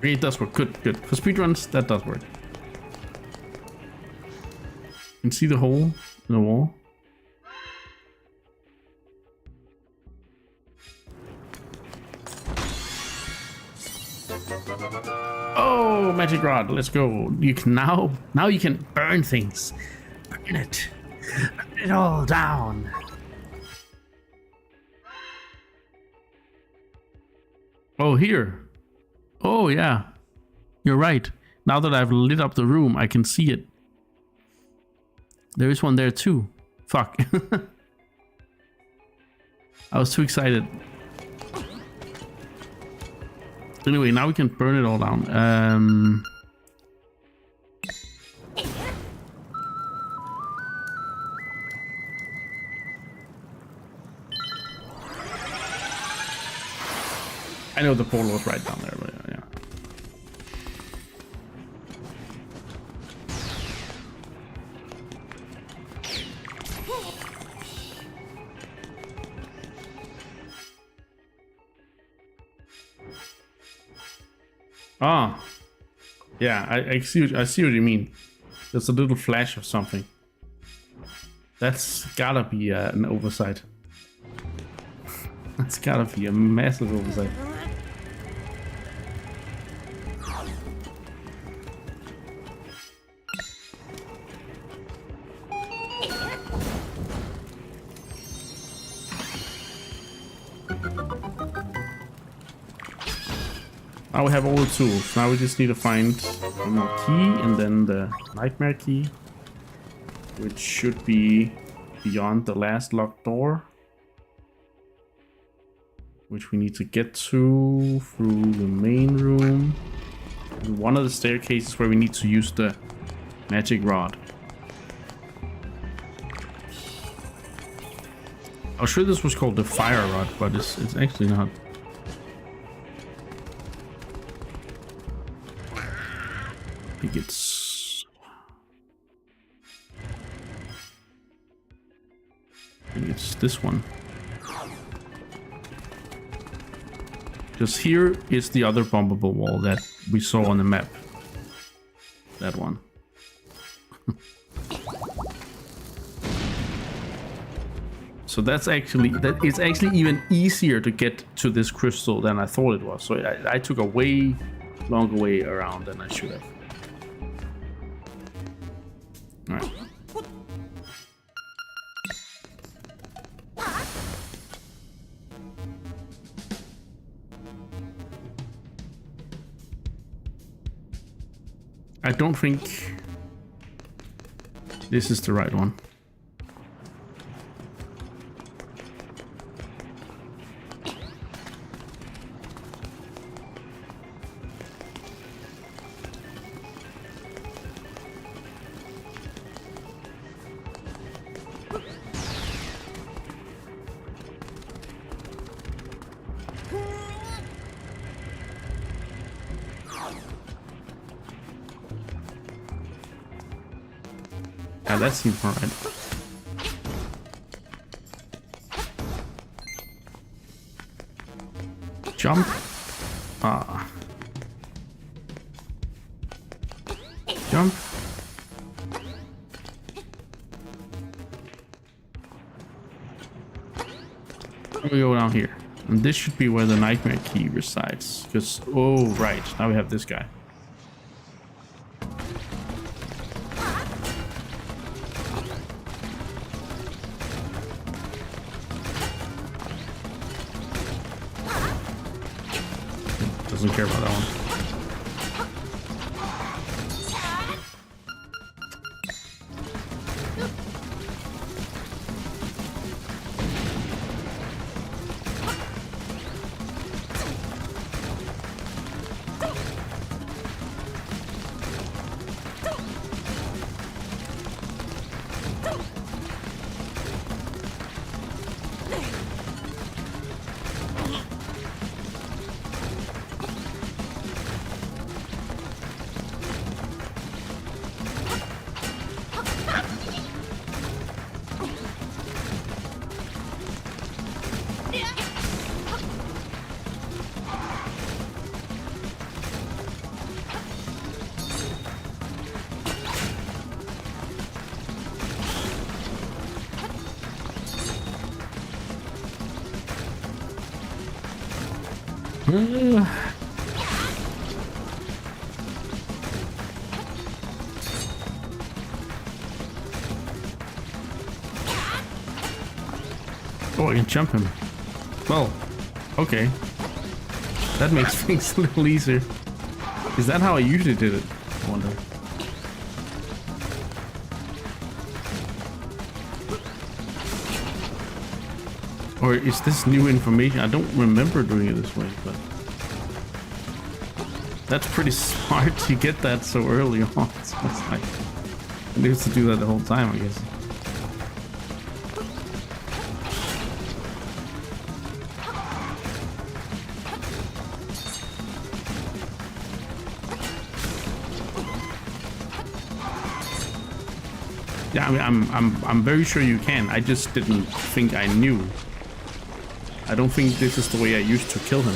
It does work. Good. For speedruns, that does work. You can see the hole in the wall. Oh, magic rod. Let's go. You can now you can burn things. Burn it. Burn it all down. Oh, here. Oh, yeah. You're right. Now that I've lit up the room, I can see it. There is one there too. Fuck. I was too excited. Anyway, now we can burn it all down. I know the portal was right down there, but yeah. Ah, yeah, I see what you mean. There's a little flash of something. That's gotta be an oversight. That's gotta be a massive oversight. Now we have all the tools. Now we just need to find one more key and then the nightmare key, which should be beyond the last locked door, which we need to get to through the main room. And one of the staircases where we need to use the magic rod. I was sure this was called the fire rod, but it's actually not. I think it's this one. Because here is the other bumpable wall that we saw on the map. That one. So it's actually even easier to get to this crystal than I thought it was. So I took a way longer way around than I should have. All right. I don't think this is the right one. Yeah, that seems alright. Jump. Ah. Jump. We go down here. And this should be where the nightmare key resides. Because, oh, right. Now we have this guy. Doesn't care about that one. Oh, I can jump him. Well, okay. That makes things a little easier. Is that how I usually did it? I wonder. Or is this new information? I don't remember doing it this way, but that's pretty smart to get that so early on. So it's like I used to do that the whole time, I guess. Yeah, I mean, I'm very sure you can. I just didn't think I knew. I don't think this is the way I used to kill him.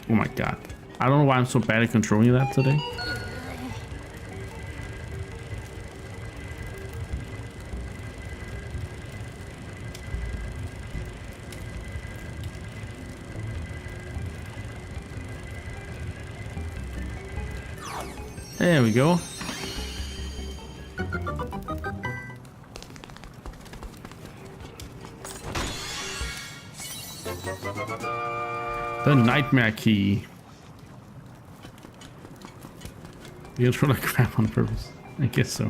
Oh my god. I don't know why I'm so bad at controlling that today. There we go. The nightmare key. You'll throw like crap on purpose. I guess so.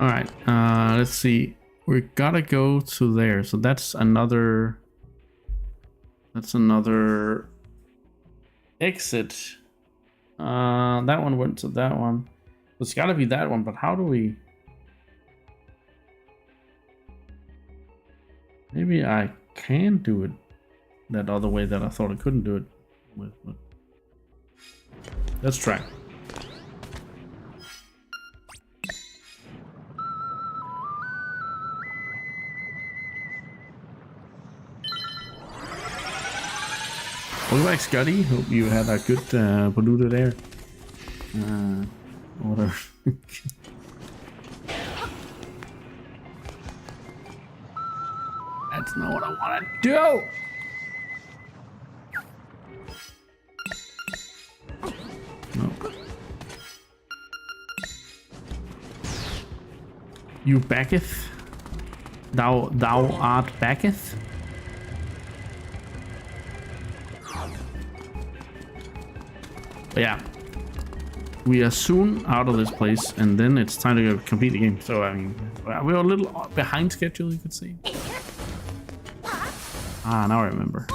Alright, let's see. We gotta go to there. So that's another... That's another exit. That one went to that one. It's gotta be that one, but how do we... Maybe I can do it that other way that I thought I couldn't do it with, but let's try. Welcome back, Scotty. Hope you had a good polluter there. Whatever. That's not what I want to do. No. You backeth? Thou art backeth? But yeah. We are soon out of this place, and then it's time to go complete the game. So, I mean, we're a little behind schedule, you could say. Ah, now I remember.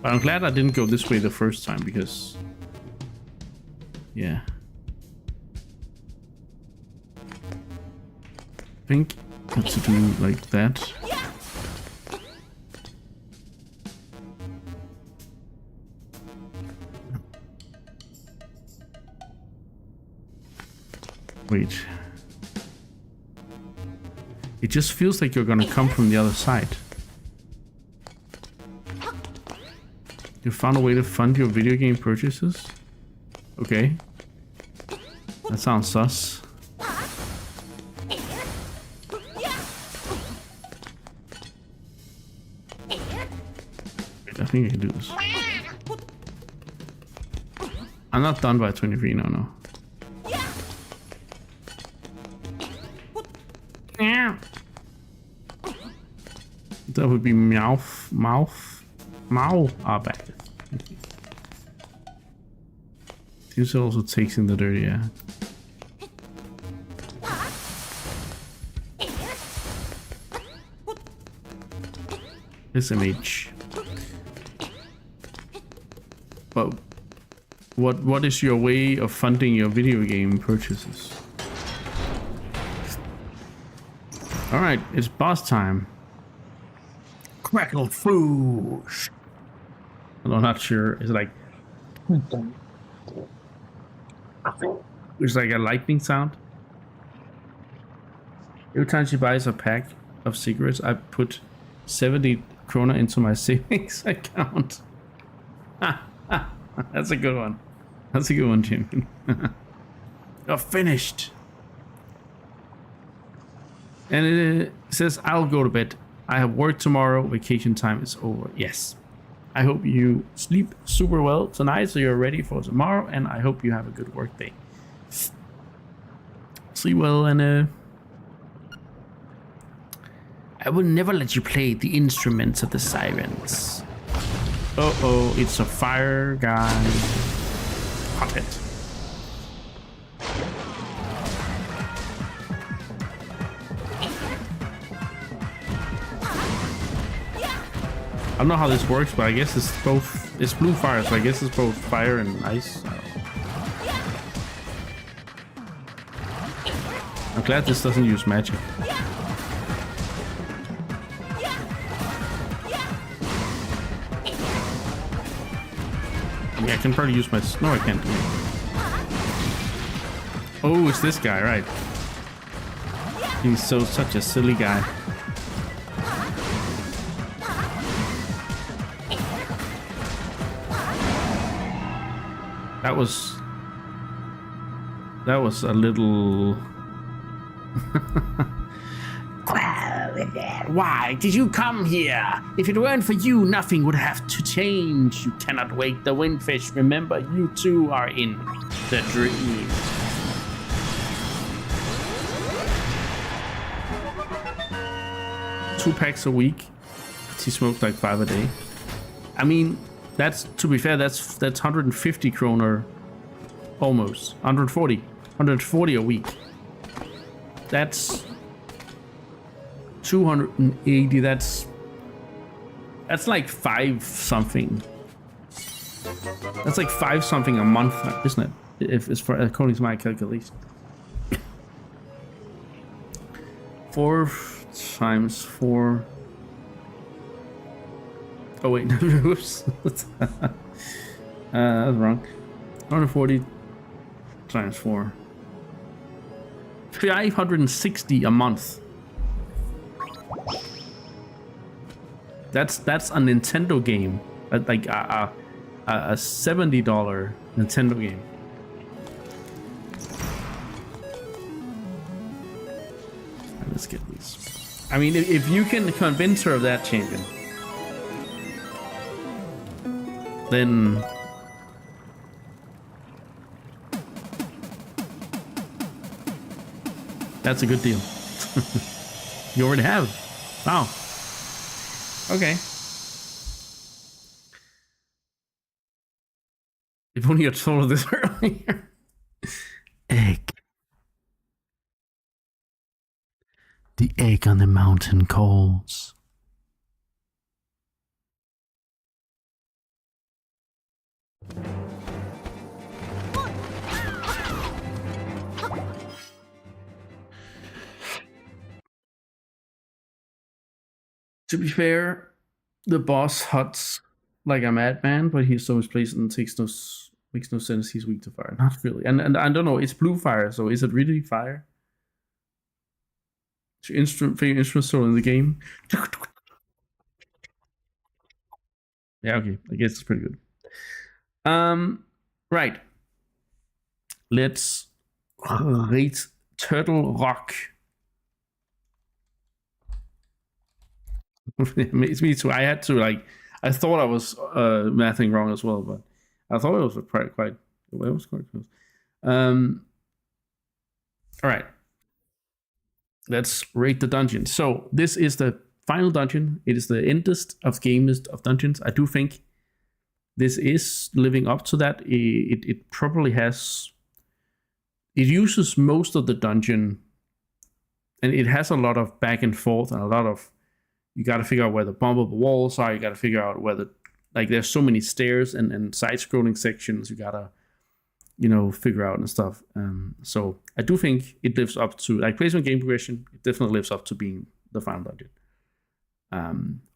But I'm glad I didn't go this way the first time, because... Yeah. I think I have to do like that. Wait. It just feels like you're gonna come from the other side. You found a way to fund your video game purchases? Okay. That sounds sus. Wait, I think I can do this. I'm not done by 23, no. That would be mouth. Back. Okay. This also takes in the dirty, yeah. SMH. But what is your way of funding your video game purchases? All right, it's boss time. Crackle foosh. I'm not sure. It's like it's like a lightning sound. Every time she buys a pack of cigarettes, I put 70 krona into my savings account. That's a good one. That's a good one, Jim. You're finished. And it says, I'll go to bed. I have work tomorrow. Vacation time is over. Yes. I hope you sleep super well tonight so you're ready for tomorrow. And I hope you have a good work day. Sleep well, and I will never let you play the instruments of the sirens. Uh-oh, it's a fire guy. Puppet. I don't know how this works, but I guess it's both. It's blue fire, so I guess it's both fire and ice. I'm glad this doesn't use magic. I can probably use my... No, I can't. Oh, it's this guy, right? He's such a silly guy. That was a little. Why did you come here? If it weren't for you, nothing would have to change. You cannot wake the windfish. Remember, you too are in the dream. Two packs a week. He smoked like 5 a day. I mean, that's, to be fair, that's 150 kroner, almost 140 a week. That's 280. That's like 5 something. That's like 5 something a month, isn't it? If it's for according to my calculation. 4 times 4. Oh wait, oops. That's wrong. 140 times 4. 560 a month. That's a Nintendo game, like a $70 Nintendo game. Let's get these. I mean, if you can convince her of that, champion, then that's a good deal. You already have. Wow. Okay. If only you had told this earlier. Egg. The egg on the mountain calls. To be fair, the boss huts like a madman, but he's so misplaced and makes no sense. He's weak to fire. Not really. And I don't know, it's blue fire, so is it really fire? Favorite instrument solo in the game? Yeah, okay. I guess it's pretty good. Right. Let's rate Turtle Rock. It's me too. I had to I thought I was mathing wrong as well, but I thought it was quite it was quite close. All right. Let's rate the dungeon. So this is the final dungeon. It is the endest of gamest of dungeons. I do think this is living up to that. It probably has. It uses most of the dungeon, and it has a lot of back and forth and a lot of. You got to figure out where the bumpable walls are. You got to figure out where there's so many stairs and side-scrolling sections. You gotta, figure out and stuff. So I do think it lives up to placement game progression. It definitely lives up to being the final dungeon.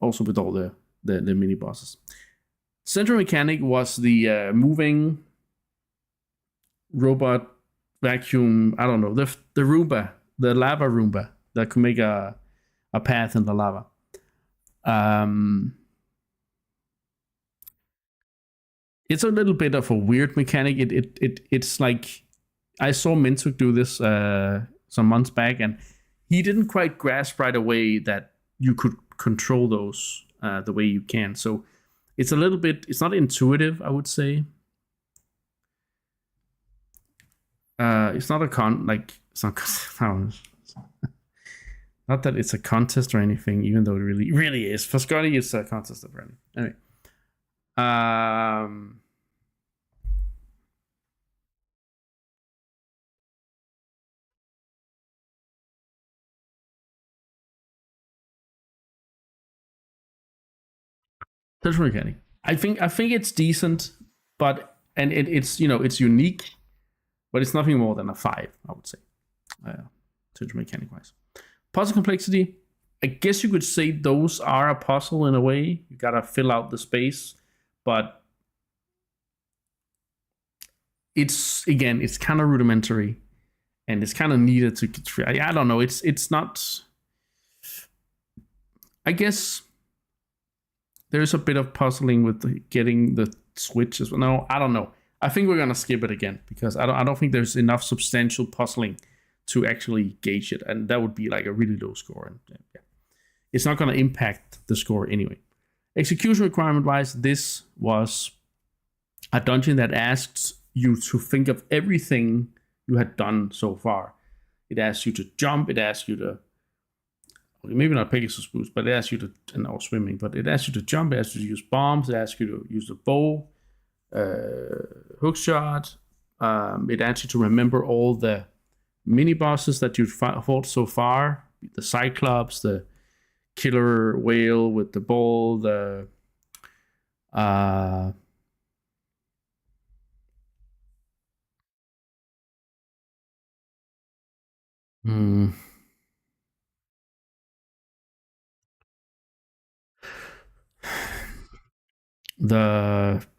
Also with all the mini bosses. Central mechanic was the moving robot vacuum. I don't know, the Roomba, the lava Roomba that could make a path in the lava. It's a little bit of a weird mechanic. It's like I saw Mintuk do this some months back, and he didn't quite grasp right away that you could control those the way you can. So it's a little bit. It's not intuitive, I would say. It's not it's not. Not that it's a contest or anything, even though it really is. For Scotty, it's a contest apparently. Anyway. Touch mechanic. I think it's decent, but it's it's unique, but it's nothing more than a 5, I would say. Touch mechanic wise. Puzzle complexity, I guess you could say those are a puzzle in a way. You gotta fill out the space, but it's kind of rudimentary, and it's kind of needed to get through. I don't know. It's not. I guess there's a bit of puzzling with getting the switches. No, I don't know. I think we're gonna skip it again because I don't think there's enough substantial puzzling to actually gauge it, and that would be like a really low score. And yeah, it's not gonna impact the score anyway. Execution requirement wise, this was a dungeon that asks you to think of everything you had done so far. It asks you to jump. It asks you to maybe not Pegasus boost, but it asks you to or swimming. But it asks you to jump. It asks you to use bombs. It asks you to use the bow, hook shot. It asks you to remember all the mini bosses that you've fought so far. The Cyclops, the killer whale with the ball, the the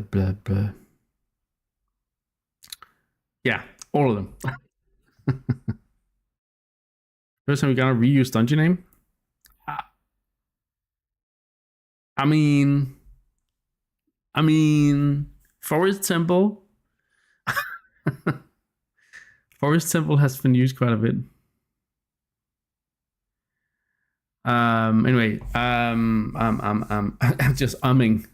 blah. Yeah, all of them. First time we got a reuse dungeon name. I mean, Forest Temple. Forest Temple has been used quite a bit. Anyway, I'm just umming.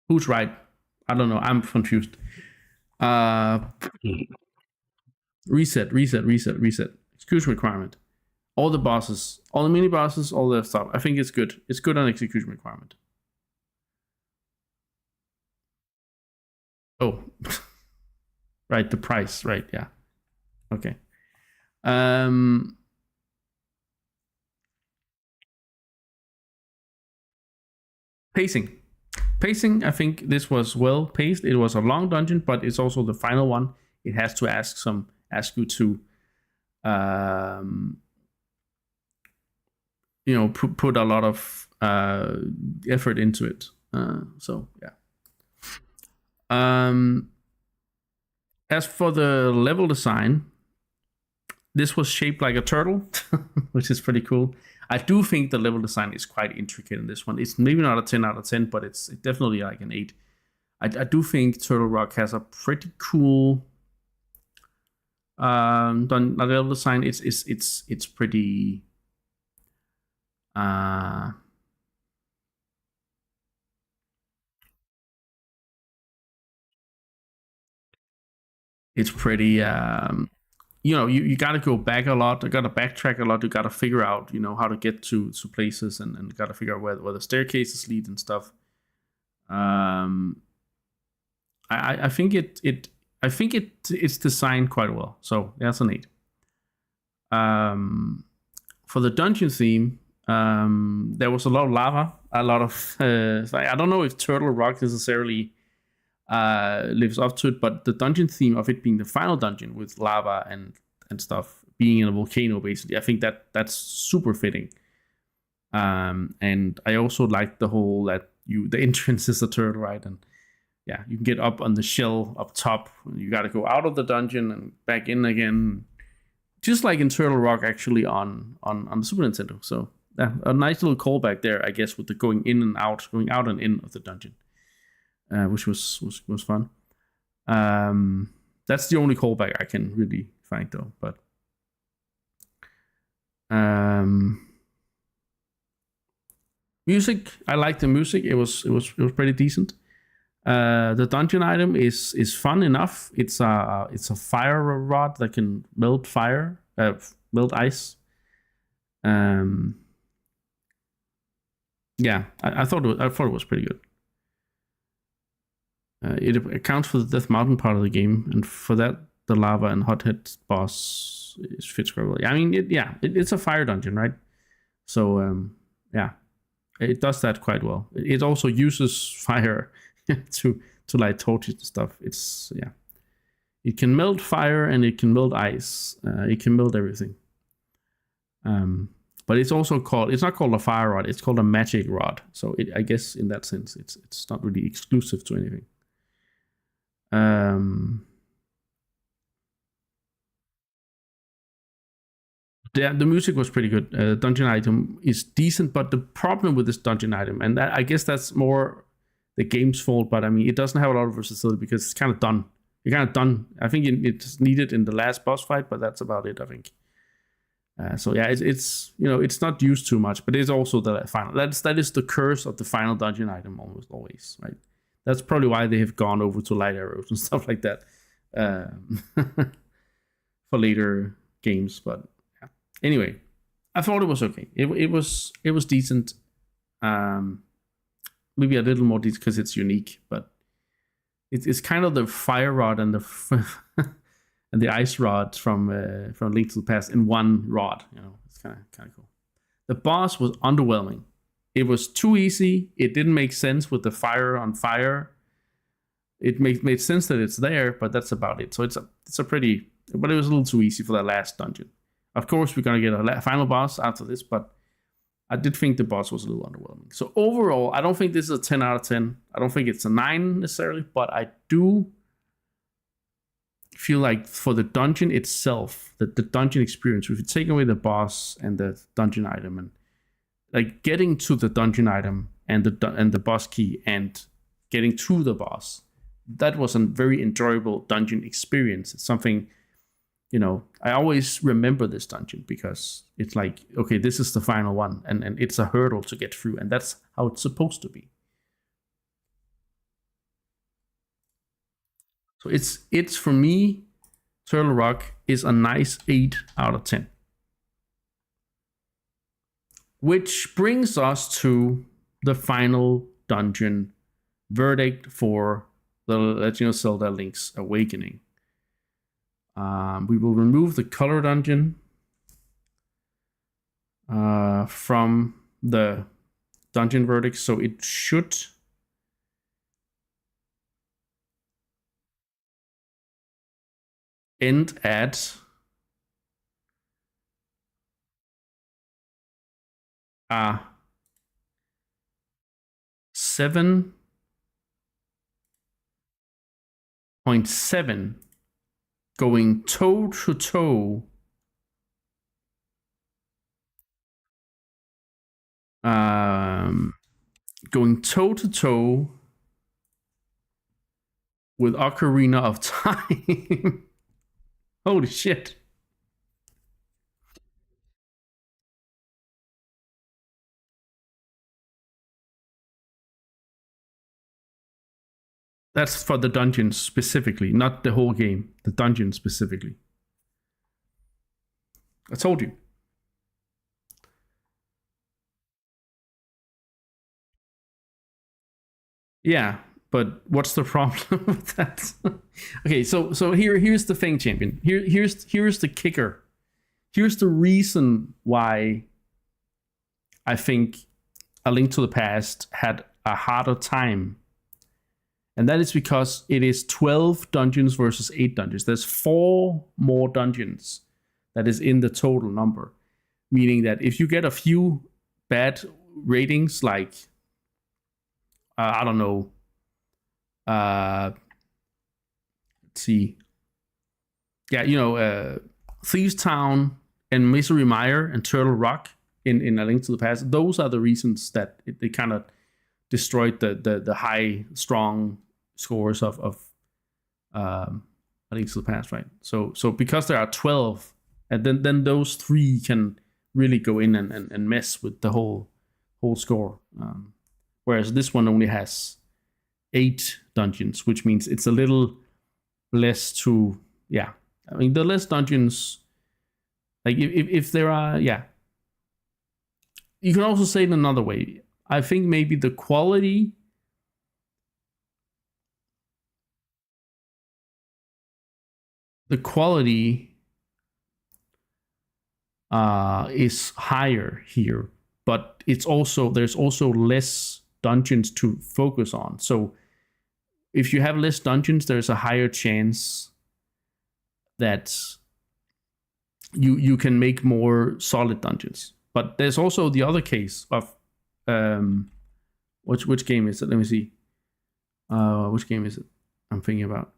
Who's right? I don't know. I'm confused. Reset. Execution requirement. All the bosses, all the mini bosses, all the stuff. I think it's good. It's good on execution requirement. Oh, right. The price. Right. Yeah. Okay. Pacing. I think this was well paced. It was a long dungeon, but it's also the final one. It has to ask you to, put a lot of effort into it. So yeah. As for the level design, this was shaped like a turtle, which is pretty cool. I do think the level design is quite intricate in this one. It's maybe not a 10 out of 10, but it's definitely like an 8. I do think Turtle Rock has a pretty cool level design. It's pretty it's pretty you got to go back a lot. You got to backtrack a lot. You got to figure out, how to get to places and got to figure out where the staircases lead and stuff. I think it's designed quite well. So that's an 8. For the dungeon theme, there was a lot of lava, a lot of. I don't know if Turtle Rock necessarily lives up to it, but the dungeon theme of it being the final dungeon with lava and stuff, being in a volcano, basically, I think that's super fitting. And I also like the whole that the entrance is a turtle, right? And yeah, you can get up on the shell up top. You got to go out of the dungeon and back in again, just like in Turtle Rock, actually on the Super Nintendo. So yeah, a nice little callback there, I guess, with the going in and out, going out and in of the dungeon. Which was fun. That's the only callback I can really find, though. But music, I like the music. It was pretty decent. The dungeon item is fun enough. It's a fire rod that can melt melt ice. Yeah, I thought it was pretty good. It accounts for the Death Mountain part of the game, and for that, the lava and hothead boss fits quite well. I mean, it's a fire dungeon, right? So, yeah, it does that quite well. It also uses fire to light torches and stuff. It can melt fire and it can melt ice. It can melt everything. But it's also called, it's not called a fire rod, it's called a magic rod. So I guess in that sense, it's not really exclusive to anything. The music was pretty good. Dungeon item is decent, but the problem with this dungeon item, and that, I guess that's more the game's fault, but I mean, it doesn't have a lot of versatility because it's kind of done. You're kind of done. I think it's needed in the last boss fight, but that's about it, I think. So yeah, it's it's not used too much, but it's also the final. That is the curse of the final dungeon item, almost always, right? That's probably why they have gone over to light arrows and stuff like that for later games. But yeah. Anyway, I thought it was okay. It was decent. Maybe a little more decent because it's unique, but it's kind of the fire rod and the and the ice rod from Link to the Past in one rod. It's kind of cool. The boss was underwhelming. It was too easy. It didn't make sense with the fire on fire. It made sense that it's there, but that's about it. So it's a pretty, but it was a little too easy for that last dungeon. Of course, we're gonna get a final boss after this, but I did think the boss was a little underwhelming. So overall, I don't think this is a 10 out of 10. I don't think it's a 9 necessarily, but I do feel like for the dungeon itself, the dungeon experience, if you take away the boss and the dungeon item, and like getting to the dungeon item and the boss key and getting to the boss, that was a very enjoyable dungeon experience. It's something, I always remember this dungeon because it's like, okay, this is the final one, and it's a hurdle to get through, and that's how it's supposed to be. So it's for me, Turtle Rock is a nice 8 out of 10. Which brings us to the final dungeon verdict for the Legend of Zelda Link's Awakening. We will remove the color dungeon from the dungeon verdict, so it should end at uh, 7.7, going toe to toe with Ocarina of Time. Holy shit. That's for the dungeons specifically, not the whole game. The dungeon specifically. I told you. Yeah, but what's the problem with that? Okay, so here's the thing, champion. Here's the kicker. Here's the reason why I think A Link to the Past had a harder time. And that is because it is 12 dungeons versus 8 dungeons. There's 4 more dungeons that is in the total number. Meaning that if you get a few bad ratings, like, I don't know, let's see. Yeah, Thieves Town and Misery Mire and Turtle Rock in A Link to the Past, those are the reasons that they kind of destroyed the high, strong scores of A Link to the Past, right? So because there are 12, and then those 3 can really go in and mess with the whole score. Whereas this one only has 8 dungeons, which means it's a little less to, yeah. I mean, the less dungeons, like if there are, yeah. You can also say it another way. I think maybe the quality is higher here, but there's also less dungeons to focus on. So if you have less dungeons, there's a higher chance that you can make more solid dungeons. But there's also the other case of which game is it? Let me see. Which game is it? I'm thinking about.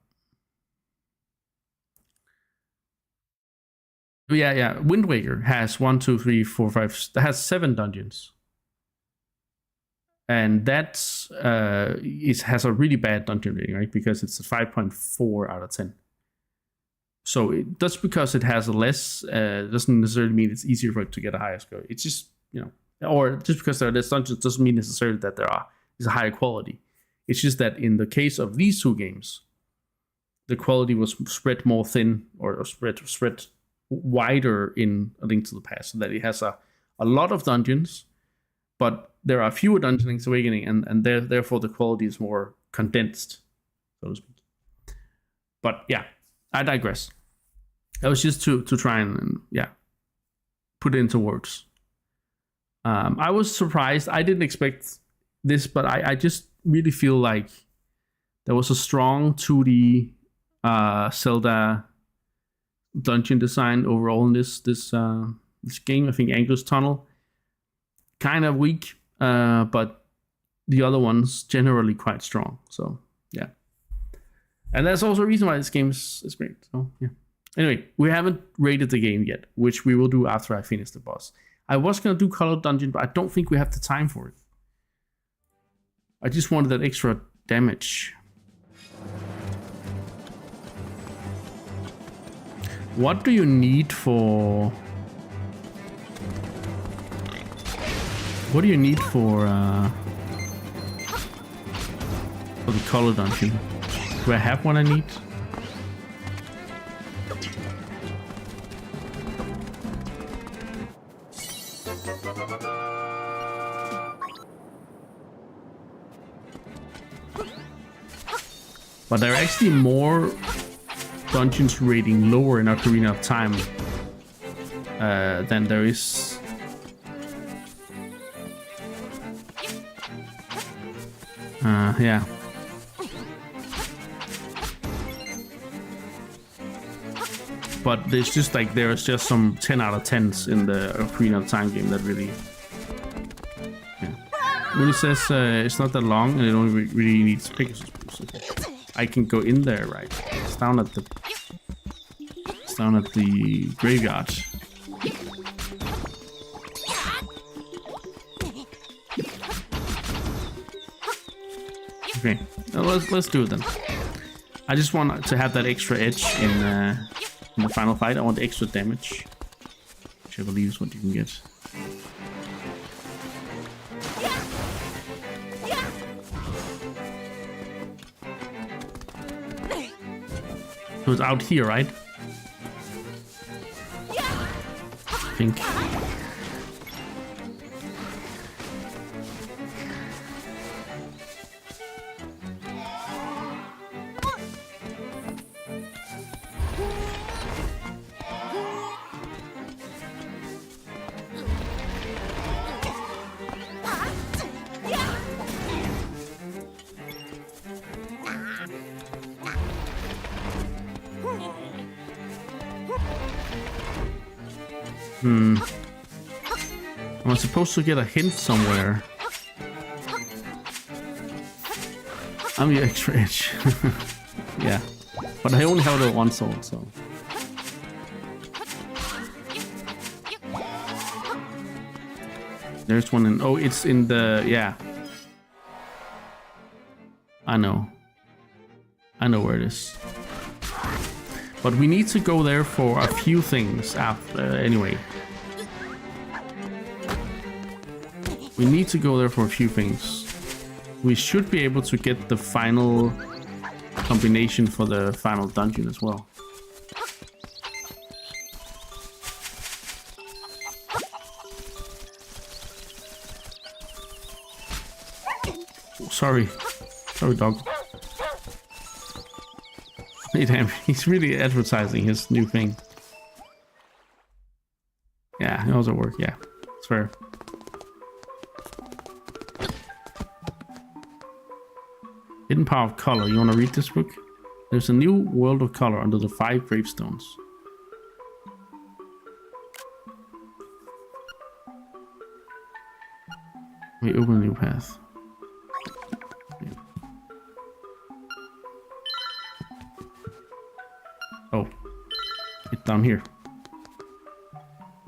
Yeah. Wind Waker has 1, 2, 3, 4, 5. That has 7 dungeons, and that's it has a really bad dungeon rating, right? Because it's a 5.4 out of 10. So just because it has a less doesn't necessarily mean it's easier for it to get a higher score. It's just, or just because there are less dungeons doesn't mean necessarily that is a higher quality. It's just that in the case of these 2 games, the quality was spread more thin or spread wider in A Link to the Past, so that it has a lot of dungeons, but there are fewer dungeons in Link's Awakening, and therefore the quality is more condensed, so to speak. But yeah, I digress. That was just to try and put it into words. I was surprised. I didn't expect this, but I just really feel like there was a strong 2D Zelda dungeon design overall in this game. I think Angel's Tunnel kind of weak, but the other ones generally quite strong. So yeah, and that's also a reason why this game is great. So yeah. Anyway, we haven't rated the game yet, which we will do after I finish the boss. I was gonna do Color Dungeon, but I don't think we have the time for it. I just wanted that extra damage. What do you need for... What do you need for the Color Dungeon? Do I have what I need? But there are actually more dungeons rating lower in Ocarina of Time than there is. Yeah. But there's just like there's just some 10 out of 10s in the Ocarina of Time game that really. When it says it's not that long and it only really needs pictures. Okay. I can go in there, right? It's down at the graveyard. Okay, let's do it then. I just want to have that extra edge in the final fight. I want extra damage, which I believe is what you can get. So it's out here, right? I think. Am I supposed to get a hint somewhere? I'm the extra edge. Yeah. But I only have the one sword, so. There's one in... Oh, it's in the... Yeah. I know where it is. But we need to go there for a few things after, anyway. We need to go there for a few things. We should be able to get the final combination for the final dungeon as well. Oh, sorry, dog. Hey, damn, he's really advertising his new thing. Yeah, it also work. Yeah, it's fair. Hidden Power of Color. You want to read this book? There's a new world of color under the 5 gravestones. We open a new path. Yeah. Oh, it's down here.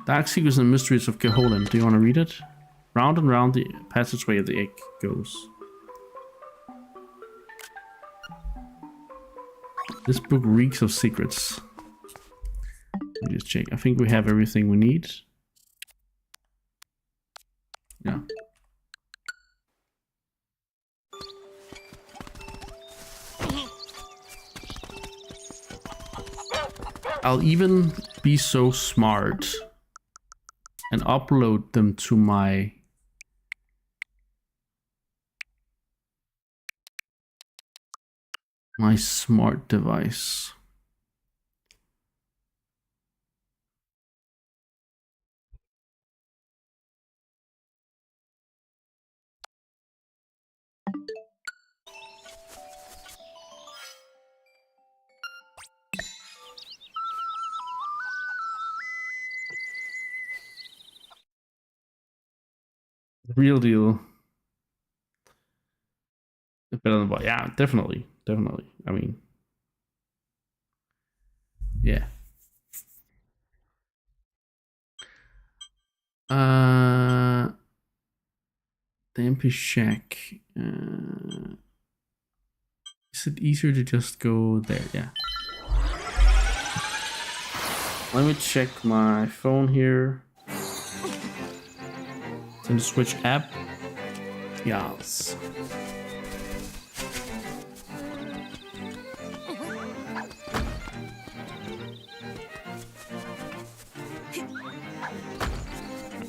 Dark Secrets and Mysteries of Geholen. Do you want to read it? Round and round the passageway of the egg goes. This book reeks of secrets. Let me just check. I think we have everything we need. Yeah. I'll even be so smart and upload them to my smart device. Real deal. Better than, yeah, definitely. I mean, yeah. The empty shack. Is it easier to just go there? Yeah. Let me check my phone here. Then switch app. Yes.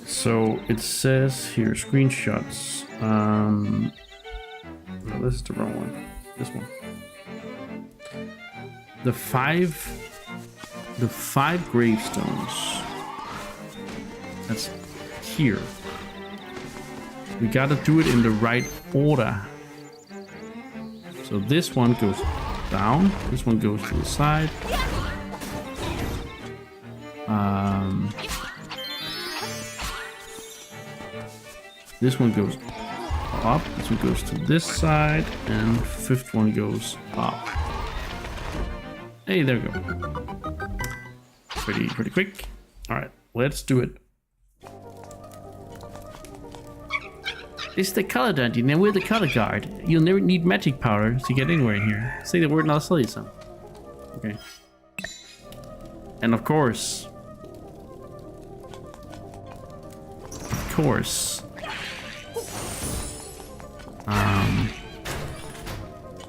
So it says here screenshots. No, this is the wrong one. This one. The five gravestones. That's here. We gotta do it in the right order. So this one goes down. This one goes to the side. This one goes up. This one goes to this side, and fifth one goes up. Hey, there we go. Pretty quick. All right, let's do it. It's the color dungeon, and we're the color guard. You'll never need magic power to get anywhere in here. Say the word and I'll tell you some. Okay. And of course,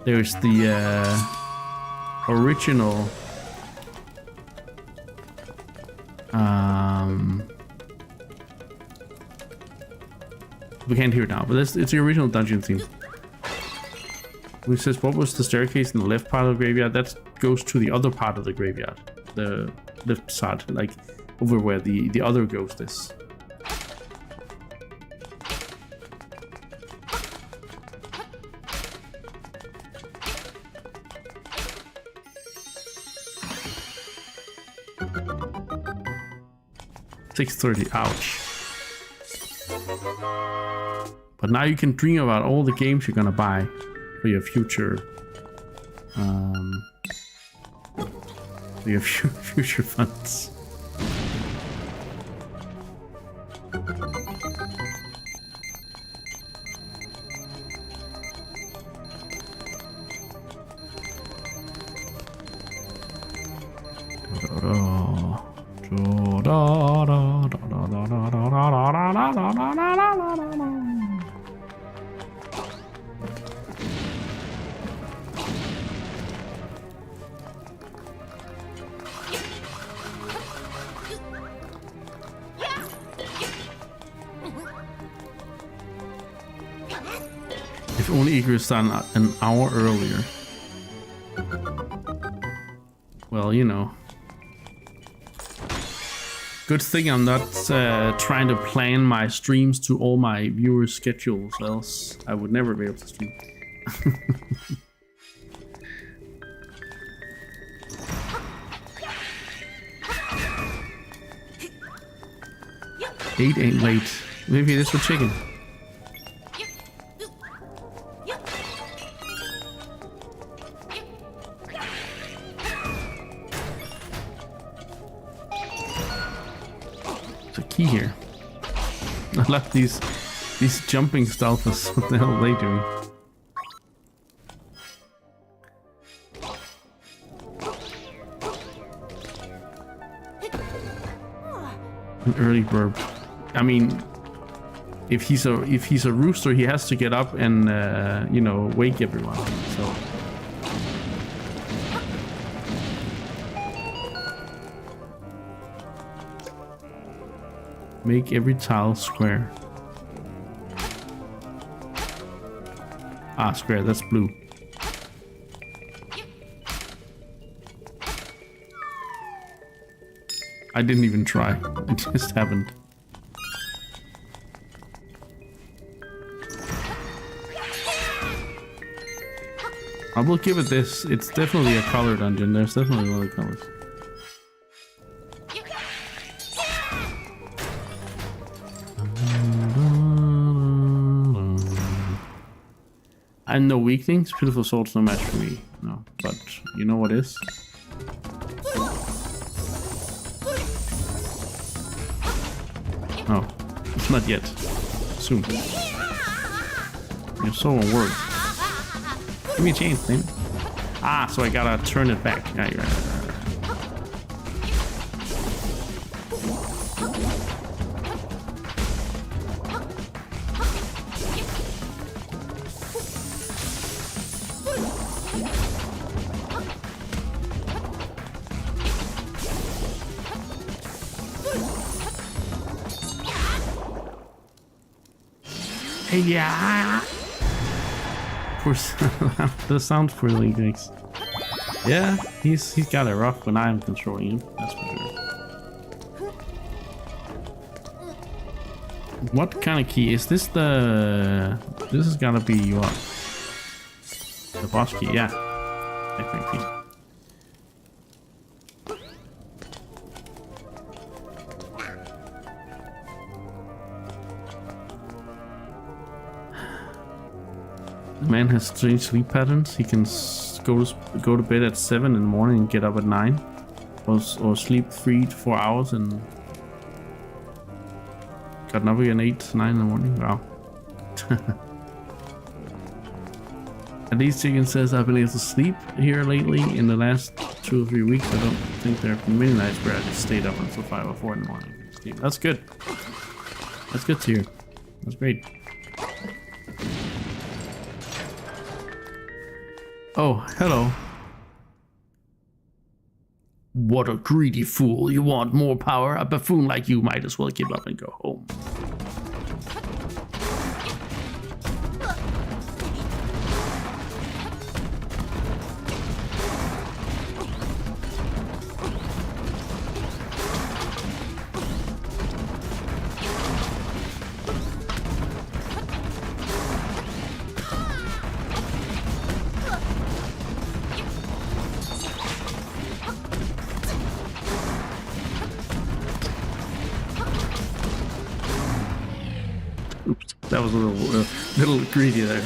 there's the original we can't hear it now, but it's the original dungeon theme. Which says, what was the staircase in the left part of the graveyard? That goes to the other part of the graveyard. The left side, like over where the other ghost is. $6.30, ouch. But now you can dream about all the games you're gonna buy for your future, future funds. If only Eager started an hour earlier. Well, you know. Good thing I'm not trying to plan my streams to all my viewers' schedules, else I would never be able to stream. 8 ain't late. Maybe this for chicken. There's a key here. I love these jumping stealthers. What the hell are they doing? An early bird. I mean, if he's a rooster, he has to get up and you know, wake everyone. So make every tile square. Ah, square. That's blue. I didn't even try. It just happened. I will give it this. It's definitely a color dungeon. There's definitely a lot of colors. And no weaklings. Pitiful Soul's no match for me. No, but you know what is? Oh, it's not yet. Soon. Your soul won't work. Give me a chance, man. Ah, so I gotta turn it back. Yeah, you're right. Hey, yeah. Of course, the sound for really makes. Yeah, he's got it rough when I'm controlling him. That's for sure. What kind of key is this? This has gotta be what? The boss key, yeah. Technically. The man has strange sleep patterns. He can go to bed at 7 in the morning and get up at 9, or sleep 3 to 4 hours and got up again 8 9 in the morning. Wow. At least Chicken says I've been able to sleep here lately in the last 2 or 3 weeks. I don't think there have been many nights where I just stayed up until 5 or 4 in the morning. Sleep. That's good. That's good to hear. That's great. Oh, hello. What a greedy fool. You want more power? A buffoon like you might as well give up and go home. Oops, that was a little greedy there.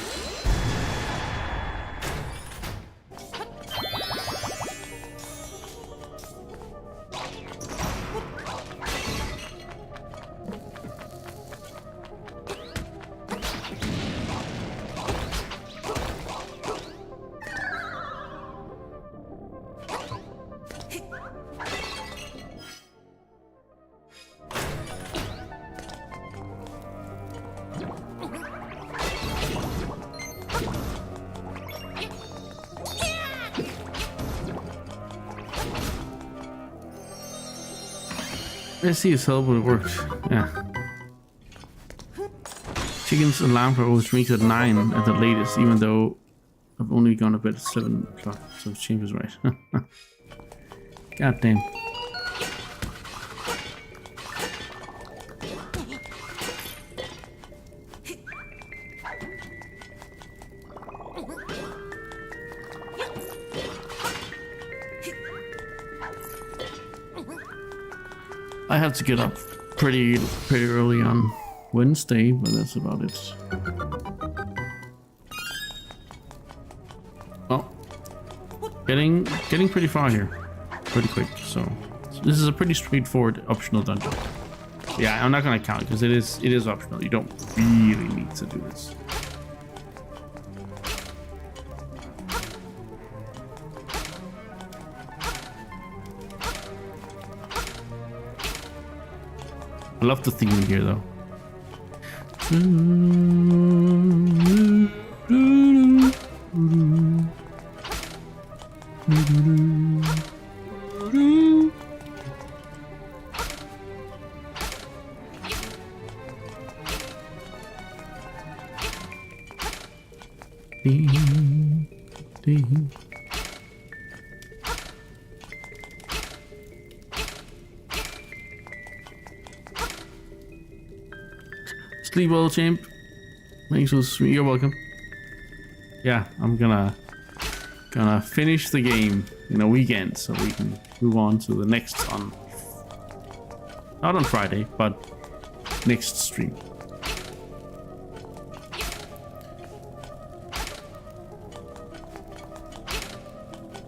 Let's see his help, but it worked. Yeah. Chicken's alarm clock always rings at 9 at the latest, even though I've only gone to bed at 7 o'clock, so Chink is right. God damn. I have to get up pretty early on Wednesday, but that's about it. Well, getting pretty far here, pretty quick. So this is a pretty straightforward optional dungeon. Yeah, I'm not gonna count because it is optional. You don't really need to do this. I love the theme here though. Sleep well, champ. Thanks for the stream. You're welcome. Yeah, I'm gonna finish the game in a weekend so we can move on to the next not on Friday, but next stream.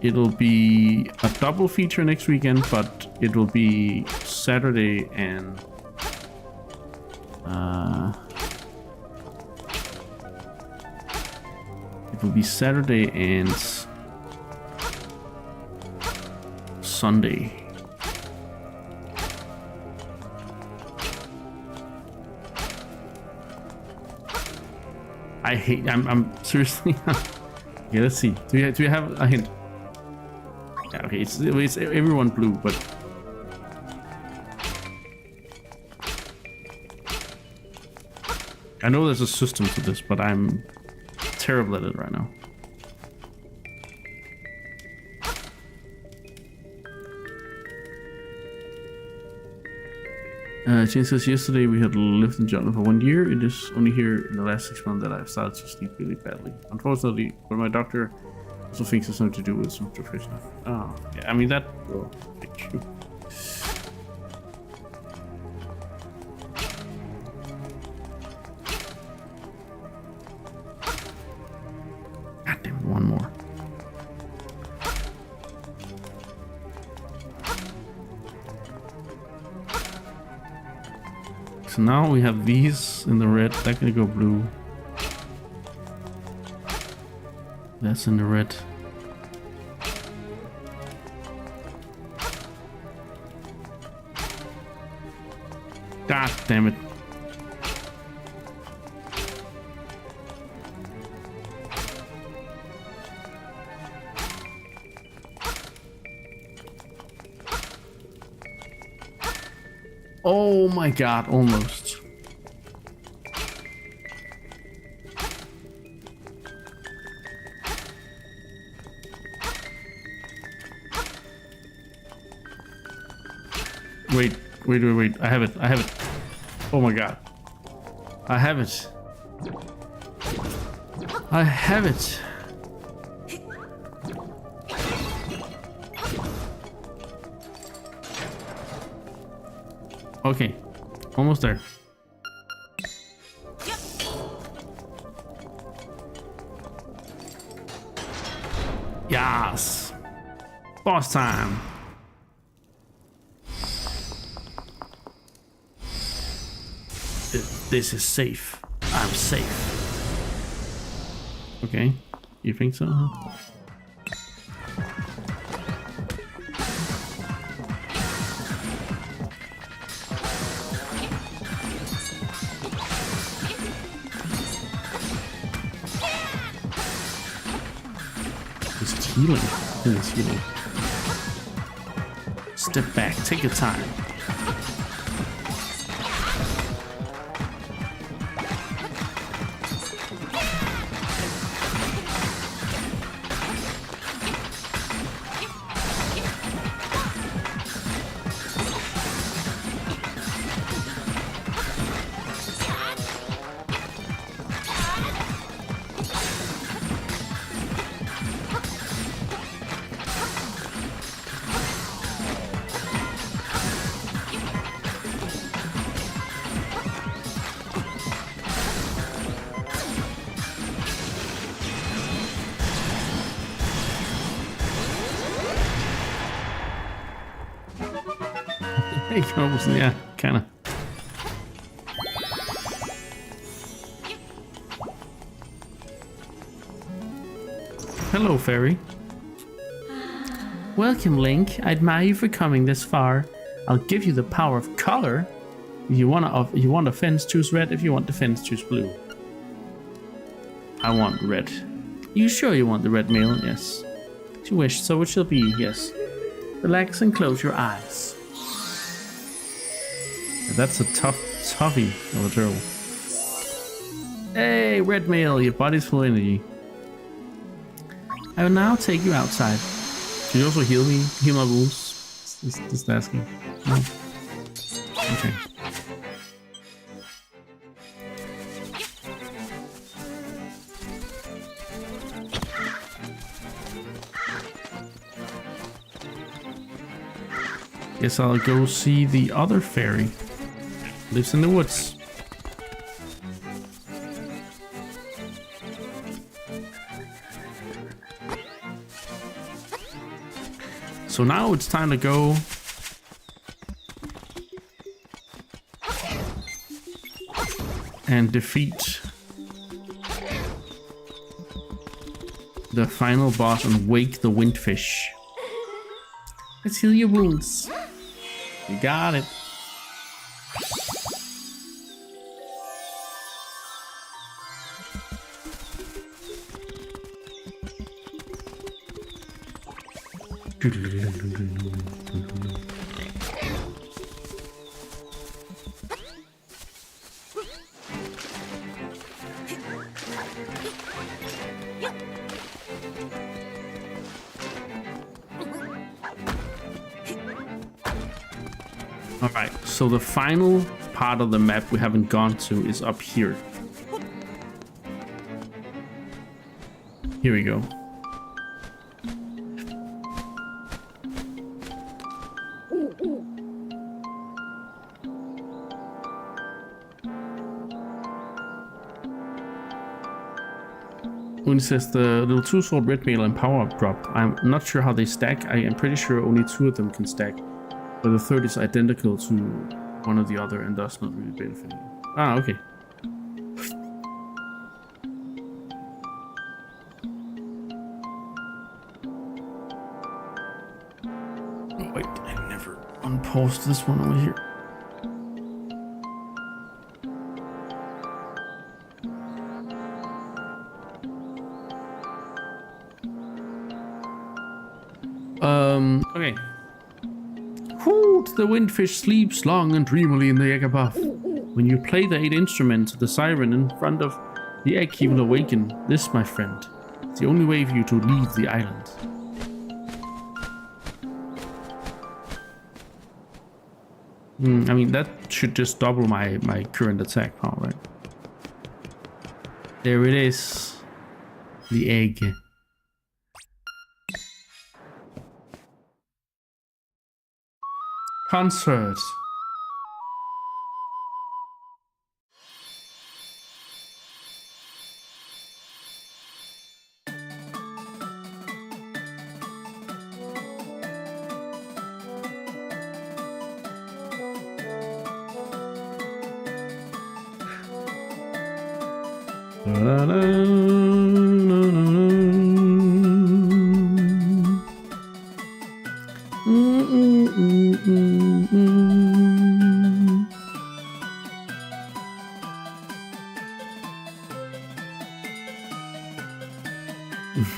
It'll be a double feature next weekend, but it will be Saturday and it will be Saturday and Sunday. I'm seriously. Okay, let's see. Do you have a hint? Yeah, okay, it's everyone blue, but I know there's a system to this, but I'm terrible at it right now. Jane says, yesterday we had lived in jungle for 1 year. It is only here in the last 6 months that I've started to sleep really badly. Unfortunately, but my doctor also thinks it's something to do with some depression. Oh, yeah, I mean, that will fix you. God damn it, one more. So now we have these in the red. They're gonna go blue. That's in the red. God damn it. Oh my god, almost. Wait. I have it. Oh my god. I have it. Okay. Almost there. Yes. Boss time. This is safe. I'm safe. Okay. You think so? It's healing. It is healing. Step back. Take your time. Yeah, kind of. hello, fairy. Welcome, Link. I admire you for coming this far. I'll give you the power of color. If you want a fence, choose red. If you want the fence, choose blue. I want red. You sure you want the red mail? Yes. If you wish, so it shall be. Yes. Relax and close your eyes. That's a toughie of a turtle. Hey, red mail, your body's full of energy. I will now take you outside. Can you also heal me? Heal my wounds? Just asking. No. Okay. Guess I'll go see the other fairy. Lives in the woods. So now it's time to go and defeat the final boss and wake the windfish. Let's heal your wounds. You got it. Alright, so the final part of the map we haven't gone to is up here. Here we go. When it says the little two-sword red mail and power-up drop, I'm not sure how they stack. I am pretty sure only 2 of them can stack. But the third is identical to one of the other and thus not really benefiting. Ah, okay. Oh, wait, I never unpaused this one over here. Okay. The windfish sleeps long and dreamily in the egg above. When you play the 8 instruments of the siren in front of the egg, he will awaken. This, my friend, is the only way for you to leave the island. I mean, that should just double my current attack power, right? There it is. The egg. Concert.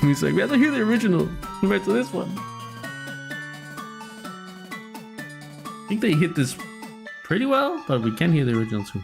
He's like, we have to hear the original compared to this one. I think they hit this pretty well, but we can hear the original too.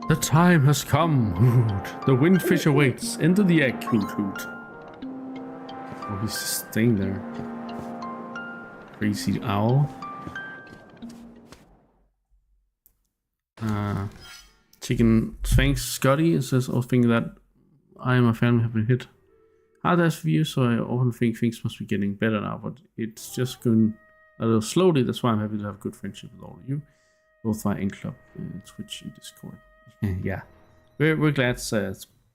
The time has come, Hoot. The windfish awaits. Enter the egg, Hoot Hoot. Oh, he's just staying there. Crazy owl. Chicken Sphinx Scotty says, I think that I and my family have been hit hard as for you, so I often think things must be getting better now, but it's just going a little slowly. That's why I'm happy to have a good friendship with all of you, both via in club, Twitch, and Discord. Yeah, we're glad.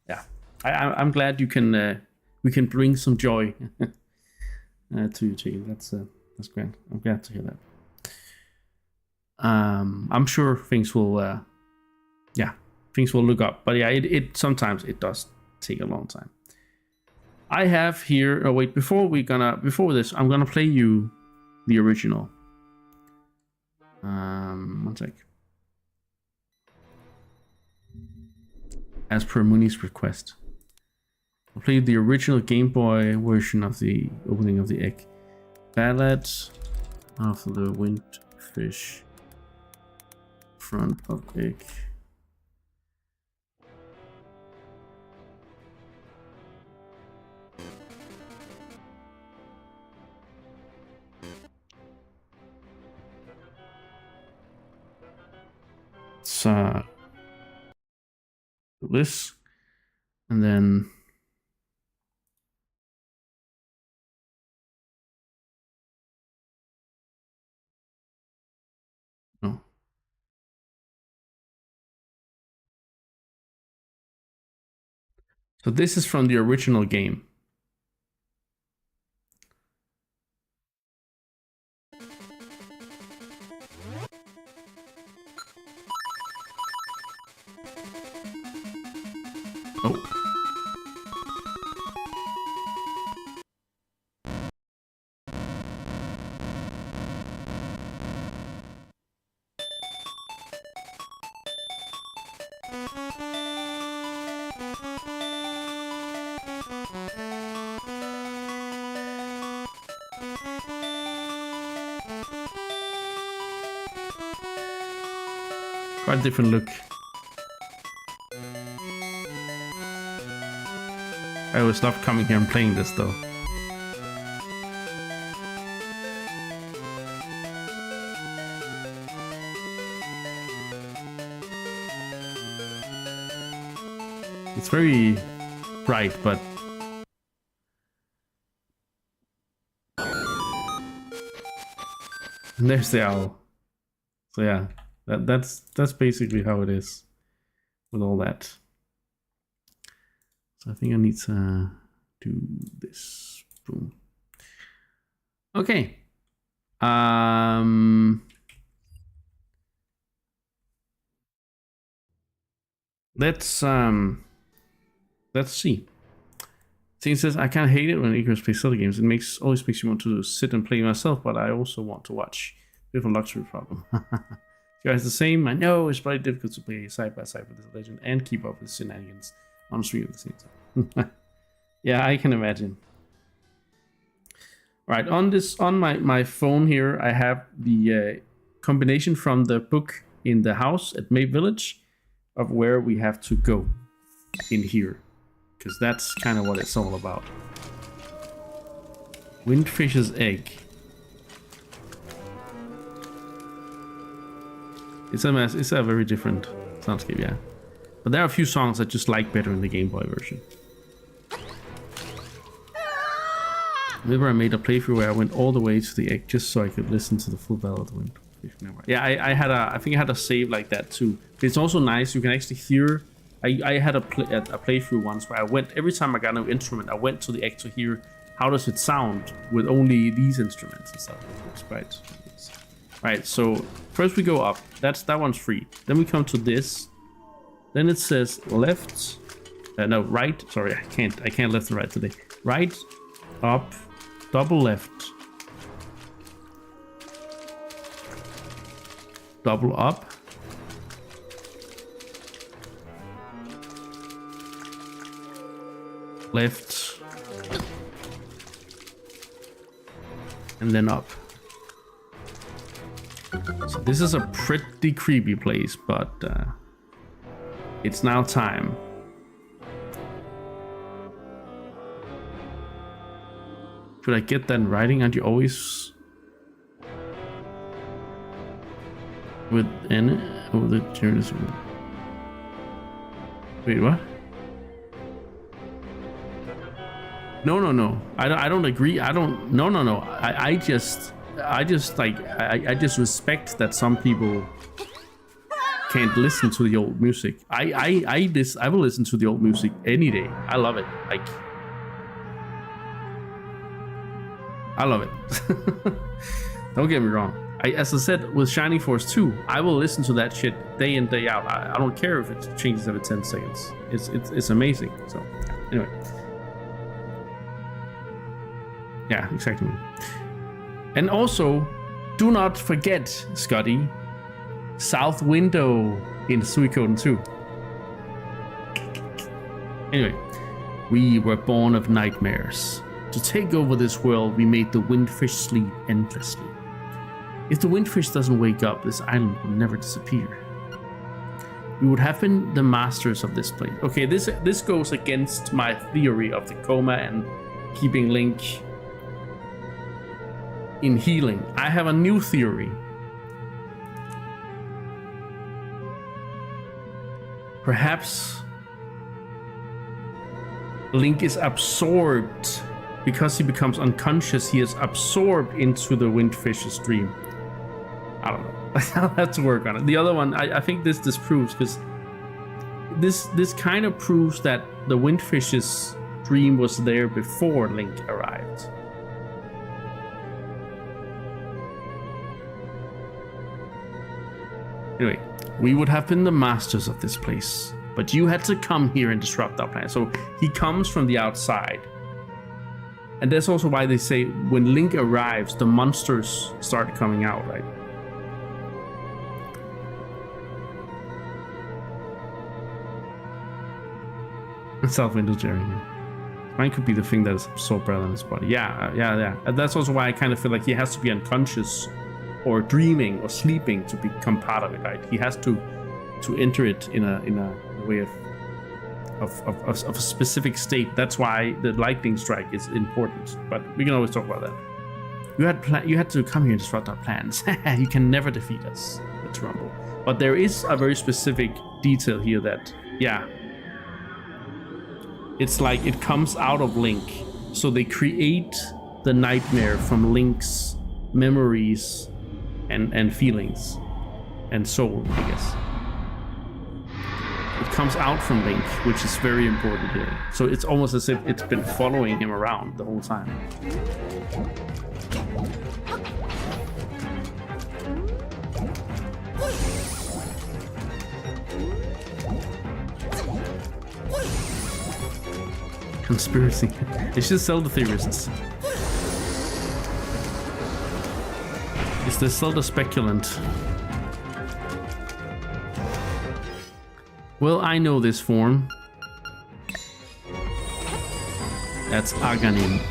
Yeah, I'm glad you can. We can bring some joy to your team. That's great. I'm glad to hear that. I'm sure things will. Things will look up, but yeah, it sometimes it does take a long time. I have here. Oh wait, before this, I'm gonna play you the original. One sec. As per Muni's request, I'll play the original Game Boy version of the opening of the egg. Ballad of the Windfish. Front of egg. It's this, and then no. So this is from the original game. Oh. Quite a different look. I always love coming here and playing this though. It's very bright, but and there's the owl. So yeah, that's basically how it is with all that. So I think I need to do this. Boom. Okay. Let's see. Ting says, I kind of hate it when Icarus plays Zelda games. It always makes you want to sit and play myself, but I also want to watch. Bit of a luxury problem. You guys the same? I know it's probably difficult to play side by side with this legend and keep up with shenanigans on stream at the same time. Yeah, I can imagine. Right, on my phone here, I have the combination from the book in the house at May Village of where we have to go in here, because that's kind of what it's all about. Windfish's egg. It's a very different soundscape, yeah. But there are a few songs I just like better in the Game Boy version. Remember, I made a playthrough where I went all the way to the egg just so I could listen to the full Ballad of the Wind. Yeah, I think I had a save like that too. But it's also nice. You can actually hear. I had a playthrough once where I went every time I got an instrument. I went to the egg to hear how does it sound with only these instruments and stuff. It's quite nice. Right. So first we go up. That one's free. Then we come to this. Then it says left. No, right. Sorry, I can't left and right today. Right, up, double left, double up, left, and then up. So this is a pretty creepy place, but it's now time. Should I get that in writing? Aren't you always with N over the journalist? Wait, what? No. I don't agree. I don't. No. I just I just like I just respect that some people can't listen to the old music. I will listen to the old music any day. I love it. Like I love it. Don't get me wrong. As I said with Shining Force 2, I will listen to that shit day in day out. I don't care if it changes every 10 seconds. It's amazing. So anyway, yeah, exactly. And also, do not forget, Scotty, South Window in Suikoden 2. Anyway, we were born of nightmares. To take over this world, we made the windfish sleep endlessly. If the windfish doesn't wake up, this island will never disappear. We would have been the masters of this place. Okay, this goes against my theory of the coma and keeping Link in healing. I have a new theory. Perhaps Link is absorbed because he becomes unconscious. He is absorbed into the windfish's dream. I don't know. I'll have to work on it. The other one, I think this disproves, because this kind of proves that the windfish's dream was there before Link arrived. Anyway, we would have been the masters of this place, but you had to come here and disrupt our plan. So he comes from the outside. And that's also why they say when Link arrives, the monsters start coming out, right? South Window Jerry. Mine could be the thing that is absorbed rather than his body. Yeah. And that's also why I kind of feel like he has to be unconscious or dreaming or sleeping to become part of it, right? He has to enter it in a way of a specific state. That's why the lightning strike is important. But we can always talk about that. You had to come here and disrupt our plans. You can never defeat us, the Rumble. But there is a very specific detail here that, yeah, it's like it comes out of Link. So they create the nightmare from Link's memories and feelings and soul, I guess. It comes out from Link, which is very important here. So it's almost as if it's been following him around the whole time. Conspiracy. It's just Zelda theorists. It's the Zelda speculant. Well, I know this form. That's Aghanim.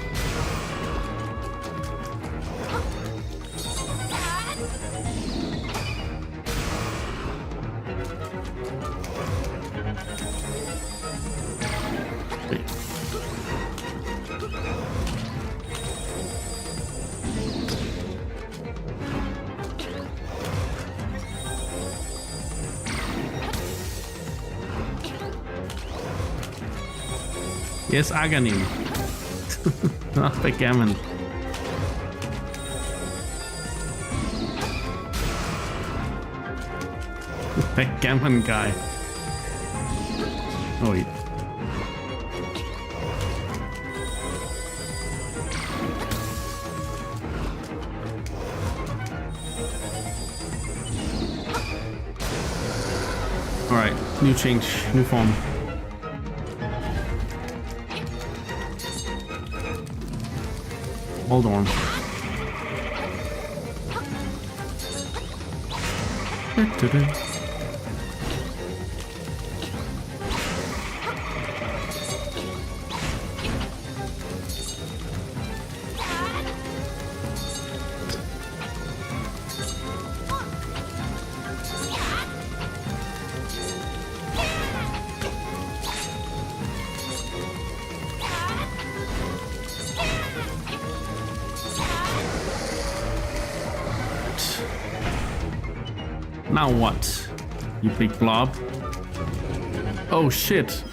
Yes, Aghanim. Not backgammon. Backgammon guy. Oh wait. Alright, new change, new form. Hold on. Now what? You big blob. Oh shit.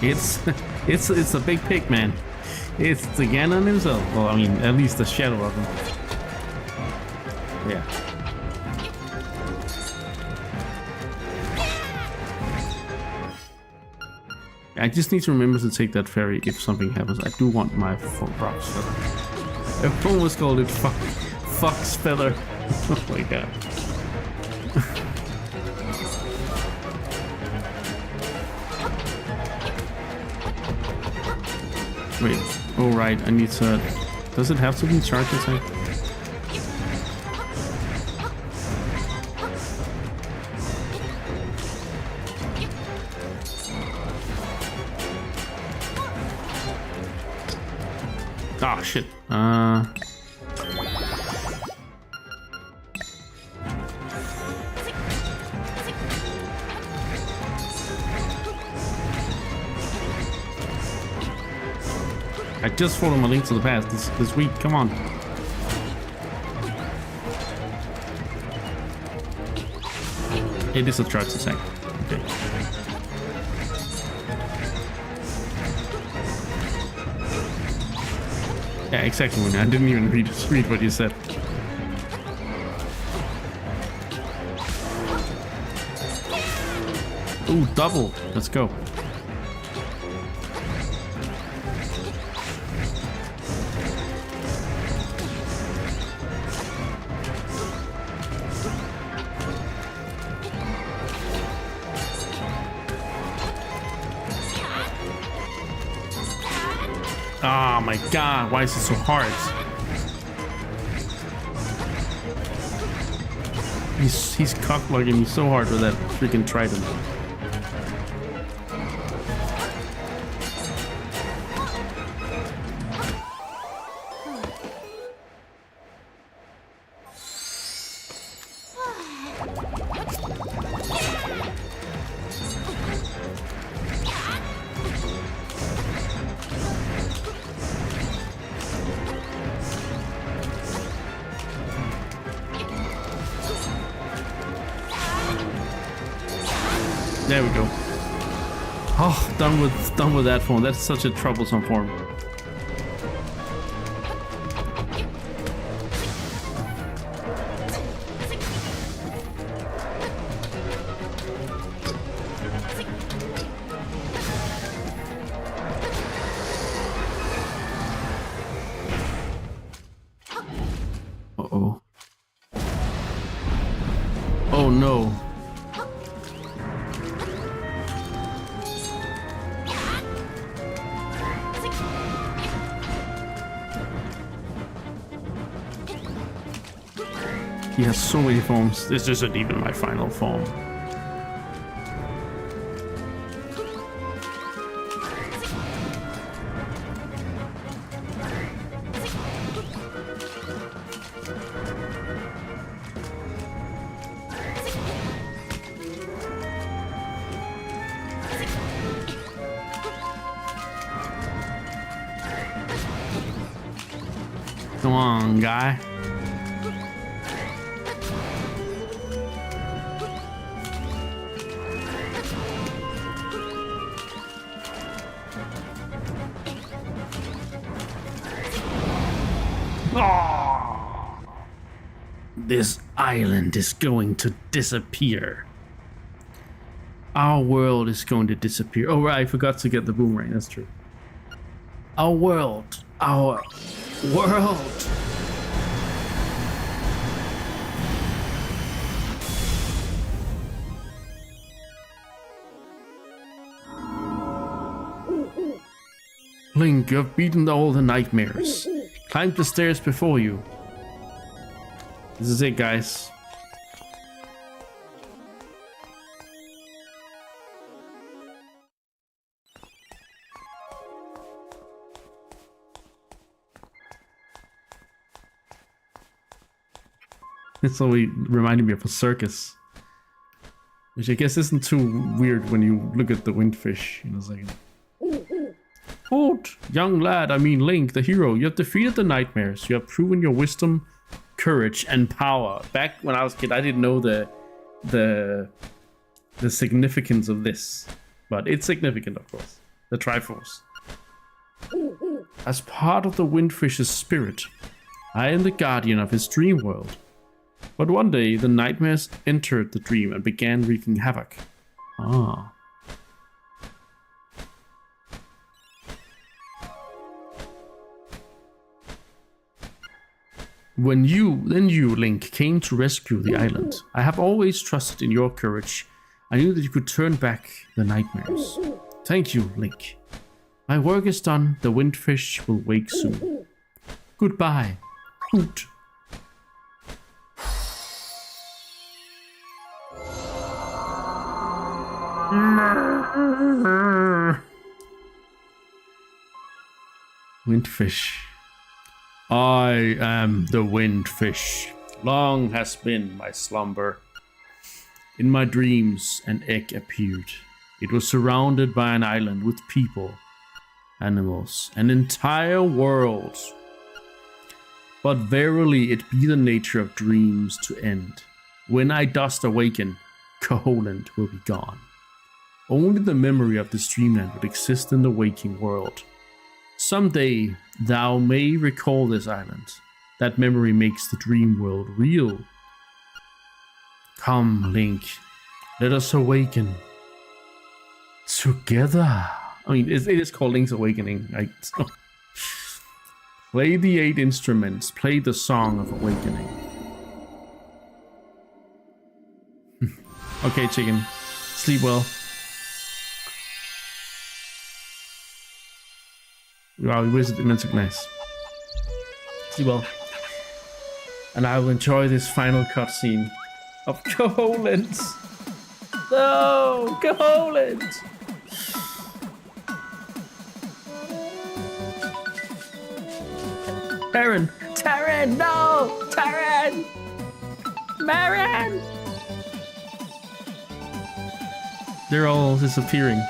It's it's a big pig, man. It's the Ganon himself. Well, I mean, at least the shadow of him. Yeah. I just need to remember to take that ferry if something happens. I do want my fox feather. I almost called it fox feather. Oh my god. Wait, oh right, I need to... Does it have to be charge attack? Ah, shit. I just followed my Link to the Past this week. Come on. It is a charge attack. Okay. Yeah, exactly. I didn't even read what you said. Ooh, double. Let's go. Oh my god, why is it so hard? He's cock-blocking me so hard with that freaking trident. There we go. Oh, done with that form. That's such a troublesome form. Uh-oh. Oh no. He has so many forms. This isn't even my final form. Come on, guy. This island is going to disappear. Our world is going to disappear. Oh right, I forgot to get the boomerang, that's true. Our world. Our world. Link, you have beaten all the nightmares. Climb the stairs before you. This is it, guys. It's always reminded me of a circus. Which I guess isn't too weird when you look at the windfish in a second. Halt, young lad, I mean Link, the hero. You have defeated the nightmares. You have proven your wisdom, courage, and power. Back when I was a kid, I didn't know the significance of this. But it's significant, of course. the Triforce. As part of the Windfish's spirit, I am the guardian of his dream world. But one day, the nightmares entered the dream and began wreaking havoc. Ah. Then you, Link, came to rescue the island. I have always trusted in your courage. I knew that you could turn back the nightmares. Thank you, Link. My work is done. The Windfish will wake soon. Goodbye. Hoot. Windfish. I am the Windfish. Long has been my slumber. In my dreams, an egg appeared. It was surrounded by an island with people, animals, an entire world. But verily it be the nature of dreams to end. When I dost awaken, Koholland will be gone. Only the memory of this dreamland would exist in the waking world. Someday thou may recall this island. That memory makes the dream world real. Come, Link, let us awaken together. I mean, it is called Link's Awakening, right? So, play the 8 instruments, play the Song of Awakening. Okay, chicken, sleep well. Wow, we wasted immense nice. Sleep well. And I will enjoy this final cutscene of Koholland. No, Koholland. Taran, no, Taran, Marin. They're all disappearing.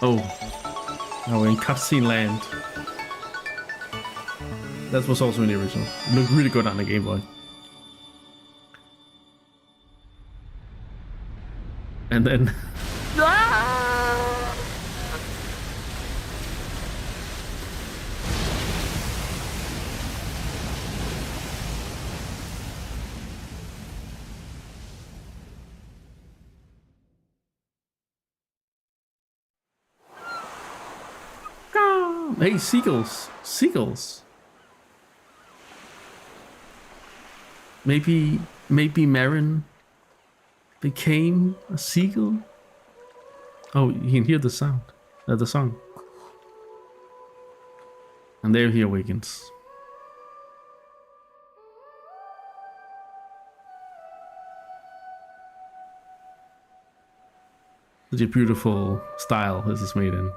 Oh, now we're in cutscene land. That was also in the original. It looked really good on the Game Boy. And then... Hey, seagulls! Seagulls! Maybe Marin became a seagull? Oh, you can hear the sound. The song. And there he awakens. Such a beautiful style this is made in.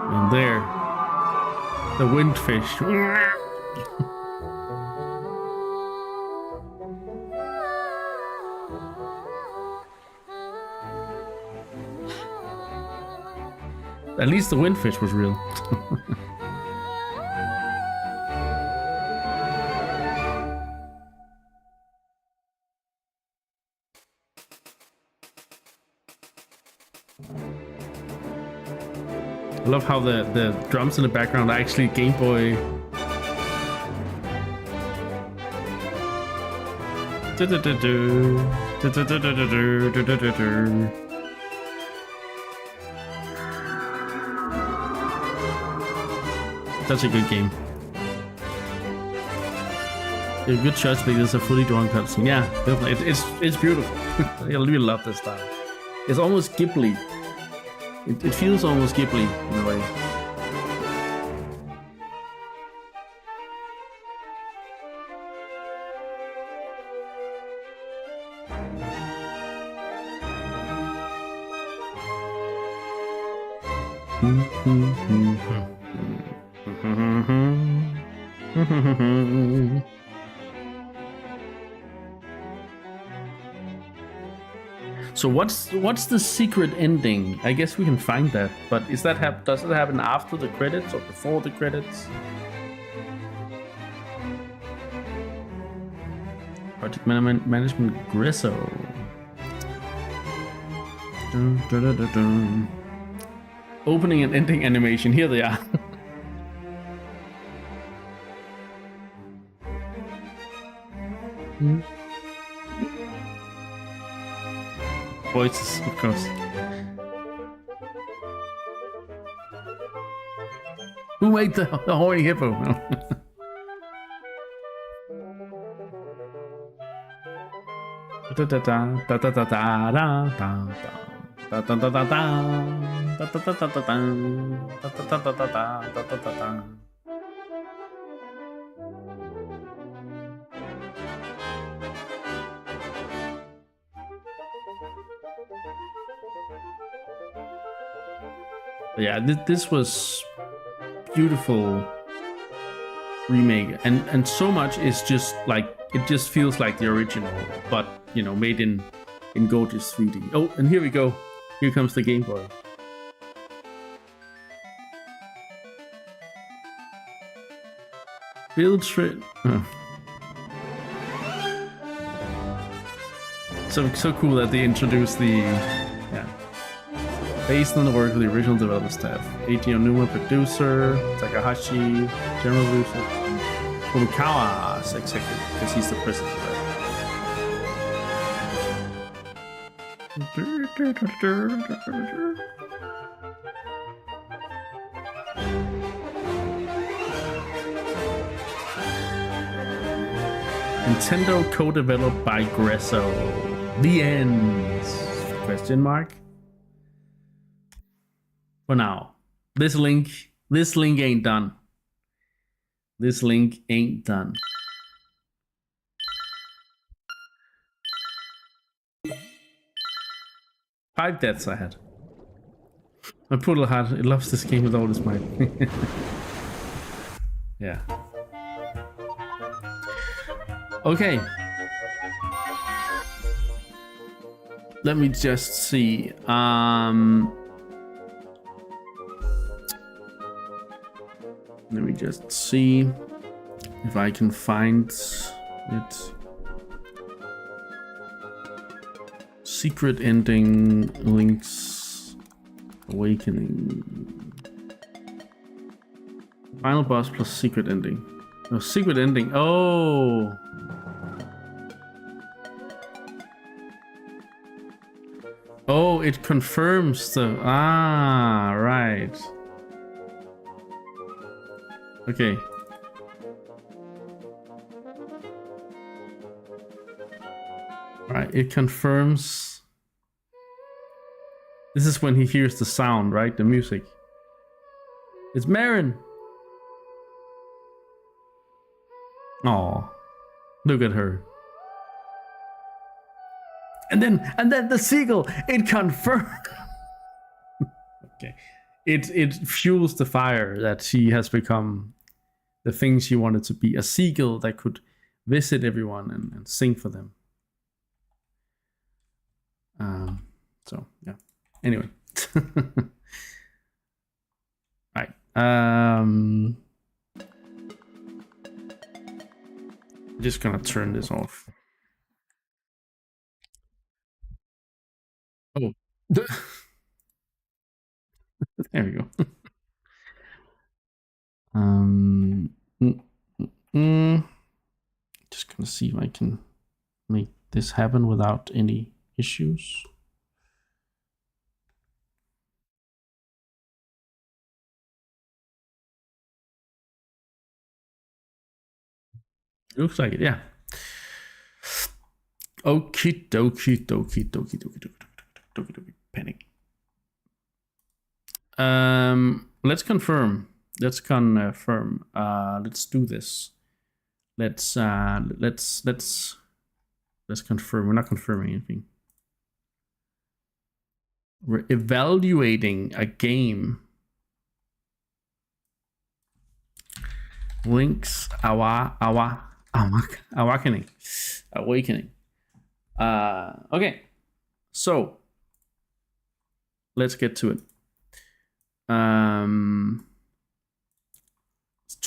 And there, the Windfish. At least the Windfish was real. I love how the drums in the background are actually Game Boy. That's a good game. A good choice because it's a fully drawn cutscene. Yeah, definitely. It's beautiful. I really love this style. It's almost Ghibli. It feels almost Ghibli in a way. So what's the secret ending? I guess we can find that, but does it happen after the credits or before the credits? Project management Grisso. Dun, dun, dun, dun, dun. Opening and ending animation. Here they are. Voices, of course. Who made the horny hippo? Yeah, this was beautiful remake, and so much is just like it just feels like the original, but you know, made in gorgeous 3D. Oh, and here we go. Here comes the Game Boy. Build trip. So cool that they introduced the based on the work of the original development staff. Eiji Onuma, producer, Takahashi, general producer, Furukawa's executive, because he's the president, right? Nintendo co-developed by Gresso. The end? Question mark. For now, this link ain't done. This link ain't done. Five deaths I had. My poodle heart, it loves this game with all its might. Yeah. Okay. Let me just see. Let me just see if I can find it. Secret ending, Link's Awakening. Final boss plus secret ending. No, secret ending. Oh. Oh, it confirms the... Ah, right. Okay. Right, it confirms. This is when he hears the sound, right? The music. It's Marin. Oh, look at her. And then the seagull. It confirms. Okay, it fuels the fire that she has become the thing she wanted to be, a seagull that could visit everyone and sing for them. So yeah. Anyway. Right. I'm just gonna turn this off. Oh. There we go. Just gonna see if I can make this happen without any issues. Looks like it, yeah. Okie dokie. Panic. Let's confirm. Let's do this. Let's confirm. We're not confirming anything. We're evaluating a game. Link's Awakening. Okay. So let's get to it.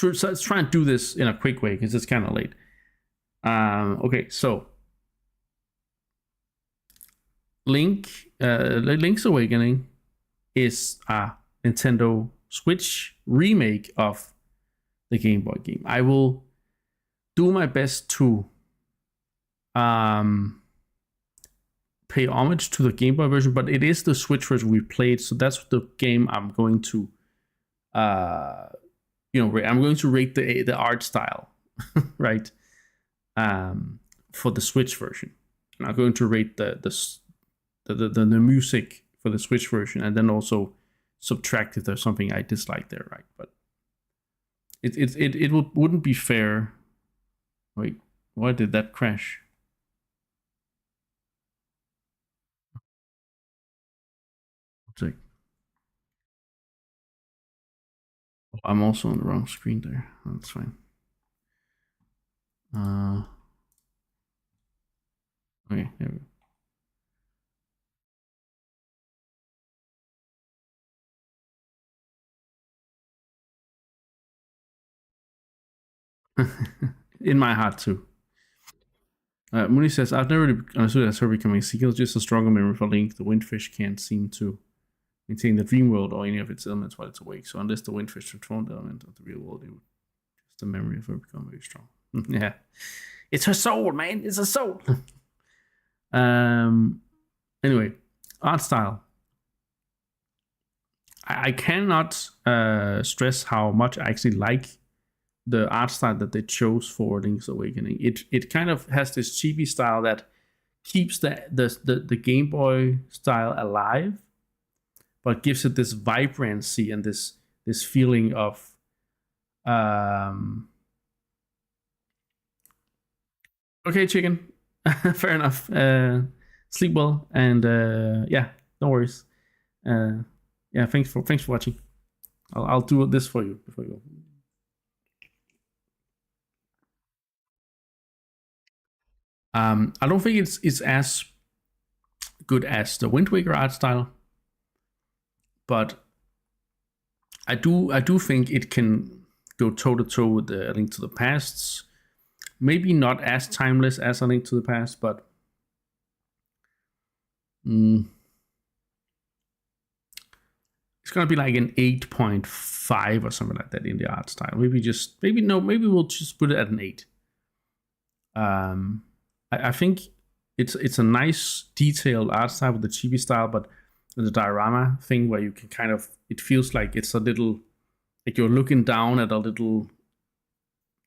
Let's try and do this in a quick way because it's kind of late. Okay, so Link's Awakening is a Nintendo Switch remake of the Game Boy game. I will do my best to pay homage to the Game Boy version, but it is the Switch version we played, so that's the game I'm going to I'm going to rate the art style, right? For the Switch version. And I'm going to rate the music for the Switch version, and then also subtract if there's something I dislike there, right? But it wouldn't be fair. Wait, why did that crash? Like, I'm also on the wrong screen there. That's fine. Okay, there we go. In my heart too. Mooney says, I've never really understood that story becoming a sequel, just a stronger memory for Link. The Windfish can't seem to maintain the dream world or any of its elements while it's awake. So unless the Windfish transformed the element of the real world, it would just the memory of her become very strong. Yeah. It's her soul, man. It's her soul. Anyway, art style. I cannot stress how much I actually like the art style that they chose for Link's Awakening. It kind of has this chibi style that keeps the Game Boy style alive, but gives it this vibrancy and this feeling of okay, chicken. Fair enough. Sleep well, and yeah, no worries. Yeah, thanks for watching. I'll do this for you before you go. I don't think it's as good as the Wind Waker art style, but I do think it can go toe to toe with the Link to the Past. Maybe not as timeless as A Link to the Past, but it's gonna be like an 8.5 or something like that in the art style. Maybe we'll just put it at an 8. I think it's a nice detailed art style with the chibi style, but the diorama thing where you can kind of, it feels like it's a little, like you're looking down at a little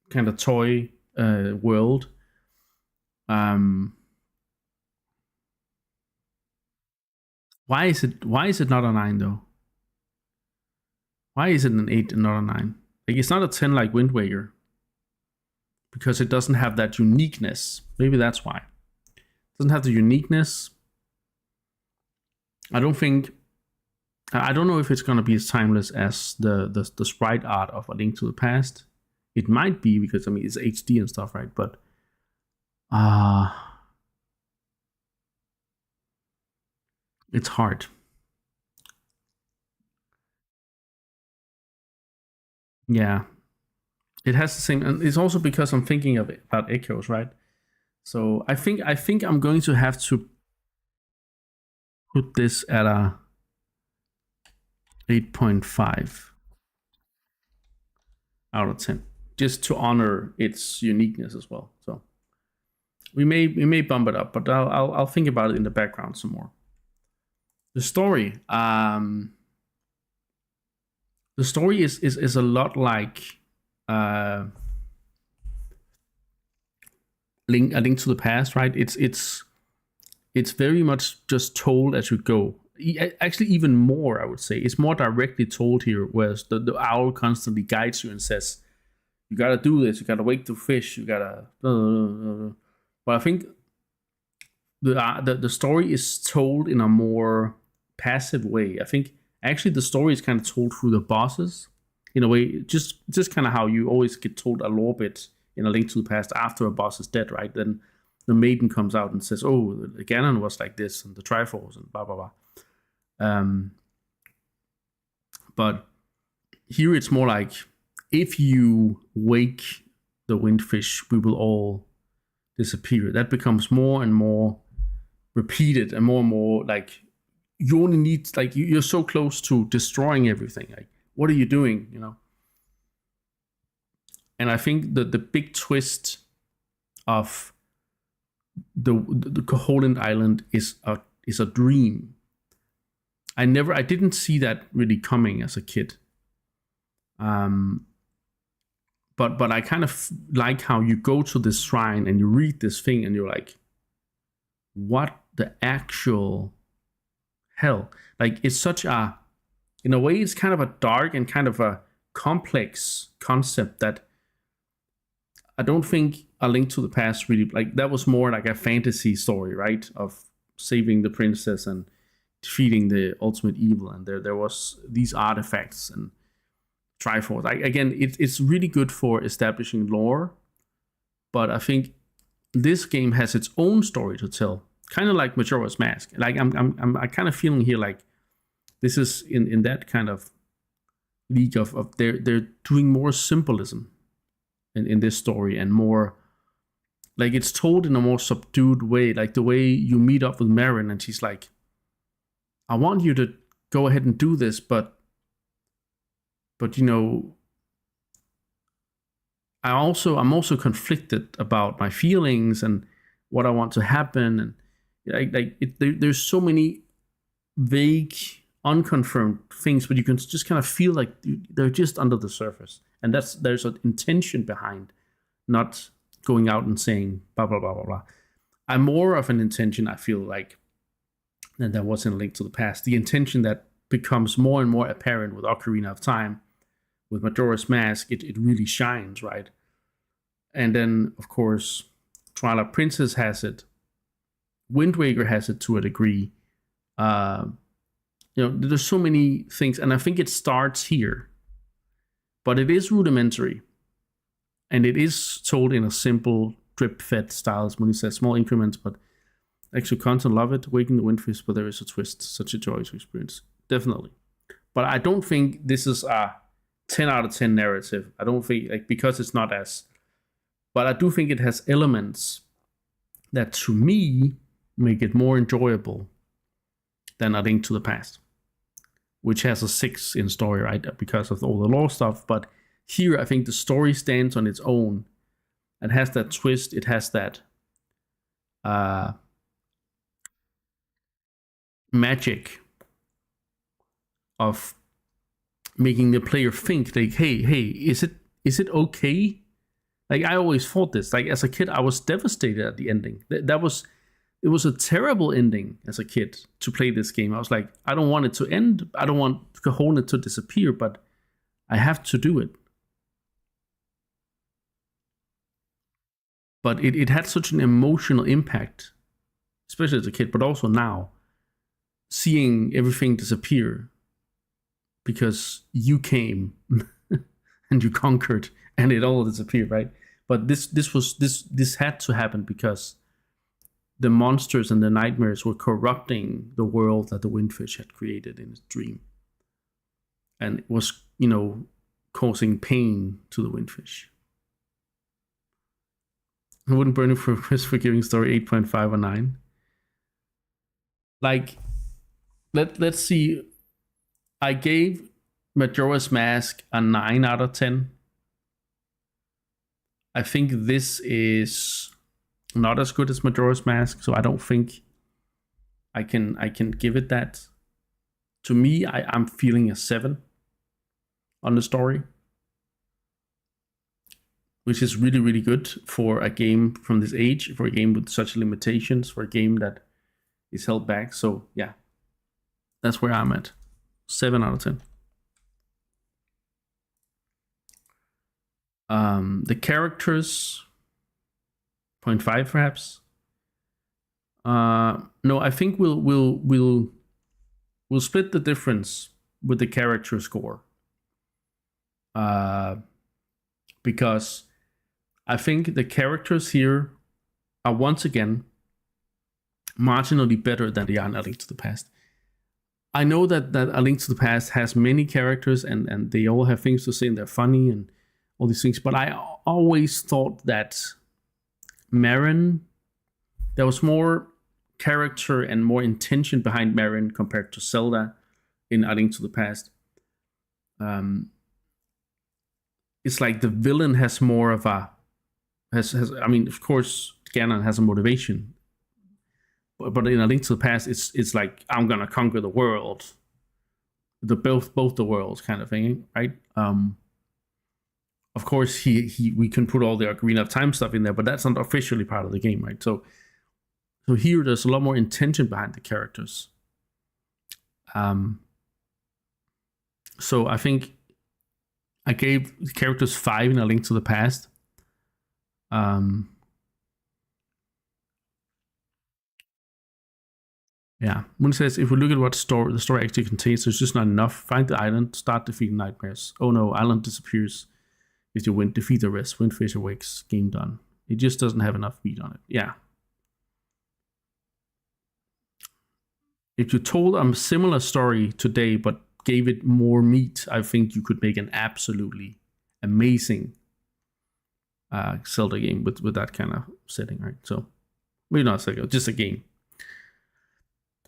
kind of toy world. Why is it not a 9 though? Why is it an 8 and not a 9? Like, it's not a 10 like Wind Waker, because it doesn't have that uniqueness. Maybe that's why. It doesn't have the uniqueness. I don't know if it's gonna be as timeless as the sprite art of A Link to the Past. It might be, because I mean it's HD and stuff, right? But it's hard. Yeah, it has the same, and it's also because I'm thinking about echoes, right? So I think I'm going to have to put this at a 8.5 out of 10, just to honor its uniqueness as well. So we may bump it up, but I'll think about it in the background some more. The story, is a lot like A Link to the Past, right? It's very much just told as you go. Actually, even more, I would say. It's more directly told here, whereas the owl constantly guides you and says, you gotta do this, you gotta wake the fish, you gotta... But I think the story is told in a more passive way. I think actually the story is kind of told through the bosses, in a way, just kind of how you always get told a lore bit in A Link to the Past after a boss is dead, right? Then the maiden comes out and says, "Oh, the Ganon was like this, and the Triforce, and blah blah blah." But here it's more like, if you wake the windfish, we will all disappear. That becomes more and more repeated, and more like, you only need, like, you're so close to destroying everything. Like, what are you doing? You know. And I think that the big twist of the Koholint Island is a dream. I didn't see that really coming as a kid. But I kind of like how you go to this shrine and you read this thing and you're like, what the actual hell? Like, it's such a, in a way, it's kind of a dark and kind of a complex concept that I don't think A Link to the Past really, like, that was more like a fantasy story, right? Of saving the princess and defeating the ultimate evil, and there was these artifacts and Triforce. Again, it's really good for establishing lore, but I think this game has its own story to tell, kind of like Majora's Mask. Like, I'm kind of feeling here like this is in that kind of league of they're doing more symbolism in this story, and more like it's told in a more subdued way, like the way you meet up with Marin and she's like, I want you to go ahead and do this, but you know, I'm also conflicted about my feelings and what I want to happen, and there's so many vague, unconfirmed things, but you can just kind of feel like they're just under the surface, and there's an intention behind not going out and saying blah blah blah blah blah. I'm more of an intention, I feel like, than there was in A Link to the Past. The intention that becomes more and more apparent with Ocarina of Time. With Majora's Mask, it really shines, right? And then, of course, Twilight Princess has it. Wind Waker has it to a degree. You know, there's so many things, and I think it starts here. But it is rudimentary. And it is told in a simple, drip-fed style, as Mooney says, small increments, but actual content, love it. Waking the Windfish, but there is a twist. Such a joy to experience. Definitely. But I don't think this is a 10 out of 10 narrative. I don't think, like, because it's not as, but I do think it has elements that to me make it more enjoyable than A Link to the Past, which has a 6 in story, right? Because of all the lore stuff. But here I think the story stands on its own and has that twist. It has that magic of making the player think, like, hey, is it okay? Like, I always thought this. Like, as a kid, I was devastated at the ending. It was a terrible ending as a kid to play this game. I was like, I don't want it to end. I don't want Koholint to disappear, but I have to do it. But it had such an emotional impact, especially as a kid, but also now, seeing everything disappear because you came and you conquered and it all disappeared, right? But this had to happen because the monsters and the nightmares were corrupting the world that the Windfish had created in his dream, and it was, you know, causing pain to the Windfish. I wouldn't burn it for Chris Forgiving Story 8.5 or 9. Like, let's see. I gave Majora's Mask a 9 out of 10. I think this is not as good as Majora's Mask, so I don't think I can give it that. To me, I'm feeling a 7 on the story, which is really, really good for a game from this age, for a game with such limitations, for a game that is held back. So yeah, that's where I'm at. 7 out of 10. The characters, 0.5 perhaps. No, I think we'll split the difference with the character score. Because I think the characters here are once again marginally better than they are in A Link to the Past. I know that A Link to the Past has many characters and they all have things to say and they're funny and all these things, but I always thought that Marin, there was more character and more intention behind Marin compared to Zelda in A Link to the Past. It's like the villain has more of a I mean, of course, Ganon has a motivation, but in A Link to the Past, it's like, I'm gonna conquer the world, both the worlds kind of thing, right? Of course, we can put all the Ocarina of Time stuff in there, but that's not officially part of the game, right? So here, there's a lot more intention behind the characters. So I think I gave the characters 5 in A Link to the Past. Yeah, when it says, if we look at what the story actually contains, there's just not enough. Find the island, start defeating nightmares. Oh no, island disappears if you win, defeat the rest, Windfish awakes, game done. It just doesn't have enough meat on it. Yeah. If you told a similar story today, but gave it more meat, I think you could make an absolutely amazing Zelda game with that kind of setting, right? So, maybe not Zelda, just a game.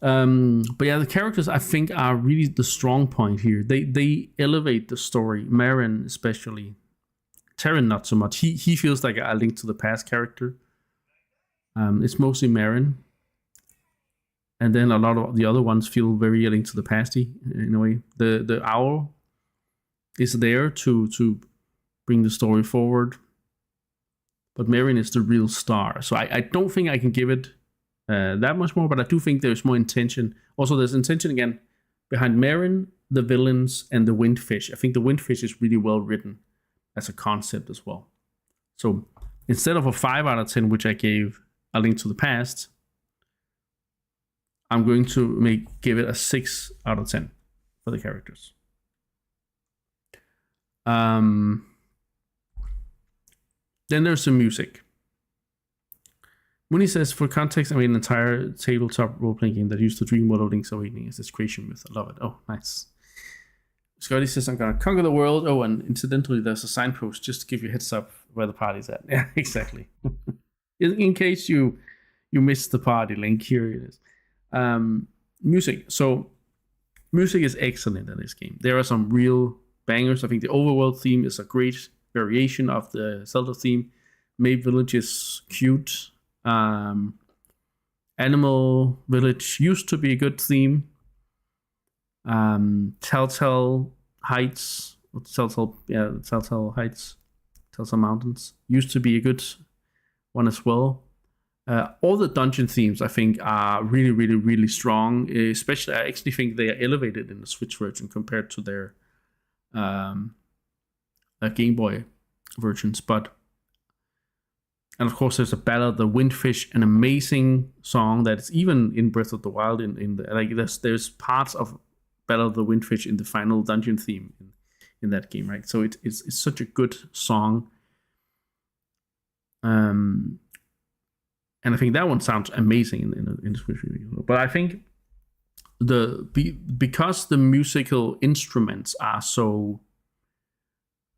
But yeah, the characters I think are really the strong point here. They elevate the story. Marin especially, Terran not so much. He feels like a Link to the Past character. It's mostly Marin, and then a lot of the other ones feel very A Link to the Pasty in a way. The owl is there to bring the story forward, but Marin is the real star. So I don't think I can give it that much more, but I do think there's more intention. Also, there's intention again behind Marin, the villains, and the Windfish. I think the Windfish is really well written as a concept as well. So instead of a 5 out of 10, which I gave A Link to the Past, I'm going to give it a 6 out of 10 for the characters. Then there's the music. When he says, for context, I mean an entire tabletop role-playing game that used the dream world of Link's Awakening as its creation myth. I love it. Oh, nice. Scotty says, I'm going to conquer the world. Oh, and incidentally, there's a signpost just to give you a heads up where the party's at. Yeah, exactly. in case you missed the party, Link, here it is. Music. So, music is excellent in this game. There are some real bangers. I think the overworld theme is a great variation of the Zelda theme. Mabe Village is cute. Animal Village used to be a good theme. Telltale Heights, Telltale Heights, Telltale Mountains used to be a good one as well. All the dungeon themes I think are really, really, really strong. Especially, I actually think they are elevated in the Switch version compared to their Game Boy versions. And of course, there's a Battle of the Windfish, an amazing song that is even in Breath of the Wild. There's parts of Battle of the Windfish in the final dungeon theme in that game, right? So it's such a good song. And I think that one sounds amazing in the Switch video. But I think because the musical instruments are so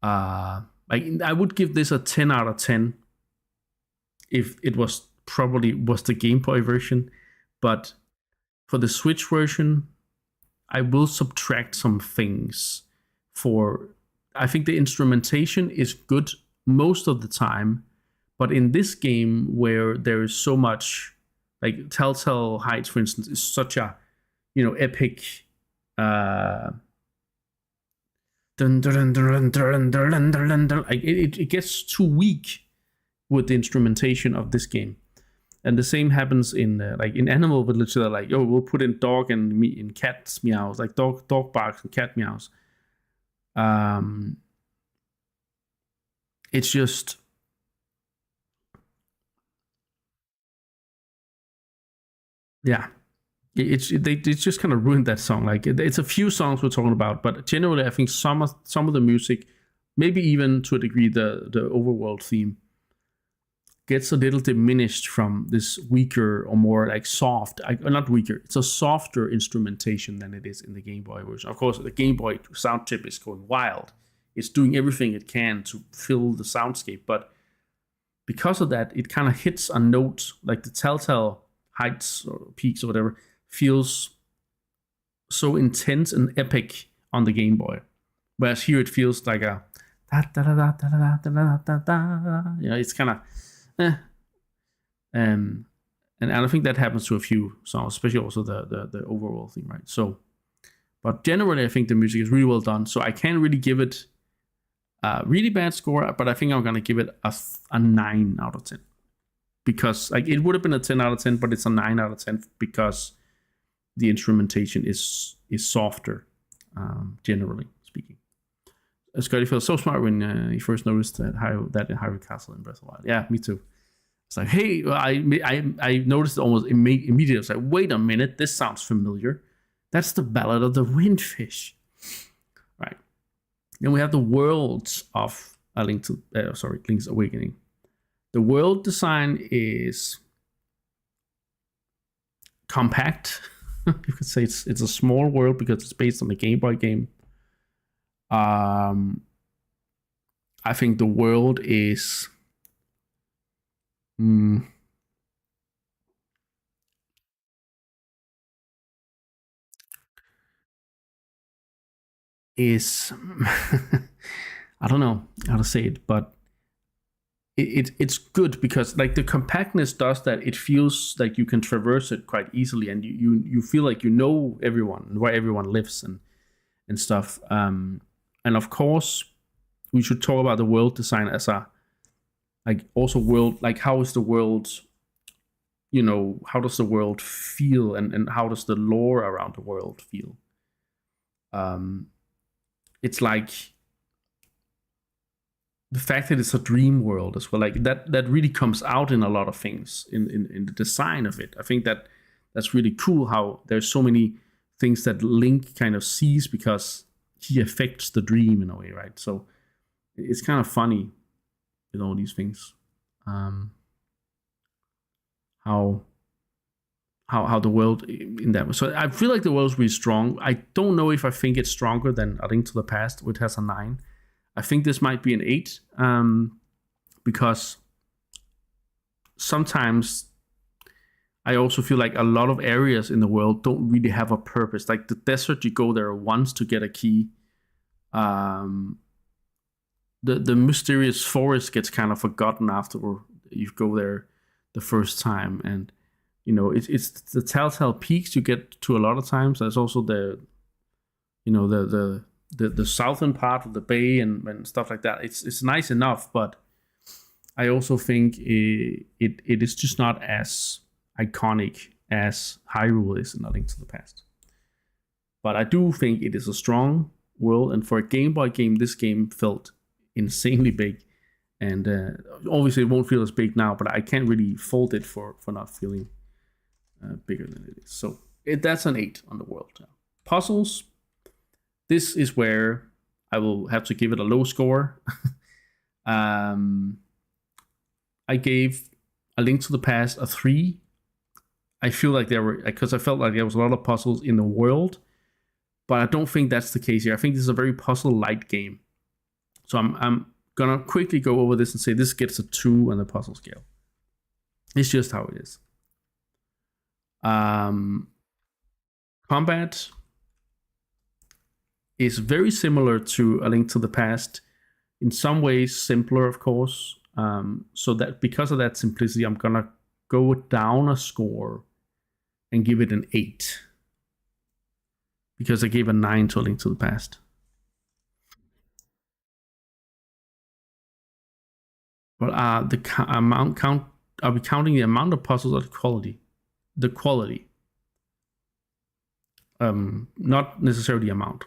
I would give this a 10 out of 10 if it was the Game Boy version, but for the Switch version, I will subtract some things. I think the instrumentation is good most of the time, but in this game where there is so much, like Telltale Heights, for instance, is such a epic dun, dun, dun, dun, dun, dun, dun, dun. It gets too weak with the instrumentation of this game. And the same happens in Animal Village. They're like, we'll put in dog and cat meows, like dog barks and cat meows. It's just they just kind of ruined that song. Like it's a few songs we're talking about, but generally I think some of the music, maybe even to a degree the overworld theme, gets a little diminished from this weaker or more like soft, not weaker, it's a softer instrumentation than it is in the Game Boy version. Of course, the Game Boy sound chip is going wild. It's doing everything it can to fill the soundscape, but because of that, it kind of hits a note, like the telltale heights or peaks or whatever, feels so intense and epic on the Game Boy. Whereas here it feels like a da da da da da da da da da. You know, it's kind of and I think that happens to a few songs, especially also the overall theme, right? So, but generally, I think the music is really well done. So I can't really give it a really bad score, but I think I'm gonna give it a 9 out of 10 because like it would have been a 10 out of 10, but it's a 9 out of 10 because the instrumentation is softer, generally speaking. Scotty feels so smart when he first noticed that in Hyrule Castle in Breath of the Wild. Yeah, me too. It's like, hey, I noticed it almost immediately. I was like, wait a minute, this sounds familiar. That's the Ballad of the Windfish, right? Then we have the worlds of Link's Awakening. The world design is compact. You could say it's a small world because it's based on the Game Boy game. I think the world is I don't know how to say it, but it's good because like the compactness does that. It feels like you can traverse it quite easily, and you feel like you know everyone, where everyone lives and stuff. And of course, we should talk about the world design as a like also world, like how is the world, you know, how does the world feel, and how does the lore around the world feel? It's like the fact that it's a dream world as well, like that really comes out in a lot of things in the design of it. I think that's really cool how there's so many things that Link kind of sees because he affects the dream in a way, right? So it's kind of funny with all these things. How the world in that way. So I feel like the world's really strong. I don't know if I think it's stronger than A Link to the Past, which has a 9. I think this might be an 8, because sometimes I also feel like a lot of areas in the world don't really have a purpose. Like the desert, you go there once to get a key. The mysterious forest gets kind of forgotten after you go there the first time, and you know it's the telltale peaks you get to a lot of times. There's also the southern part of the bay and stuff like that. It's nice enough, but I also think it is just not as iconic as Hyrule is in A Link to the Past. But I do think it is a strong world, and for a Game Boy game, this game felt insanely big. And obviously it won't feel as big now, but I can't really fault it for not feeling bigger than it is. So that's an 8 on the world. Puzzles, this is where I will have to give it a low score. I gave A Link to the Past a 3. I feel like I felt like there was a lot of puzzles in the world, but I don't think that's the case here. I think this is a very puzzle-light game. So I'm gonna quickly go over this and say this gets a 2 on the puzzle scale. It's just how it is. Combat is very similar to A Link to the Past. In some ways simpler, of course. So that because of that simplicity, I'm gonna go down a score and give it an 8. Because I gave a 9 to A Link to the Past. But are we counting the amount of puzzles or the quality? The quality. Not necessarily the amount.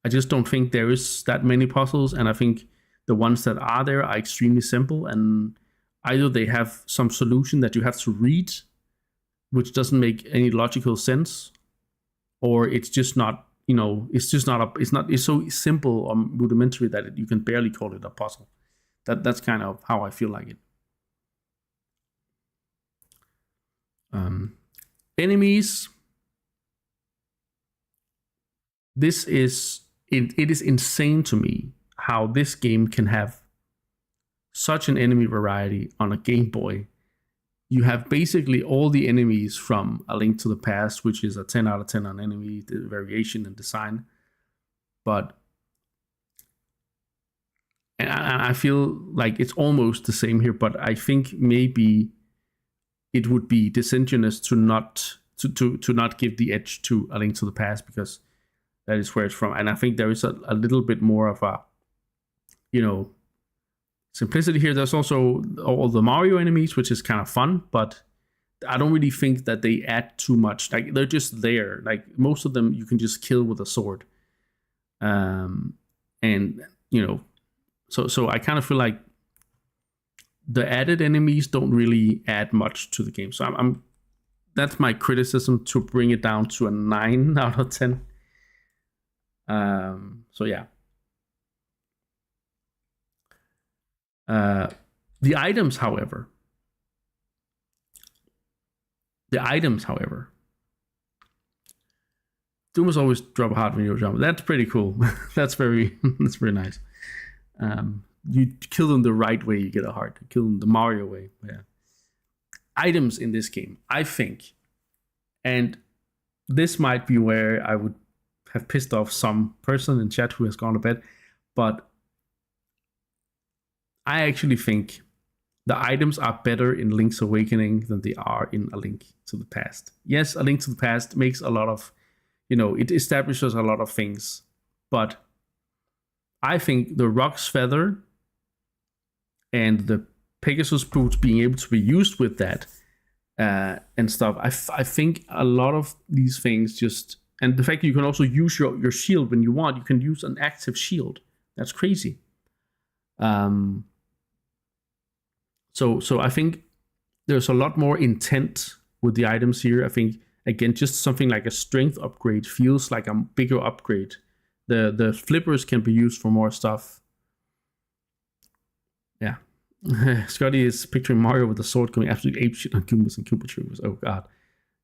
I just don't think there is that many puzzles, and I think the ones that are there are extremely simple, and either they have some solution that you have to read, which doesn't make any logical sense, or it's just not, it's so simple or rudimentary that you can barely call it a puzzle. That's kind of how I feel like it. Enemies. This is it is insane to me how this game can have such an enemy variety on a Game Boy. You have basically all the enemies from A Link to the Past, which is a 10 out of 10 on enemy variation and design. But and I feel like it's almost the same here, but I think maybe it would be disingenuous to not give the edge to A Link to the Past, because that is where it's from. And I think there is a little bit more of a, simplicity here. There's also all the Mario enemies, which is kind of fun, but I don't really think that they add too much. Like, they're just there. Like, most of them you can just kill with a sword. So I kind of feel like the added enemies don't really add much to the game. So I'm that's my criticism, to bring it down to a 9 out of 10. So yeah. The items, however. Doom must always drop a heart when you jump. That's pretty cool. That's very nice. You kill them the right way, you get a heart. You kill them the Mario way. Yeah. Items in this game, I think, and this might be where I would have pissed off some person in chat who has gone to bed, but I actually think the items are better in Link's Awakening than they are in A Link to the Past. Yes, A Link to the Past makes a lot of, it establishes a lot of things, but I think the Roc's Feather and the Pegasus boots being able to be used with that and stuff, I think a lot of these things just, and the fact that you can also use your shield when you want, you can use an active shield. That's crazy. So I think there's a lot more intent with the items here. I think, again, just something like a strength upgrade feels like a bigger upgrade. The flippers can be used for more stuff. Yeah. Scotty is picturing Mario with the sword going absolutely apeshit on Goombas and Koopa Troopers. Oh god.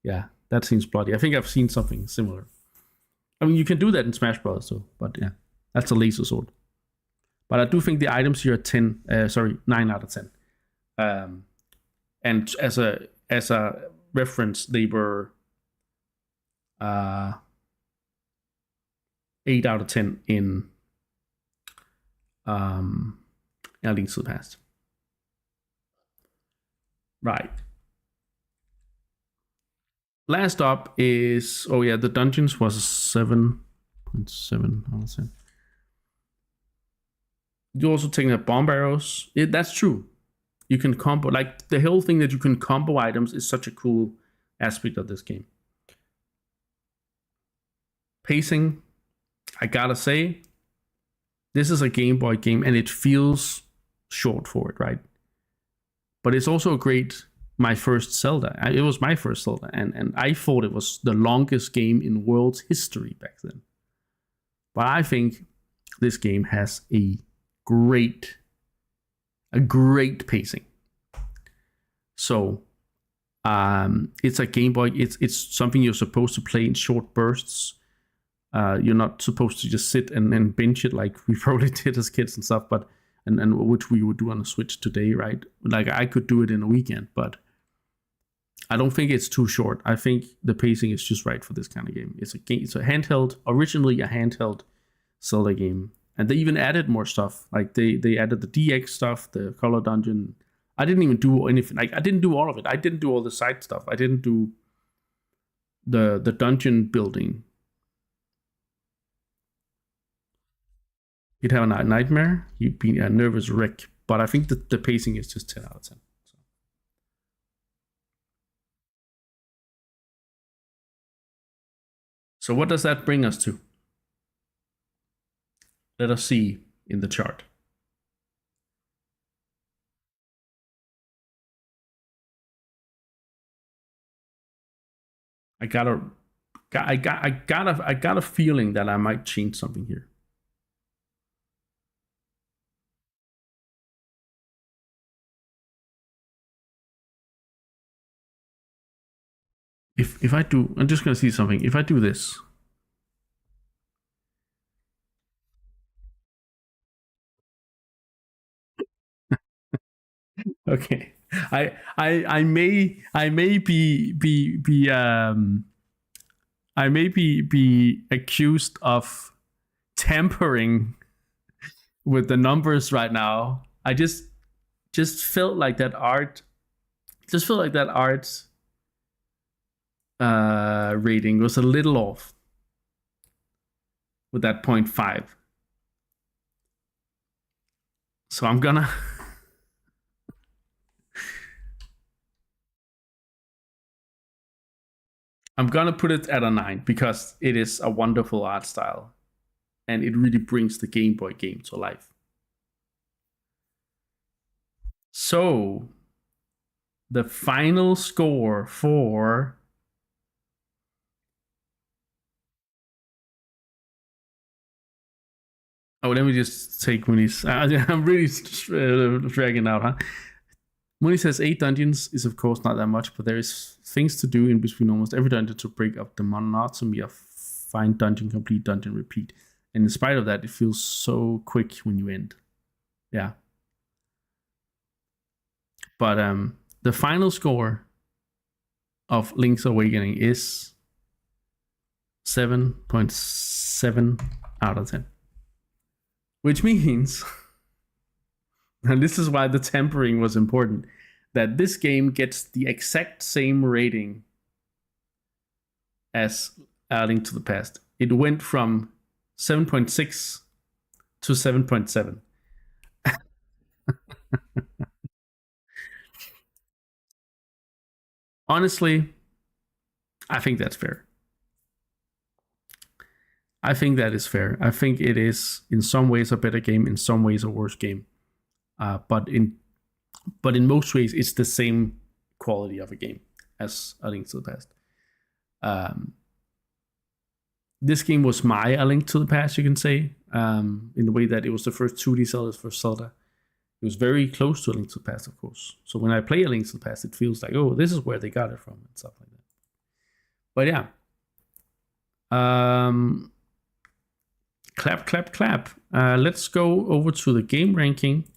Yeah, that seems bloody. I think I've seen something similar. I mean, you can do that in Smash Bros. So, but yeah, that's a laser sword. But I do think the items here are 9 out of 10. And as a reference, they were 8 out of 10 in A Link to the Past. Right. Last up is, the dungeons was a 7.7 out of 10. You're also taking up bomb arrows. That's true. You can combo, like the whole thing that you can combo items is such a cool aspect of this game. Pacing, I gotta say, this is a Game Boy game and it feels short for it, right? But it's also my first Zelda. It was my first Zelda, and I thought it was the longest game in world's history back then. But I think this game has a great pacing. So it's a Game Boy. It's something you're supposed to play in short bursts. You're not supposed to just sit and binge it like we probably did as kids and stuff, but and which we would do on a Switch today, right? Like, I could do it in a weekend, but I don't think it's too short. I think the pacing is just right for this kind of game. It's a handheld, originally a handheld Zelda game. And they even added more stuff. Like they added the DX stuff, the color dungeon. I didn't even do anything. Like, I didn't do all of it. I didn't do all the side stuff. I didn't do the dungeon building. You'd have a nightmare. You'd be a nervous wreck. But I think that the pacing is just 10 out of 10. So what does that bring us to? Let us see in the chart. I got a feeling that I might change something here. if I do, I'm just gonna see something. If I do this, okay, I may be accused of tampering with the numbers right now. I just felt like that art rating was a little off with that 0.5. So I'm gonna put it at a 9 because it is a wonderful art style and it really brings the Game Boy game to life. So the final score for let me just take Mooney's. I'm really dragging out, huh? Mooney says 8 dungeons is of course not that much, but there is things to do in between almost every dungeon to break up the monotony of find dungeon, complete dungeon, repeat. And in spite of that, it feels so quick when you end. Yeah. But the final score of Link's Awakening is 7.7 out of 10. Which means, and this is why the tempering was important, that this game gets the exact same rating as A Link to the Past. It went from 7.6 to 7.7. Honestly, I think that's fair. I think that is fair. I think it is in some ways a better game, in some ways a worse game. But in most ways, it's the same quality of a game as A Link to the Past. This game was my A Link to the Past, you can say, in the way that it was the first 2D Zelda for Zelda. It was very close to A Link to the Past, of course. So when I play A Link to the Past, it feels like, oh, this is where they got it from and stuff like that. But yeah. Clap, clap, clap. Let's go over to the game ranking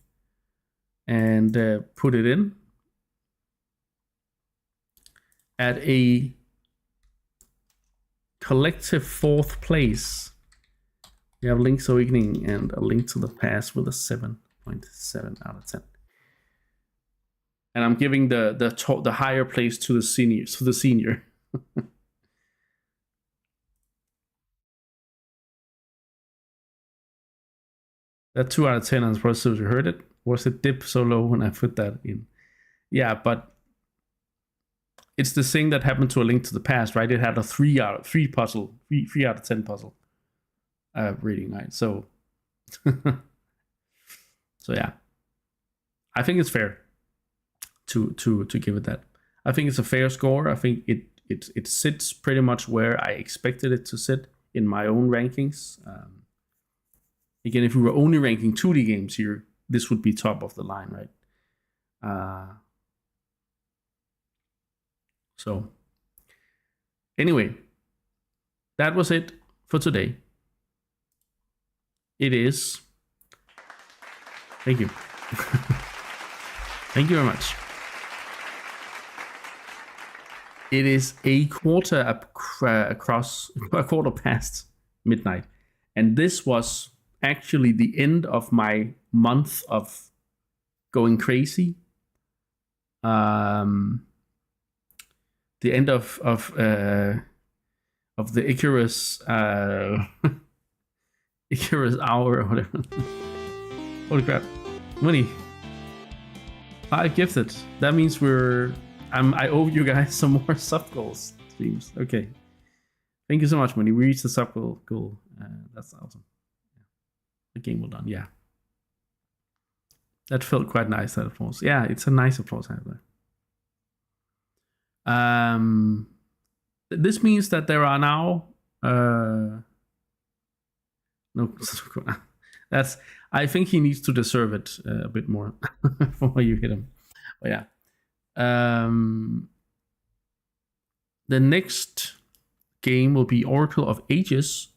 and put it in. At a collective 4th place, we have Link's Awakening and A Link to the Past with a 7.7 out of 10. And I'm giving the higher place to the senior. That 2 out of 10 on Process, you heard it. Was it dip so low when I put that in? Yeah, but it's the thing that happened to A Link to the Past, right? It had a 3 out of 10 puzzle rating, right? So, so yeah, I think it's fair to give it that. I think it's a fair score. I think it sits pretty much where I expected it to sit in my own rankings. Again, if we were only ranking 2D games here, this would be top of the line, right? So, anyway, that was it for today. It is. Thank you. Thank you very much. It is a quarter past midnight, and this was actually the end of my month of going crazy. The end of the Icarus Icarus hour or whatever. Holy crap. Money. 5 gifted. That means I owe you guys some more sub goals streams. Okay. Thank you so much, Money. We reached the sub goal. That's awesome. The game well done. Yeah. That felt quite nice, that applause. Yeah, it's a nice applause I have there. This means that there are now no, that's. I think he needs to deserve it a bit more before you hit him. But yeah, the next game will be Oracle of Ages.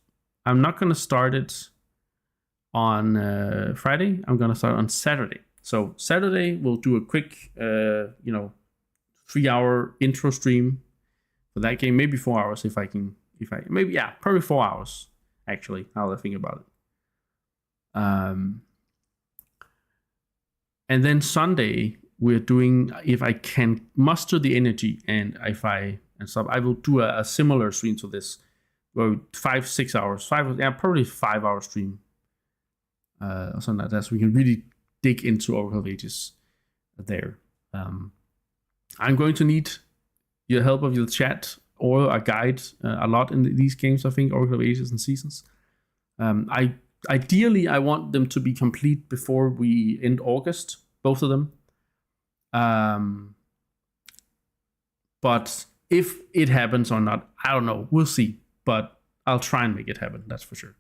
I'm not going to start it on Friday. I'm going to start on Saturday. So Saturday we'll do a quick, 3-hour intro stream for that game. Maybe 4 hours probably 4 hours actually. Now that I think about it. And then Sunday we're doing, if I can muster the energy and I will do a similar stream to this, well, 5-6 hours, probably 5 hour stream, or something like that, so we can really dig into Oracle of Ages there. I'm going to need your help of your chat or a guide a lot in these games. I think Oracle of Ages and Seasons. Ideally, I want them to be complete before we end August, both of them. But if it happens or not, I don't know. We'll see. But I'll try and make it happen. That's for sure.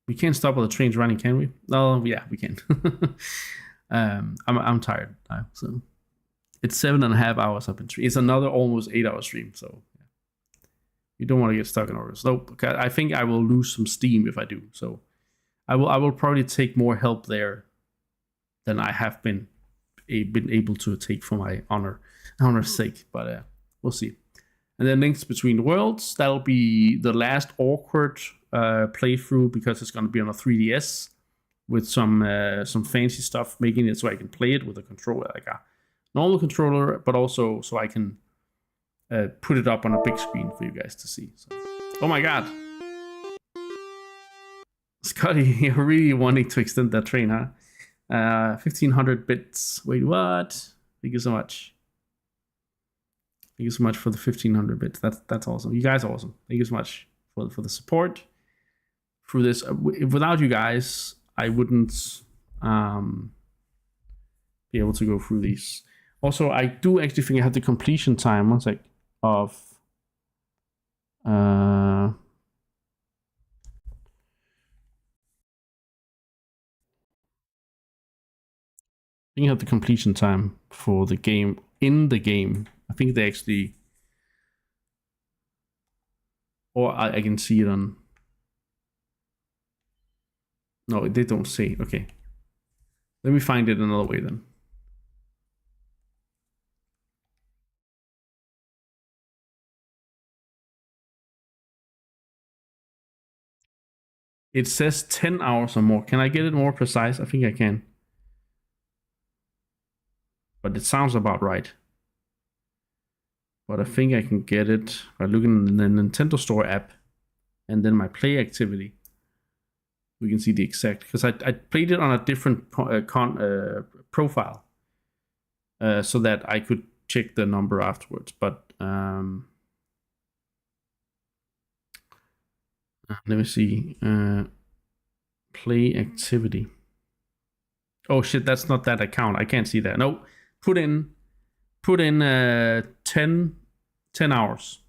We can't stop all the trains running, can we? Oh, yeah, we can. I'm tired now, so it's 7.5 hours up in stream. It's another almost 8 hour stream, so yeah. You don't want to get stuck in August. So I think I will lose some steam if I do. So I will probably take more help there than I have been able to take for my honor's sake. But we'll see. And then Links Between the Worlds, that'll be the last awkward playthrough because it's going to be on a 3DS with some fancy stuff, making it so I can play it with a controller, like a normal controller, but also so I can put it up on a big screen for you guys to see. So. Oh my god. Scotty, you're really wanting to extend that train, huh? 1500 bits. Wait, what? Thank you so much. Thank you so much for the 1500 bits. That's awesome. You guys are awesome. Thank you so much for the support through this. Without you guys, I wouldn't be able to go through these. Also, I do actually think I have the completion time. One sec. Of I think I have the completion time for the game in the game. I think they actually, or I can see it on. No, they don't say. Okay, let me find it another way then. It says 10 hours or more. Can I get it more precise? I think I can. But it sounds about right. But I think I can get it by looking in the Nintendo Store app and then my play activity. We can see the exact, because I played it on a different profile so that I could check the number afterwards. But let me see. Play activity. Oh shit, that's not that account. I can't see that. No, put in 10 hours.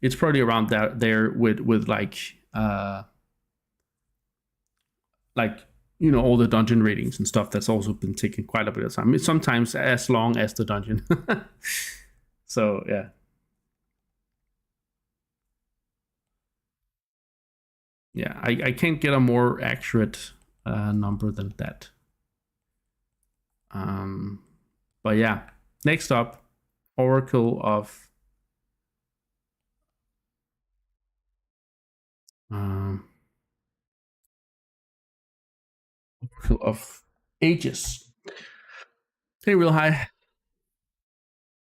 It's probably around there with like all the dungeon ratings and stuff. That's also been taking quite a bit of time. It's sometimes as long as the dungeon. So yeah. Yeah, I can't get a more accurate number than that. But yeah, next up, Oracle of Ages. Hey, real high.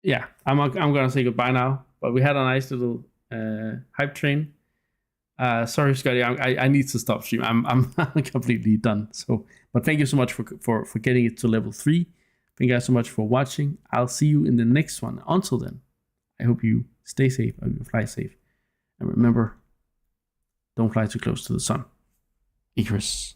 Yeah, I'm gonna say goodbye now. But we had a nice little hype train. Sorry, Scotty, I need to stop stream. I'm completely done. So, but thank you so much for getting it to level 3. Thank you guys so much for watching. I'll see you in the next one. Until then, I hope you stay safe. I hope you fly safe. And remember, don't fly too close to the sun. Icarus.